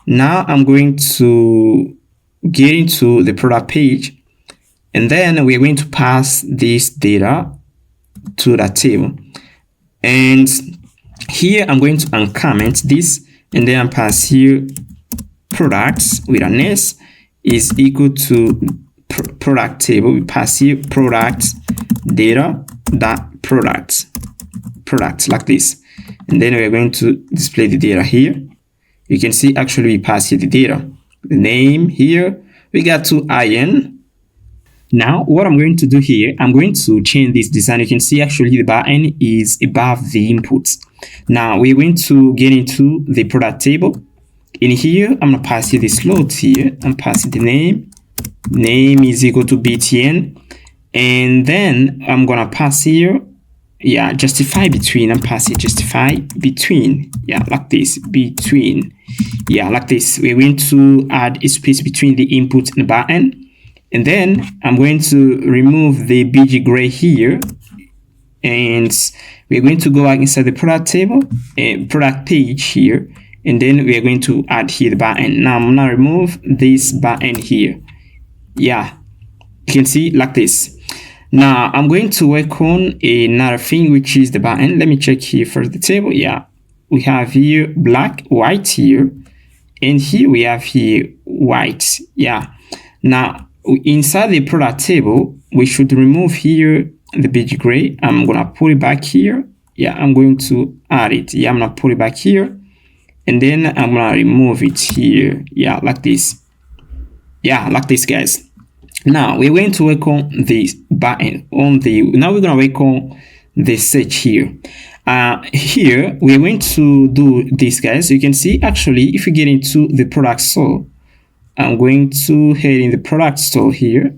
Now I'm going to get into the product page, and then we're going to pass this data to that table. And here I'm going to uncomment this, and then I'm pass here products with an S is equal to product table. We pass here products data that products like this, and then we're going to display the data here. You can see actually we pass here the data, the name here. We got to IN. Now what I'm going to do here, I'm going to change this design. You can see actually the backend is above the inputs. Now we're going to get into the product table. In here, I'm gonna pass you this load here. I'm passing the name. Name is equal to btn, and then I'm gonna pass here. Yeah, justify between. I'm passing justify between. Yeah, like this. Between. Yeah, like this. We're going to add a space between the input and the backend. And then I'm going to remove the BG gray here, and we're going to go back inside the product table and product page here, and then we are going to add here the backend. Now I'm gonna remove this backend here. Yeah, you can see like this. Now I'm going to work on another thing, which is the backend. Let me check here for the table. Yeah, we have here black, white here, and here we have here white. Yeah, now inside the product table, we should remove here the beige gray. I'm gonna put it back here. Yeah, I'm going to add it. Yeah, I'm gonna put it back here, and then I'm gonna remove it here. Yeah, like this. Yeah, like this, guys. Now we're going to work on the backend. Now we're gonna work on the search here. Here we're going to do this, guys. You can see actually if you get into the product store, I'm going to head in the product store here.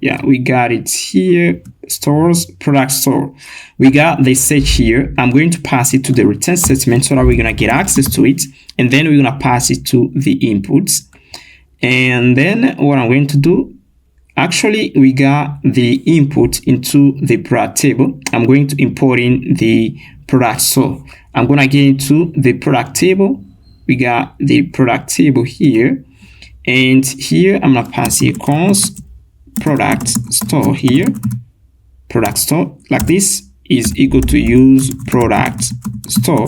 Yeah, we got it here. Stores, product store. We got the search here. I'm going to pass it to the return statement so that we're gonna get access to it, and then we're gonna pass it to the inputs. And then what I'm going to do, actually we got the input into the product table. I'm going to import in the product store. I'm gonna get into the product table. We got the product table here. And here I'm gonna pass here const product store here, product store like this is equal to use product store.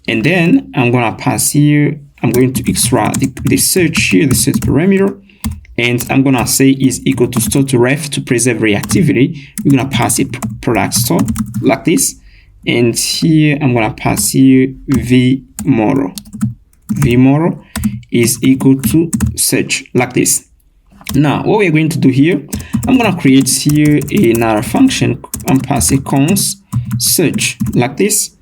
And then I'm gonna pass here, I'm going to extract the search here, the search parameter, and I'm gonna say is equal to store to ref to preserve reactivity. We're gonna pass a product store like this, and here I'm gonna pass here vmodel. Vmodel is equal to search like this. Now what we're going to do here, I'm gonna create here another function and pass a const search like this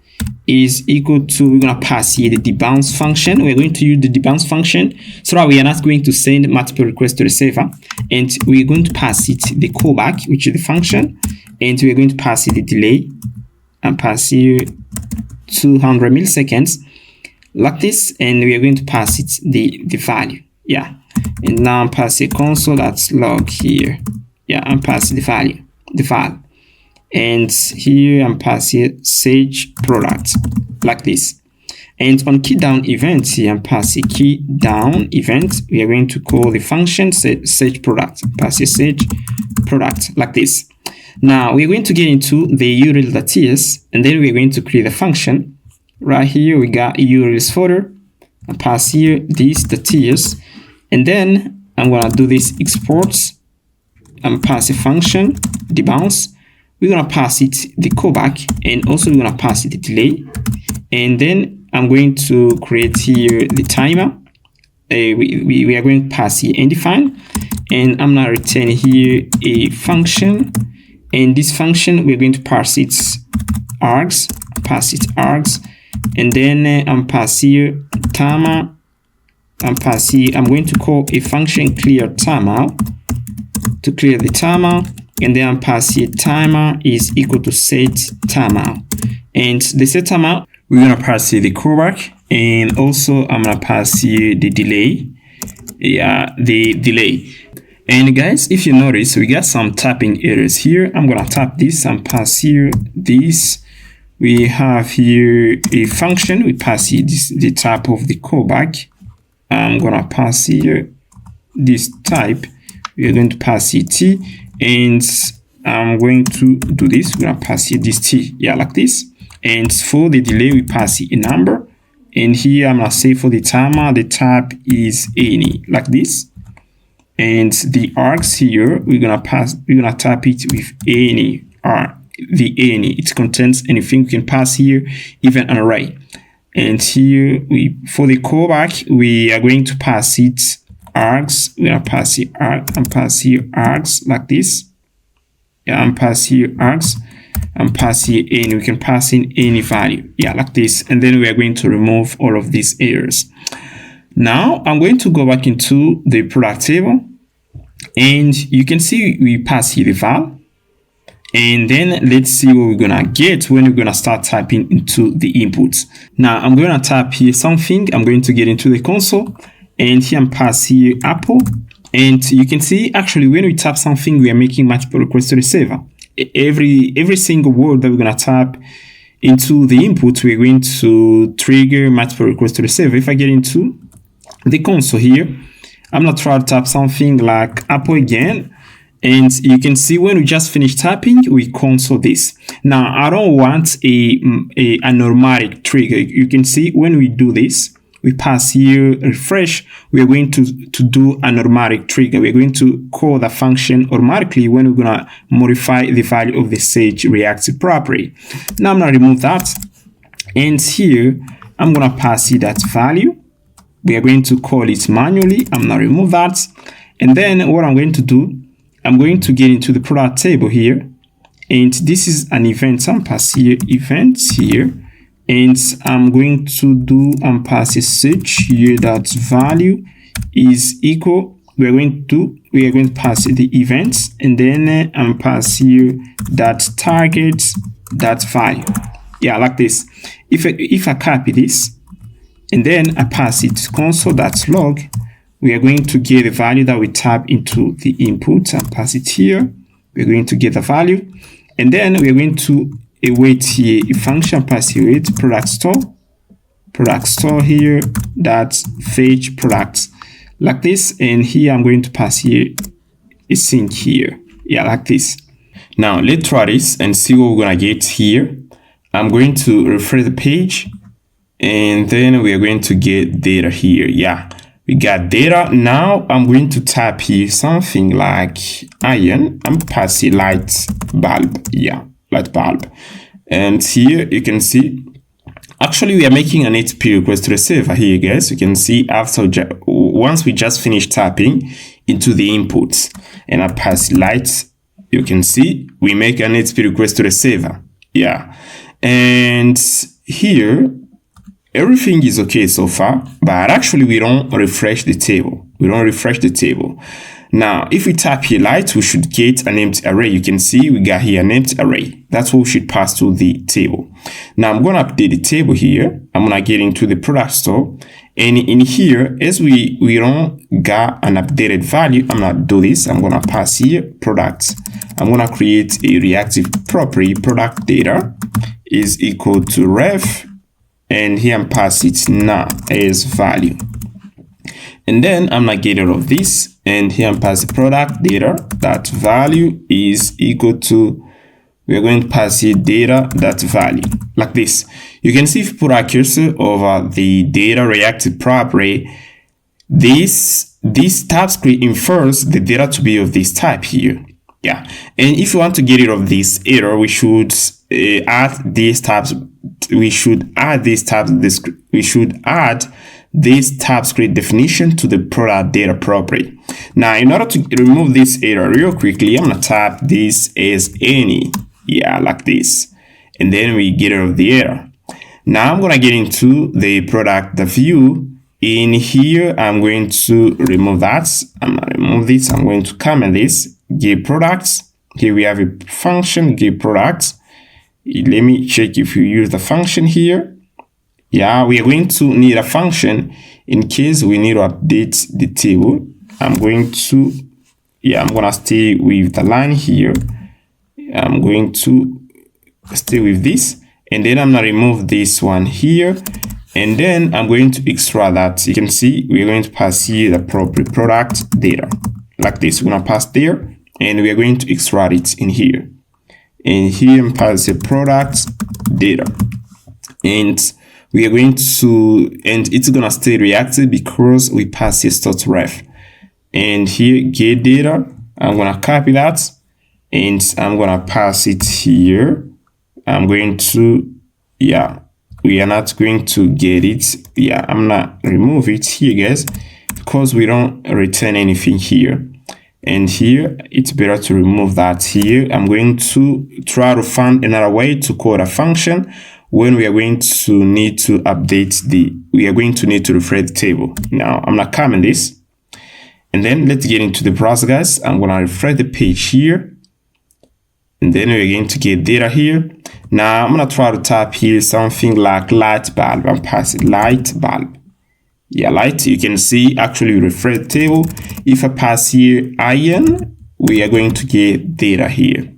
is equal to, we're gonna pass here the debounce function. We're going to use the debounce function so that we are not going to send multiple requests to the server, and we're going to pass it the callback, which is the function, and we're going to pass it the delay and pass here 200 milliseconds like this, and we are going to pass it the value. Yeah, and now I'm passing console that's log here. Yeah, I'm passing the value, the file. And here I'm passing Sage product like this. And on key down event here, I'm passing key down event. We are going to call the function Sage product. Pass Sage product like this. Now we're going to get into the URL.ts, and then we're going to create a function. Right here we got URLs folder. I pass here this.ts, and then I'm gonna do this exports and pass a function debounce. We're gonna pass it the callback, and also we're gonna pass it the delay, and then I'm going to create here the timer. We are going to pass here undefined, and I'm gonna return here a function, and this function we're going to pass it args, and then I'm pass here timer. I'm going to call a function clear timer to clear the timer, and then I'm pass here timer is equal to set timer, and the set timer we're gonna pass here the callback, and also I'm gonna pass here the delay. Yeah, the delay. And guys, if you notice, we got some tapping errors here. I'm gonna tap this and pass here this. We have here a function. We pass here this, the type of the callback. I'm gonna pass here this type. We are going to pass here t, and I'm going to do this. We're gonna pass here this t, yeah, like this. And for the delay, we pass here a number. And here I'm gonna say for the timer, the type is any, like this. And the args here, we're gonna type it with any the any. It contains anything. We can pass here even an array. And here for the callback, we are going to pass it args. We're gonna pass here arg and pass here args like this. Yeah, and pass here args and pass here any. We can pass in any value. Yeah, like this. And then we are going to remove all of these errors. Now I'm going to go back into the product table, and you can see we pass here the val. And then let's see what we're gonna get when we're gonna start typing into the inputs. Now I'm gonna type here something. I'm going to get into the console, and here I'm pass here Apple. And you can see actually when we type something, we are making multiple requests to the server. Every single word that we're gonna type into the input, we're going to trigger multiple requests to the server. If I get into the console here, I'm gonna try to type something like Apple again. And you can see when we just finish typing, we console this. Now, I don't want a automatic trigger. You can see when we do this, we pass here refresh, we are going to do an automatic trigger. We're going to call the function automatically when we're going to modify the value of the Sage reactive property. Now, I'm going to remove that. And here, I'm going to pass here that value. We are going to call it manually. I'm going to remove that. And then what I'm going to do, I'm going to get into the product table here, and this is an event. So I'm pass here events here, and I'm going to do and pass a search here that value is equal. We are going to pass the events, and then I'm pass here that target that value. Yeah, like this. If I copy this, and then I pass it to console.log. We are going to get the value that we type into the input and pass it here. We're going to get the value, and then we're going to await here a function pass here with product store here that fetch products like this, and here I'm going to pass here a sync here. Yeah, like this. Now let's try this and see what we're gonna get here. I'm going to refresh the page, and then we are going to get data here. Yeah, we got data. Now I'm going to type here something like iron. I'm passing light bulb. Yeah, light bulb. And here you can see, actually we are making an HTTP request to the server here, guys. You can see after once we just finished typing into the inputs and I pass light, you can see we make an HTTP request to the server. Yeah, and here everything is okay so far, but actually we don't refresh the table. We don't refresh the table. Now, if we type here light, we should get an empty array. You can see we got here an empty array. That's what we should pass to the table. Now, I'm going to update the table here. I'm going to get into the product store. And in here, as we don't got an updated value, I'm going to do this. I'm going to pass here products. I'm going to create a reactive property. Product data is equal to ref. And here I'm pass it now as value. And then I'm going to get rid of this. And here I'm pass the product data. That value is equal to, we're going to pass here data that value like this. You can see if you put our cursor over the data reactive property, this TypeScript infers the data to be of this type here. Yeah, and if you want to get rid of this error, we should add these tabs. We should add this TypeScript definition to the product data property. Now, in order to remove this error real quickly, I'm gonna type this as any. Yeah, like this, and then we get rid of the error. Now I'm gonna get into the product view. In here, I'm going to remove that. I'm gonna remove this. I'm going to comment this. Give products. Here we have a function. Give products. Let me check if you use the function here. Yeah, we are going to need a function in case we need to update the table. I'm going to stay with the line here. I'm going to stay with this, and then I'm gonna remove this one here, and then I'm going to extract that. You can see we're going to pass here the appropriate product data like this. We're gonna pass there, and we are going to extract it in here. And here I'm pass the product data, and we are going to, and it's gonna stay reactive because we pass here start ref. And here get data, I'm gonna copy that, and I'm gonna pass it here. I'm going to, yeah, we are not going to get it. Yeah, I'm not remove it here, guys, because we don't return anything here. And here it's better to remove that here. I'm going to try to find another way to call a function when we are going to need to update we are going to need to refresh the table. Now I'm not comment this, and then let's get into the browser, guys. I'm gonna refresh the page here, and then we're going to get data here. Now I'm gonna try to type here something like light bulb. I'm passing light bulb. Yeah, light. You can see actually refresh the table. If I pass here iron, we are going to get data here.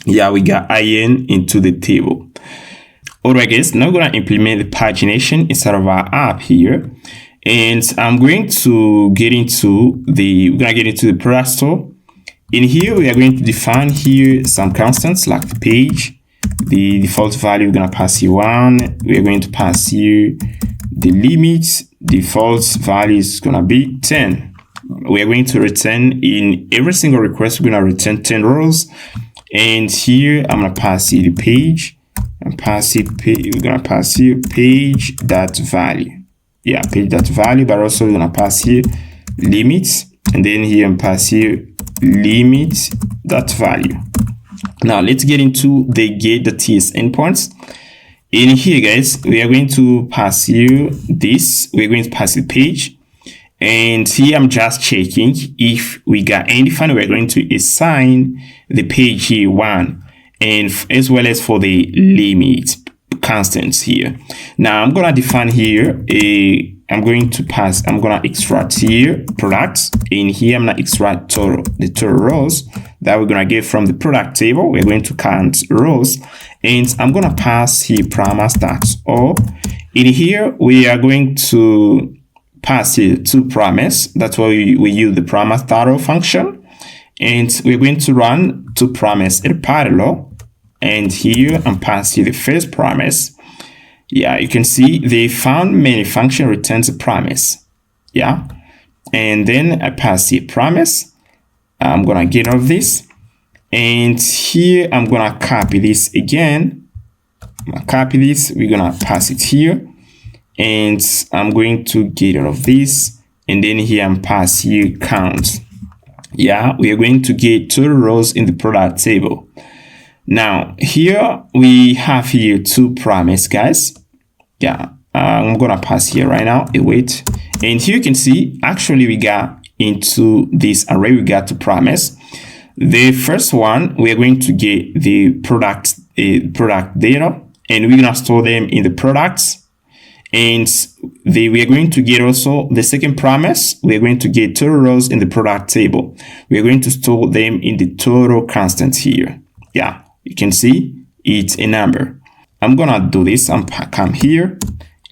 Yeah, we got iron into the table. Alright, guys, now we're gonna implement the pagination inside of our app here, and I'm going to get into the product store. In here, we are going to define here some constants like the page. The default value we're gonna pass here 1. We are going to pass here the limit. Default value is gonna be 10. We are going to return in every single request. We're gonna return 10 rows, and here I'm gonna pass here the page. And pass it, we're gonna pass here page dot value. Yeah, page dot value, but also we're gonna pass here limits, and then here and pass here limit dot value. Now let's get into the get.ts endpoints. In here, guys, we are going to pass here this. We're going to pass the page, and here I'm just checking if we got any file. We're going to assign the page here 1. And as well as for the limit constants here. Now I'm gonna define here I'm gonna extract here products. In here I'm gonna extract the total rows that we're gonna get from the product table. We're going to count rows, and I'm gonna pass here Prisma stats. Or in here we are going to pass here two promise. That's why we use the Prisma start function. and we're going to run to promise a parallel. And here I'm passing the first promise. Yeah, you can see the found many function returns a promise. Yeah, and then I pass a promise. I'm gonna get rid of this, and here I'm gonna copy this again. I'm gonna copy this. We're gonna pass it here, and I'm going to get rid of this, and then here I'm pass here count. Yeah, we are going to get total rows in the product table. Now here we have here two promise, guys. Yeah, I'm gonna pass here right now a wait, and here you can see actually we got into this array, we got to promise. The first one, we are going to get the product data, and we're gonna store them in the products. And we are going to get also the second promise. We are going to get total rows in the product table. We are going to store them in the total constant here. Yeah, you can see it's a number. I'm gonna do this. I'm come here,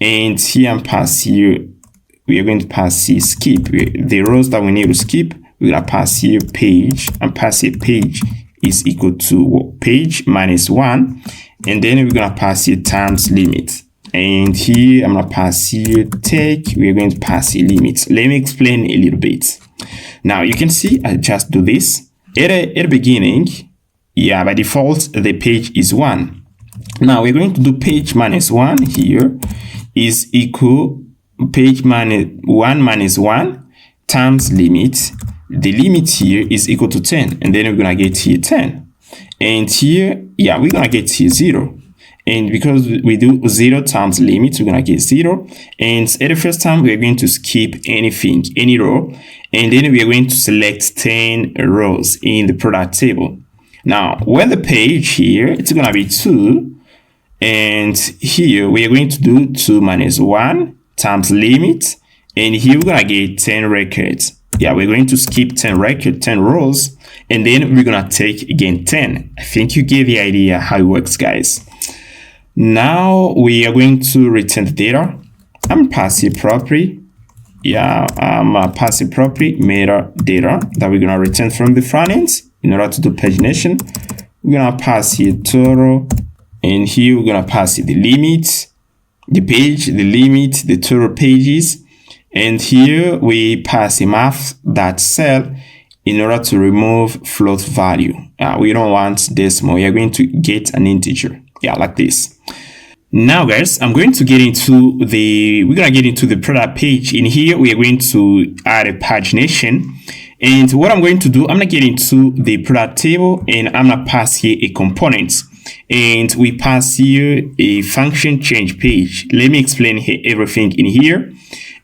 and here I'm pass here. We are going to pass here skip the rows that we need to skip. We're gonna pass here page, and pass here page is equal to page minus 1, and then we're gonna pass here times limit. And here I'm gonna pass here take. We're going to pass here limits. Let me explain a little bit. Now you can see I just do this at the beginning. Yeah, by default the page is 1. Now we're going to do page minus 1 here is equal page minus 1 times limit. The limit here is equal to 10, and then we're gonna get here 10, and here, yeah, we're gonna get here 0. And because we do 0 times limit, we're gonna get 0. And at the first time, we're going to skip anything, any row, and then we are going to select 10 rows in the product table. Now, when the page here, it's gonna be 2, and here we are going to do 2 minus 1 times limit, and here we're gonna get 10 records. Yeah, we're going to skip 10 rows, and then we're gonna take again 10. I think you get the idea how it works, guys. Now we are going to return the data. I'm passing property. Yeah, I'm passing property meta data that we're gonna return from the front end in order to do pagination. We're gonna pass here total, and here we're gonna pass here the limit, the page, the limit, the total pages, and here we pass a math that cell in order to remove float value. We don't want decimal. We are going to get an integer. Yeah, like this. Now guys, we're gonna get into the product page. In here we are going to add a pagination, and what I'm going to do, I'm gonna get into the product table, and I'm gonna pass here a component, and we pass here a function change page. Let me explain here everything in here.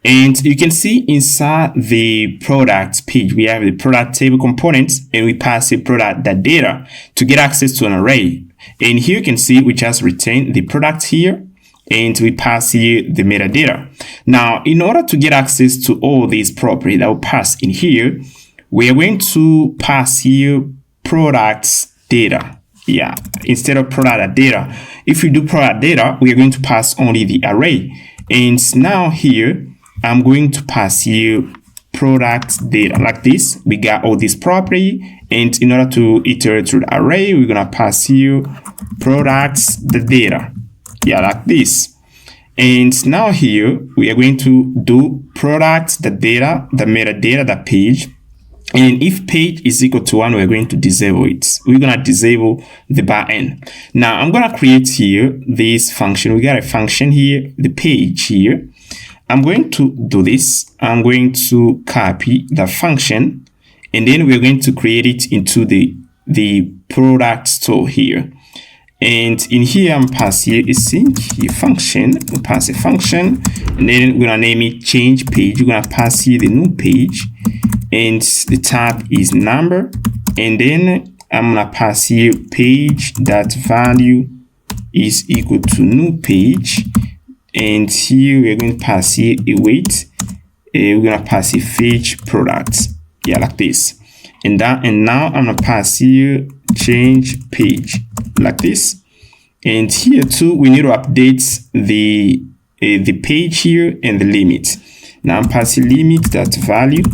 And you can see inside the product page, we have the product table components, and we pass the product data to get access to an array. And here you can see we just retain the product here, and we pass here the metadata. Now, in order to get access to all these properties that will pass in here, we are going to pass here products data. Yeah, instead of product data. If we do product data, we are going to pass only the array. And now here, I'm going to pass here product data like this. We got all this property, and in order to iterate through the array, we're gonna pass here products the data. Yeah, like this. And now here we are going to do product the data, the metadata, the page. And if page is equal to 1, we're going to disable it. We're gonna disable the backend. Now I'm gonna create here this function. We got a function here, the page here. I'm going to do this. I'm going to copy the function, and then we're going to create it into the product store here. And in here, I'm passing a sync function. We pass a function, and then we're gonna name it change page. We're gonna pass here the new page, and the type is number. And then I'm gonna pass here page that value is equal to new page. And here we're going to pass here a weight. We're gonna pass a fetch product. Yeah, like this. And now I'm gonna pass here change page like this. And here too, we need to update the page here and the limit. Now I'm passing limit that value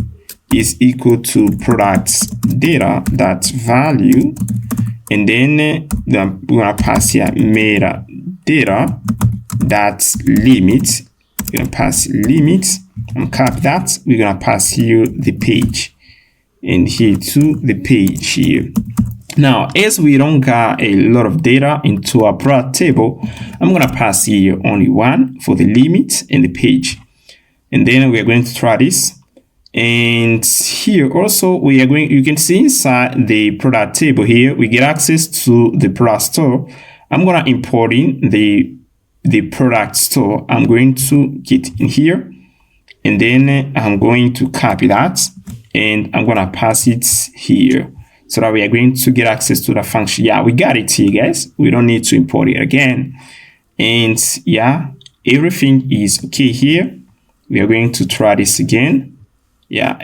is equal to products data dot value, and then we're gonna pass here meta data dot limit. We're gonna pass limit and cap that. We're gonna pass here the page, and here to the page here. Now, as we don't got a lot of data into our product table, I'm gonna pass here only one for the limit and the page, and then we are going to try this. And here also we are going, you can see inside the product table here, we get access to the product store. I'm gonna import in the product store. I'm going to get in here, and then I'm going to copy that, and I'm gonna pass it here, so that we are going to get access to the function. Yeah, we got it here, guys. We don't need to import it again. And yeah, everything is okay here. We are going to try this again. Yeah,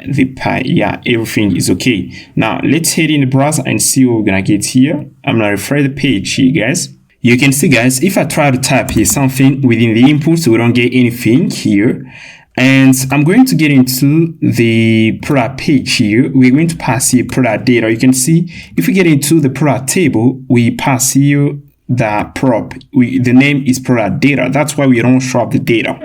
everything is okay. Now let's head in the browser and see what we're gonna get here. I'm gonna refresh the page here, guys. You can see, guys, if I try to type here something within the inputs, we don't get anything here. And I'm going to get into the product page here. We're going to pass here product data. You can see if we get into the product table, we pass here the prop. The name is product data. That's why we don't show up the data.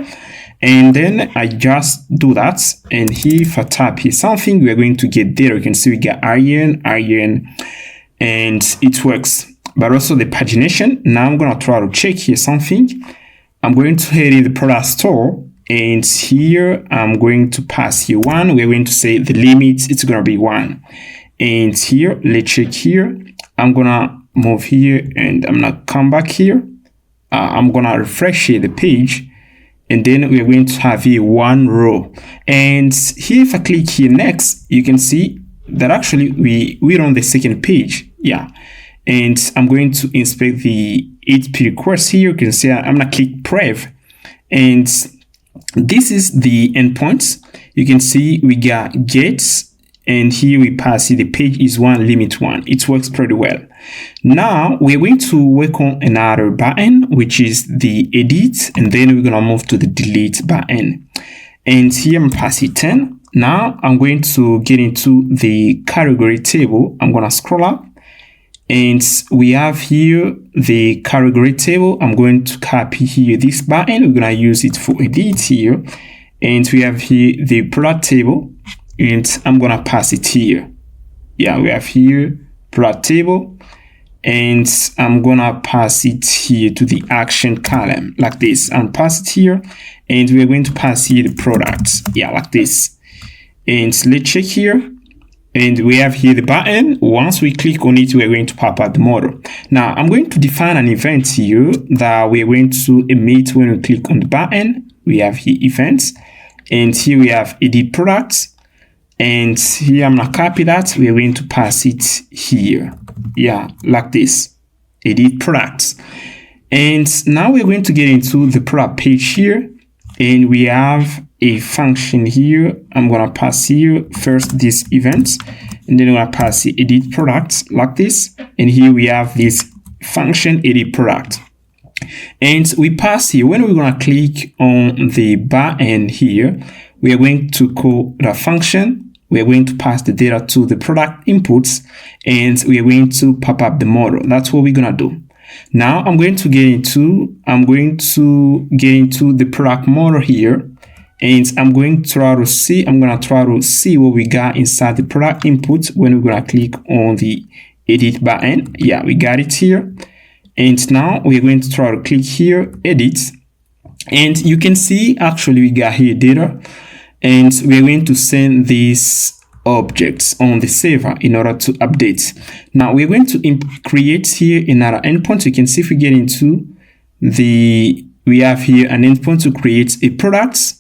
And then I just do that. And here, if I type here something, we're going to get data. You can see we get iron, and it works. But also the pagination. Now I'm going to try to check here something. I'm going to head in the product store. And here I'm going to pass here 1. We're going to say the limit, it's going to be 1. And here, let's check here. I'm going to move here, and I'm going to come back here. I'm going to refresh here the page. And then we're going to have here 1 row. And here, if I click here next, you can see that actually we're on the second page. Yeah. And I'm going to inspect the HTTP request here. You can see I'm going to click prev. And this is the endpoints. You can see we got gets, and here we pass it. The page is 1, limit 1. It works pretty well. Now we're going to work on another button, which is the edit, and then we're going to move to the delete button. And here I'm passing 10. Now I'm going to get into the category table. I'm going to scroll up, and we have here the category table. I'm going to copy here this button. We're going to use it for edit here. And we have here the product table, and I'm going to pass it here. Yeah, we have here product table, and I'm going to pass it here to the action column like this, and pass it here. And we're going to pass here the products. Yeah, like this. And let's check here. And we have here the button. Once we click on it, we're going to pop up the model. Now, I'm going to define an event here that we're going to emit when we click on the button. We have here events. And here we have edit products. And here I'm going to copy that. We're going to pass it here. Yeah, like this. Edit products. And now we're going to get into the product page here. And we have a function here. I'm going to pass here first this event, and then I'm going to pass the edit products like this. And here we have this function edit product. And we pass here, when we're going to click on the button here, we are going to call the function. We are going to pass the data to the product inputs, and we are going to pop up the model. That's what we're going to do. Now I'm going to get into the product model here, and I'm going to try to see what we got inside the product input when we're going to click on the edit button. Yeah, we got it here. And now we're going to try to click here, edit. And you can see actually we got here data, and we're going to send these objects on the server in order to update. Now we're going to create here another endpoint. You can see if we get into we have here an endpoint to create a product,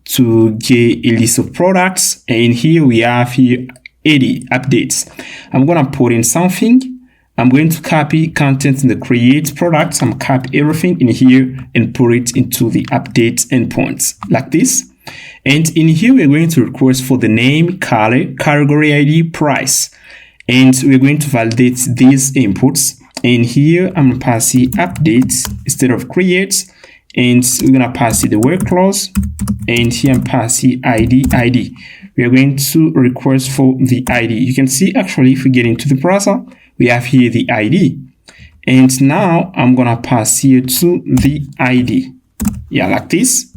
to get a list of products, and here we have here edit updates. I'm going to put in something. I'm going to copy content in the create products. I'm copy everything in here and put it into the update endpoints like this. And in here, we're going to request for the name, color, category ID, price. And we're going to validate these inputs. And here, I'm going to pass the updates instead of create. and we're gonna pass it the word clause, and here I'm passing ID. We are going to request for the ID. You can see actually if we get into the browser, we have here the ID. And now I'm gonna pass here to the ID. Yeah, like this.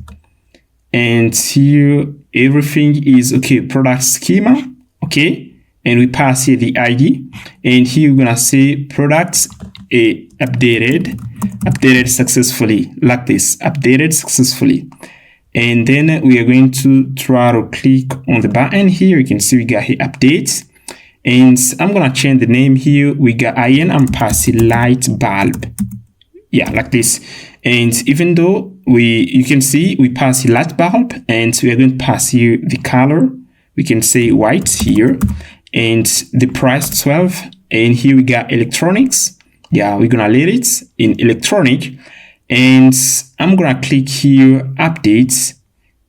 And here everything is okay. Product schema, okay. And we pass here the ID. And here we're gonna say products updated successfully, like this, updated successfully. And then we are going to try to click on the button here. You can see we got here updates. And I'm gonna change the name here. We got IN, I'm passing light bulb. Yeah, like this. And even though you can see we pass a light bulb, and we are going to pass here the color. We can say white here, and the price 12. And here we got electronics. Yeah, we're gonna let it in electronic. And I'm gonna click here updates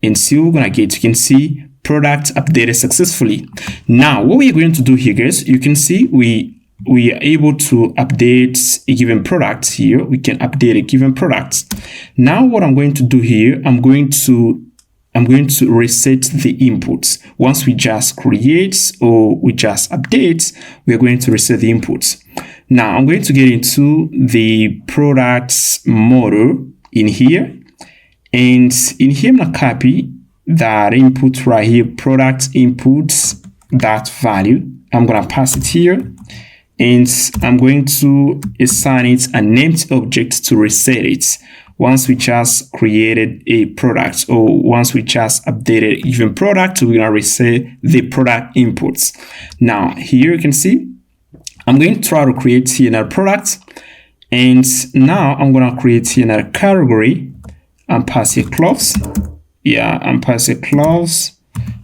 and see what we're gonna get. You can see product updated successfully. Now what we're going to do here, guys, you can see we are able to update a given product here. We can update a given product. Now what I'm going to do here, I'm going to reset the inputs. Once we just create or we just update, we are going to reset the inputs. Now I'm going to get into the products model in here, and in here I'm gonna copy that input right here, product inputs, that value. I'm gonna pass it here, and I'm going to assign it an empty object to reset it. Once we just created a product, or once we just updated even product, we're gonna reset the product inputs. Now here you can see I'm going to try to create here another product, and now I'm gonna create here another category and pass here clothes. Yeah, I'm passing clothes,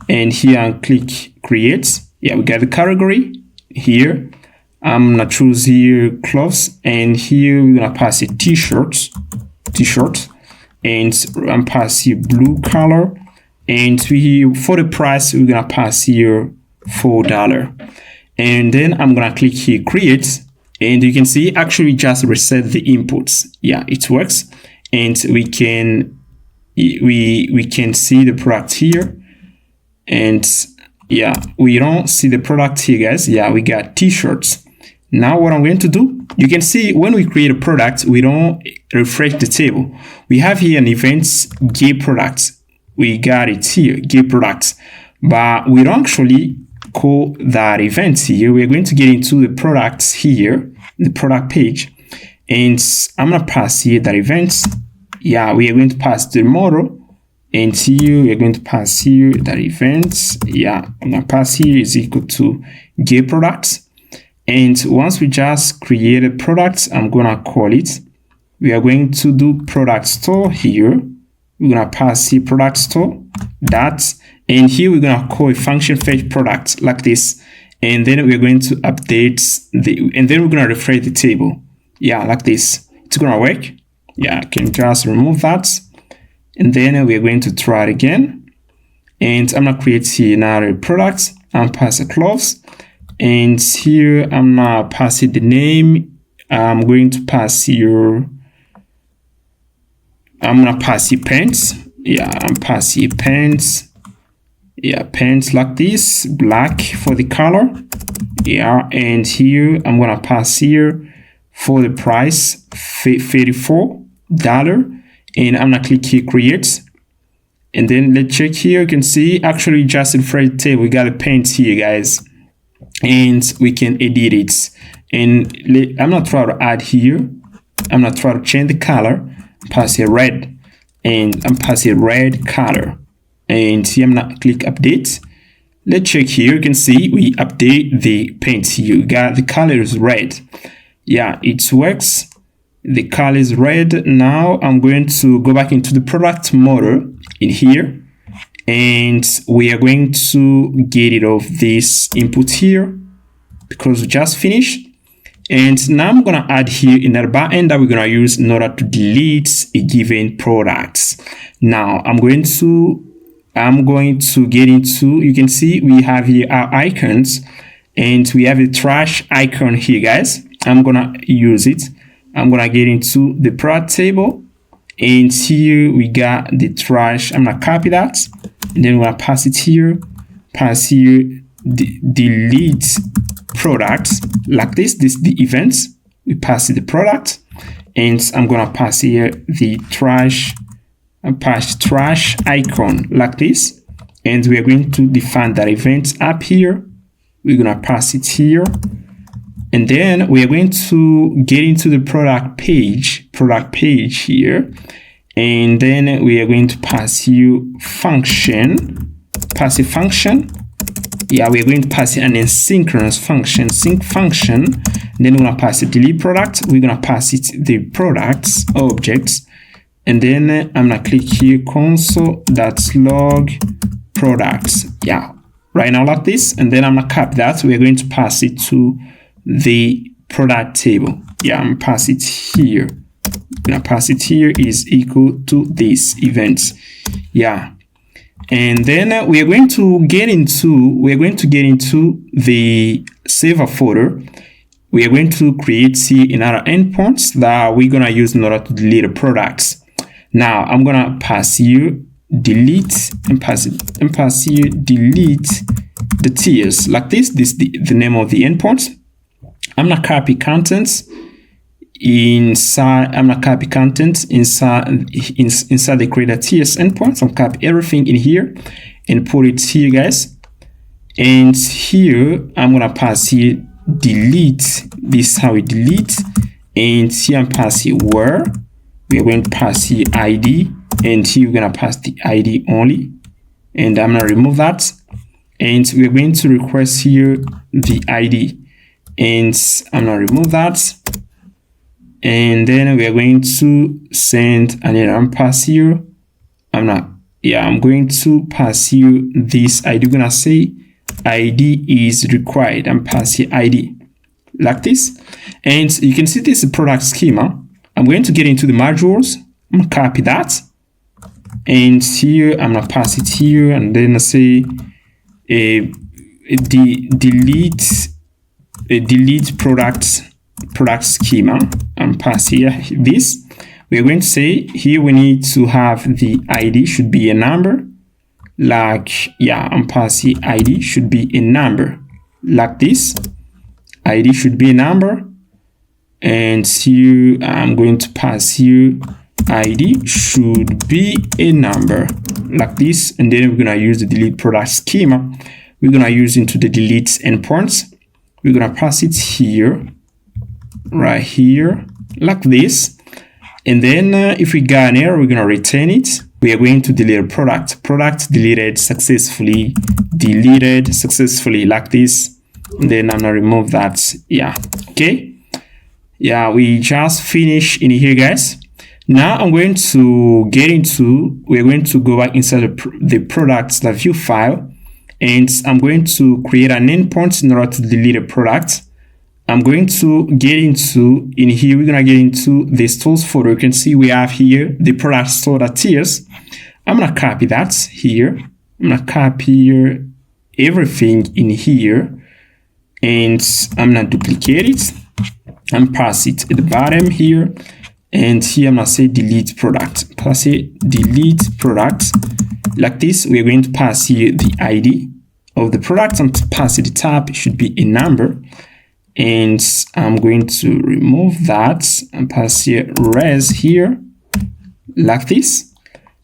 and here I click create. Yeah, we got the category here. I'm gonna choose here clothes, and here we're gonna pass it t-shirt, and I'm pass here blue color, and for the price we're gonna pass here $4. And then I'm gonna click here create, and you can see actually just reset the inputs. Yeah, it works, and we can see the product here. And yeah, we don't see the product here, guys. Yeah, we got t-shirts. Now what I'm going to do, you can see when we create a product, we don't refresh the table. We have here an events get products. We got it here, get products, but we don't actually call that event here. We're going to get into the products here, the product page, and I'm gonna pass here that events. Yeah, we are going to pass the model, and here we are going to pass here that events. Yeah, I'm gonna pass here is equal to get products. And once we just created products, I'm gonna call it. We are going to do product store here. We're gonna pass here product store that, and here we're gonna call a function fetch product like this, and then we're going to update and then we're gonna refresh the table. Yeah, like this. It's gonna work. Yeah, I can just remove that, and then we're going to try it again. And I'm gonna create here another product and pass a clothes, and here I'm gonna pass it the name. I'm going to pass here. I'm gonna pass here pants. Yeah, I'm passing pants. Yeah, pants like this, black for the color. Yeah, and here I'm gonna pass here for the price $34, and I'm gonna click here create, and then let's check here. You can see actually just in front table we got a pants here, guys, and we can edit it. And I'm not trying to add here. I'm not trying to change the color. Pass here red, and I'm passing red color, and here I'm gonna click update. Let's check here. You can see we update the paint here. We got the color is red. Yeah, it works. The color is red. Now I'm going to go back into the product model in here, and we are going to get rid of this input here because we just finished. And now I'm gonna add here another button that we're gonna use in order to delete a given product. Now I'm going to get into, you can see we have here our icons, and we have a trash icon here, guys. I'm gonna use it. I'm gonna get into the product table, And here we got the trash. I'm gonna copy that, and then we're gonna pass it here, pass here, delete products like this. This the events. We pass it the product, and I'm gonna pass here the trash, pass trash icon like this, and we are going to define that event up here. We're gonna pass it here, and then we are going to get into the product page here, and then we are going to pass you function, pass a function. Yeah, we're going to pass an asynchronous function, sync function. Then we're gonna pass it delete product. We're gonna pass it the products objects, and then I'm gonna click here console.log products. Yeah, right now like this, and then I'm gonna copy that. We're going to pass it to the product table. Yeah, I'm gonna pass it here. I'm gonna pass it here is equal to this event. Yeah. And then we are going to get into the saver folder. We are going to create another endpoints that we're gonna use in order to delete the products. Now I'm gonna pass you delete and pass you delete the tiers like this. This is the name of the endpoint. I'm gonna copy contents inside. I'm gonna copy content inside the creator tiers endpoints. I'm copy everything in here and put it here, guys. And here I'm gonna pass here delete. This is how we delete. And here I'm passing where we are going to pass here ID, and here we're gonna pass the ID only. And I'm gonna remove that. And we're going to request here the ID, and I'm gonna remove that. And then we are going to send another pass here. I'm going to pass you this ID. We're gonna say ID is required. I'm passing ID like this. And you can see this is a product schema. I'm going to get into the modules. I'm gonna copy that. And here I'm gonna pass it here, and then I say delete product schema, and pass here this. We're going to say here we need to have the ID should be a number, like, yeah, I'm passing ID should be a number like this. ID should be a number, and here I'm going to pass here ID should be a number like this. And then we're gonna use the delete product schema. We're gonna use into the delete endpoints. We're gonna pass it here, right here like this. And then if we got an error, we're gonna return it. We are going to delete a product deleted successfully like this. And then I'm gonna remove that. Yeah, okay. Yeah, we just finished in here, guys. Now I'm going to we're going to go back inside the products, the view file, and I'm going to create an endpoint in order to delete a product. I'm going to get into, in here, we're going to get into the stores folder. You can see we have here the product store tiers. I'm going to copy that here. I'm going to copy here everything in here, and I'm going to duplicate it and pass it at the bottom here. And here I'm going to say delete product. Pass it delete product like this. We're going to pass here the ID of the product, and to pass it the tab, it should be a number. And I'm going to remove that and pass here res here like this.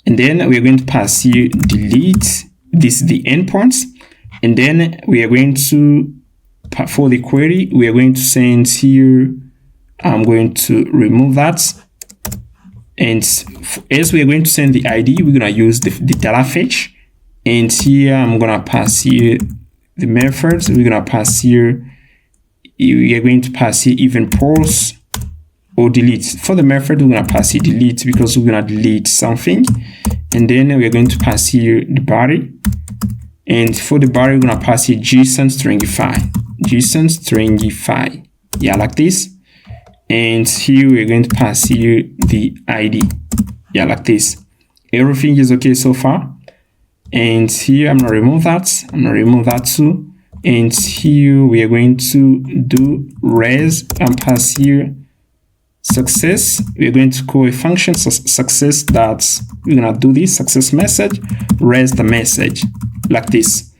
And then we're going to pass here delete. This is the endpoints. And then we are going to, for the query, we are going to send here, I'm going to remove that. And as we are going to send the ID, we're going to use the data fetch. And here I'm going to pass here the methods. We're going to pass here, we are going to pass here even pause or delete. For the method, we're going to pass here delete because we're going to delete something. And then we're going to pass here the body. And for the body, we're going to pass here JSON stringify. Yeah, like this. And here we're going to pass here the ID. Yeah, like this. Everything is okay so far. And here I'm going to remove that. I'm going to remove that too. And here we are going to do res and pass here success. We're going to call a function success that we're gonna do this success message, raise the message like this.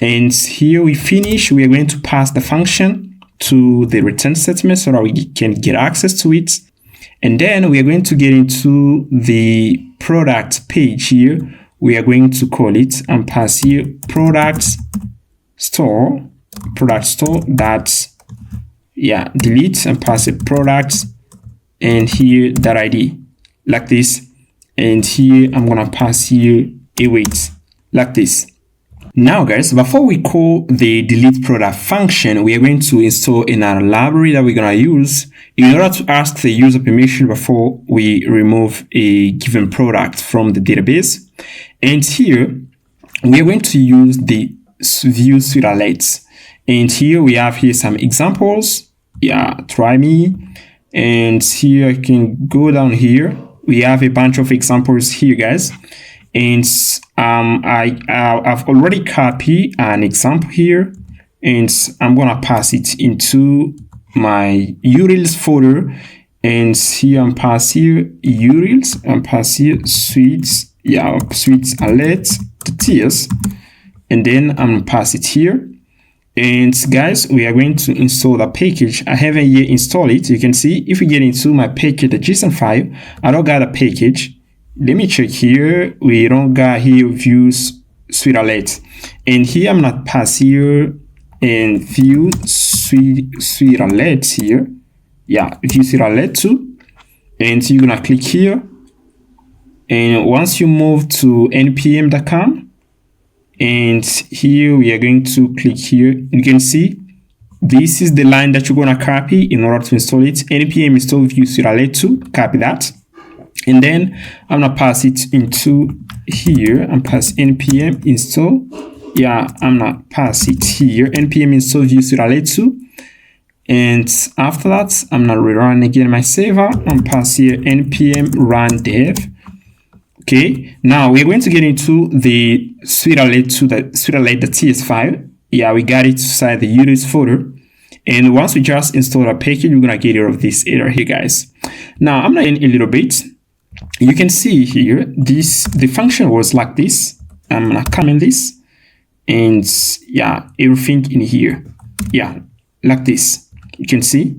And here we finish. We are going to pass the function to the return statement so that we can get access to it. And then we are going to get into the product page here. We are going to call it and pass here product store that delete and pass a product and here that ID like this. And here I'm gonna pass here a weight like this. Now guys, before we call the delete product function, we are going to install another library that we're gonna use in order to ask the user permission before we remove a given product from the database. And here we are going to use the view suite alerts. And here we have here some examples. Try me. And here I can go down here. We have a bunch of examples here, guys. And I've already copied an example here, and I'm gonna pass it into my URLs folder. And here I'm pass here URLs and pass here suites, suites alert to TS, and then I'm gonna pass it here. And guys, we are going to install the package. I haven't yet installed it. You can see if we get into my package, the JSON file, I don't got a package. Let me check here. We don't got here views suite alert. And here I'm gonna pass here and view suite alert here. View suite alert too. And you're gonna click here. And once you move to npm.com, and here we are going to click here. You can see this is the line that you're going to copy in order to install it. npm install view suite alert 2, copy that. And then I'm going to pass it into here and pass npm install. I'm going to pass it here. npm install view suite alert 2. And after that, I'm going to rerun again my server and pass here npm run dev. Okay, now we're going to get into the suite alert to the suite alert.ts file. We got it inside the URLs folder. And once we just install a package, we're gonna get rid of this error here, guys. Now I'm gonna end a little bit. You can see here, the function was like this. I'm gonna comment this, and everything in here, like this. You can see,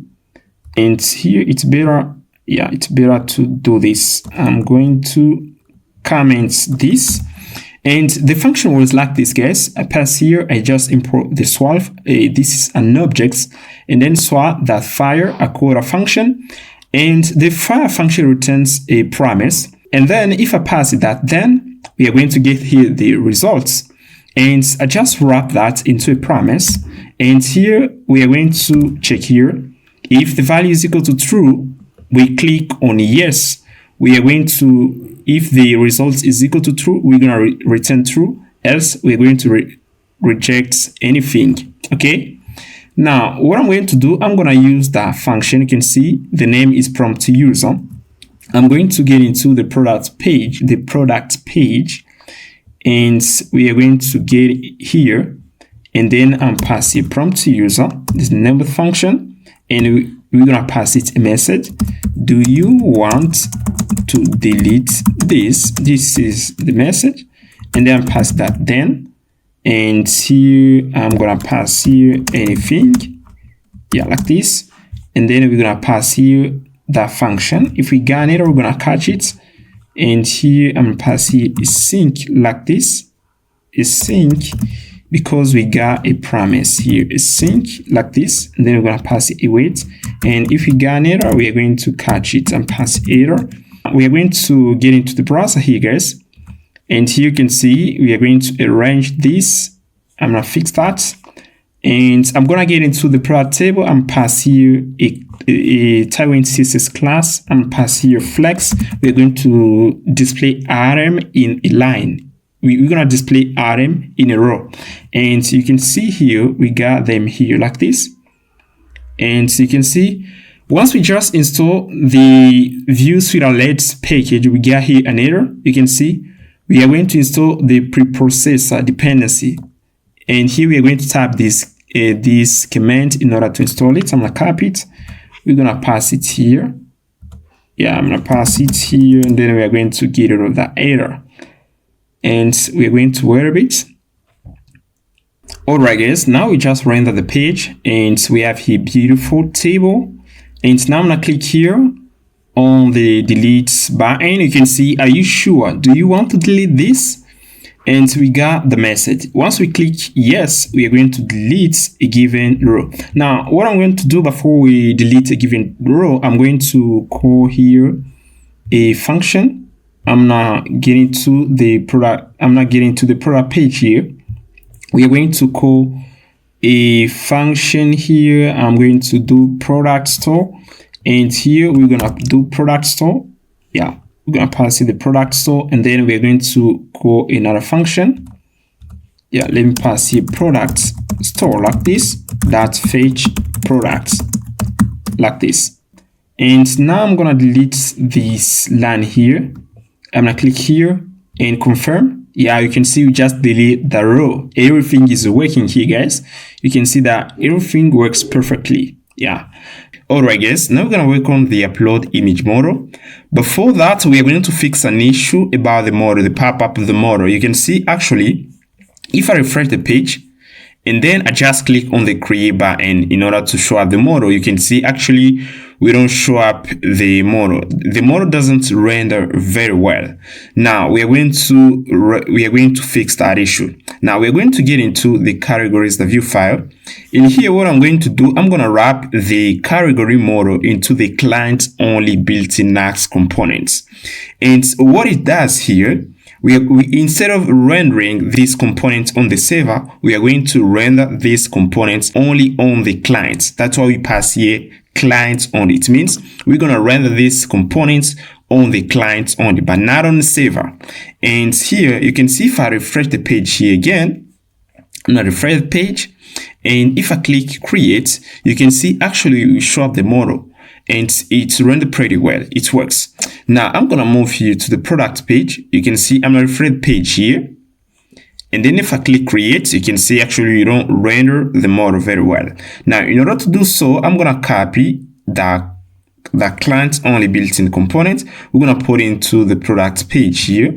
and here it's better. It's better to do this. I'm going to comment this, and the function was like this, guys. I pass here, I just import the swap. This is an object, and then swap that fire a quota function, and the fire function returns a promise. And then if I pass it that, then we are going to get here the results, and I just wrap that into a promise. And here we are going to check here if the value is equal to true. We click on yes. We are going to, if the result is equal to true, we're going to return true. Else, we're going to reject anything. Okay. Now, what I'm going to do, I'm going to use that function. You can see the name is prompt to user. I'm going to get into the product page, and we are going to get here, and then I'm passing prompt to user. This is the name of the function, and we're going to pass it a message. Do you want to delete this? This is the message, and then pass that then. And here I'm gonna pass here anything, like this. And then we're gonna pass here that function. If we got it, we're gonna catch it. And here I'm gonna pass here a sync like this, a sync, because we got a promise here, a sync like this. And then we're gonna pass it a wait. And if we got an error, we are going to catch it and pass error. We are going to get into the browser here, guys. And here you can see we are going to arrange this. I'm gonna fix that. And I'm gonna get into the product table and pass here a Taiwan CSS class. I'm gonna pass here flex. We're going to display item in a line. We're gonna display item in a row. And you can see here, we got them here like this. And so you can see, once we just install the View Suite Alerts package, we get here an error. You can see we are going to install the preprocessor dependency. And here we are going to type this command in order to install it. I'm going to copy it. We're going to pass it here. Yeah, I'm gonna pass it here, and then we are going to get rid of that error, and we're going to wait a bit. Alright guys, now we just render the page, and we have a beautiful table. And now I'm gonna click here on the delete button. You can see, are you sure? Do you want to delete this? And we got the message. Once we click yes, we are going to delete a given row. Now, what I'm going to do before we delete a given row, I'm going to call here a function. I'm not getting to the product page here. We are going to call a function here. I'm going to do product store, and here we're gonna do product store. Yeah, we're gonna pass in the product store, and then we're going to call another function. Yeah, let me pass here product store like this, that fetch products like this. And now I'm gonna delete this line here. I'm gonna click here and confirm. Yeah, you can see we just delete the row. Everything is working here, guys. You can see that everything works perfectly. Yeah. Alright guys, now we're gonna work on the upload image model. Before that, we are going to fix an issue about the model, the pop-up of the model. You can see actually, if I refresh the page and then I just click on the create button in order to show up the model, you can see actually we don't show up the model. The model doesn't render very well. Now we are going to fix that issue. Now we're going to get into the categories, the view file. In here, what I'm going to do, I'm going to wrap the category model into the client only built-in Nuxt components. And what it does here, we instead of rendering these components on the server, we are going to render these components only on the client. That's why we pass here client only. It means we're going to render these components on the client only, but not on the server. And here you can see if I refresh the page here again, I'm going to refresh the page, and if I click create, you can see actually we show up the model. And it's rendered pretty well. It works. Now I'm gonna move here to the product page. You can see I'm gonna refresh the page here. And then if I click create, you can see actually you don't render the model very well. Now in order to do so, I'm gonna copy the client only built-in component. We're gonna put into the product page here.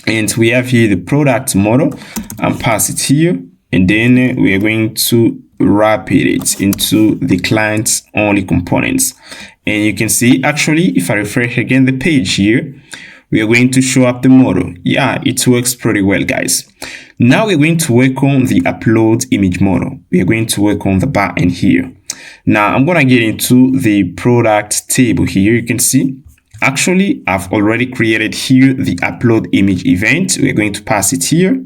And we have here the product model, and pass it here. And then we are going to wrap it into the client only components. And you can see actually if I refresh again the page here, we are going to show up the model. Yeah, it works pretty well, guys. Now we're going to work on the upload image model. We are going to work on the button here. Now I'm gonna get into the product table here. You can see actually I've already created here the upload image event. We're going to pass it here,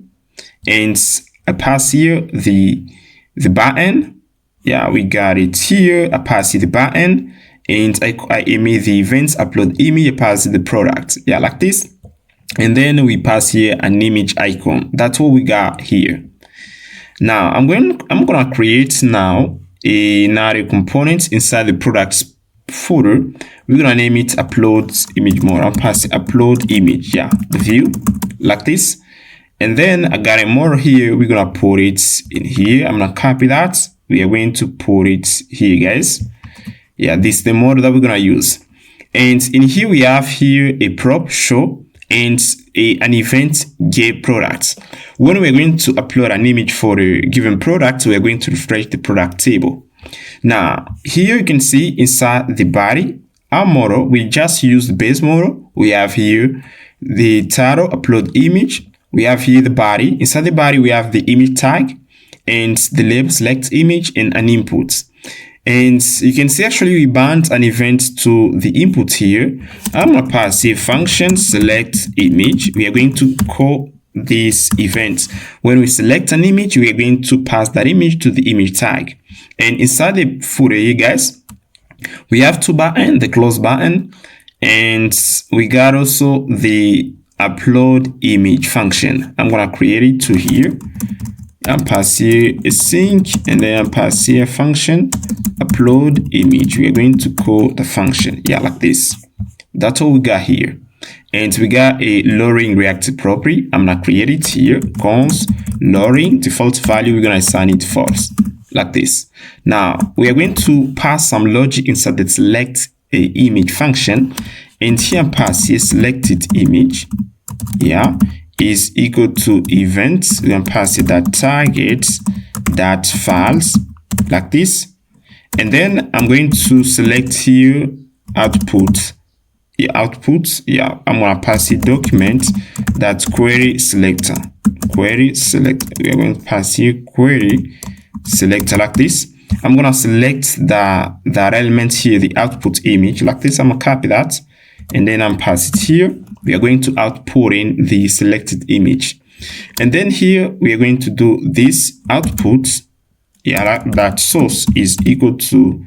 and I pass here the button. Yeah, we got it here. I pass here the button, and I emit the events upload image. I pass the product. Yeah, like this. And then we pass here an image icon. That's what we got here. Now I'm gonna create now another component inside the products folder. We're gonna name it upload image model. I'm passing upload image. Yeah, the view like this. And then I got a model here. We're gonna put it in here. I'm gonna copy that. We are going to put it here, guys. Yeah, this is the model that we're gonna use. And in here we have here a prop show and an event get product. When we're going to upload an image for a given product, we're going to refresh the product table. Now here you can see inside the body, our model, we just use the base model. We have here the title upload image. We have here the body. Inside the body, we have the image tag and the label select image and an input. And you can see actually we bound an event to the input here. I'm going to pass here function select image. We are going to call this event. When we select an image, we are going to pass that image to the image tag. And inside the footer here, guys, we have two buttons, the close button, and we got also the upload image function. I'm gonna create it to here. I'm pass here a sync, and then I'm pass here a function upload image. We are going to call the function, yeah, like this. That's all we got here. And we got a lowering reactive property. I'm gonna create it here. Const lowering default value. We're gonna assign it false, like this. Now we are going to pass some logic inside the select a image function, and here I'm passing selected image, yeah, is equal to events. We're gonna pass it that targets that files like this, and then I'm going to select here output. I'm gonna pass it document that query selector. Query select. We are going to pass here query selector like this. I'm gonna select that element here, the output image like this. I'm gonna copy that, and then I'm pass it here. We are going to output in the selected image, and then here we are going to do this output. Yeah, that source is equal to.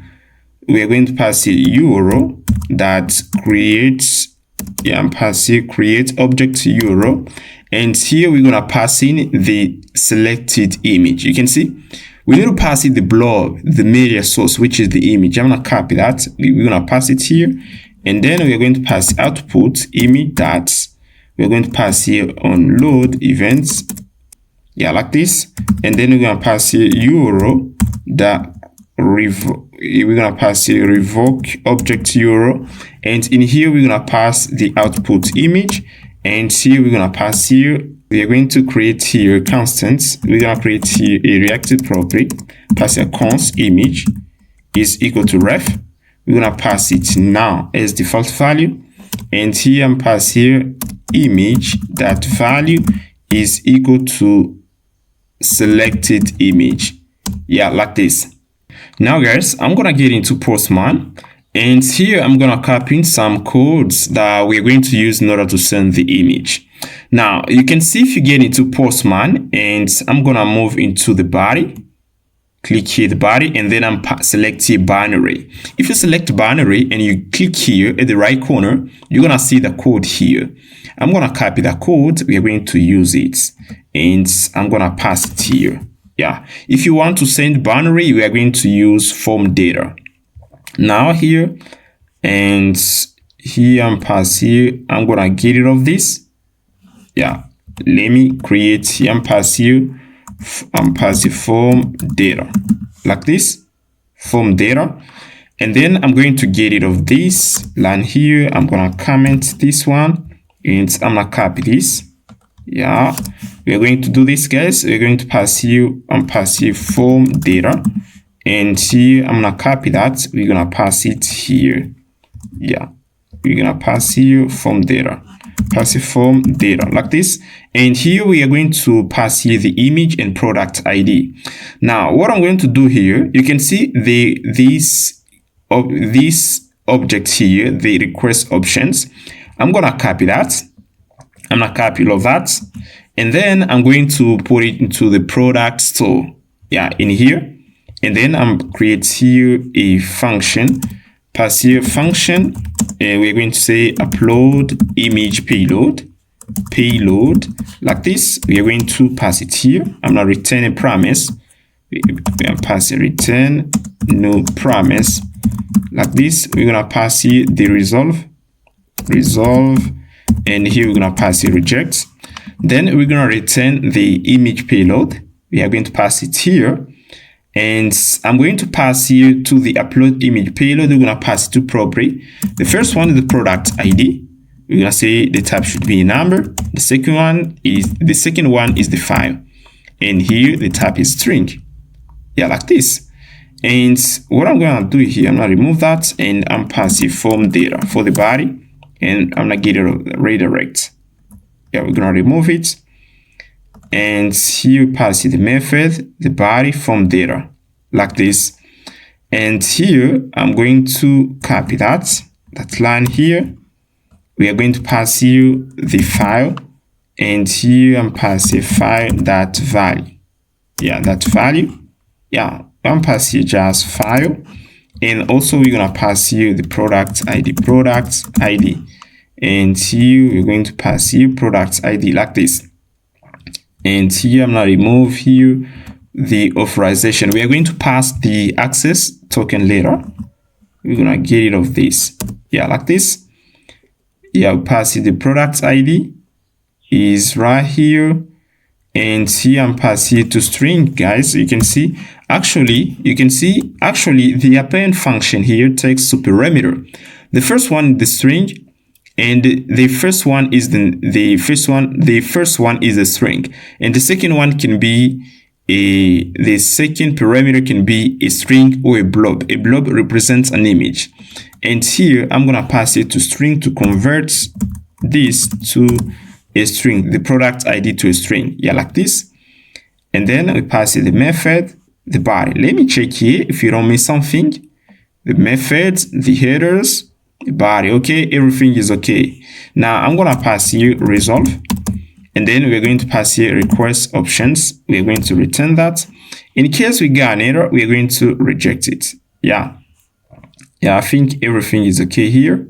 We are going to pass a URL that creates. Yeah, I'm passing create object URL, and here we're gonna pass in the selected image. You can see we need to pass it the blob, the media source, which is the image. I'm gonna copy that. We're gonna pass it here, and then we're going to pass output image that we're going to pass here on load events. Yeah, like this, and then we're gonna pass here URL that we're gonna pass here revoke object URL, and in here we're gonna pass the output image, and here we're gonna pass here. We are going to create here constants. We're gonna create here a reactive property. Pass a const image is equal to ref. We're gonna pass it now as default value, and here I'm pass here image that value is equal to selected image. Yeah, like this. Now guys, I'm gonna get into Postman, and here I'm gonna copy in some codes that we're going to use in order to send the image. Now you can see if you get into Postman, and I'm gonna move into the body, click here the body, and then I'm select here binary. If you select binary and you click here at the right corner, you're gonna see the code here. I'm gonna copy the code, we are going to use it, and I'm gonna pass it here. Yeah, if you want to send binary, we are going to use form data. Now here, and here I'm pass here, I'm gonna get rid of this. Yeah, let me create here, I'm pass here, I'm passing form data like this, form data, and then I'm going to get rid of this line here. I'm gonna comment this one, and I'm gonna copy this. Yeah, we're going to do this, guys. We're going to pass you form data, and here I'm gonna copy that. We're gonna pass it here. Yeah, we're gonna pass here form data, pass it form data like this, and here we are going to pass here the image and product ID. Now what I'm going to do here, you can see this object here, the request options. I'm gonna copy that. I'm gonna copy all of that, and then I'm going to put it into the product store. Yeah, in here, and then I'm create here a function, pass here function, and we're going to say upload image payload like this. We are going to pass it here. I'm gonna return a promise. We are passing return no promise like this. We're gonna pass here the resolve, and here we're gonna pass it reject. Then we're gonna return the image payload. We are going to pass it here, and I'm going to pass here to the upload image payload. We're gonna pass it to property. The first one is the product ID. We're gonna say the type should be a number. The second one is the file, and here the type is string. Yeah, like this. And what I'm gonna do here, I'm gonna remove that, and I'm passing form data for the body, and I'm gonna get it redirect. Yeah, we're gonna remove it, and here we pass the method, the body form data like this. And here I'm going to copy that line here. We are going to pass you the file, and here I'm passing file that value. Yeah, that value. Yeah, I'm passing just file, and also we're gonna pass you the product ID, and here we're going to pass you product ID like this. And here I'm gonna remove here the authorization. We are going to pass the access token later. We're gonna get rid of this. Yeah, like this. Yeah, we pass the product ID is right here, and here I'm passing to string, guys. You can see actually the append function here takes two parameter. The first one, the string, and the first one is the first one is a string, and the second one can be the second parameter can be a string or a blob. A blob represents an image, and here I'm gonna pass it to string to convert this to a string, the product ID to a string, yeah, like this. And then we pass it the method, the body. Let me check here if you don't miss something. The methods, the headers, the body. Okay, everything is okay. Now I'm gonna pass here resolve, and then we're going to pass here request options. We're going to return that. In case we get an error, we're going to reject it. Yeah, I think everything is okay here,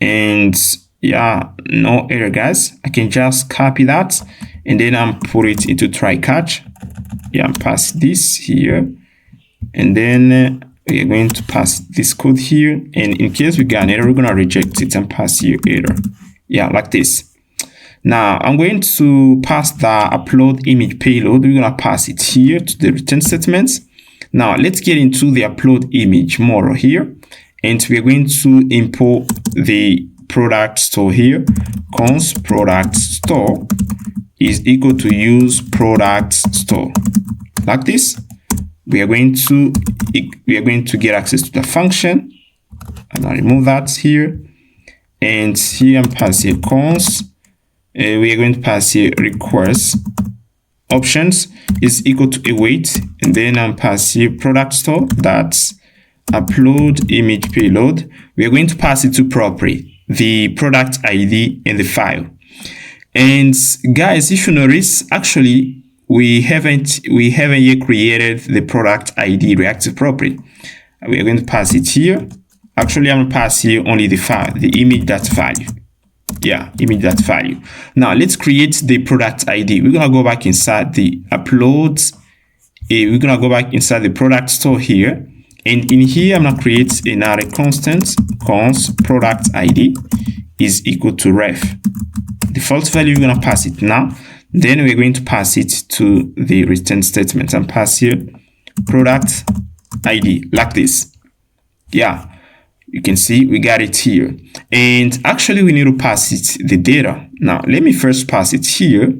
and yeah, no error, guys. I can just copy that and then I'm put it into try catch. Yeah, pass this here, and then we are going to pass this code here, and in case we get an error, we're gonna reject it and pass here error. Yeah, like this. Now I'm going to pass the upload image payload. We're gonna pass it here to the return statements. Now let's get into the upload image model here, and we're going to import the product store here. Const product store is equal to use product store, like this. We are going to get access to the function, and I'll remove that here, and here I'm passing const. We are going to pass here request options is equal to await, and then I'm passing product store, that's upload image payload. We are going to pass it to property, the product ID in the file. And guys, if you notice, actually we haven't yet created the product ID reactive property. We are going to pass it here. Actually, I'm going to pass here only the file, the image.value. Yeah, image.value. Now let's create the product ID. We're gonna go back inside the uploads. We're gonna go back inside the product store here, and in here I'm gonna create another constant. Const product ID is equal to ref. Default value, we're gonna pass it now. Then we're going to pass it to the return statement and pass here product ID, like this. Yeah, you can see we got it here, and actually we need to pass it the data. Now let me first pass it here.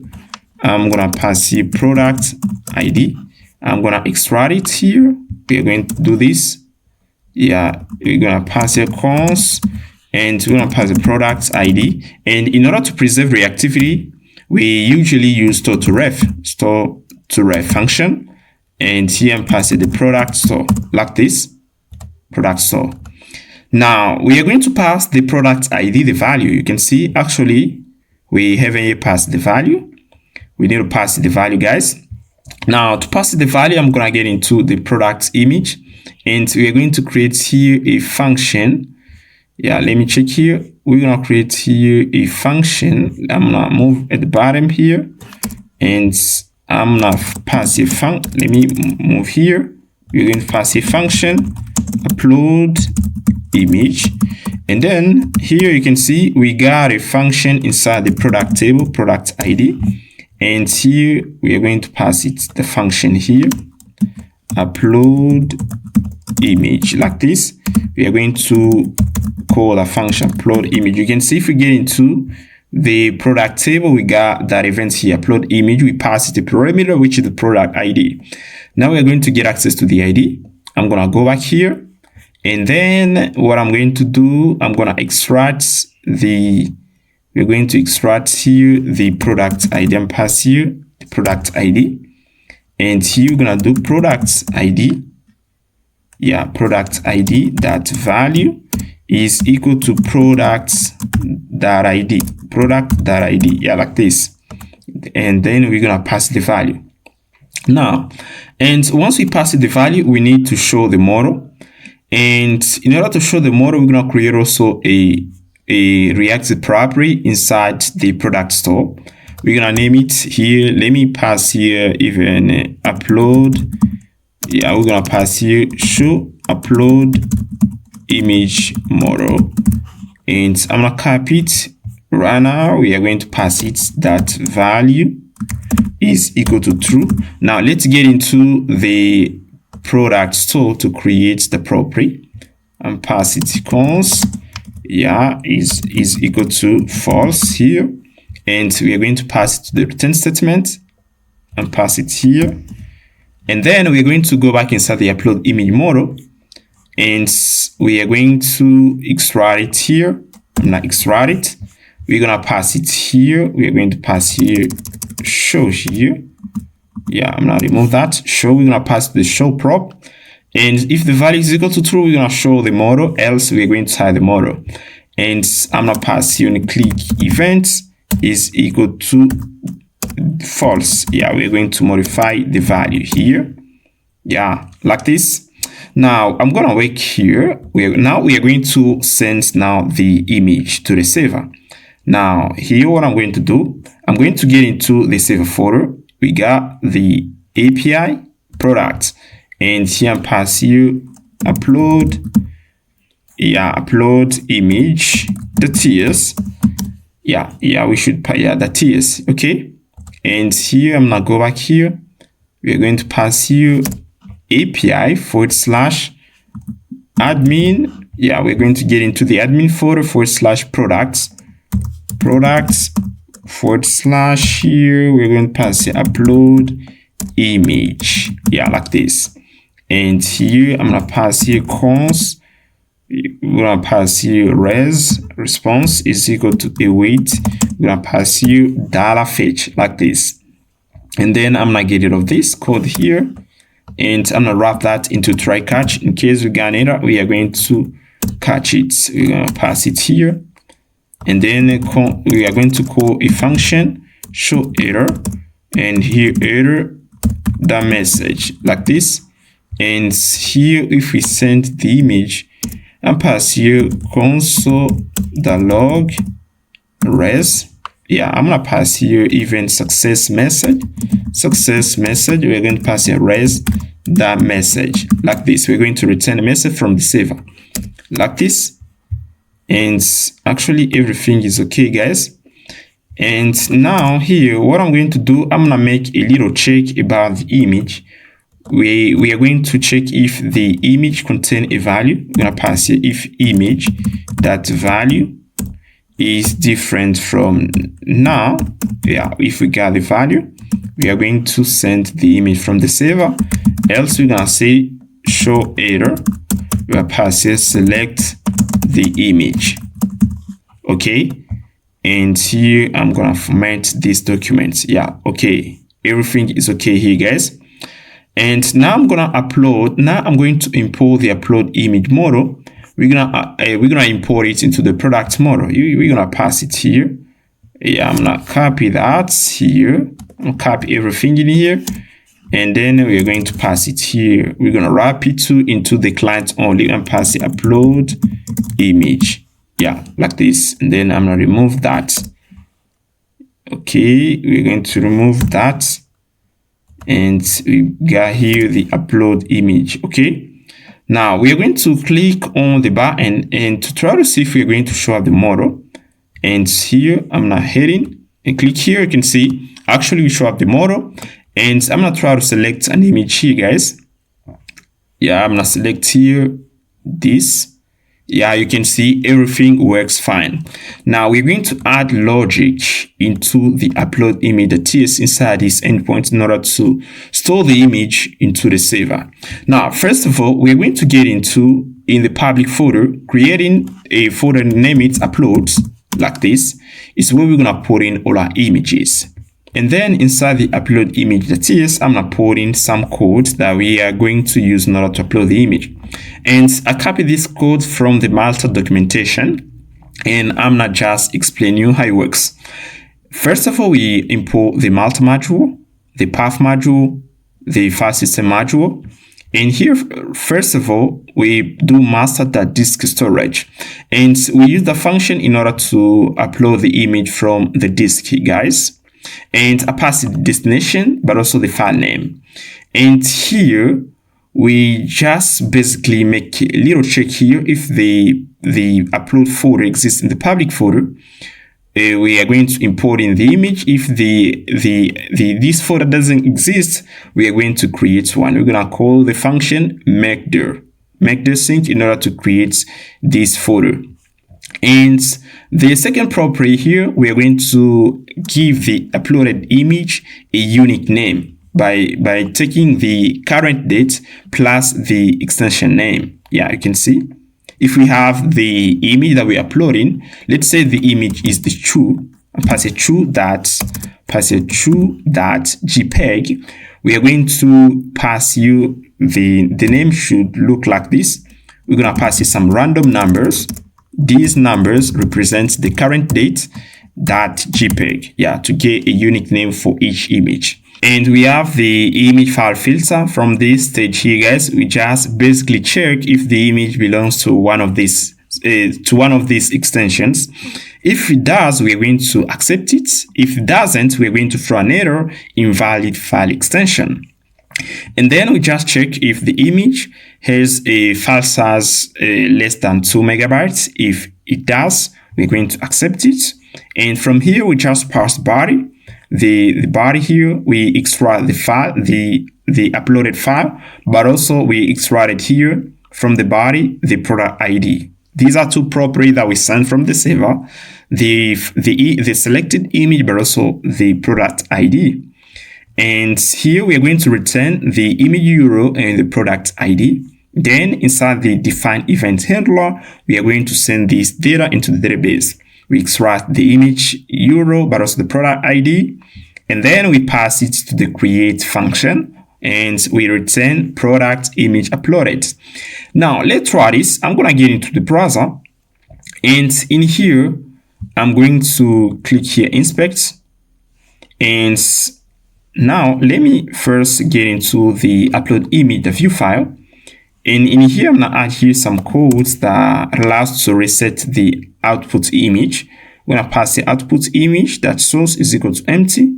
I'm gonna pass here product ID. I'm gonna extract it here. We're going to do this. Yeah, we're gonna pass here const, and we're gonna pass the product ID. And in order to preserve reactivity, we usually use store to ref function, and here I'm passing the product store, like this, product store. Now we are going to pass the product ID, the value. You can see actually we haven't yet passed the value. We need to pass the value, guys. Now to pass the value, I'm gonna get into the product image, and we are going to create here a function. Yeah, let me check here. We're gonna create here a function. I'm gonna move at the bottom here, and I'm gonna pass a function. Let me move here. We're going to pass a function upload image, and then here you can see we got a function inside the product table, product ID, and here we are going to pass it the function here upload image, like this. We are going to call a function upload image. You can see if we get into the product table, we got that event here, upload image. We pass it the parameter, which is the product ID. Now we are going to get access to the ID. I'm gonna go back here, and then what I'm going to do, I'm gonna extract the, we're going to extract here the product ID and pass here the product ID, and here we're gonna do product ID. Yeah, product ID that value is equal to product.id, product.id. Yeah, like this, and then we're gonna pass the value now. And once we pass the value, we need to show the model, and in order to show the model, we're gonna create also a reactive property inside the product store. We're gonna name it here. Let me pass here even upload. Yeah, we're gonna pass here show upload image model, and I'm gonna copy it right now. We are going to pass it that value is equal to true. Now let's get into the product store to create the property. and pass it cons, yeah, is equal to false here, and we are going to pass it to the return statement and pass it here. And then we're going to go back inside the upload image model, and we are going to extract it here. I'm not extract it. We're gonna pass it here. We are going to pass here show here. Yeah, I'm gonna remove that. Show, we're gonna pass the show prop. And if the value is equal to true, we're gonna show the model, else we're going to hide the model. And I'm gonna pass here on click event is equal to false. Yeah, we're going to modify the value here. Yeah, like this. Now I'm gonna work here. We are going to send now the image to the server. Now here, what I'm going to do, I'm going to get into the server folder. We got the API product, and here I'm pass you upload. Yeah, upload image the TS. Yeah, we should pay the TS. Okay. And here I'm gonna go back here. We're going to pass you API /admin. Yeah, we're going to get into the admin folder /products / here. We're going to pass the upload image. Yeah, like this. And here I'm gonna pass here cons. We're gonna pass here res response is equal to await. We're gonna pass you $fetch like this. And then I'm gonna get rid of this code here, and I'm gonna wrap that into try catch. In case we got an error, we are going to catch it. We're gonna pass it here, and then we are going to call a function show error, and here error the message like this. And here if we send the image and pass here console.log res, yeah, I'm gonna pass here event success message. We're going to pass here res that message like this. We're going to return a message from the server like this. And actually everything is okay, guys. And now here, what I'm going to do, I'm gonna make a little check about the image. We are going to check if the image contain a value. We're gonna pass here if image that value is different from now. Yeah, if we got the value, we are going to send the image from the server. Else we're gonna say show error. We are pass here select the image. Okay, and here I'm gonna format this document. Yeah, okay, everything is okay here, guys. And now I'm gonna upload. Now I'm going to import the upload image model. We're gonna import it into the product model. We're gonna pass it here. Yeah, I'm gonna copy that here. I'll copy everything in here, and then we're going to pass it here. We're gonna wrap it into the client only and pass the upload image. Yeah, like this. And then I'm gonna remove that. Okay, we're going to remove that. And we got here the upload image. Okay, now we are going to click on the button and to try to see if we're going to show up the model. And here I'm not heading and click here. You can see actually we show up the model, and I'm gonna try to select an image here, guys. Yeah, I'm gonna select here this. Yeah, you can see everything works fine. Now we're going to add logic into the upload image.ts inside this endpoint in order to store the image into the server. Now, first of all, we're going to get in the public folder, creating a folder, name it uploads like this. Is where we're gonna put in all our images. And then inside the upload image.ts, I'm gonna put in some code that we are going to use in order to upload the image. And I copy this code from the Malta documentation, and I'm not just explaining you how it works. First of all, we import the Malta module, the path module, the file system module. And here, first of all, we do master.disk storage, and we use the function in order to upload the image from the disk, guys. And I pass the destination, but also the file name. And here, we just basically make a little check here if the upload folder exists in the public folder. We are going to import in the image. If this folder doesn't exist, we are going to create one. We're gonna call the function makedir. make the sync in order to create this folder. And the second property here, we are going to give the uploaded image a unique name by taking the current date plus the extension name. Yeah, you can see if we have the image that we're uploading, let's say the image is the true, pass a true.jpg, we are going to pass you the name should look like this. We're going to pass you some random numbers. These numbers represent the current date .jpg, yeah, to get a unique name for each image. And we have the image file filter. From this stage here, guys, we just basically check if the image belongs to one of these extensions. If it does, we're going to accept it. If it doesn't, we're going to throw an error, invalid file extension. And then we just check if the image has a file size less than 2 megabytes. If it does, we're going to accept it. And from here, we just pass body. The body here, we extract the file, the uploaded file, but also we extracted here from the body the product ID. These are two properties that we send from the server, the selected image, but also the product ID. And here we are going to return the image URL and the product ID. Then inside the define event handler, we are going to send this data into the database. We extract the image URL, but also the product ID. And then we pass it to the create function and we return product image uploaded. Now let's try this. I'm going to get into the browser and in here, I'm going to click here, inspect. And now let me first get into the upload image, the view file. And in here, I'm going to add here some codes that allows us to reset the output image. We're going to pass the output image that source is equal to empty.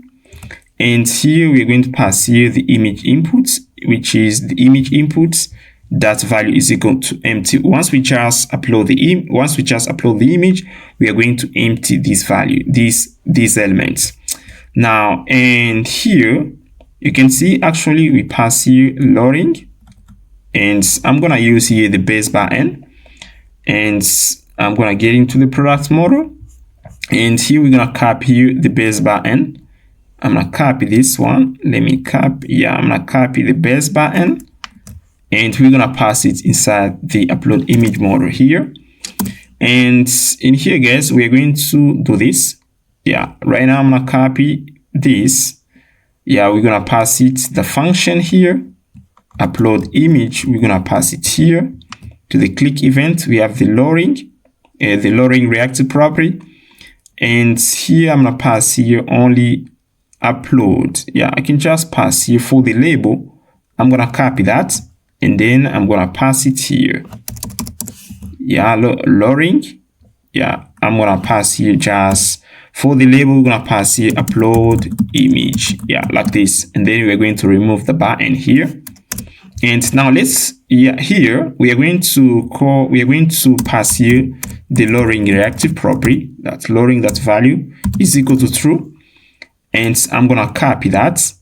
And here we're going to pass here the image input, which is the image input that value is equal to empty. Once we just upload the image, we are going to empty this value, these elements. Now, and here you can see actually we pass here loading. And I'm going to use here the base backend, and I'm going to get into the product model. And here we're going to copy here the base backend. I'm going to copy this one. Let me copy. Yeah, I'm going to copy the base backend. And we're going to pass it inside the upload image model here. And in here, guys, we're going to do this. Yeah, right now I'm going to copy this. Yeah, we're going to pass it the function here. Upload image, we're gonna pass it here to the click event. We have the loading reactive property, and here I'm gonna pass here only upload. Yeah, I can just pass here for the label. I'm gonna copy that, and then I'm gonna pass it here. Yeah, loading. Yeah, I'm gonna pass here just for the label. We're gonna pass here upload image. Yeah, like this, and then we're going to remove the button here. And now here we are going to pass here the loading reactive property, that loading that value is equal to true. And I'm going to copy that.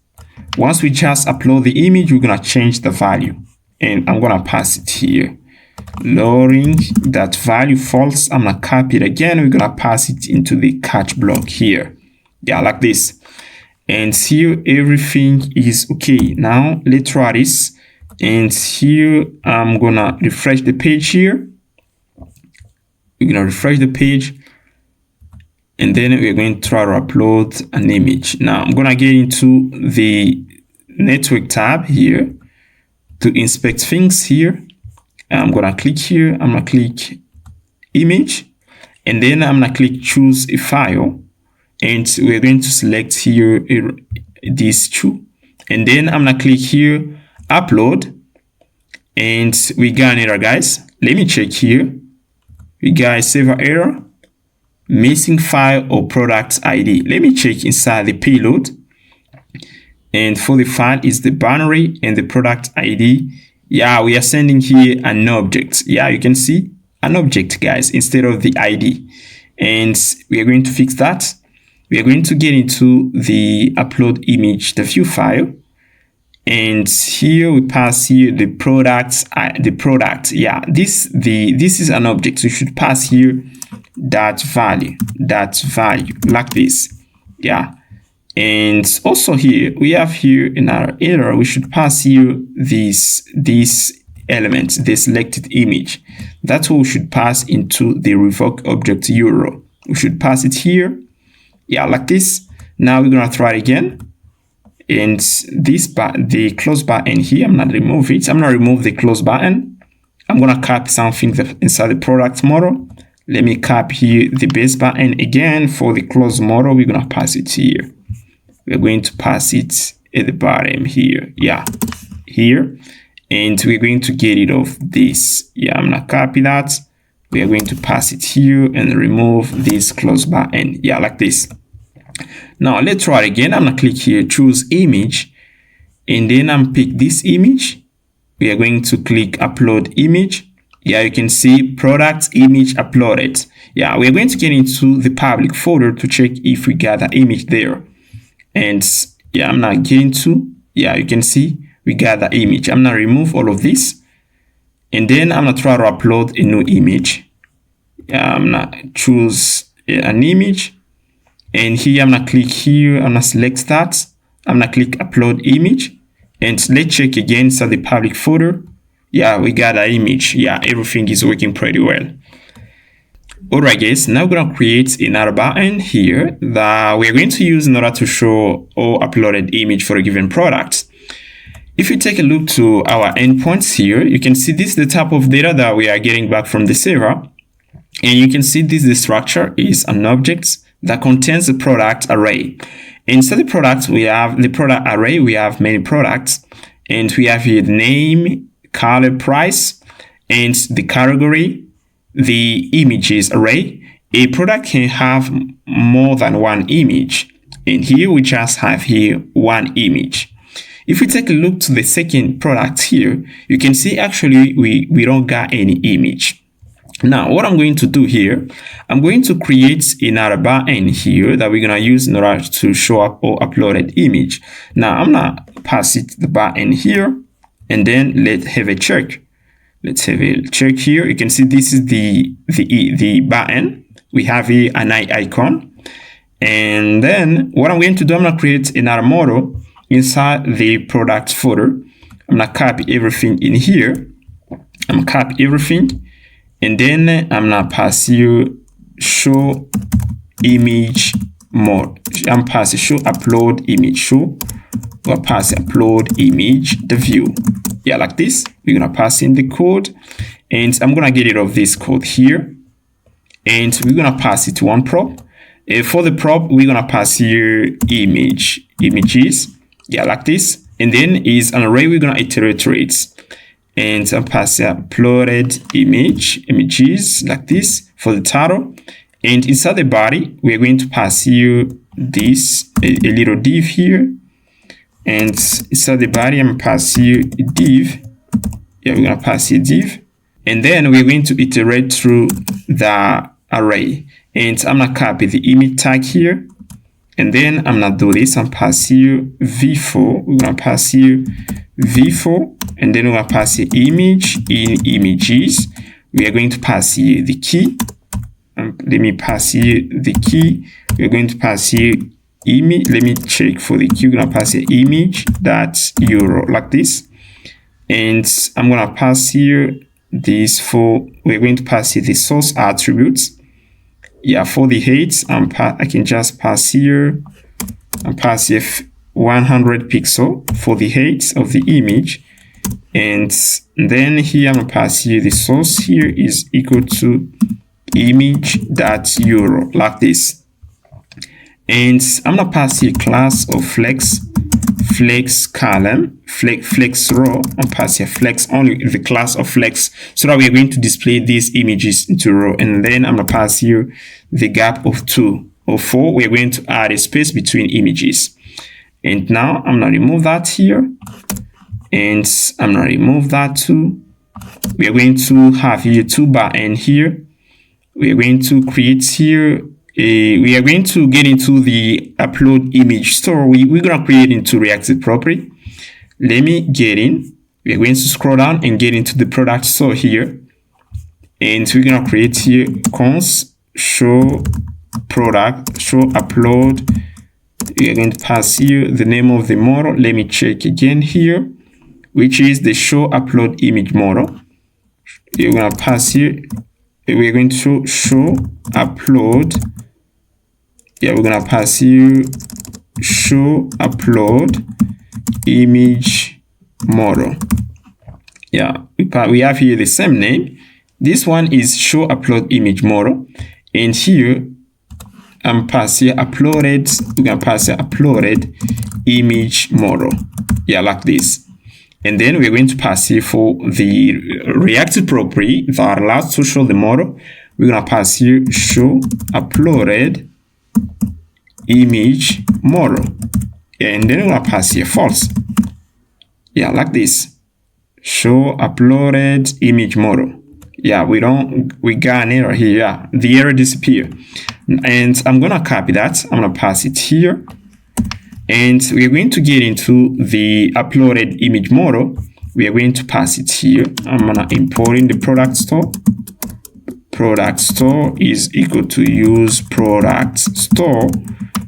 Once we just upload the image, we're going to change the value and I'm going to pass it here. Loading that value false. I'm going to copy it again. We're going to pass it into the catch block here. Yeah, like this. And here everything is okay. Now let's try this. And here I'm gonna refresh the page here. We're gonna refresh the page, and then we're going to try to upload an image. Now I'm gonna get into the network tab here to inspect things here. I'm gonna click here. I'm gonna click image, and then I'm gonna click choose a file, and we're going to select here these two, and then I'm gonna click here upload, and we got an error, guys. Let me check here. We got a server error, missing file or product ID. Let me check inside the payload, and for the file is the binary and the product ID. Yeah, we are sending here an object. Yeah, you can see an object, guys, instead of the ID, and we are going to fix that. We are going to get into the upload image, the view file. and here we pass here the product. Yeah, this is an object, so you should pass here that value like this. Yeah, and also here we have here in our error, we should pass here this element, the selected image. That's what we should pass into the revoke object euro. We should pass it here, yeah, like this. Now we're gonna try it again, and this the close button here, I'm not remove it. I'm gonna remove the close button. I'm gonna copy something inside the product model. Let me copy here the base button again. For the close model, we're gonna pass it here. We're going to pass it at the bottom here, yeah, here, and we're going to get rid of this. Yeah, I'm gonna copy that. We are going to pass it here and remove this close button, yeah, like this. Now let's try it again. I'm gonna click here, choose image, and then I'm pick this image. We are going to click upload image. Yeah, you can see product image uploaded. Yeah, we're going to get into the public folder to check if we got the image there. And yeah, I'm not getting to, yeah, you can see we got the image. I'm gonna remove all of this, and then I'm gonna try to upload a new image. Yeah, I'm gonna choose an image, and here I'm gonna click here, I'm gonna select that, I'm gonna click upload image, and let's check again. So the public folder, yeah, we got an image. Yeah, everything is working pretty well. Alright guys, now we're gonna create another button here that we're going to use in order to show all uploaded image for a given product. If you take a look to our endpoints here, you can see this is the type of data that we are getting back from the server. And you can see this, the structure is an object that contains a product array. Inside the product, we have the product array, we have many products, and we have here the name, color, price, and the category, the images array. A product can have more than one image, and here we just have here one image. If we take a look to the second product here, you can see actually we don't got any image. Now what I'm going to do here, I'm going to create another button here that we're gonna use in order to show up all uploaded image. Now I'm gonna pass it the button here, and then let's have a check. Let's have a check here. You can see this is the button. We have here an icon. And then what I'm going to do, I'm going to create another model inside the product folder. I'm going to copy everything in here. I'm going to copy everything. And then I'm going to pass you show image mode. I'm passing show upload image. Show. We'll pass upload image the view. Yeah, like this. We're gonna pass in the code, and I'm gonna get rid of this code here, and we're gonna pass it to one prop. For the prop, we're gonna pass here images. Yeah, like this, and then is an array. We're gonna iterate through it, and I'm passing uploaded images like this for the title, and inside the body, we're going to pass here this a little div here. And inside the body, I'm gonna pass here a div. Yeah, we're gonna pass here div. And then we're going to iterate through the array. And I'm gonna copy the image tag here. And then I'm gonna do this. I'm pass here v4. We're gonna pass here v4. And then we're gonna pass here image in images. We are going to pass here the key. Let me pass here the key. We're going to pass here image. Let me check for the key. We're gonna pass here image that euro like this, and I'm gonna pass here this for. We're going to pass here the source attributes. Yeah, for the height, I can just pass here. I'm pass here 100 pixel for the height of the image, and then here I'm gonna pass here the source here is equal to image that euro like this. And I'm gonna pass here class of flex column, flex row. I'm pass here flex only the class of flex, so that we're going to display these images into row. And then I'm gonna pass here the gap of 2 or 4. We're going to add a space between images. And now I'm gonna remove that here, and I'm gonna remove that too. We are going to have here 2 buttons here. We are going to create here. We are going to get into the upload image store. We're going to create into reactive property. Let me get in. We're going to scroll down and get into the product store here. And we're going to create here cons show product, show upload. We are going to pass here the name of the model. Let me check again here, which is the show upload image model. You're going to pass here. We're going to show upload. Yeah, we're going to pass here show upload image model. Yeah, we have here the same name. This one is show upload image model, and here I'm passing uploaded. We're gonna pass here uploaded image model. Yeah, like this. And then we're going to pass here for the reactive property that allows to show the model. We're gonna pass here show uploaded image model. And then we're gonna pass here false. Yeah, like this. Show uploaded image model. Yeah, we got an error here. Yeah, the error disappeared. And I'm gonna copy that. I'm gonna pass it here. And we're going to get into the uploaded image model. We are going to pass it here. I'm gonna import in the product store. Product store is equal to use product store.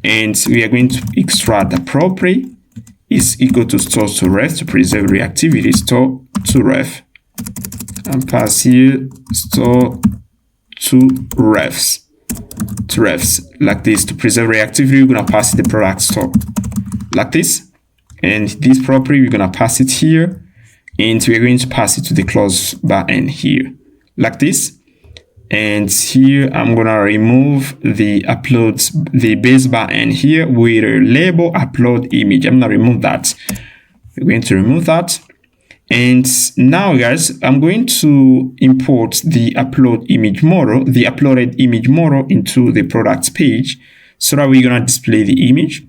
And we are going to extract the property is equal to store to ref to preserve reactivity, store to ref. And pass here store to refs. Like this to preserve reactivity. We're gonna pass it the product store like this, and this property we're gonna pass it here, and we're going to pass it to the close backend here like this. And here I'm gonna remove the uploads, the base backend here with a label upload image. I'm gonna remove that. We're going to remove that. And now guys, I'm going to import the upload image model, the uploaded image model into the products page so that we're going to display the image.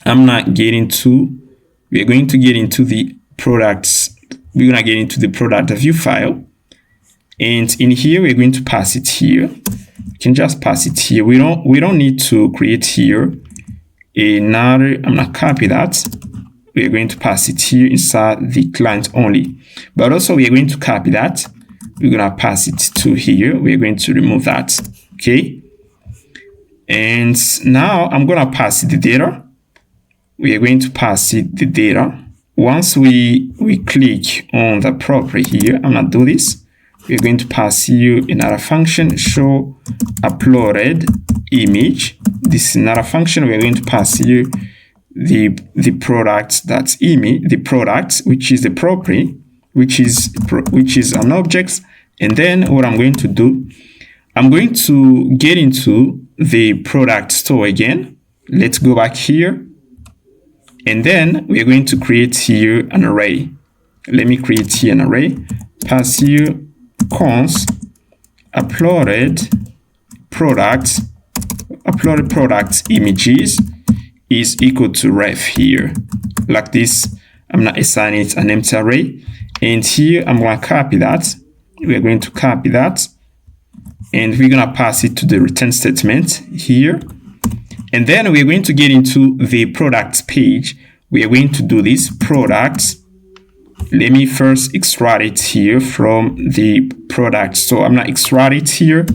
We're going to get into the products. We're going to get into the product view file. And in here, we're going to pass it here. We can just pass it here. We don't need to create here another. I'm going to copy that. We're going to pass it here inside the client only. But also we are going to copy that. We're going to pass it to here. We're going to remove that. Okay. And now I'm going to pass it the data. We are going to pass it the data. Once we click on the property here, I'm going to do this. We're going to pass here another function, show uploaded image. This is another function. We're going to pass here the product, that's image, the product, which is the property, which is an object. And then what I'm going to do, I'm going to get into the product store again. Let's go back here. And then we're going to create here an array. Let me create here an array. Pass here cons uploaded product images is equal to ref here like this. I'm going to assign it an empty array, and here I'm going to copy that. We're going to copy that, and we're going to pass it to the return statement here. And then we're going to get into the products page. We are going to do this products. Let me first extract it here from the product. So I'm going to extract it here.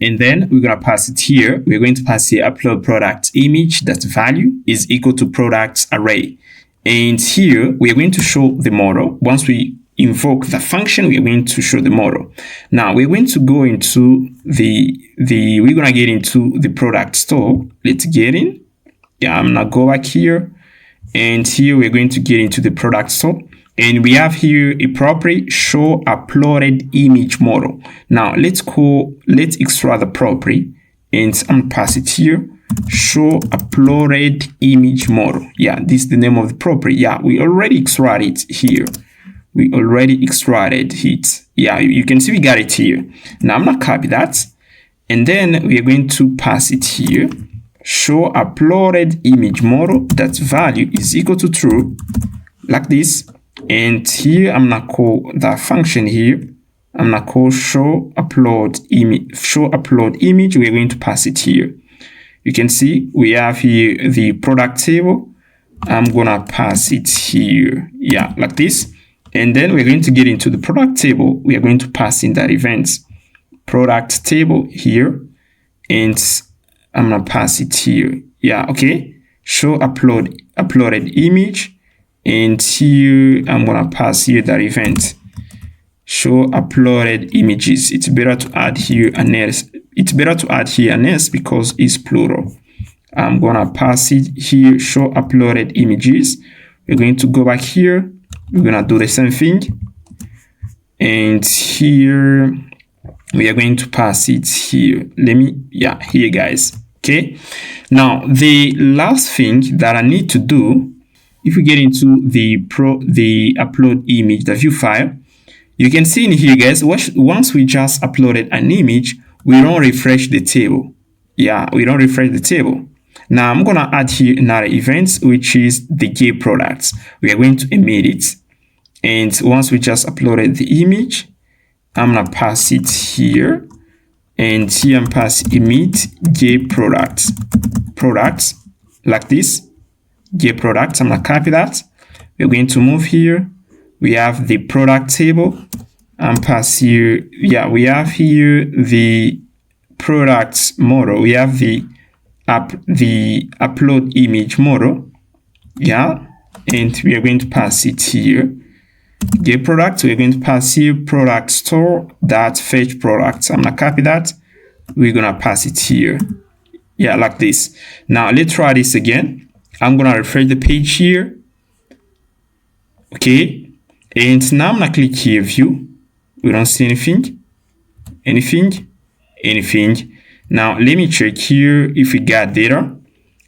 And then we're going to pass it here. We're going to pass here upload product image, that value is equal to products array. And here we're going to show the model. Once we invoke the function, we're going to show the model. Now we're going to go into we're going to get into the product store. Let's get in. Yeah, I'm going to go back here. And here we're going to get into the product store. And we have here a property show uploaded image model. Now let's extract the property, and I'm pass it here. Show uploaded image model. Yeah, this is the name of the property. Yeah, we already extracted it here. We already extracted it. Yeah, you can see we got it here. Now I'm gonna copy that, and then we are going to pass it here. Show uploaded image model, that value is equal to true, like this. And here I'm gonna call that function here. I'm gonna call show upload image. We're going to pass it here. You can see we have here the product table. I'm gonna pass it here, yeah, like this. And then we're going to get into the product table. We are going to pass in that event product table here, and I'm gonna pass it here, yeah, okay. Show uploaded image, and here I'm gonna pass here that event show uploaded images. It's better to add here an s. It's better to add here an s because it's plural. I'm gonna pass it here, show uploaded images. We're going to go back here. We're gonna do the same thing, and here we are going to pass it here. Here guys, okay. Now the last thing that I need to do, if we get into the upload image, the view file, you can see in here guys, once we just uploaded an image, we don't refresh the table. Yeah, we don't refresh the table. Now I'm gonna add here another event, which is the get products. We are going to emit it, and once we just uploaded the image, I'm gonna pass it here, and here I'm pass emit get products like this. Get products. I'm gonna copy that. We're going to move here. We have the product table. And pass here. Yeah, we have here the product model. We have the upload image model. Yeah, and we are going to pass it here. Get product. We're going to pass here product store that fetch products. I'm gonna copy that. We're gonna pass it here. Yeah, like this. Now let's try this again. I'm gonna refresh the page here. Okay, and now I'm gonna click here view. We don't see anything. Now let me check here if we got data.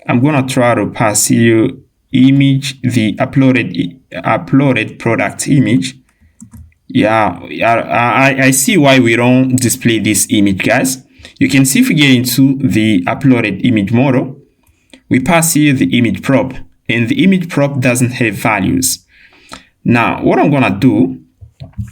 I'm gonna try to pass here image, the uploaded product image. Yeah, I see why we don't display this image, guys. You can see if we get into the uploaded image model, we pass here the image prop, and the image prop doesn't have values. Now what I'm gonna do,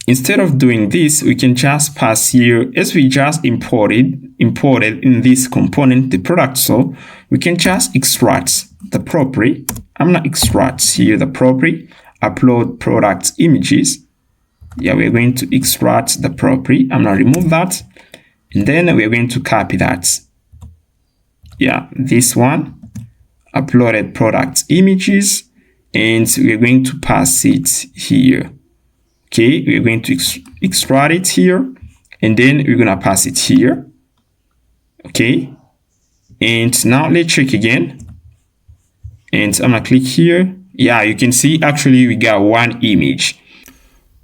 instead of doing this, we can just pass here, as we just imported in this component the product, so we can just extract the property. I'm gonna extract here the property upload product images. Yeah, we're going to extract the property. I'm gonna remove that, and then we're going to copy that. Yeah, this one, uploaded product images, and we're going to pass it here. Okay, we're going to extract it here, and then we're gonna pass it here. Okay, and now let's check again, and I'm gonna click here. Yeah, you can see actually we got one image.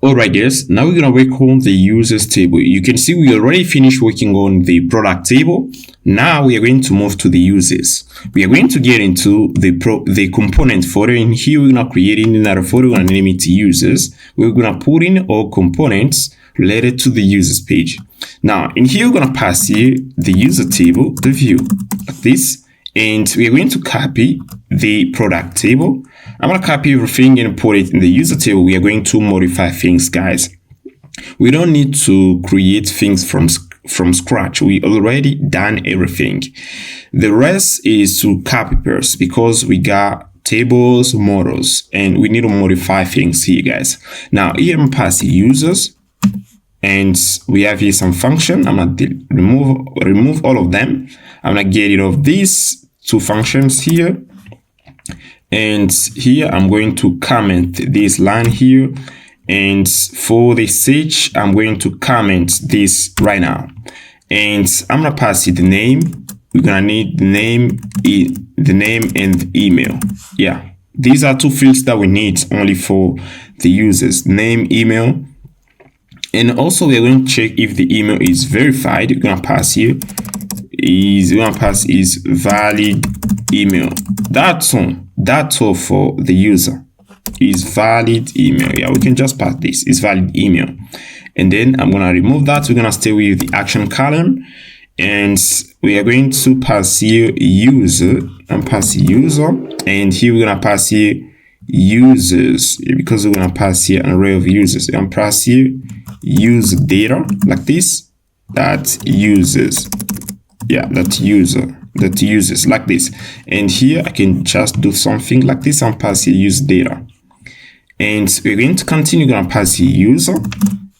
Alright guys, now we're gonna work on the users table. You can see we already finished working on the product table. Now we are going to move to the users. We are going to get into the component folder. In here we're gonna create another folder. We're gonna name it users. We're gonna put in all components related to the users page. Now in here we're gonna pass here the user table, the view, like this, and we're going to copy the product table. I'm gonna copy everything and put it in the user table. We are going to modify things, guys. We don't need to create things from scratch. We already done everything. The rest is to copy paste, because we got tables, models, and we need to modify things here, guys. Now here I'm passing users, and we have here some function. I'm gonna remove all of them. I'm gonna get rid of these two functions here. And here I'm going to comment this line here, and for the search I'm going to comment this right now, and I'm gonna pass it the name. We're gonna need the name and the email. Yeah, these are two fields that we need only for the users, name, email. And also we're going to check if the email is verified. We're gonna pass here is valid email. That's all for the user. Is valid email. Yeah, we can just pass this. Is valid email. And then I'm gonna remove that. We're gonna stay with the action column, and we are going to pass here user and pass user, and here we're gonna pass here users, because we're gonna pass here an array of users, and pass here user data like this. That users. Yeah, that user. users like this. And here I can just do something like this and pass here use data. And we're going to continue, going to pass here user,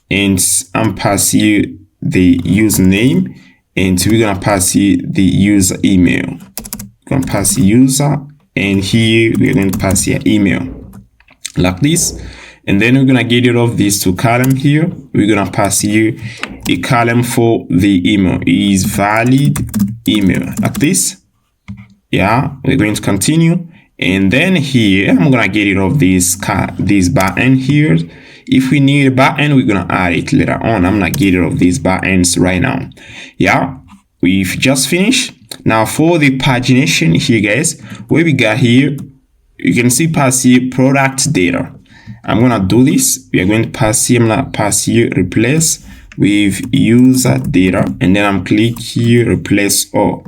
and I'm pass here the username, and we're going to pass here the user email. We're going to pass user, and here we're going to pass here email like this. And then we're going to get rid of these two columns here. We're going to pass here a column for the email is valid email like this. Yeah, we're going to continue. And then here, I'm going to get rid of this button here. If we need a button, we're going to add it later on. I'm not getting rid of these buttons right now. Yeah, we've just finished. Now for the pagination here, guys, what we got here, you can see pass here product data. I'm going to do this. We are going to pass here, I'm going to pass here replace with user data. And then I'm click here, replace all.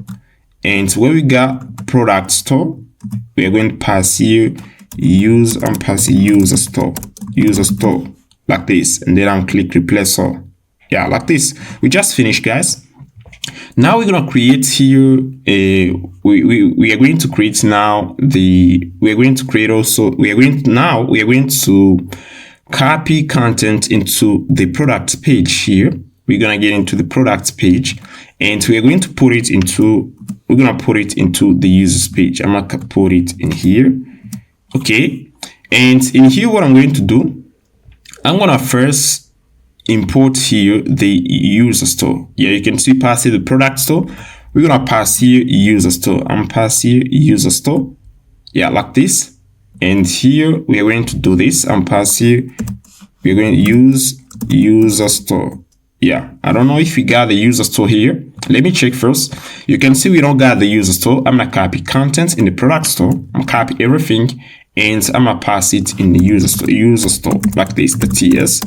And where we got product store, we are going to pass here use and pass here user store like this. And then I'm click replace all. Yeah, like this. We just finished, guys. Now we're going to create here we are going to create now we are going to copy content into the product page here. We're going to get into the product page, and we are going to put it into the users page. I'm going to put it in here. Okay, and in here what I'm going to do, I'm going to first import here the user store. Yeah, you can see pass here the product store. We're gonna pass here user store. I'm pass here user store. Yeah, like this. And here we are going to do this. I'm pass here. We're going to use user store. Yeah, I don't know if we got the user store here. Let me check first. You can see we don't got the user store. I'm gonna copy content in the product store. I'm copy everything, and I'm gonna pass it in the user store like this, the TS.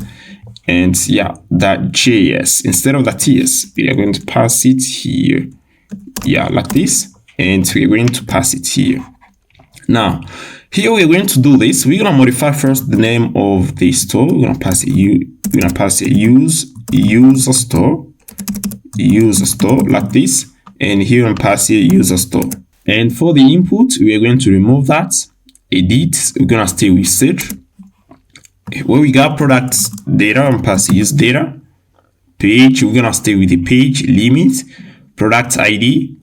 And yeah, that JS instead of the TS, we are going to pass it here. Yeah, like this. And we're going to pass it here. Now, here we're going to do this. We're going to modify first the name of the store. We're going to pass it user store like this. And here we're going to pass it user store. And for the input, we are going to remove that. Edit, we're going to stay with search. Where we got product data and pass use data. Page, we're gonna stay with the page limit. Product ID,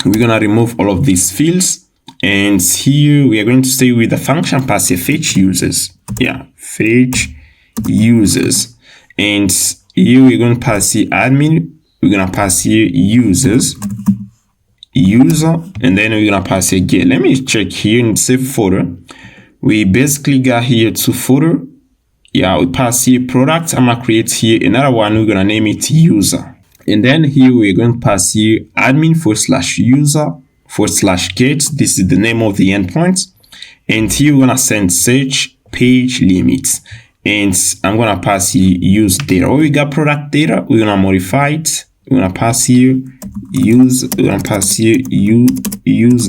we're gonna remove all of these fields. And here we are going to stay with the function pass fetch users. Yeah, fetch users. And here we're going to pass here admin. We're gonna pass here users, user, and then we're gonna pass here get. Let me check here in save folder. We basically got here two folder. Yeah, we pass here product. I'm gonna create here another one. We're gonna name it user. And then here we're going to pass here admin /user/get. This is the name of the endpoint. And here we're gonna send search page limits. And I'm gonna pass here use data. When we got product data, we're gonna modify it. We're gonna pass here use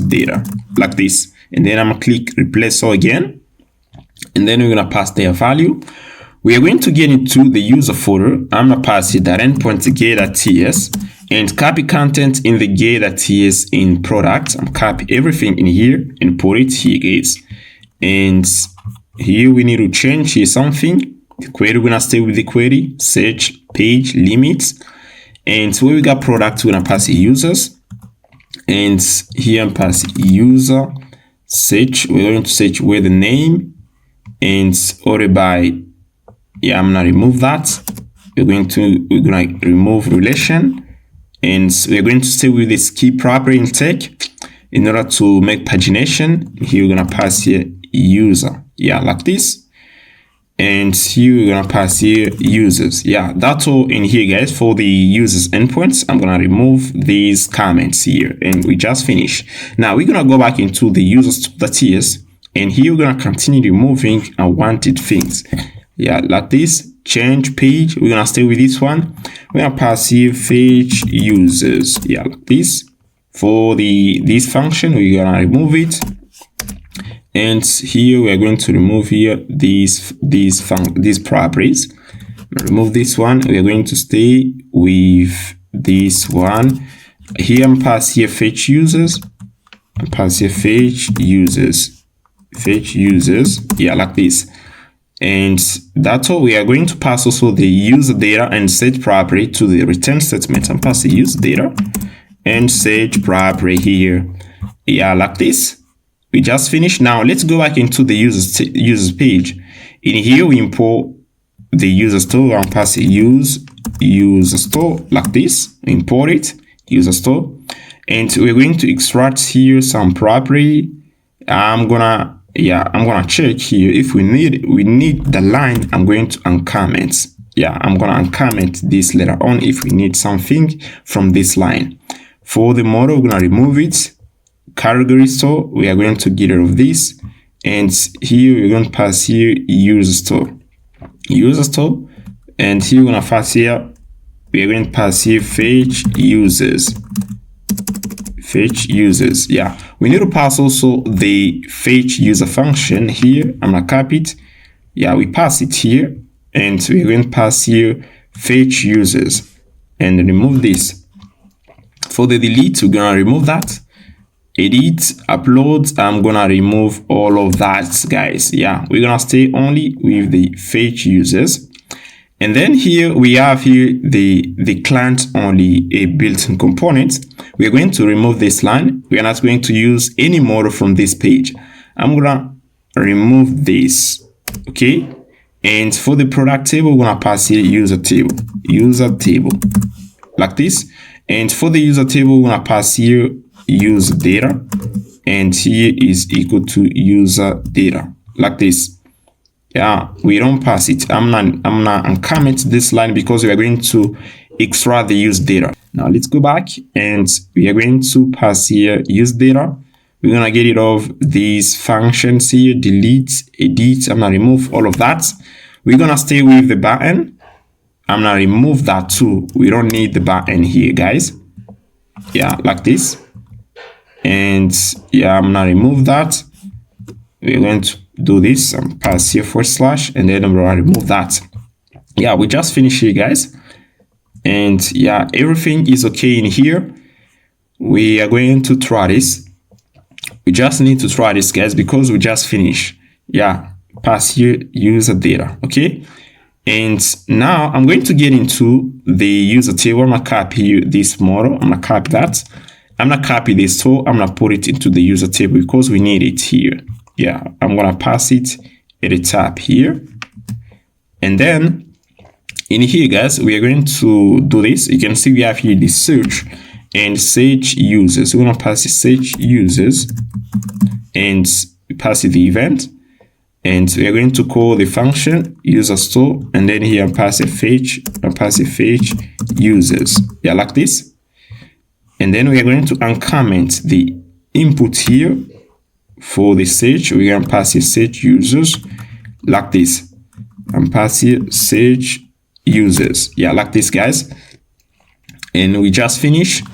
data like this. And then I'm gonna click replace all again. And then we're gonna pass their value. We are going to get into the user folder. I'm gonna pass here that endpoint get.ts and copy content in the get.ts in product. I'm copy everything in here and put it here, guys. And here we need to change here something. The query, we're gonna stay with the query, search page limits. And so we got product, we're gonna pass users. And here I'm passing user search. We're going to search with the name and order by. Yeah, I'm gonna remove that. We're gonna remove relation, and we're going to stay with this key property in tech in order to make pagination. Here we're gonna pass here user. Yeah, like this. And here we're gonna pass here users. Yeah, that's all in here, guys. For the users endpoints, I'm gonna remove these comments here, and we just finished. Now we're gonna go back into the users.ts, and here we're gonna continue removing unwanted things. Yeah, like this. Change page. We're gonna stay with this one. We're gonna pass here fetch users. Yeah, like this. For this function, we're gonna remove it. And here we are going to remove here these properties. Remove this one. We are going to stay with this one. Here I'm pass here fetch users. I'm pass here fetch users. Fetch users. Yeah, like this. And that's all. We are going to pass also the user data and set property to the return statement. I'm passing user data and set property here. Yeah, like this. We just finished. Now let's go back into the users page. In here we import the user store. I'm passing user store like this. Import it, user store, and we're going to extract here some property. I'm gonna check here if we need the line. I'm going to uncomment. Yeah, I'm gonna uncomment this later on if we need something from this line. For the model, we're gonna remove it. Category store, we are going to get rid of this, and here we're going to pass here user store, and here we're going to pass here, we are going to pass here fetch users. Yeah, we need to pass also the fetch user function here. I'm gonna copy it. Yeah, we pass it here, and we're going to pass here fetch users and remove this. For the delete, we're gonna remove that. Edit, upload, I'm gonna remove all of that, guys. Yeah, we're gonna stay only with the fetch users. And then here we have here the client only a built-in component. We're going to remove this line. We're not going to use any model from this page. I'm gonna remove this. Okay, and for the product table, we're gonna pass here user table like this. And for the user table, we're gonna pass here user data, and here is equal to user data like this. Yeah, we don't pass it. I'm not uncomment this line because we are going to extract the user data. Now let's go back, and we are going to pass here user data. We're gonna get rid of these functions here, delete, edit. I'm gonna remove all of that. We're gonna stay with the button. I'm gonna remove that too. We don't need the button here, guys. Yeah, like this. And yeah, I'm gonna remove that. We're going to do this and pass here / and then I'm gonna remove that. Yeah, we just finished here, guys. And yeah, everything is okay in here. We are going to try this. We just need to try this, guys, because we just finished. Yeah, pass here user data. Okay, and now I'm going to get into the user table. I'm gonna copy this model. I'm gonna copy that. I'm gonna copy this, so I'm gonna put it into the user table because we need it here. Yeah, I'm gonna pass it at the top here, and then in here, guys, we are going to do this. You can see we have here the search and search users. We're gonna pass the search users and pass it the event, and we are going to call the function user store, and then here pass a fetch users. Yeah, like this. And then we are going to uncomment the input here for the search. We're going to pass here search users like this, and pass here search users. Yeah, like this, guys. And we just finished.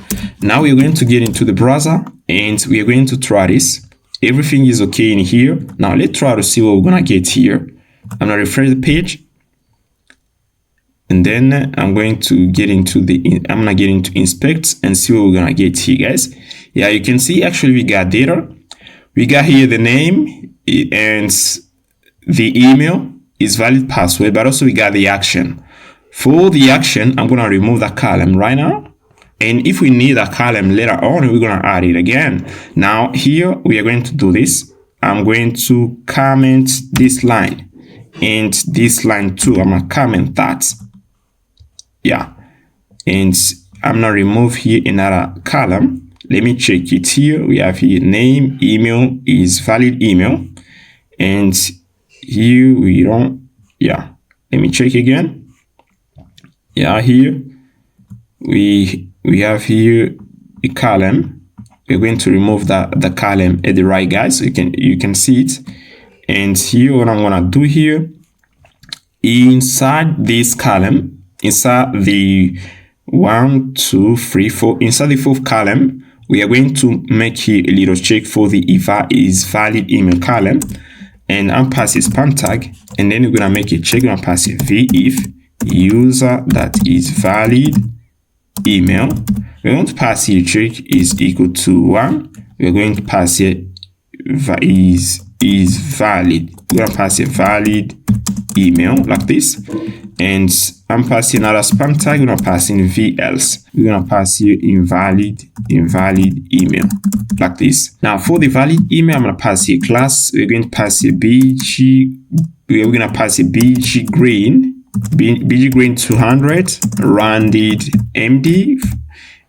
Now we're going to get into the browser, and we are going to try this. Everything is okay in here. Now let's try to see what we're gonna get here. I'm gonna refresh the page, and then I'm going to get into inspect and see what we're gonna get here, guys. Yeah, you can see actually we got data. We got here the name and the email is valid password, but also we got the action. For the action, I'm gonna remove that column right now. And if we need a column later on, we're gonna add it again. Now here we are going to do this. I'm going to comment this line and this line too. I'm gonna comment that. Yeah, and I'm gonna remove here another column. Let me check it here. We have here name, email is valid email, and here we don't. Yeah, let me check again. Yeah, here we have here a column. We're going to remove the column at the right, guys. So you can see it. And here what I'm gonna do here, inside this column, inside the 1, 2, 3, 4, inside the fourth column, we are going to make here a little check for the is valid email column, and I'm passing span tag, and then we're gonna make a check. We're gonna pass it if user that is valid email. We're going to pass here check is equal to 1. We're going to pass here is valid. We're going to pass a valid email like this. And I'm passing another spam tag. We're going to pass in VLs. We're going to pass here invalid email like this. Now for the valid email, I'm going to pass here class. We're going to pass here we're going to pass here BG green 200 rounded MD,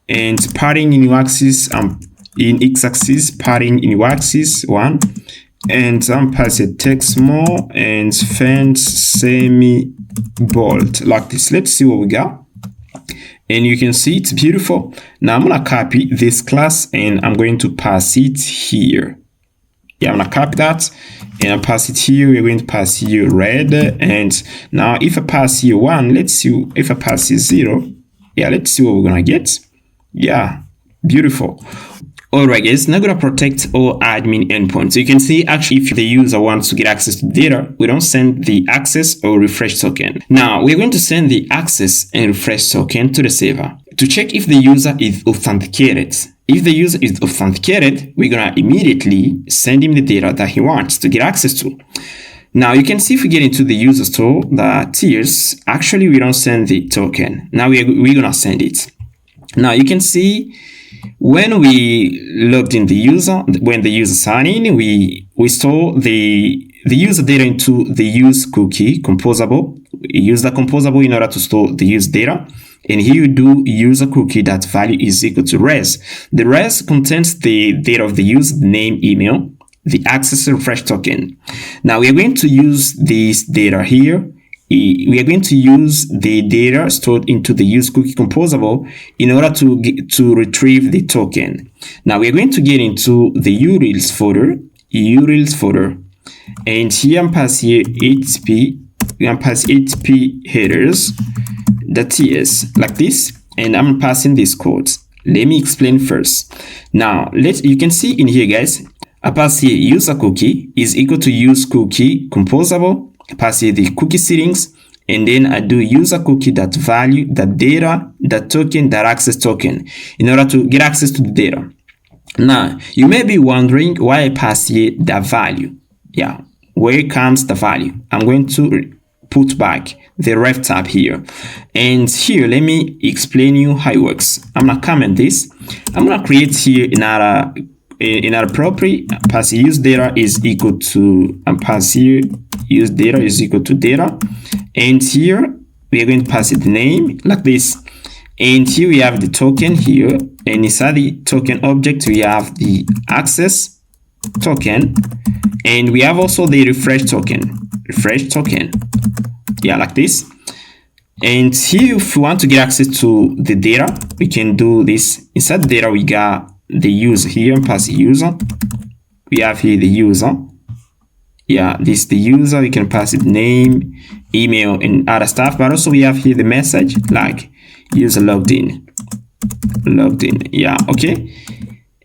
and padding in y-axis in x-axis, padding in y-axis 1, and I'm passing text more and fence semi bold like this. Let's see what we got. And you can see it's beautiful. Now I'm gonna copy this class and I'm going to pass it here. Yeah, I'm gonna copy that and I pass it here. We're going to pass here red. And now if I pass here 1, let's see if I pass here 0. Yeah, let's see what we're gonna get. Yeah, beautiful. Alright guys, now gonna protect all admin endpoints. So you can see actually if the user wants to get access to data, we don't send the access or refresh token. Now we're going to send the access and refresh token to the server to check if the user is authenticated. If the user is authenticated, we're gonna immediately send him the data that he wants to get access to. Now you can see if we get into the user store, the tiers, actually we don't send the token. Now we're gonna send it. Now you can see when we logged in the user, when the user signed in, we store the user data into the use cookie composable. We use the composable in order to store the use data. And here you do user cookie that value is equal to res. The res contains the data of the user, the name, email, the access refresh token. Now we are going to use this data here. We are going to use the data stored into the use cookie composable in order to retrieve the token. Now we are going to get into the URLs folder, and here I'm passing here HTTP. We can pass HTTP headers, the TS like this, and I'm passing this code. Let me explain first. Now you can see in here, guys, I pass here user cookie is equal to use cookie composable. I pass here the cookie settings, and then I do user cookie that value, that data, that token, that access token in order to get access to the data. Now you may be wondering why I pass here that value. Yeah, where comes the value? I'm going to put back the ref tab here, and here let me explain you how it works. I'm gonna comment this. I'm gonna create here another property. Pass use data is equal to, and pass here use data is equal to data, and here we are going to pass it the name like this, and here we have the token here, and inside the token object we have the access token, and we have also the refresh token. Yeah, like this. And here if we want to get access to the data, we can do this. Inside the data we got the user here, and pass the user. We have here the user. Yeah, this is the user. We can pass it name, email, and other stuff, but also we have here the message like user logged in. Yeah, okay.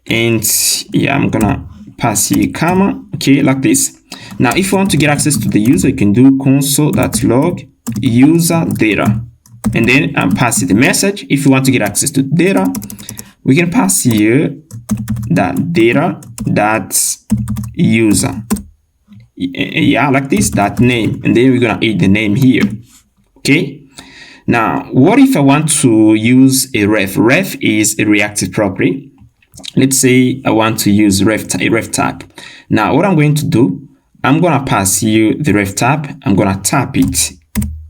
And yeah, I'm gonna pass here comma, okay, like this. Now if you want to get access to the user, you can do console.log user data, and then pass it the message. If you want to get access to data, we can pass here that data that user, yeah, like this, that name, and then we're gonna add the name here. Okay, now what if I want to use a ref is a reactive property. Let's say I want to use a ref tab. Now what I'm going to do, I'm gonna pass here the ref tab. I'm gonna tap it.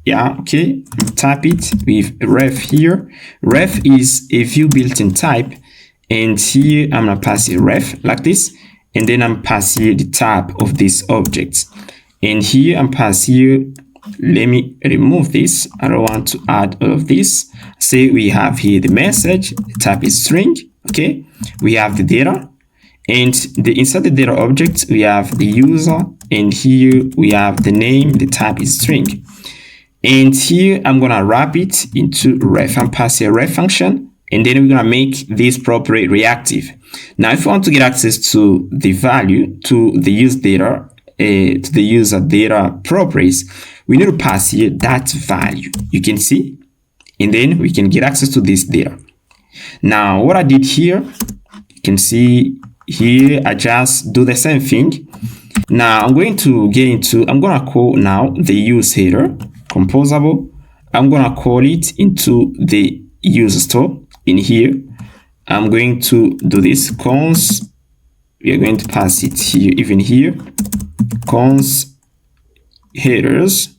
Yeah, okay, tap it with ref here. Ref is a view built-in type, and here I'm gonna pass a ref like this, and then I'm passing here the tab of this object, and here I'm passing here. Let me remove this. I don't want to add all of this. Say we have here the message, the type is string. Okay, we have the data, and inside the data object we have the user, and here we have the name, the type is string. And here I'm gonna wrap it into ref. I'm passing a ref function, and then we're gonna make this property reactive. Now if you want to get access to the value, to the use data, to the user data properties, we need to pass here that value, you can see, and then we can get access to this data. Now what I did here, you can see here, I just do the same thing. Now I'm going to I'm gonna call now the use header composable. I'm gonna call it into the user store in here. I'm going to do this cons. We are going to pass it here, even here, cons headers,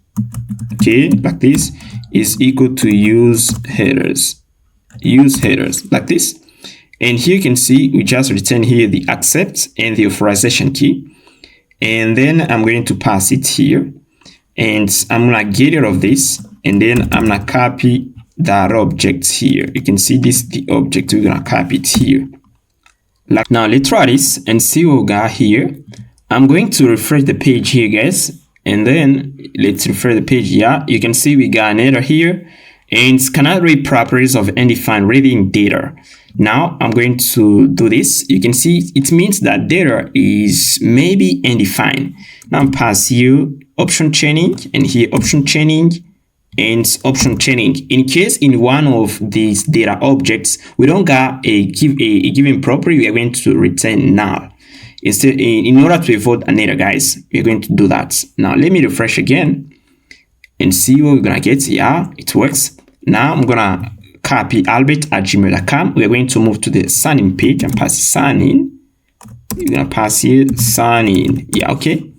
okay, like this, is equal to use headers, like this. And here you can see we just return here the accept and the authorization key. And then I'm going to pass it here, and I'm gonna get rid of this, and then I'm gonna copy that object here. You can see this, the object, we're gonna copy it here. Like, now let's try this and see what we got here. I'm going to refresh the page here, guys, and then let's refresh the page. Yeah, you can see we got an error here, and cannot read properties of undefined reading data. Now I'm going to do this. You can see it means that data is maybe undefined. Now pass you option chaining, and here option chaining and option chaining. In case in one of these data objects we don't got a given property, we are going to return null. Instead, in order to avoid an error, guys, we're going to do that. Now let me refresh again and see what we're gonna get. Yeah, it works. Now I'm gonna copy albert@gmail.com. We're going to move to the sign in page and pass sign in. You're gonna pass here sign in. Yeah, okay.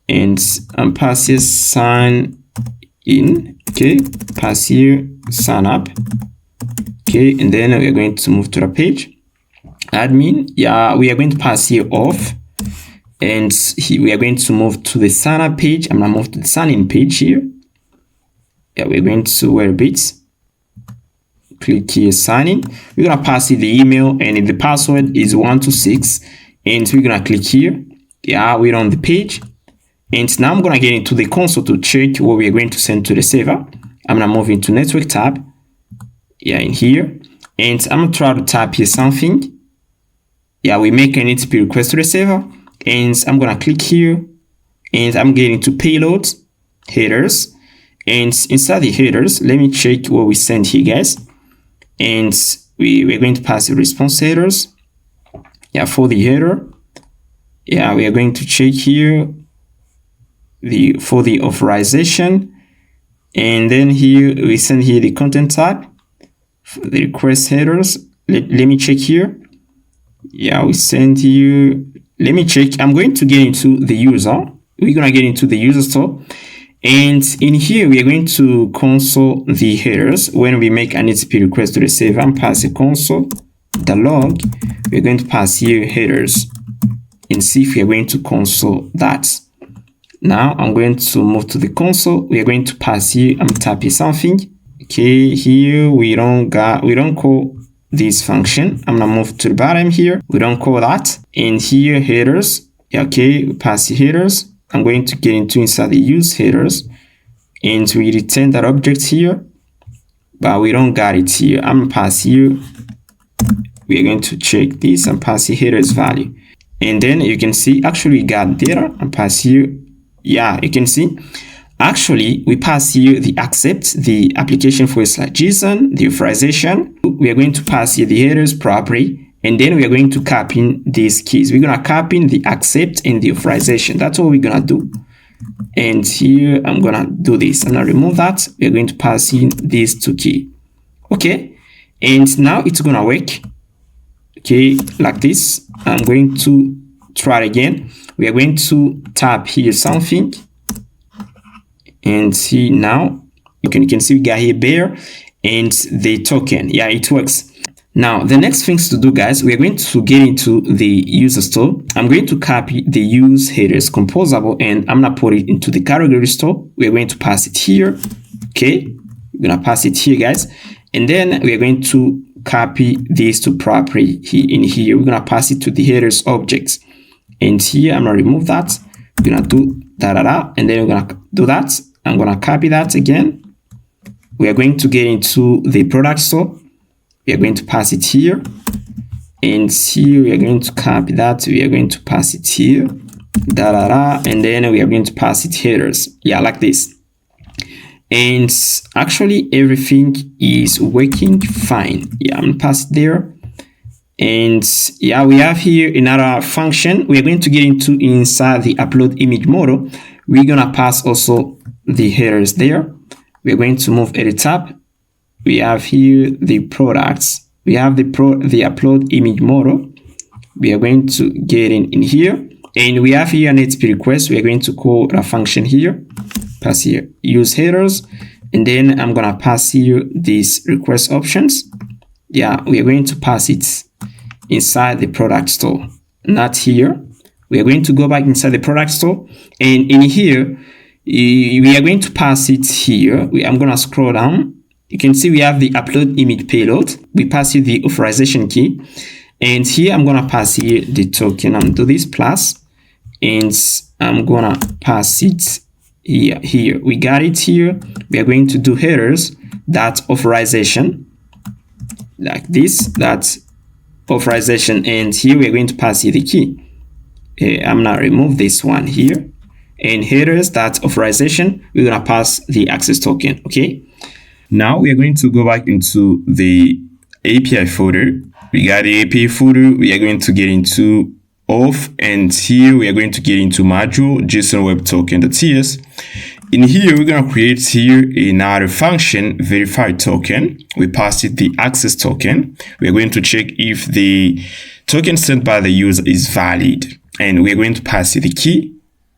And pass here sign in. Okay, pass here sign up. Okay, and then we are going to move to the page. Admin. Yeah, we are going to pass here off. And we are going to move to the sign up page. I'm gonna move to the sign in page here. Yeah, we're going to wait a bit. Click here sign in. We're gonna pass it the email, and the password is 126, and we're gonna click here. Yeah, we're on the page, and now I'm gonna get into the console to check what we are going to send to the server. I'm gonna move into network tab. Yeah, in here, and I'm gonna try to type here something. Yeah, we make an HTTP request to the server, and I'm gonna click here, and I'm getting to payloads, headers, and inside the headers, let me check what we sent here, guys. And we're going to pass the response headers. Yeah, for the header. Yeah, we are going to check here for the authorization, and then here we send here the content type for the request headers. Let me check here. Yeah, we send here. Let me check. I'm going to get into the user. We're gonna get into the user store. And in here, we are going to console the headers. When we make an HTTP request to the server and pass a console, the log, we're going to pass here headers and see if we are going to console that. Now I'm going to move to the console. We are going to pass here, I'm typing something. Okay, here we don't call this function. I'm gonna move to the bottom here. We don't call that. And here headers. Okay, we pass the headers. I'm going to get into inside the use headers, and we return that object here, but we don't got it here. I'm gonna pass here. We are going to check this and pass the headers value, and then you can see actually we got data and pass here. Yeah, you can see actually we pass here the accept, the application /JSON, the authorization. We are going to pass here the headers property. And then we are going to copy these keys. We're going to copy the accept and the authorization. That's what we're going to do. And here I'm going to do this. I'm going to remove that. We're going to pass in these two keys. Okay. And now it's going to work. Okay. Like this. I'm going to try it again. We are going to tap here something. And see now. You can see we got here bear and the token. Yeah, it works. Now, the next things to do, guys, we're going to get into the user store. I'm going to copy the use headers composable, and I'm going to put it into the category store. We're going to pass it here. Okay, we're going to pass it here, guys. And then we're going to copy these two property in here. We're going to pass it to the headers objects. And here, I'm going to remove that. We're going to do and then we're going to do that. I'm going to copy that again. We are going to get into the product store. We are going to pass it here, and here we are going to copy that. We are going to pass it here, and then we are going to pass it headers. Yeah, like this. and actually everything is working fine. Yeah, I'm gonna pass it there. And yeah, we have here another function we're going to get into inside the upload image model. We're gonna pass also the headers there. We're going to move at the top. We have here the products. We have the upload image model. We are going to get in here, and we have here an HTTP request. We are going to call a function here, pass here use headers, and then I'm gonna pass here these request options. Yeah, we are going to pass it inside the product store, not here. We are going to go back inside the product store, and in here we are going to pass it here. I'm gonna scroll down. You can see we have the upload image payload. We pass here the authorization key, and here I'm gonna pass here the token. I'm gonna do this plus, and I'm gonna pass it here. We got it here. We are going to do headers that authorization like this, that authorization, and here we are going to pass here the key. I'm gonna remove this one here, and headers that authorization, we're gonna pass the access token. Okay, now we are going to go back into the API folder. We got the API folder. We are going to get into Auth, and here we are going to get into module JSON web token.ts. In here, we're going to create here another function, verify token. We pass it the access token. We're going to check if the token sent by the user is valid, and we're going to pass it the key,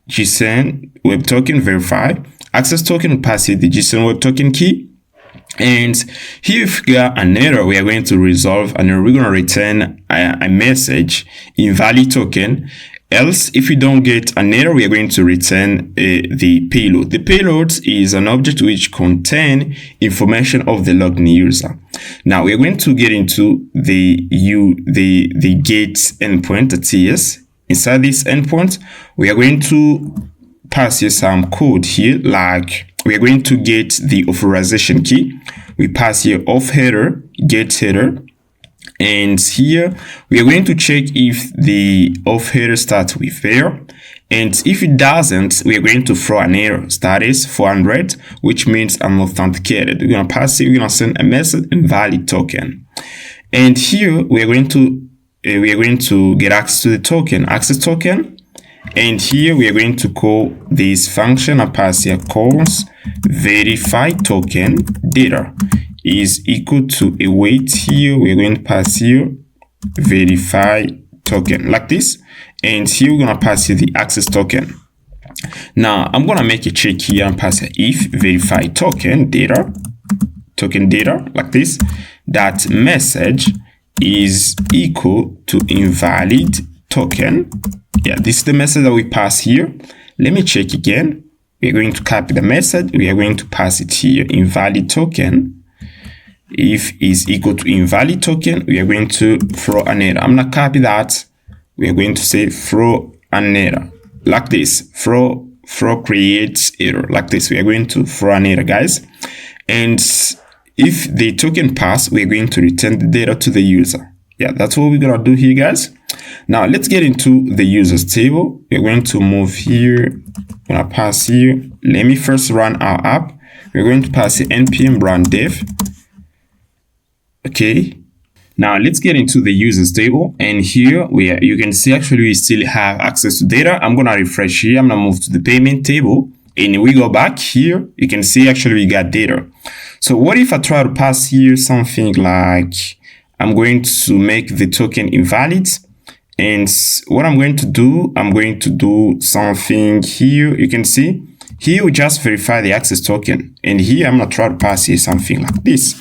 JSON web token verify. Access token, we pass it the JSON web token key. And here, if we got an error, we are going to resolve an error. We're going to return a message, invalid token. Else, if we don't get an error, we are going to return the payload. The payload is an object which contains information of the logged user. Now we are going to get into the get endpoint.ts. Inside this endpoint, we are going to pass here some code here, like we are going to get the authorization key. We pass here auth header, get header. And here we are going to check if the auth header starts with there, and if it doesn't, we are going to throw an error. That is 400, which means I'm authenticated. We're gonna pass it. We're gonna send a message invalid token, and here we are going to get access to the token, access token, and here we are going to call this function. I pass here calls verify token data is equal to a weight. Here we're going to pass here verify token like this, and here we're going to pass here the access token. Now I'm going to make a check here and pass here if verify token data like this, that message is equal to invalid token. Yeah, this is the message that we pass here. Let me check again. We're going to copy the message. We are going to pass it here, invalid token. If is equal to invalid token, we are going to throw an error. I'm gonna copy that. We are going to say throw an error like this. Throw creates error like this. We are going to throw an error, guys. And if the token pass, we are going to return the data to the user. Yeah, that's what we're gonna do here, guys. Now let's get into the users table. We're going to move here. I'm gonna pass here. Let me first run our app. We're going to pass the npm run dev. Okay, now let's get into the users table, and here you can see actually we still have access to data. I'm gonna refresh here. I'm gonna move to the payment table, and we go back here. You can see actually we got data. So what if I try to pass here something like I'm going to make the token invalid, and what I'm going to do something here. You can see here we just verify the access token, and here I'm gonna try to pass here something like this.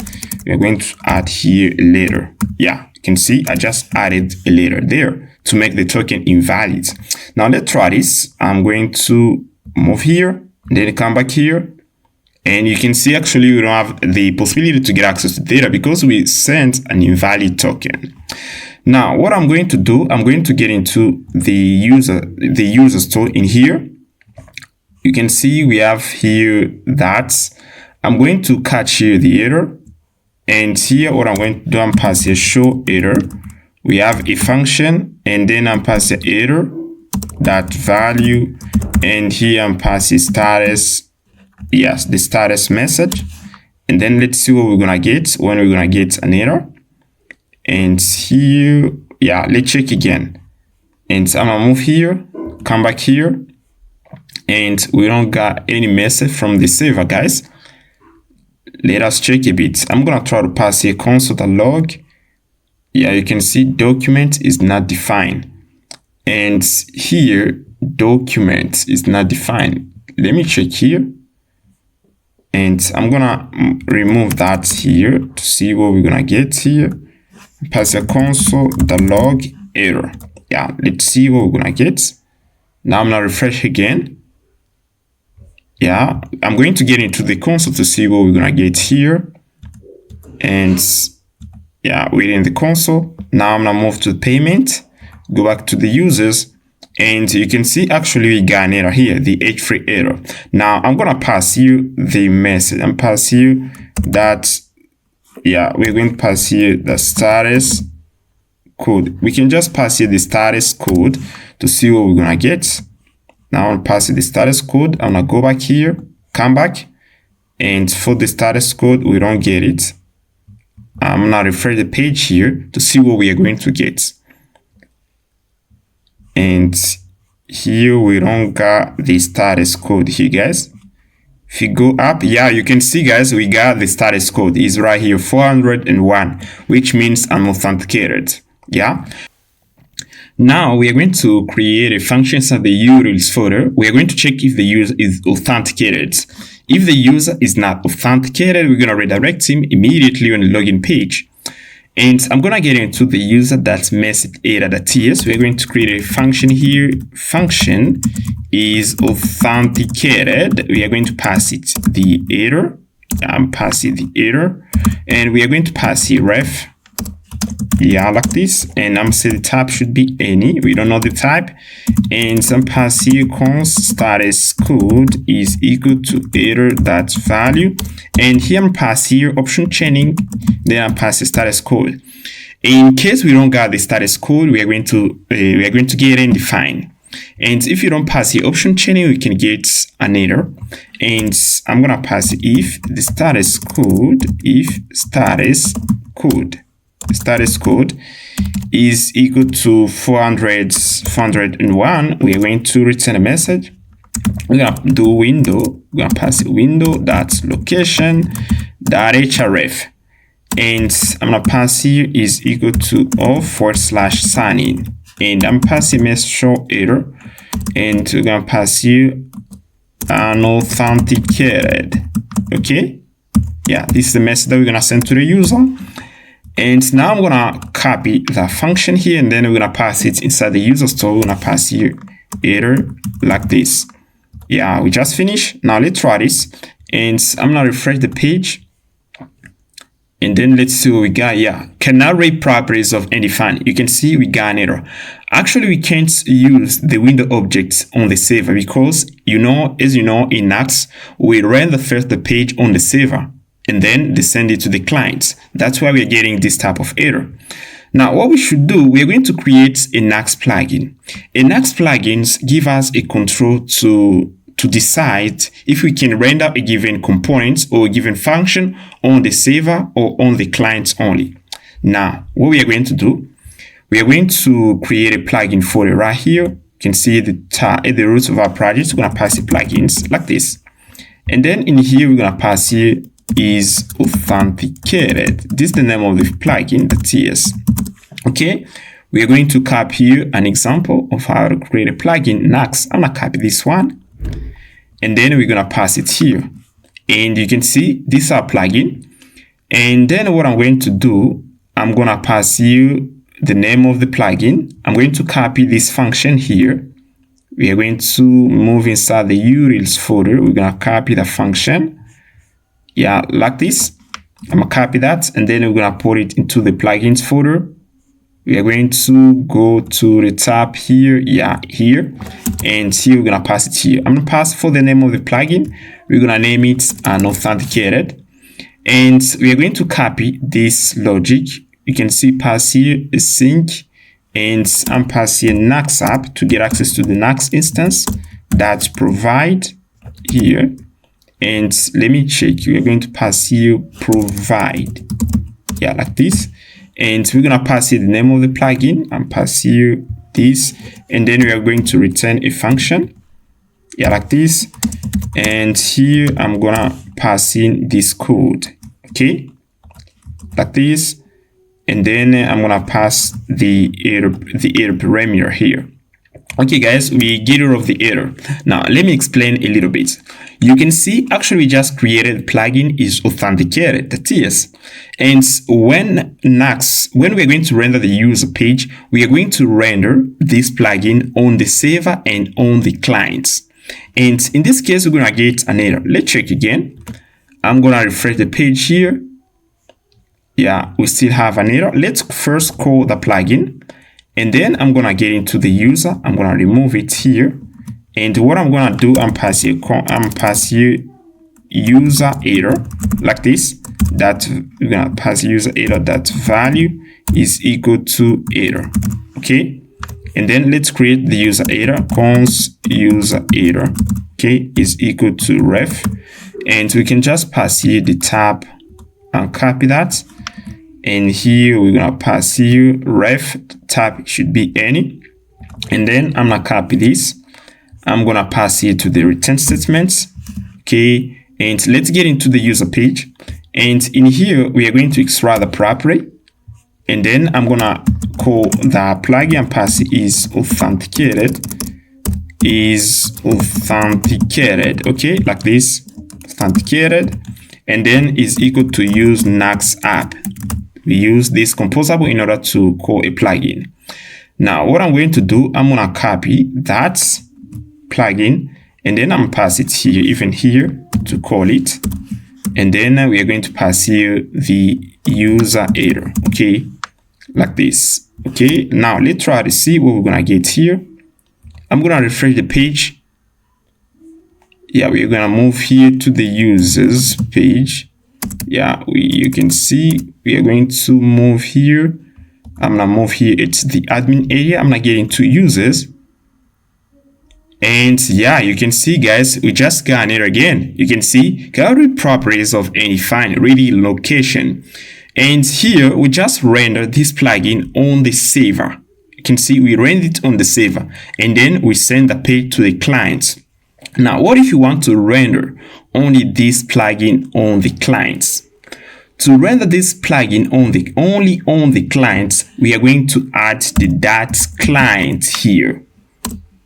We're going to add here a letter. Yeah, you can see I just added a letter there to make the token invalid. Now let's try this. I'm going to move here, then come back here, and you can see actually we don't have the possibility to get access to data because we sent an invalid token. Now what I'm going to do, I'm going to get into the user store. In here you can see we have here that I'm going to catch here the error. And here what I'm going to do, I'm pass here show error. We have a function, and then I'm passing error that value, and here I'm passing status yes, the status message. And then let's see what we're gonna get when we're gonna get an error. And here, yeah, let's check again. And I'm gonna move here, come back here, and we don't got any message from the server, guys. Let us check a bit. I'm gonna try to pass here console.log. Yeah, you can see document is not defined. And here, document is not defined. Let me check here. And I'm gonna remove that here to see what we're gonna get here. Pass a console.log error. Yeah, let's see what we're gonna get. Now I'm gonna refresh again. Yeah, I'm going to get into the console to see what we're gonna get here. And yeah, we're in the console. Now I'm gonna move to payment, go back to the users, and you can see actually we got an error here, the H3 error. Now I'm gonna pass you the message. I'm pass you that, yeah, we're going to pass here the status code. We can just pass here the status code to see what we're gonna get. Now I'm passing the status code. I'm gonna go back here, come back, and for the status code, we don't get it. I'm gonna refresh the page here to see what we are going to get. And here we don't got the status code here, guys. If you go up, yeah, you can see, guys, we got the status code. It's right here, 401, which means I'm authenticated. Yeah. Now we are going to create a function inside the URLs folder. We are going to check if the user is authenticated. If the user is not authenticated, we're going to redirect him immediately on the login page. And I'm going to get into the user.message.ts. We're going to create a function here. Function is authenticated. We are going to pass it the error. I'm passing the error. And we are going to pass here ref. Yeah, like this. And I'm saying the type should be any. We don't know the type. And some pass here const status code is equal to error.value. And here I'm pass here option chaining. Then I pass the status code. In case we don't got the status code, we are going to get and define. And if you don't pass the option chaining, we can get an error. And I'm gonna pass if the status code is equal to 401, we are going to return a message. We're gonna do window. We're gonna pass window.location.href, and I'm gonna pass here is equal to auth/sign-in, and I'm passing message show error, and we're gonna pass here unauthenticated. Okay, yeah, this is the message that we're gonna send to the user. And now I'm gonna copy the function here, and then we're gonna pass it inside the user store. We're gonna pass here error like this. Yeah, we just finished. Now let's try this, and I'm gonna refresh the page, and then let's see what we got. Yeah, cannot read properties of undefined. You can see we got an error. Actually, we can't use the window objects on the server because, as you know, in Nuxt, we render first the page on the server and then they send it to the clients. That's why we're getting this type of error. Now, what we should do, we're going to create a Nuxt plugin. A Nuxt plugins give us a control to decide if we can render a given component or a given function on the server or on the client only. Now, what we are going to do, we are going to create a plugin folder right here. You can see at the root of our project, we're going to pass the plugins like this. And then in here, we're going to pass here is authenticated. This is the name of the plugin, the TS. Okay, we are going to copy here an example of how to create a plugin Nuxt. I'm gonna copy this one, and then we're gonna pass it here. And you can see this is our plugin. And then what I'm going to do, I'm gonna pass you the name of the plugin. I'm going to copy this function here. We are going to move inside the URLs folder. We're gonna copy the function. Yeah, like this. I'm gonna copy that, and then we're gonna put it into the plugins folder. We are going to go to the tab here, yeah, here, and here we're gonna pass it here. I'm gonna pass for the name of the plugin. We're gonna name it unauthenticated, and we are going to copy this logic. You can see pass here a sync, and I'm passing Nuxt app to get access to the Nuxt instance. That's provide here. and let me check. We are going to pass here provide, yeah, like this, and we're gonna pass here the name of the plugin and pass here this, and then we are going to return a function, yeah, like this, and here I'm gonna pass in this code, okay, like this, and then I'm gonna pass the error parameter here. Okay guys, we get rid of the error. Now let me explain a little bit. You can see actually we just created plugin is authenticated, that is. And when we're going to render the user page, we are going to render this plugin on the server and on the clients. And in this case, we're gonna get an error. Let's check again. I'm gonna refresh the page here. Yeah, we still have an error. Let's first call the plugin. And then I'm gonna get into the user. I'm gonna remove it here. And what I'm gonna do, I'm pass here user error like this. That we're gonna pass user error that value is equal to error. Okay. And then let's create the user error. Const user error, okay, is equal to ref. And we can just pass here the tab and copy that. And here we're gonna pass here ref tab should be any, and then I'm gonna copy this. I'm gonna pass here to the return statements, okay, and let's get into the user page. And in here we are going to extract the property, and then I'm gonna call the plugin and pass is authenticated, okay, like this, authenticated, and then is equal to use Nuxt app. We use this composable in order to call a plugin. Now, what I'm going to do, I'm going to copy that plugin, and then I'm going to pass it here, even here, to call it. And then we are going to pass here the user error, okay, like this. Okay, now let's try to see what we're going to get here. I'm going to refresh the page. Yeah, we're going to move here to the users page. Yeah, you can see we are going to move here. I'm gonna move here. It's the admin area. I'm gonna get into users, and yeah, you can see guys, we just got an error again. You can see gallery properties of any file ready location, and here we just render this plugin on the server. You can see we render it on the server, and then we send the page to the client. Now, what if you want to render only this plugin on the clients? To render this plugin only on the clients, we are going to add the that client here.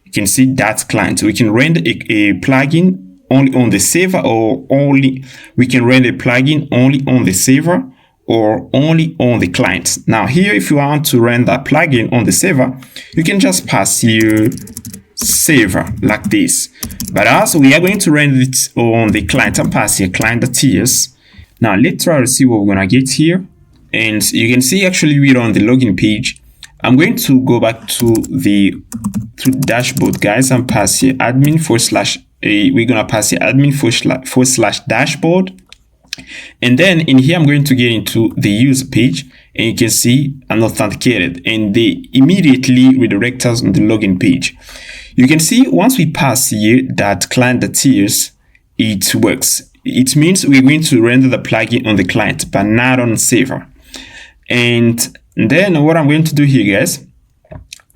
You can see that client. We can render a plugin only on the server, or we can render a plugin only on the server or only on the client. Now here, if you want to render a plugin on the server, you can just pass here server like this. But also we are going to render it on the client and pass here client.ts. Now let's try to see what we're gonna get here. And you can see actually we're on the login page. I'm going to go back to the dashboard guys and pass here admin we're gonna pass here admin / dashboard. And then in here I'm going to get into the user page, and you can see I'm authenticated, and they immediately redirect us on the login page. You can see once we pass here that client.ts, it works. It means we're going to render the plugin on the client, but not on server. And then what I'm going to do here, guys,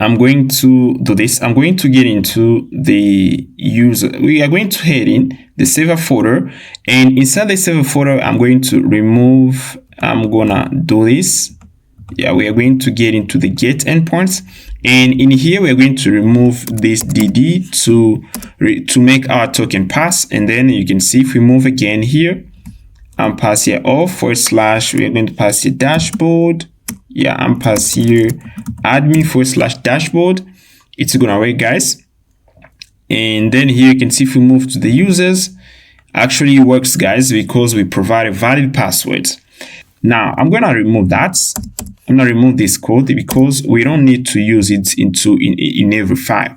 I'm going to do this. I'm going to get into the user. We are going to head in the server folder, and inside the server folder, I'm going to remove. I'm gonna do this. Yeah, we are going to get into the get endpoints, and in here we are going to remove this dd to make our token pass. And then you can see if we move again here and pass here off / we are going to pass here dashboard. Yeah, I'm pass here admin / dashboard. It's gonna work, guys. And then here you can see if we move to the users, actually it works, guys, because we provide a valid password. Now I'm gonna remove that. I'm gonna remove this code because we don't need to use it in every file.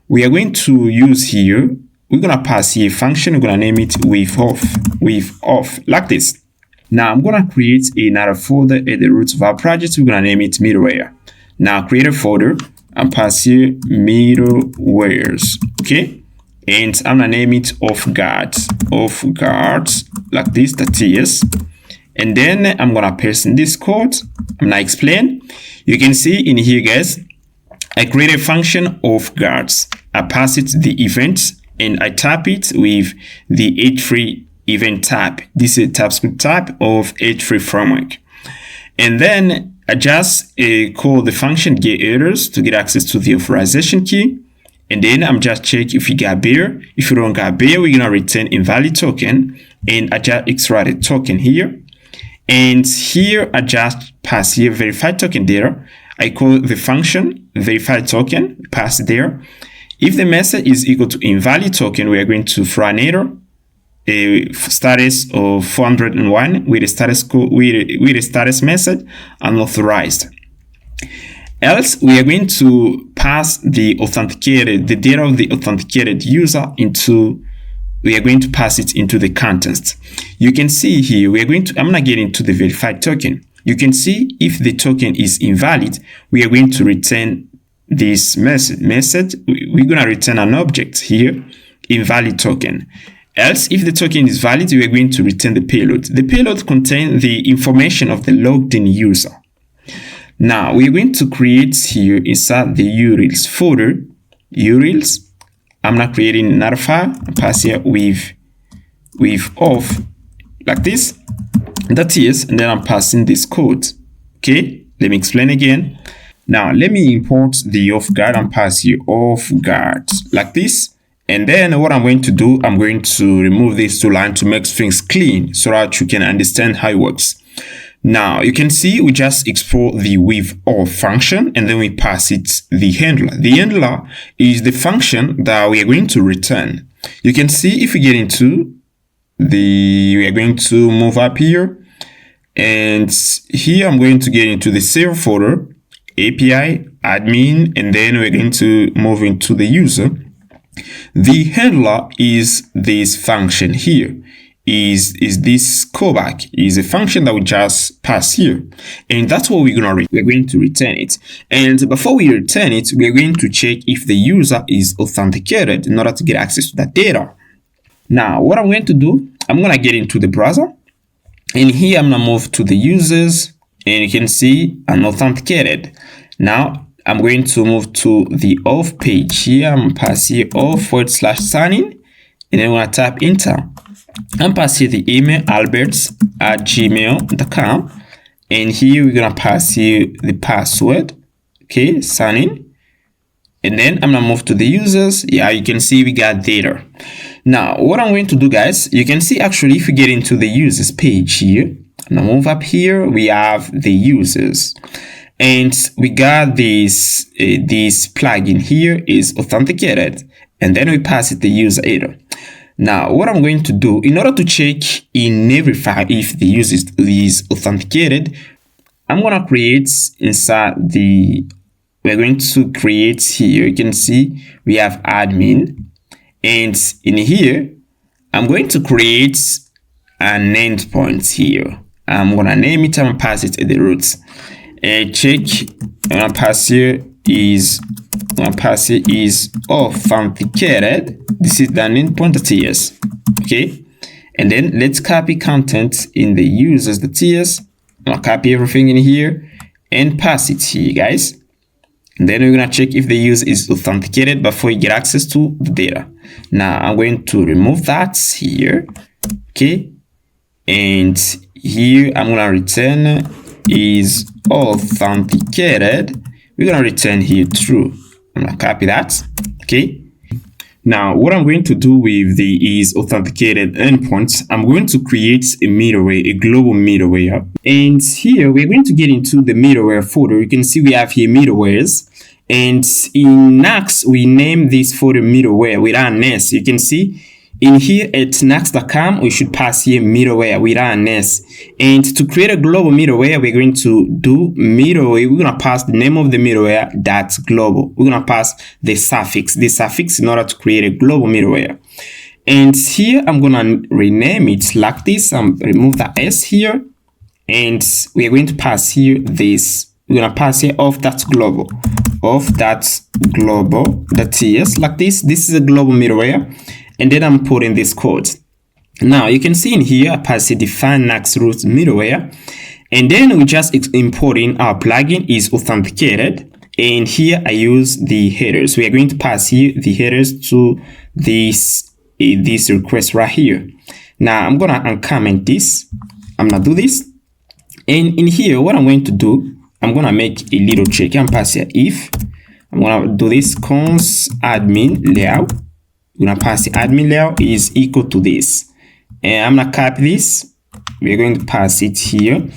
We are going to use here, we're gonna pass here a function. We're gonna name it with off like this. Now I'm gonna create another folder at the root of our project. We're gonna name it middleware. Now create a folder and pass here middlewares, okay, and I'm gonna name it off guard, like this, the TS. And then I'm gonna paste in this code. I'm gonna explain. You can see in here, guys, I create a function of guards. I pass it the event and I tap it with the H3 event type. This is a TypeScript type of H3 framework. And then I just call the function getErrors to get access to the authorization key. And then I'm just check if you got bear. If you don't got bear, we're gonna return invalid token, and I just extract a token here. And here I just pass here verified token data. I call the function verified token, pass there. If the message is equal to invalid token, we are going to throw an error, a status of 401 with a status code with a status message unauthorized. Else, we are going to pass the data of the authenticated user into, we are going to pass it into the context. You can see here, I'm gonna get into the verified token. You can see if the token is invalid, we are going to return this message. We're gonna return an object here, invalid token. Else, if the token is valid, we are going to return the payload. The payload contains the information of the logged in user. Now, we're going to create here inside the URLs folder, URLs. I'm not creating another file. I pass here with auth like this, that is, and then I'm passing this code. Okay, let me explain again. Now, let me import the auth guard and pass here auth guard like this. And then what I'm going to do, I'm going to remove these two lines to make things clean so that you can understand how it works. Now, you can see we just export the with auth function, and then we pass it the handler. The handler is the function that we are going to return. You can see if we get into we are going to move up here, and here I'm going to get into the server folder, API, admin, and then we're going to move into the user. The handler is this function here. Is this callback, is a function that we just pass here, and that's what we're going to return it. And before we return it, we're going to check if the user is authenticated in order to get access to that data. Now, what I'm going to do, I'm going to get into the browser, and here I'm going to move to the users, and you can see I'm authenticated. Now, I'm going to move to the auth page here. I'm going to pass here auth/sign-in, and then I'm going to tap enter. I'm passing the email alberts@gmail.com, and here we're gonna pass here the password. Okay, sign in, and then I'm gonna move to the users. Yeah, you can see we got data. Now, what I'm going to do, guys, you can see actually if we get into the users page here, I'm gonna move up here. We have the users, and we got this plugin here is authenticated, and then we pass it the user error. Now, what I'm going to do, in order to check in every file if the user is authenticated, I'm going to create inside we're going to create here, you can see we have admin, and in here, I'm going to create an endpoint here. I'm going to name it, I'm going to pass it at the roots. Check, I'm going to pass here is authenticated. This is the endpoint TS. Okay, and then let's copy content in the users the TS. I'll copy everything in here and pass it here, guys. And then we're gonna check if the user is authenticated before you get access to the data. Now I'm going to remove that here. Okay, and here I'm gonna return is authenticated. We're gonna return here true. I'm gonna copy that. Okay. Now, what I'm going to do with the is authenticated endpoints, I'm going to create a middleware, a global middleware. And here we're going to get into the middleware folder. You can see we have here middlewares. And in Nuxt, we name this folder middleware without an S. You can see in here at Nuxt.com, we should pass here middleware without an S. And to create a global middleware, we're going to do middleware. We're going to pass the name of the middleware that's global. We're going to pass the suffix in order to create a global middleware. And here I'm going to rename it like this. Remove the S here. And we are going to pass here this we're gonna pass here auth.global, auth.global.ts like this. This is a global middleware, and then I'm putting this code. Now you can see in here I pass here define Nuxt root middleware, and then we just importing our plugin is authenticated, and here I use the headers. We are going to pass here the headers to this request right here. Now I'm gonna uncomment this. I'm gonna do this, and in here what I'm going to do, I'm gonna make a little check. I'm pass here if I'm gonna do this cons admin layout. We're gonna pass the admin layout is equal to this, and I'm gonna copy this. We're going to pass it here.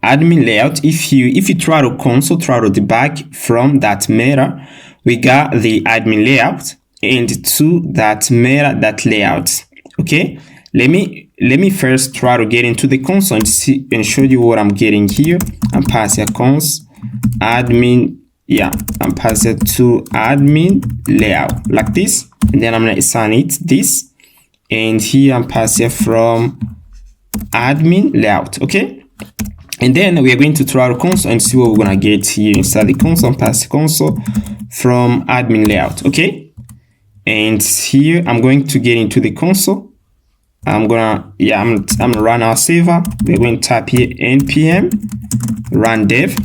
Admin layout. If you try to console, try to debug from that meta, we got the admin layout and to that meta.layout. Okay, let me first try to get into the console and show you what I'm getting here. I'm passing cons admin. Yeah, I'm passing to admin layout like this, and then I'm gonna assign it this, and here I'm passing from admin layout. Okay, and then we are going to try to console and see what we're gonna get here inside the console. Pass the console from admin layout. Okay, and here I'm going to get into the console. I'm gonna run our server. We're going to type here npm run dev,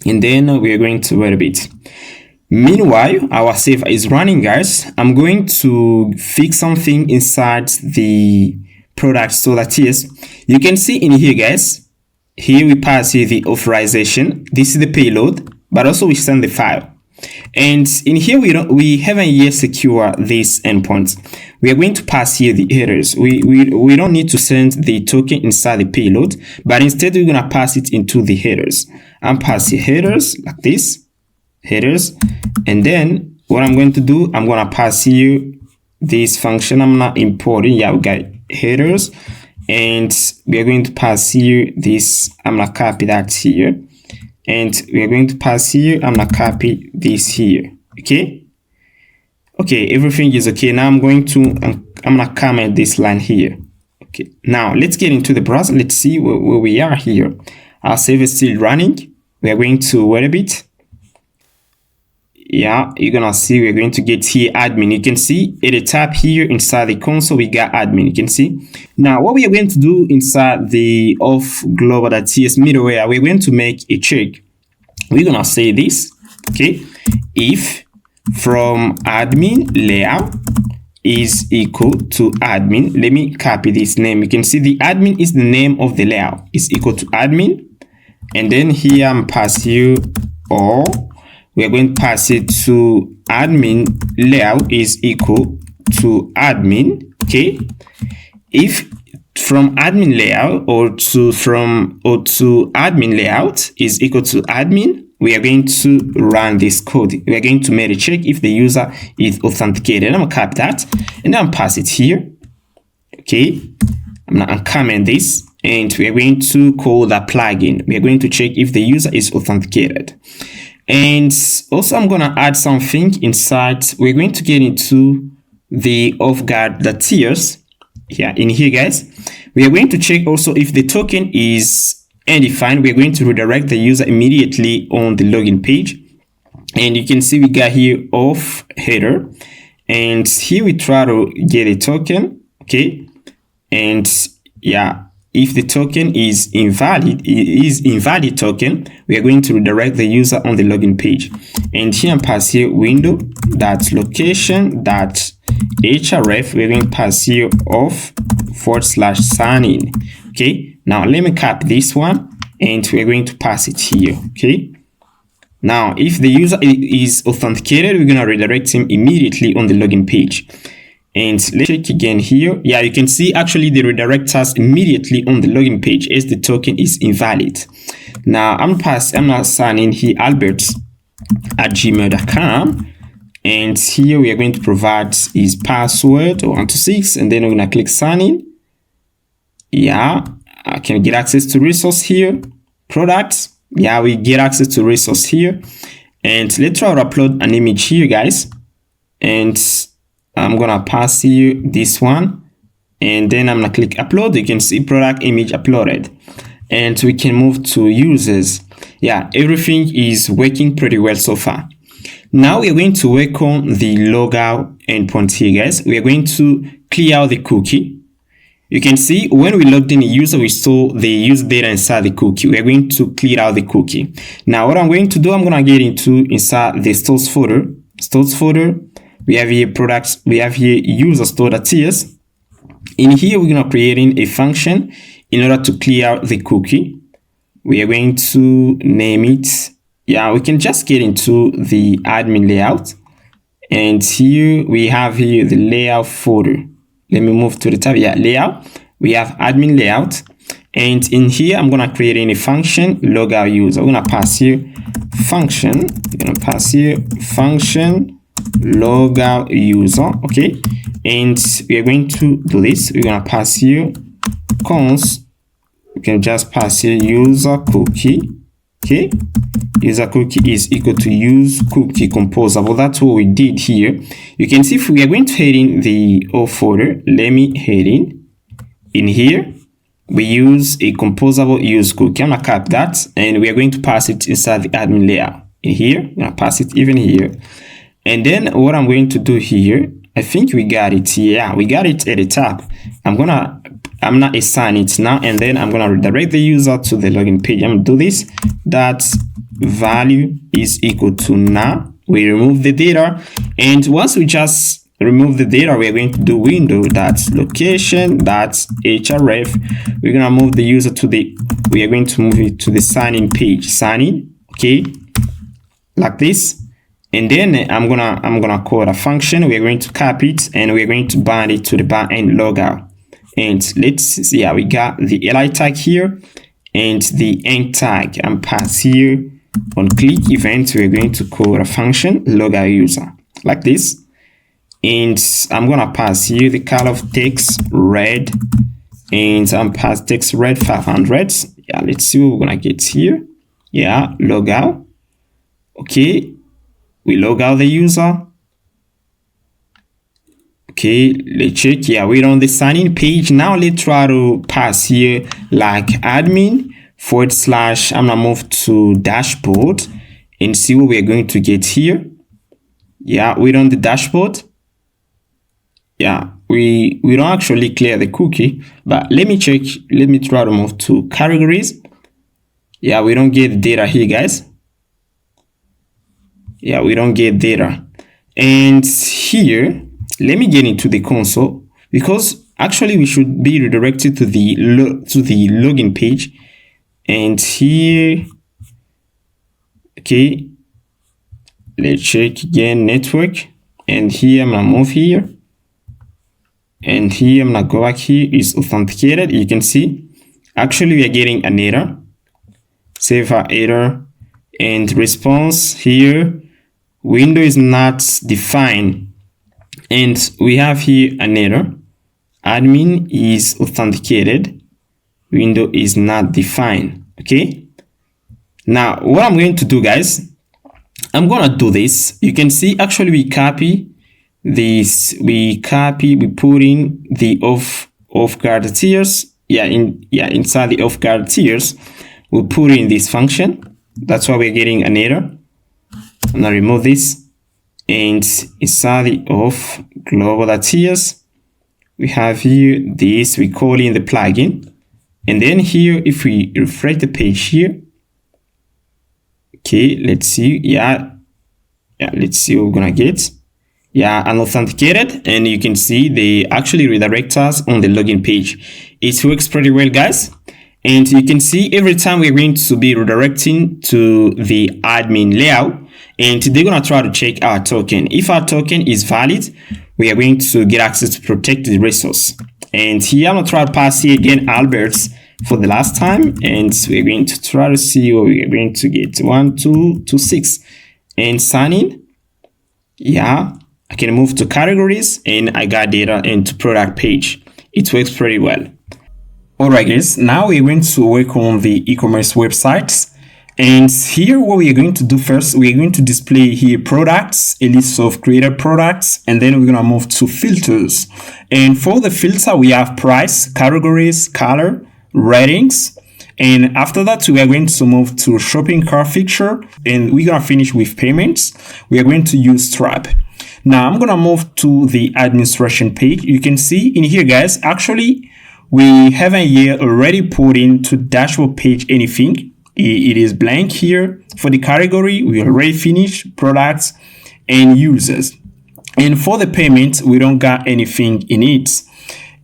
and then we are going to wait a bit. Meanwhile, our server is running, guys. I'm going to fix something inside the product so that is, you can see in here, guys. Here we pass here the authorization. This is the payload, but also we send the file. And in here we haven't yet secured these endpoints. We are going to pass here the headers. We don't need to send the token inside the payload, but instead we're gonna pass it into the headers. I'm passing headers like this, headers, and then what I'm going to do, I'm gonna pass you this function. I'm not importing. Yeah, we got headers, and we are going to pass here this. I'm gonna copy that here, and we are going to pass here. I'm gonna copy this here. Okay, everything is okay. Now I'm gonna comment this line here. Okay, now let's get into the browser. Let's see where we are here. Our server is still running. We are going to wait a bit. Yeah, you're gonna see we're going to get here admin. You can see at the top here inside the console we got admin. You can see. Now what we are going to do inside the auth.global.ts middleware, we're going to make a check. We're gonna say this. Okay, if from admin layout is equal to admin. Let me copy this name. You can see the admin is the name of the layout. Is equal to admin, and then here I'm pass you or we are going to pass it to admin layout is equal to admin. Okay, if from admin layout or to admin layout is equal to admin, we are going to run this code. We are going to make a check if the user is authenticated. I'm gonna copy that and then pass it here. Okay, I'm gonna uncomment this, and we are going to call that plugin. We are going to check if the user is authenticated. And also I'm gonna add something inside. We're going to get into the auth.guard.tiers. Yeah, in here, guys, we are going to check also if the token is undefined. We're going to redirect the user immediately on the login page, and you can see we got here auth header, and here we try to get a token. Okay, and yeah, if the token is invalid, invalid token, we are going to redirect the user on the login page. And here I'm pass here window.location.href. We're going to pass here auth/sign-in. Okay, now let me copy this one, and we're going to pass it here. Okay, now if the user is authenticated, we're going to redirect him immediately on the login page. And let's check again here. Yeah, you can see actually the redirect us immediately on the login page as the token is invalid. Now I'm not signing here albert@gmail.com, and here we are going to provide his password 126, and then we're gonna click sign in. Yeah, I can get access to resource here. Products. Yeah, we get access to resource here, and let's try to upload an image here, guys. And I'm gonna pass you this one, and then I'm gonna click upload. You can see product image uploaded, and we can move to users. Yeah, everything is working pretty well so far. Now we're going to work on the logout endpoint here, guys. We are going to clear out the cookie. You can see when we logged in a user, we saw the user data inside the cookie. We are going to clear out the cookie. Now what I'm going to do, I'm going to get into inside the stores folder. Stores folder, we have here products, we have here user store.ts. In here, we're going to create a function in order to clear out the cookie. We are going to name it. Yeah, we can just get into the admin layout. And here we have here the layout folder. Let me move to the tab. Yeah, layout. We have admin layout. And in here, I'm going to create a function logout user. I'm going to pass here function. I'm going to pass here function logout user. Okay. And we are going to do this. We're going to pass here const. We can just pass here user cookie. Okay. User cookie is equal to use cookie composable. That's what we did here. You can see if we are going to head in the Auth folder, let me head in here. We use a composable use cookie. I'm gonna copy that and we are going to pass it inside the admin layer. In here, I'm gonna pass it even here. And then what I'm going to do here, I think we got it. Yeah, we got it at the top. I'm gonna assign it now, and then I'm gonna redirect the user to the login page. I'm gonna do this. That value is equal to now. We remove the data, and once we just remove the data, we're going to do window.location.href. We're gonna move the user to the. We are going to move it to the sign-in page. Sign in, okay, like this. And then I'm gonna call a function. We're going to copy it and we're going to bind it to the backend logout. And let's see, yeah, we got the li tag here and the end tag. And pass here on click event, we're going to call a function logout user like this. And I'm gonna pass here the color of text red, and I'm pass text red 500. Yeah, let's see what we're gonna get here. Yeah, logout. Okay. We log out the user. Okay, let's check. Yeah, we're on the sign-in page. Now let's try to pass here like admin / I'm gonna move to dashboard and see what we're going to get here. Yeah, we're on the dashboard. Yeah, we don't actually clear the cookie, but let me check. Let me try to move to categories. Yeah, we don't get data here, guys. Yeah, we don't get data. And here, let me get into the console, because actually we should be redirected to the login page. And here, okay, let's check again network. And here I'm gonna move here. And here I'm gonna go back. Here is authenticated. You can see actually we are getting an error. Save our error and response here. Window is not defined, and we have here an error. Admin is authenticated. Window is not defined. Okay. Now what I'm going to do, guys, I'm gonna do this. You can see actually we copy this. We put in the off guard tiers. Inside the off guard tiers, we put in this function. That's why we're getting an error. I'm gonna remove this, and inside the off global.ts, we have here this, we call in the plugin. And then here, if we refresh the page here, okay, let's see. Let's see what we're gonna get. Unauthenticated, and you can see they actually redirect us on the login page. It works pretty well, guys. And you can see every time we're going to be redirecting to the admin layout, and they're going to try to check our token. If our token is valid, we are going to get access to protected resource. And here I'm going to try to pass here again Albert's for the last time, and we're going to try to see what we're going to get. 1, 2, 2, 6, and sign in. Yeah, I can move to categories, and I got data into product page. It works pretty well. Alright, guys, now we're going to work on the e-commerce websites. And here what we are going to do first, we are going to display here products, a list of created products, and then we're going to move to filters. And for the filter, we have price, categories, color, ratings. And after that, we are going to move to shopping cart feature, and we're going to finish with payments. We are going to use Stripe. Now I'm going to move to the administration page. You can see in here, guys, actually, we haven't yet already put into dashboard page anything. It is blank here. For the category, we already finished products and users. And for the payment, we don't got anything in it.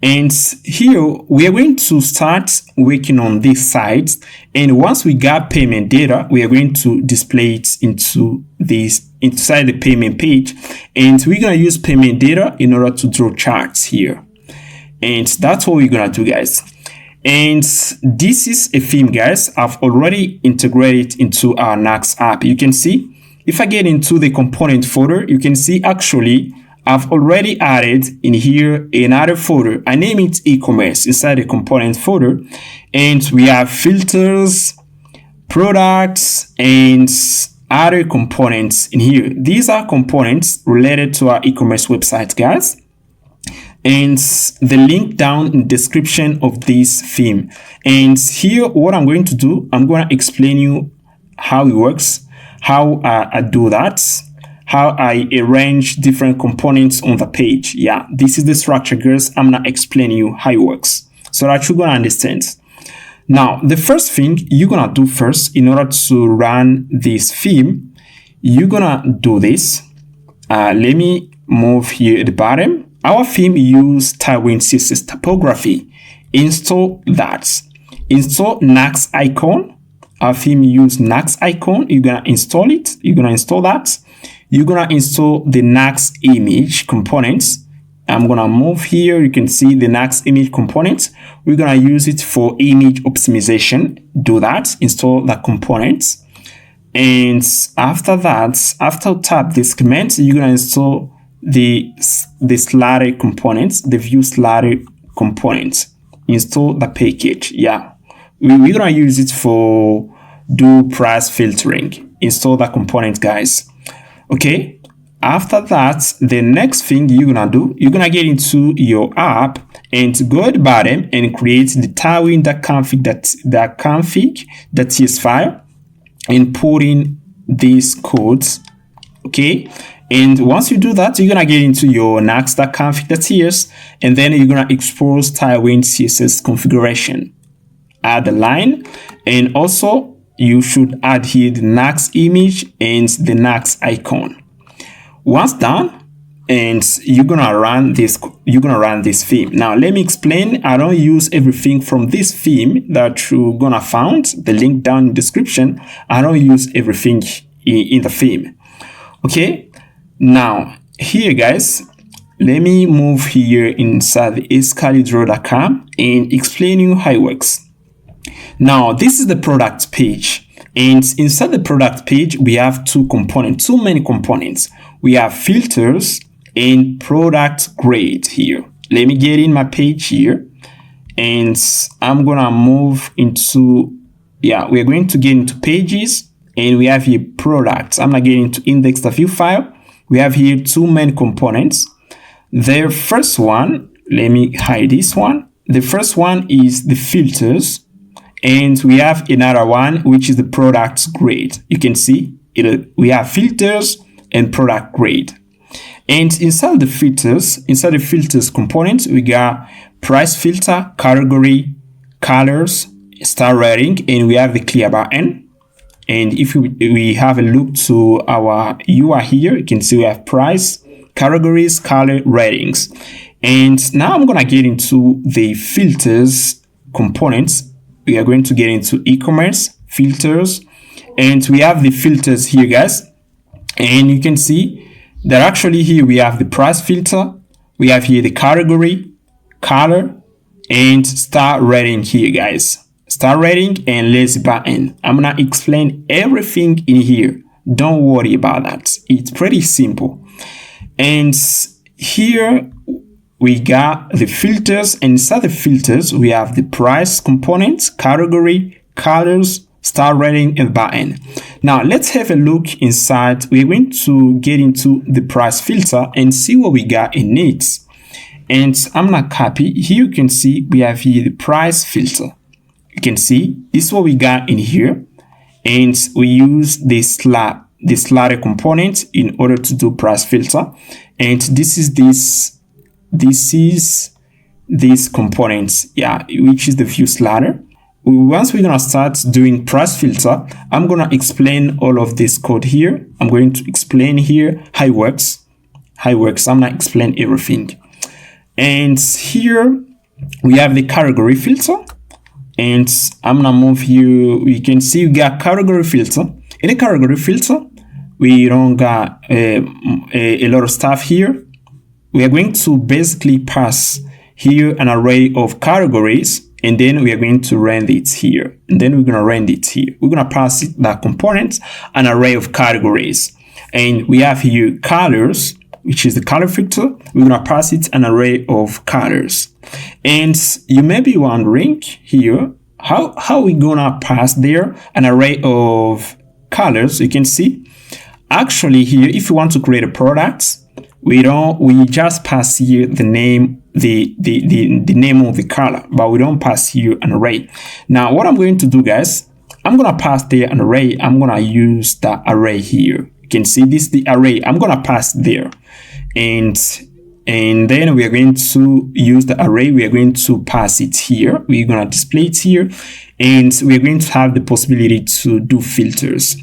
And here we are going to start working on this site. And once we got payment data, we are going to display it into this inside the payment page. And we're going to use payment data in order to draw charts here. And that's what we're going to do, guys. And this is a theme, guys. I've already integrated into our Nuxt app. You can see if I get into the component folder, you can see actually I've already added in here another folder. I name it e-commerce inside the component folder, and we have filters, products, and other components in here. These are components related to our e-commerce website, guys. And the link down in the description of this theme. And here, what I'm going to do, I'm going to explain you how it works, how I do that, how I arrange different components on the page. Yeah, this is the structure, guys. I'm going to explain you how it works so that you're going to understand. Now, the first thing you're going to do first in order to run this theme, you're going to do this. Let me move here at the bottom. Our theme use Tailwind CSS typography. Install that. Install Nuxt icon. Our theme use Nuxt icon. You're going to install it. You're going to install that. You're going to install the Nuxt image components. I'm going to move here. You can see the Nuxt image component. We're going to use it for image optimization. Do that. Install the components. And after that, after tap this command, you're going to install the slider components, the view slider components. Install the package. Yeah. We're going to use it for do price filtering. Install the component, guys. Okay, after that, the next thing you're gonna do, you're gonna get into your app and go at the bottom and create the tailwind.config.ts file and put in these codes. Okay, and once you do that, you're gonna get into your Nuxt.config.ts, and then you're gonna expose Tailwind CSS configuration. Add the line, and also you should add here the Nuxt image and the Nuxt icon. Once done, and you're gonna run this theme. Now let me explain. I don't use everything from this theme that you're gonna find the link down in the description. I don't use everything in the theme. Okay, now here, guys, let me move here inside the escalidraw.com and explain you how it works. Now, this is the product page, and inside the product page, we have two many components. We have filters and product grade here. Let me get in my page here, and I'm gonna move into, we're going to get into pages, and we have here products. I'm not getting to index the view file. We have here two main components. The first one, let me hide this one. The first one is the filters. And we have another one, which is the product grade. You can see we have filters and product grade. And inside the filters component, we got price filter, category, colors, star rating, and we have the clear button. And if we have a look to our UI here, you can see we have price, categories, color, ratings. And now I'm going to get into the filters components. We are going to get into e-commerce filters, and we have the filters here, guys. And you can see that actually here we have the price filter, we have here the category, color, and star rating here, guys. Star rating and lazy button. I'm gonna explain everything in here. Don't worry about that. It's pretty simple. And here we got the filters, and inside the filters, we have the price components, category, colors, star rating, and button. Now, let's have a look inside. We're going to get into the price filter and see what we got in it. And I'm gonna copy. Here you can see we have here the price filter. You You can see this is what we got in here, and we use this slider component in order to do price filter, and this is these components, yeah, which is the view slider. Once we're gonna start doing price filter, I'm gonna explain all of this code here. I'm going to explain here how it works. I'm not explain everything. And here we have the category filter, and I'm gonna move here. You can see we got category filter. In the category filter, we don't got a lot of stuff here. We are going to basically pass here an array of categories, and then we are going to render it here, and then we're going to render it here. We're going to pass that component an array of categories, and we have here colors, which is the color filter. We're going to pass it an array of colors. And you may be wondering here, how we going to pass there an array of colors? You can see actually here, if you want to create a product, we just pass here the name, the name of the color, but we don't pass here an array. Now what I'm going to do, guys, I'm going to pass there an array. I'm going to use the array here. You can see this, the array I'm going to pass there, and then we are going to use the array. We are going to pass it here. We're going to display it here, and we're going to have the possibility to do filters.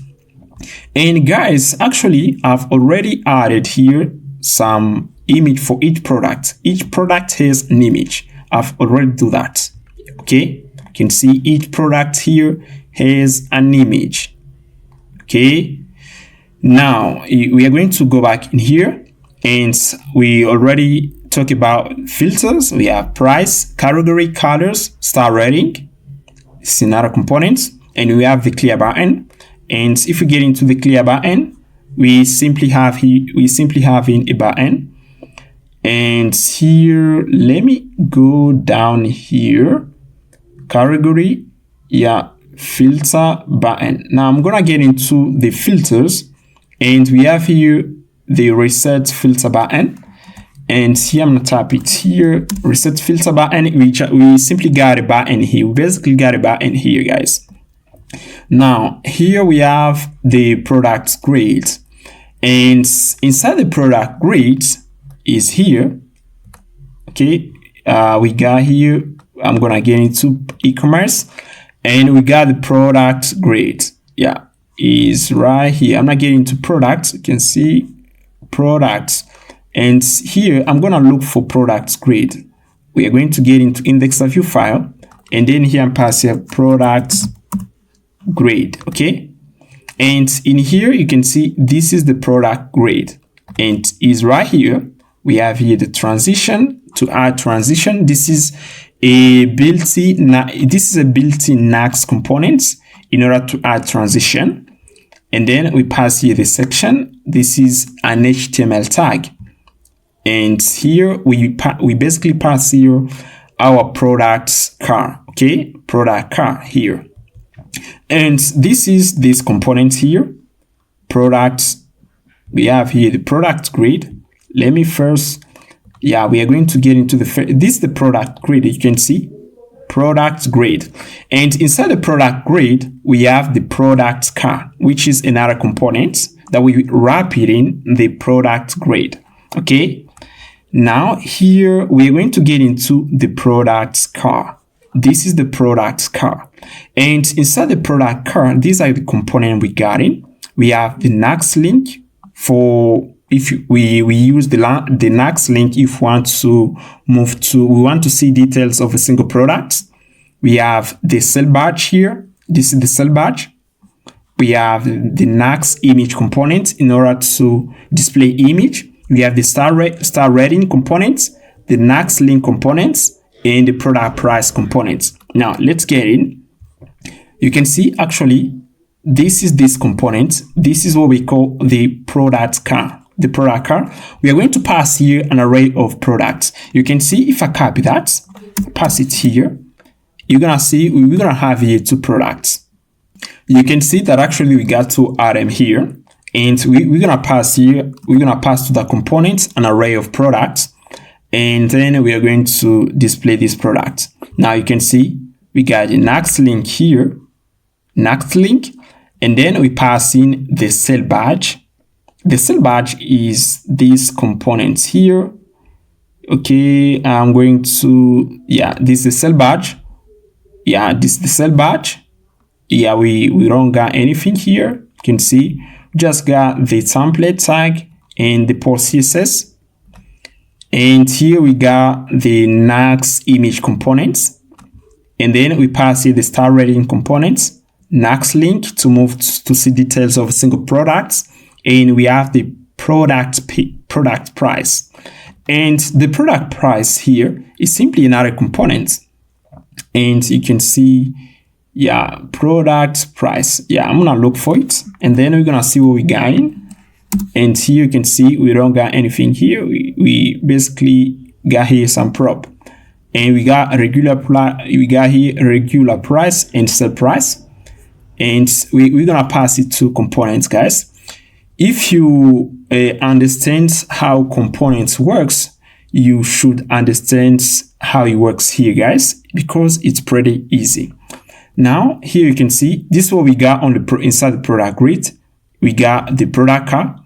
And guys, actually I've already added here some image for each product. Each product has an image. I've already do that. Okay, you can see each product here has an image. Okay, now we are going to go back in here, and we already talked about filters. We have price, category, colors, star rating. This is another component, and we have the clear button. And if we get into the clear button, we simply have in a button. And here, let me go down here, category, yeah, filter button. Now I'm gonna get into the filters, and we have here the reset filter button, and here I'm gonna tap it here, reset filter button. We simply got a button here. We basically got a button here, guys. Now here we have the product grid, and inside the product grid is here. Okay, we got here, I'm gonna get into e-commerce, and we got the product grid. Yeah, is right here. I'm not getting into products. You can see products, and here I'm gonna look for products grid. We are going to get into index.view file, and then here I'm passing products grid. Okay, and in here you can see this is the product grid, and is right here. We have here the transition. To add transition, this is a built-in Nuxt component in order to add transition. And then we pass here the section. This is an HTML tag, and here we basically pass here our product car. Okay, product car here, and this is this component here, products. We have here the product grid. Let me first, yeah, we are going to get into this is the product grid. You can see product grid, and inside the product grid we have the product car, which is another component that we wrap it in the product grid. Okay, now here we are going to get into the product car. This is the product car, and inside the product car, these are the components we got in. We have the Nuxt link for if we use the Nuxt link if we want to we want to see details of a single product. We have the sell badge here. This is the sell badge. We have the Nuxt image component in order to display image. We have the star rating components, the Nuxt link components, and the product price components. Now let's get in. You can see actually this is this component. This is what we call the product car. The product car. We are going to pass here an array of products. You can see if I copy that, pass it here, you're gonna see we're gonna have here two products. You can see that actually we got two items here, and we're gonna pass here, we're gonna pass to the component an array of products, and then we are going to display this product. Now you can see we got the Nuxt link here, Nuxt link, and then we pass in the cell badge. The cell badge is these components here. Okay, I'm going to, this is the cell badge. This is the cell badge. We don't got anything here. You can see, just got the template tag and the post CSS. And here we got the Nuxt image components. And then we pass here the star rating components, Nuxt link to move to see details of single products. And we have the product price. And the product price here is simply another component. And you can see, product price. I'm gonna look for it, and then we're gonna see what we got in. And here you can see we don't got anything here. We basically got here some prop, and we got a regular price and sell price, and we're gonna pass it to components, guys. If you understand how components works, you should understand how it works here, guys, because it's pretty easy. Now here you can see this is what we got on the inside the product grid. We got the product car,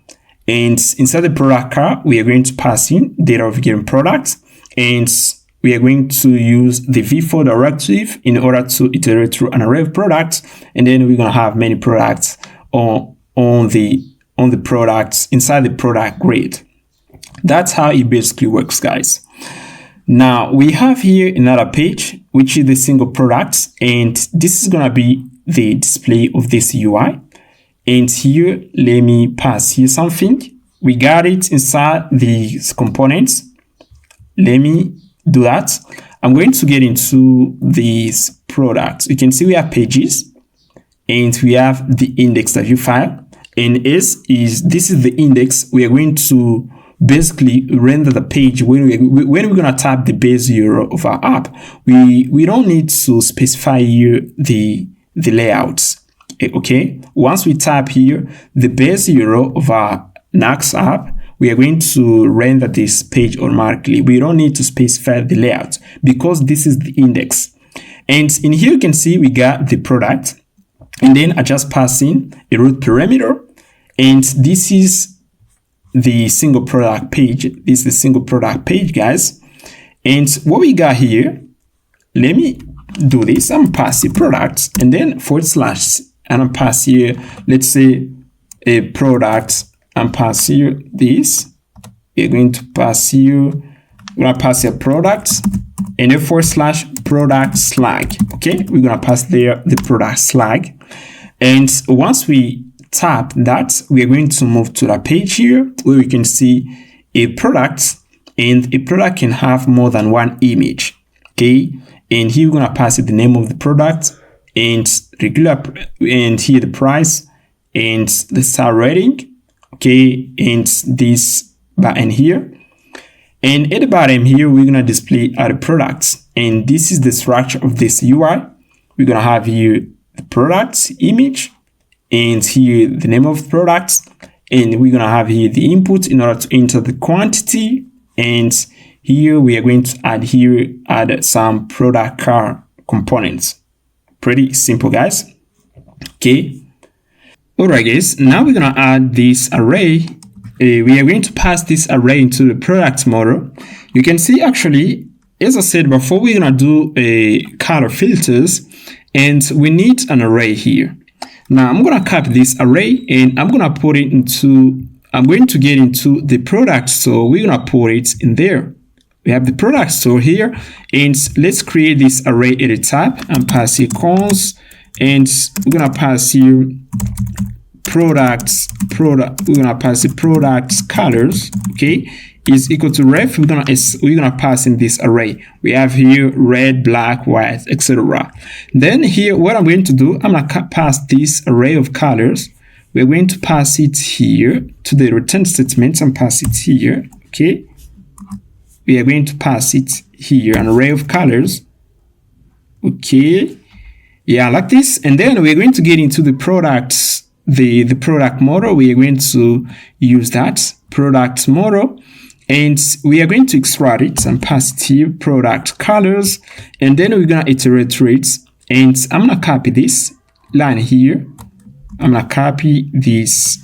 and inside the product car we are going to pass in data of given product, and we are going to use the v-for directive in order to iterate through an array of products, and then we're gonna have many products on the products inside the product grid. That's how it basically works, guys. Now we have here another page, which is the single products, and this is gonna be the display of this UI. And here, let me pass here something. We got it inside these components. Let me do that. I'm going to get into these products. You can see we have pages, and we have the index.view file. And this is the index. We are going to basically render the page when we're gonna tap the base URL of our app. We don't need to specify here the layouts. Okay, once we tap here the base URL of our Nuxt app, we are going to render this page automatically. We don't need to specify the layout because this is the index. And in here you can see we got the product, and then I just pass in a root parameter, and this is the single product page. This is the single product page, guys. And what we got here, let me do this. I'm passing products, and then / and I'm pass here, let's say a product, and pass here this. We're going to pass here, we're gonna pass here products, and then / product slag. Okay, we're gonna pass there the product slag. And once we tap that, we are going to move to the page here where we can see a product, and a product can have more than one image. Okay, and here we're gonna pass it the name of the product, and regular, and here the price, and the star rating. Okay, and this button here, and at the bottom here we're gonna display other products, and this is the structure of this UI. We're gonna have here the products image, and here the name of the products, and we're gonna have here the input in order to enter the quantity, and here we are going to add some product car components. Pretty simple, guys. Okay, all right, guys, now we're gonna add this array. We are going to pass this array into the product model. You can see, actually, as I said before, we're gonna do a color filters, and we need an array here. Now I'm gonna copy this array, and I'm gonna put it into, I'm going to get into the product store. We're gonna put it in there. We have the product store here, and let's create this array at the top and pass here cons, and we're gonna pass here we're gonna pass the products colors, okay, is equal to ref. We're gonna pass in this array. We have here red, black, white, etc. Then here, what I'm going to do, I'm gonna pass this array of colors. We're going to pass it here to the return statement and pass it here. Okay, we are going to pass it here, an array of colors. Okay, yeah, like this. And then we're going to get into the products, the product model. We are going to use that product model, and we are going to extract it and pass it here, product colors, and then we're gonna iterate through it. And I'm gonna copy this line here. I'm gonna copy this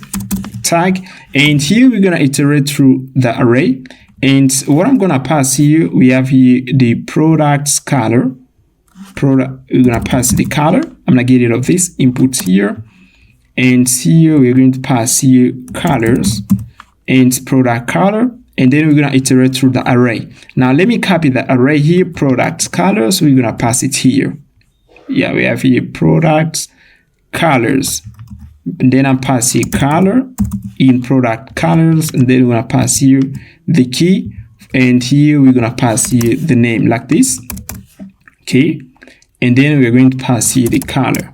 tag, and here we're gonna iterate through the array. And what I'm gonna pass here, we have here the product's color. We're gonna pass the color. I'm gonna get rid of this input here, and here we're going to pass here colors and product color, and then we're gonna iterate through the array. Now let me copy the array here, product colors. We're gonna pass it here. Yeah, we have here product colors, and then I'm passing color in product colors, and then we're gonna pass here the key, and here we're gonna pass here the name like this. Okay, and then we're going to pass here the color.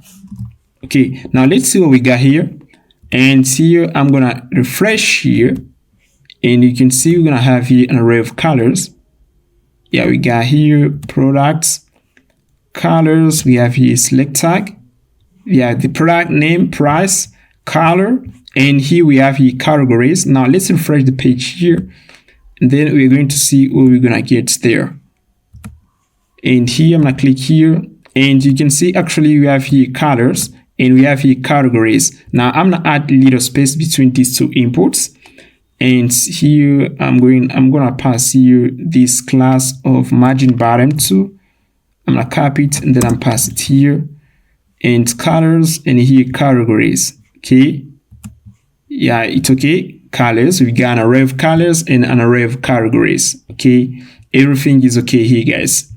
Okay, now let's see what we got here. And here I'm gonna refresh here, and you can see we're gonna have here an array of colors. Yeah, we got here products, colors, we have here select tag, we have the product name, price, color, and here we have here categories. Now let's refresh the page here, and then we're going to see what we're gonna get there. And here I'm gonna click here, and you can see actually we have here colors and we have here categories. Now I'm gonna add a little space between these two inputs, and here I'm gonna pass here this class of margin bottom to. I'm gonna copy it, and then I'm pass it here, and colors, and here categories. Okay, yeah, it's okay. Colors, we got an array of colors and an array of categories. Okay, everything is okay here, guys.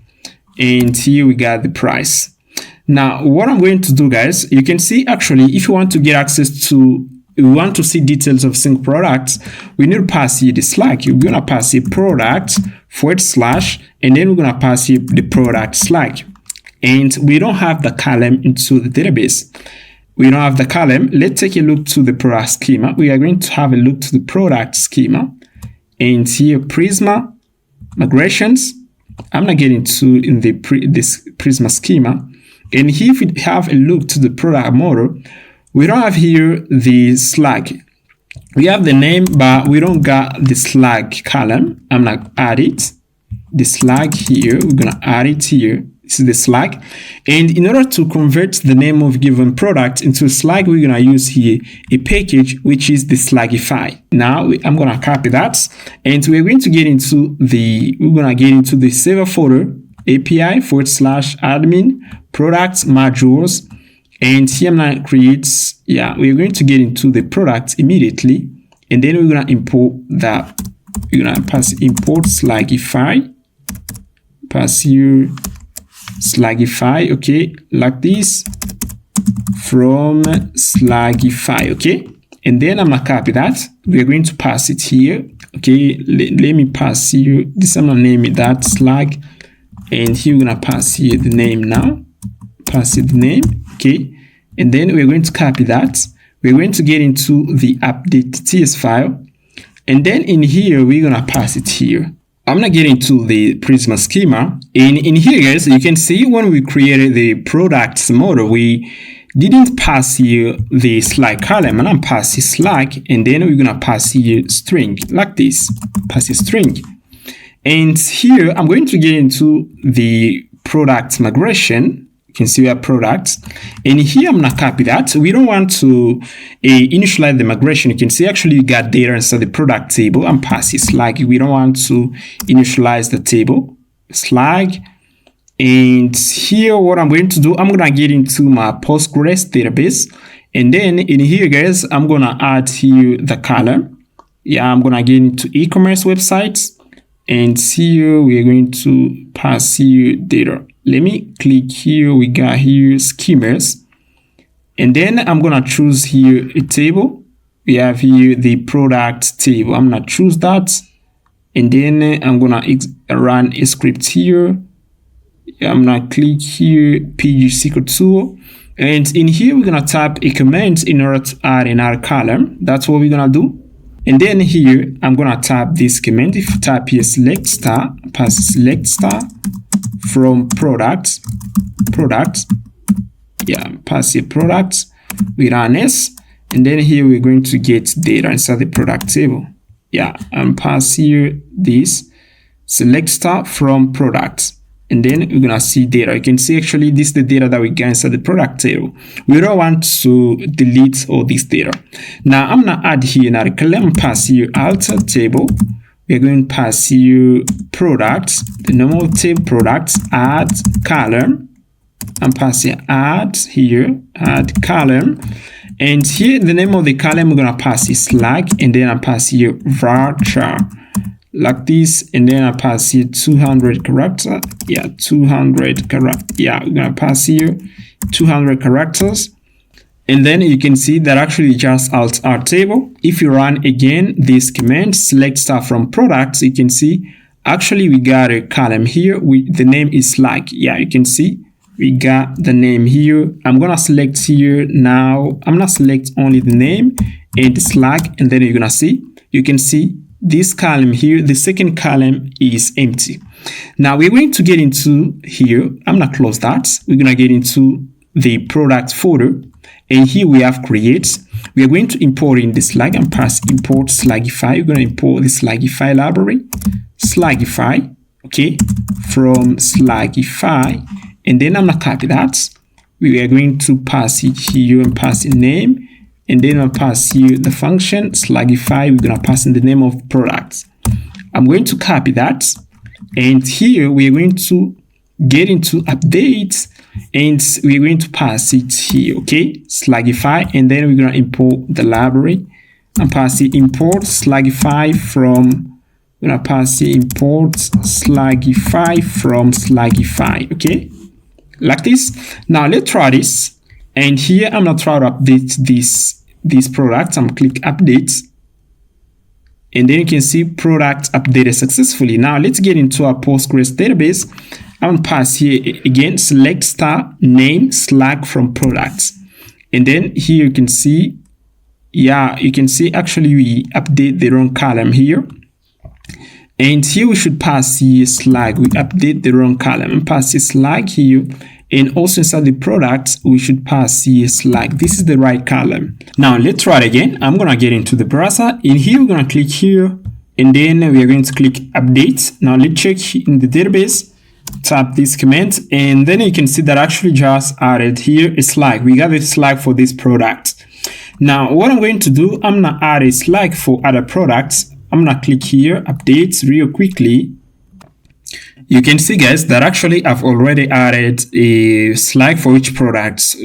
And here we got the price. Now what I'm going to do, guys, you can see actually if you want to get access to, we want to see details of sync products, we need to pass here the slack. You're gonna pass here product / and then we're gonna pass here the product slack. And we don't have the column into the database. We don't have the column. Let's take a look to the product schema. We are going to have a look to the product schema, and here Prisma migrations. I'm not getting to in the this Prisma schema. And here if we have a look to the product model, we don't have here the slack. We have the name, but we don't got the slack column. I'm gonna add it. The slack here, we're gonna add it here. This is the slack. And in order to convert the name of given product into a slack, we're gonna use here a package which is the Slackify. Now I'm gonna copy that, and we're going to get into the server folder API /admin products modules, and here I'm gonna create, we're going to get into the product immediately, and then we're gonna import that. We're gonna pass import Slackify, pass here Slackify, okay, like this from Slackify, okay, and then I'm gonna copy that. We're going to pass it here, okay. Let me pass here this. I'm gonna name it that Slack, and here we're gonna pass here the name. Now pass it the name, okay, and then we're going to copy that. We're going to get into the update.ts file, and then in here we're gonna pass it here. I'm gonna get into the Prisma schema, and in here, guys, you can see when we created the products model, we didn't pass here the slack column, and I'm passing slack, and then we're gonna pass here string like this, pass a string. And here I'm going to get into the product migration. You can see we have products, and here I'm gonna copy that. We don't want to initialize the migration. You can see actually you got data inside the product table. I'm passing slack. We don't want to initialize the table slack. And here what I'm going to do, I'm gonna get into my Postgres database, and then in here, guys, I'm gonna add here the column. I'm gonna get into e-commerce websites, and here we are going to pass here data. Let me click here. We got here schemas, and then I'm gonna choose here a table. We have here the product table. I'm gonna choose that, and then I'm gonna run a script here. I'm gonna click here PostgreSQL tool, and in here we're gonna type a command in order to add another column. That's what we're gonna do. And then here I'm gonna type this command. If you type here select star, pass select star from products, pass here products, we run S, and then here we're going to get data inside the product table. and pass here this select star from products. And then we're gonna see data. You can see actually this is the data that we get inside the product table. We don't want to delete all this data. Now I'm gonna add here now the column, pass here alter table. We're going to pass here products, the normal table products, add column, and pass here add column. And here the name of the column we're gonna pass is slag, and then I pass here varchar. Like this, and then I pass here 200 character. 200 character. We're gonna pass here 200 characters, and then you can see that actually just alt our table. If you run again this command, select star from products, you can see actually we got a column here. The name is slag. You can see we got the name here. I'm gonna select here now. I'm gonna select only the name and slag, and then you're gonna see. You can see this column here, the second column is empty. Now we're going to get into here. I'm gonna close that. We're gonna get into the product folder, and here we have create. We are going to import in the slag and pass import slagify. We're going to import the slagify library, slagify, okay, from slagify, and then I'm gonna copy that. We are going to pass it here and pass the name. And then I'll pass here the function slagify. We're gonna pass in the name of products. I'm going to copy that, and here we're going to get into updates, and we're going to pass it here, okay, slagify, and then we're gonna import the library and pass it import slagify from. We're gonna pass it import slagify from slagify, okay, like this. Now let's try this. And here I'm gonna try to update this product. I'm click update, and then you can see product updated successfully. Now let's get into our Postgres database. I'm gonna pass here again, select star name slag from products, and then here you can see, you can see actually we update the wrong column here, and here we should pass here slag. We update the wrong column and pass this slag here. And also inside the product, we should pass here slag. This is the right column. Now let's try it again. I'm gonna get into the browser. In here, we're gonna click here, and then we are going to click update. Now let's check in the database, tap this command, and then you can see that actually just added here a slag. We got a slag for this product. Now what I'm going to do, I'm gonna add a slag for other products. I'm gonna click here, updates real quickly. You can see guys that actually I've already added a slag for each product.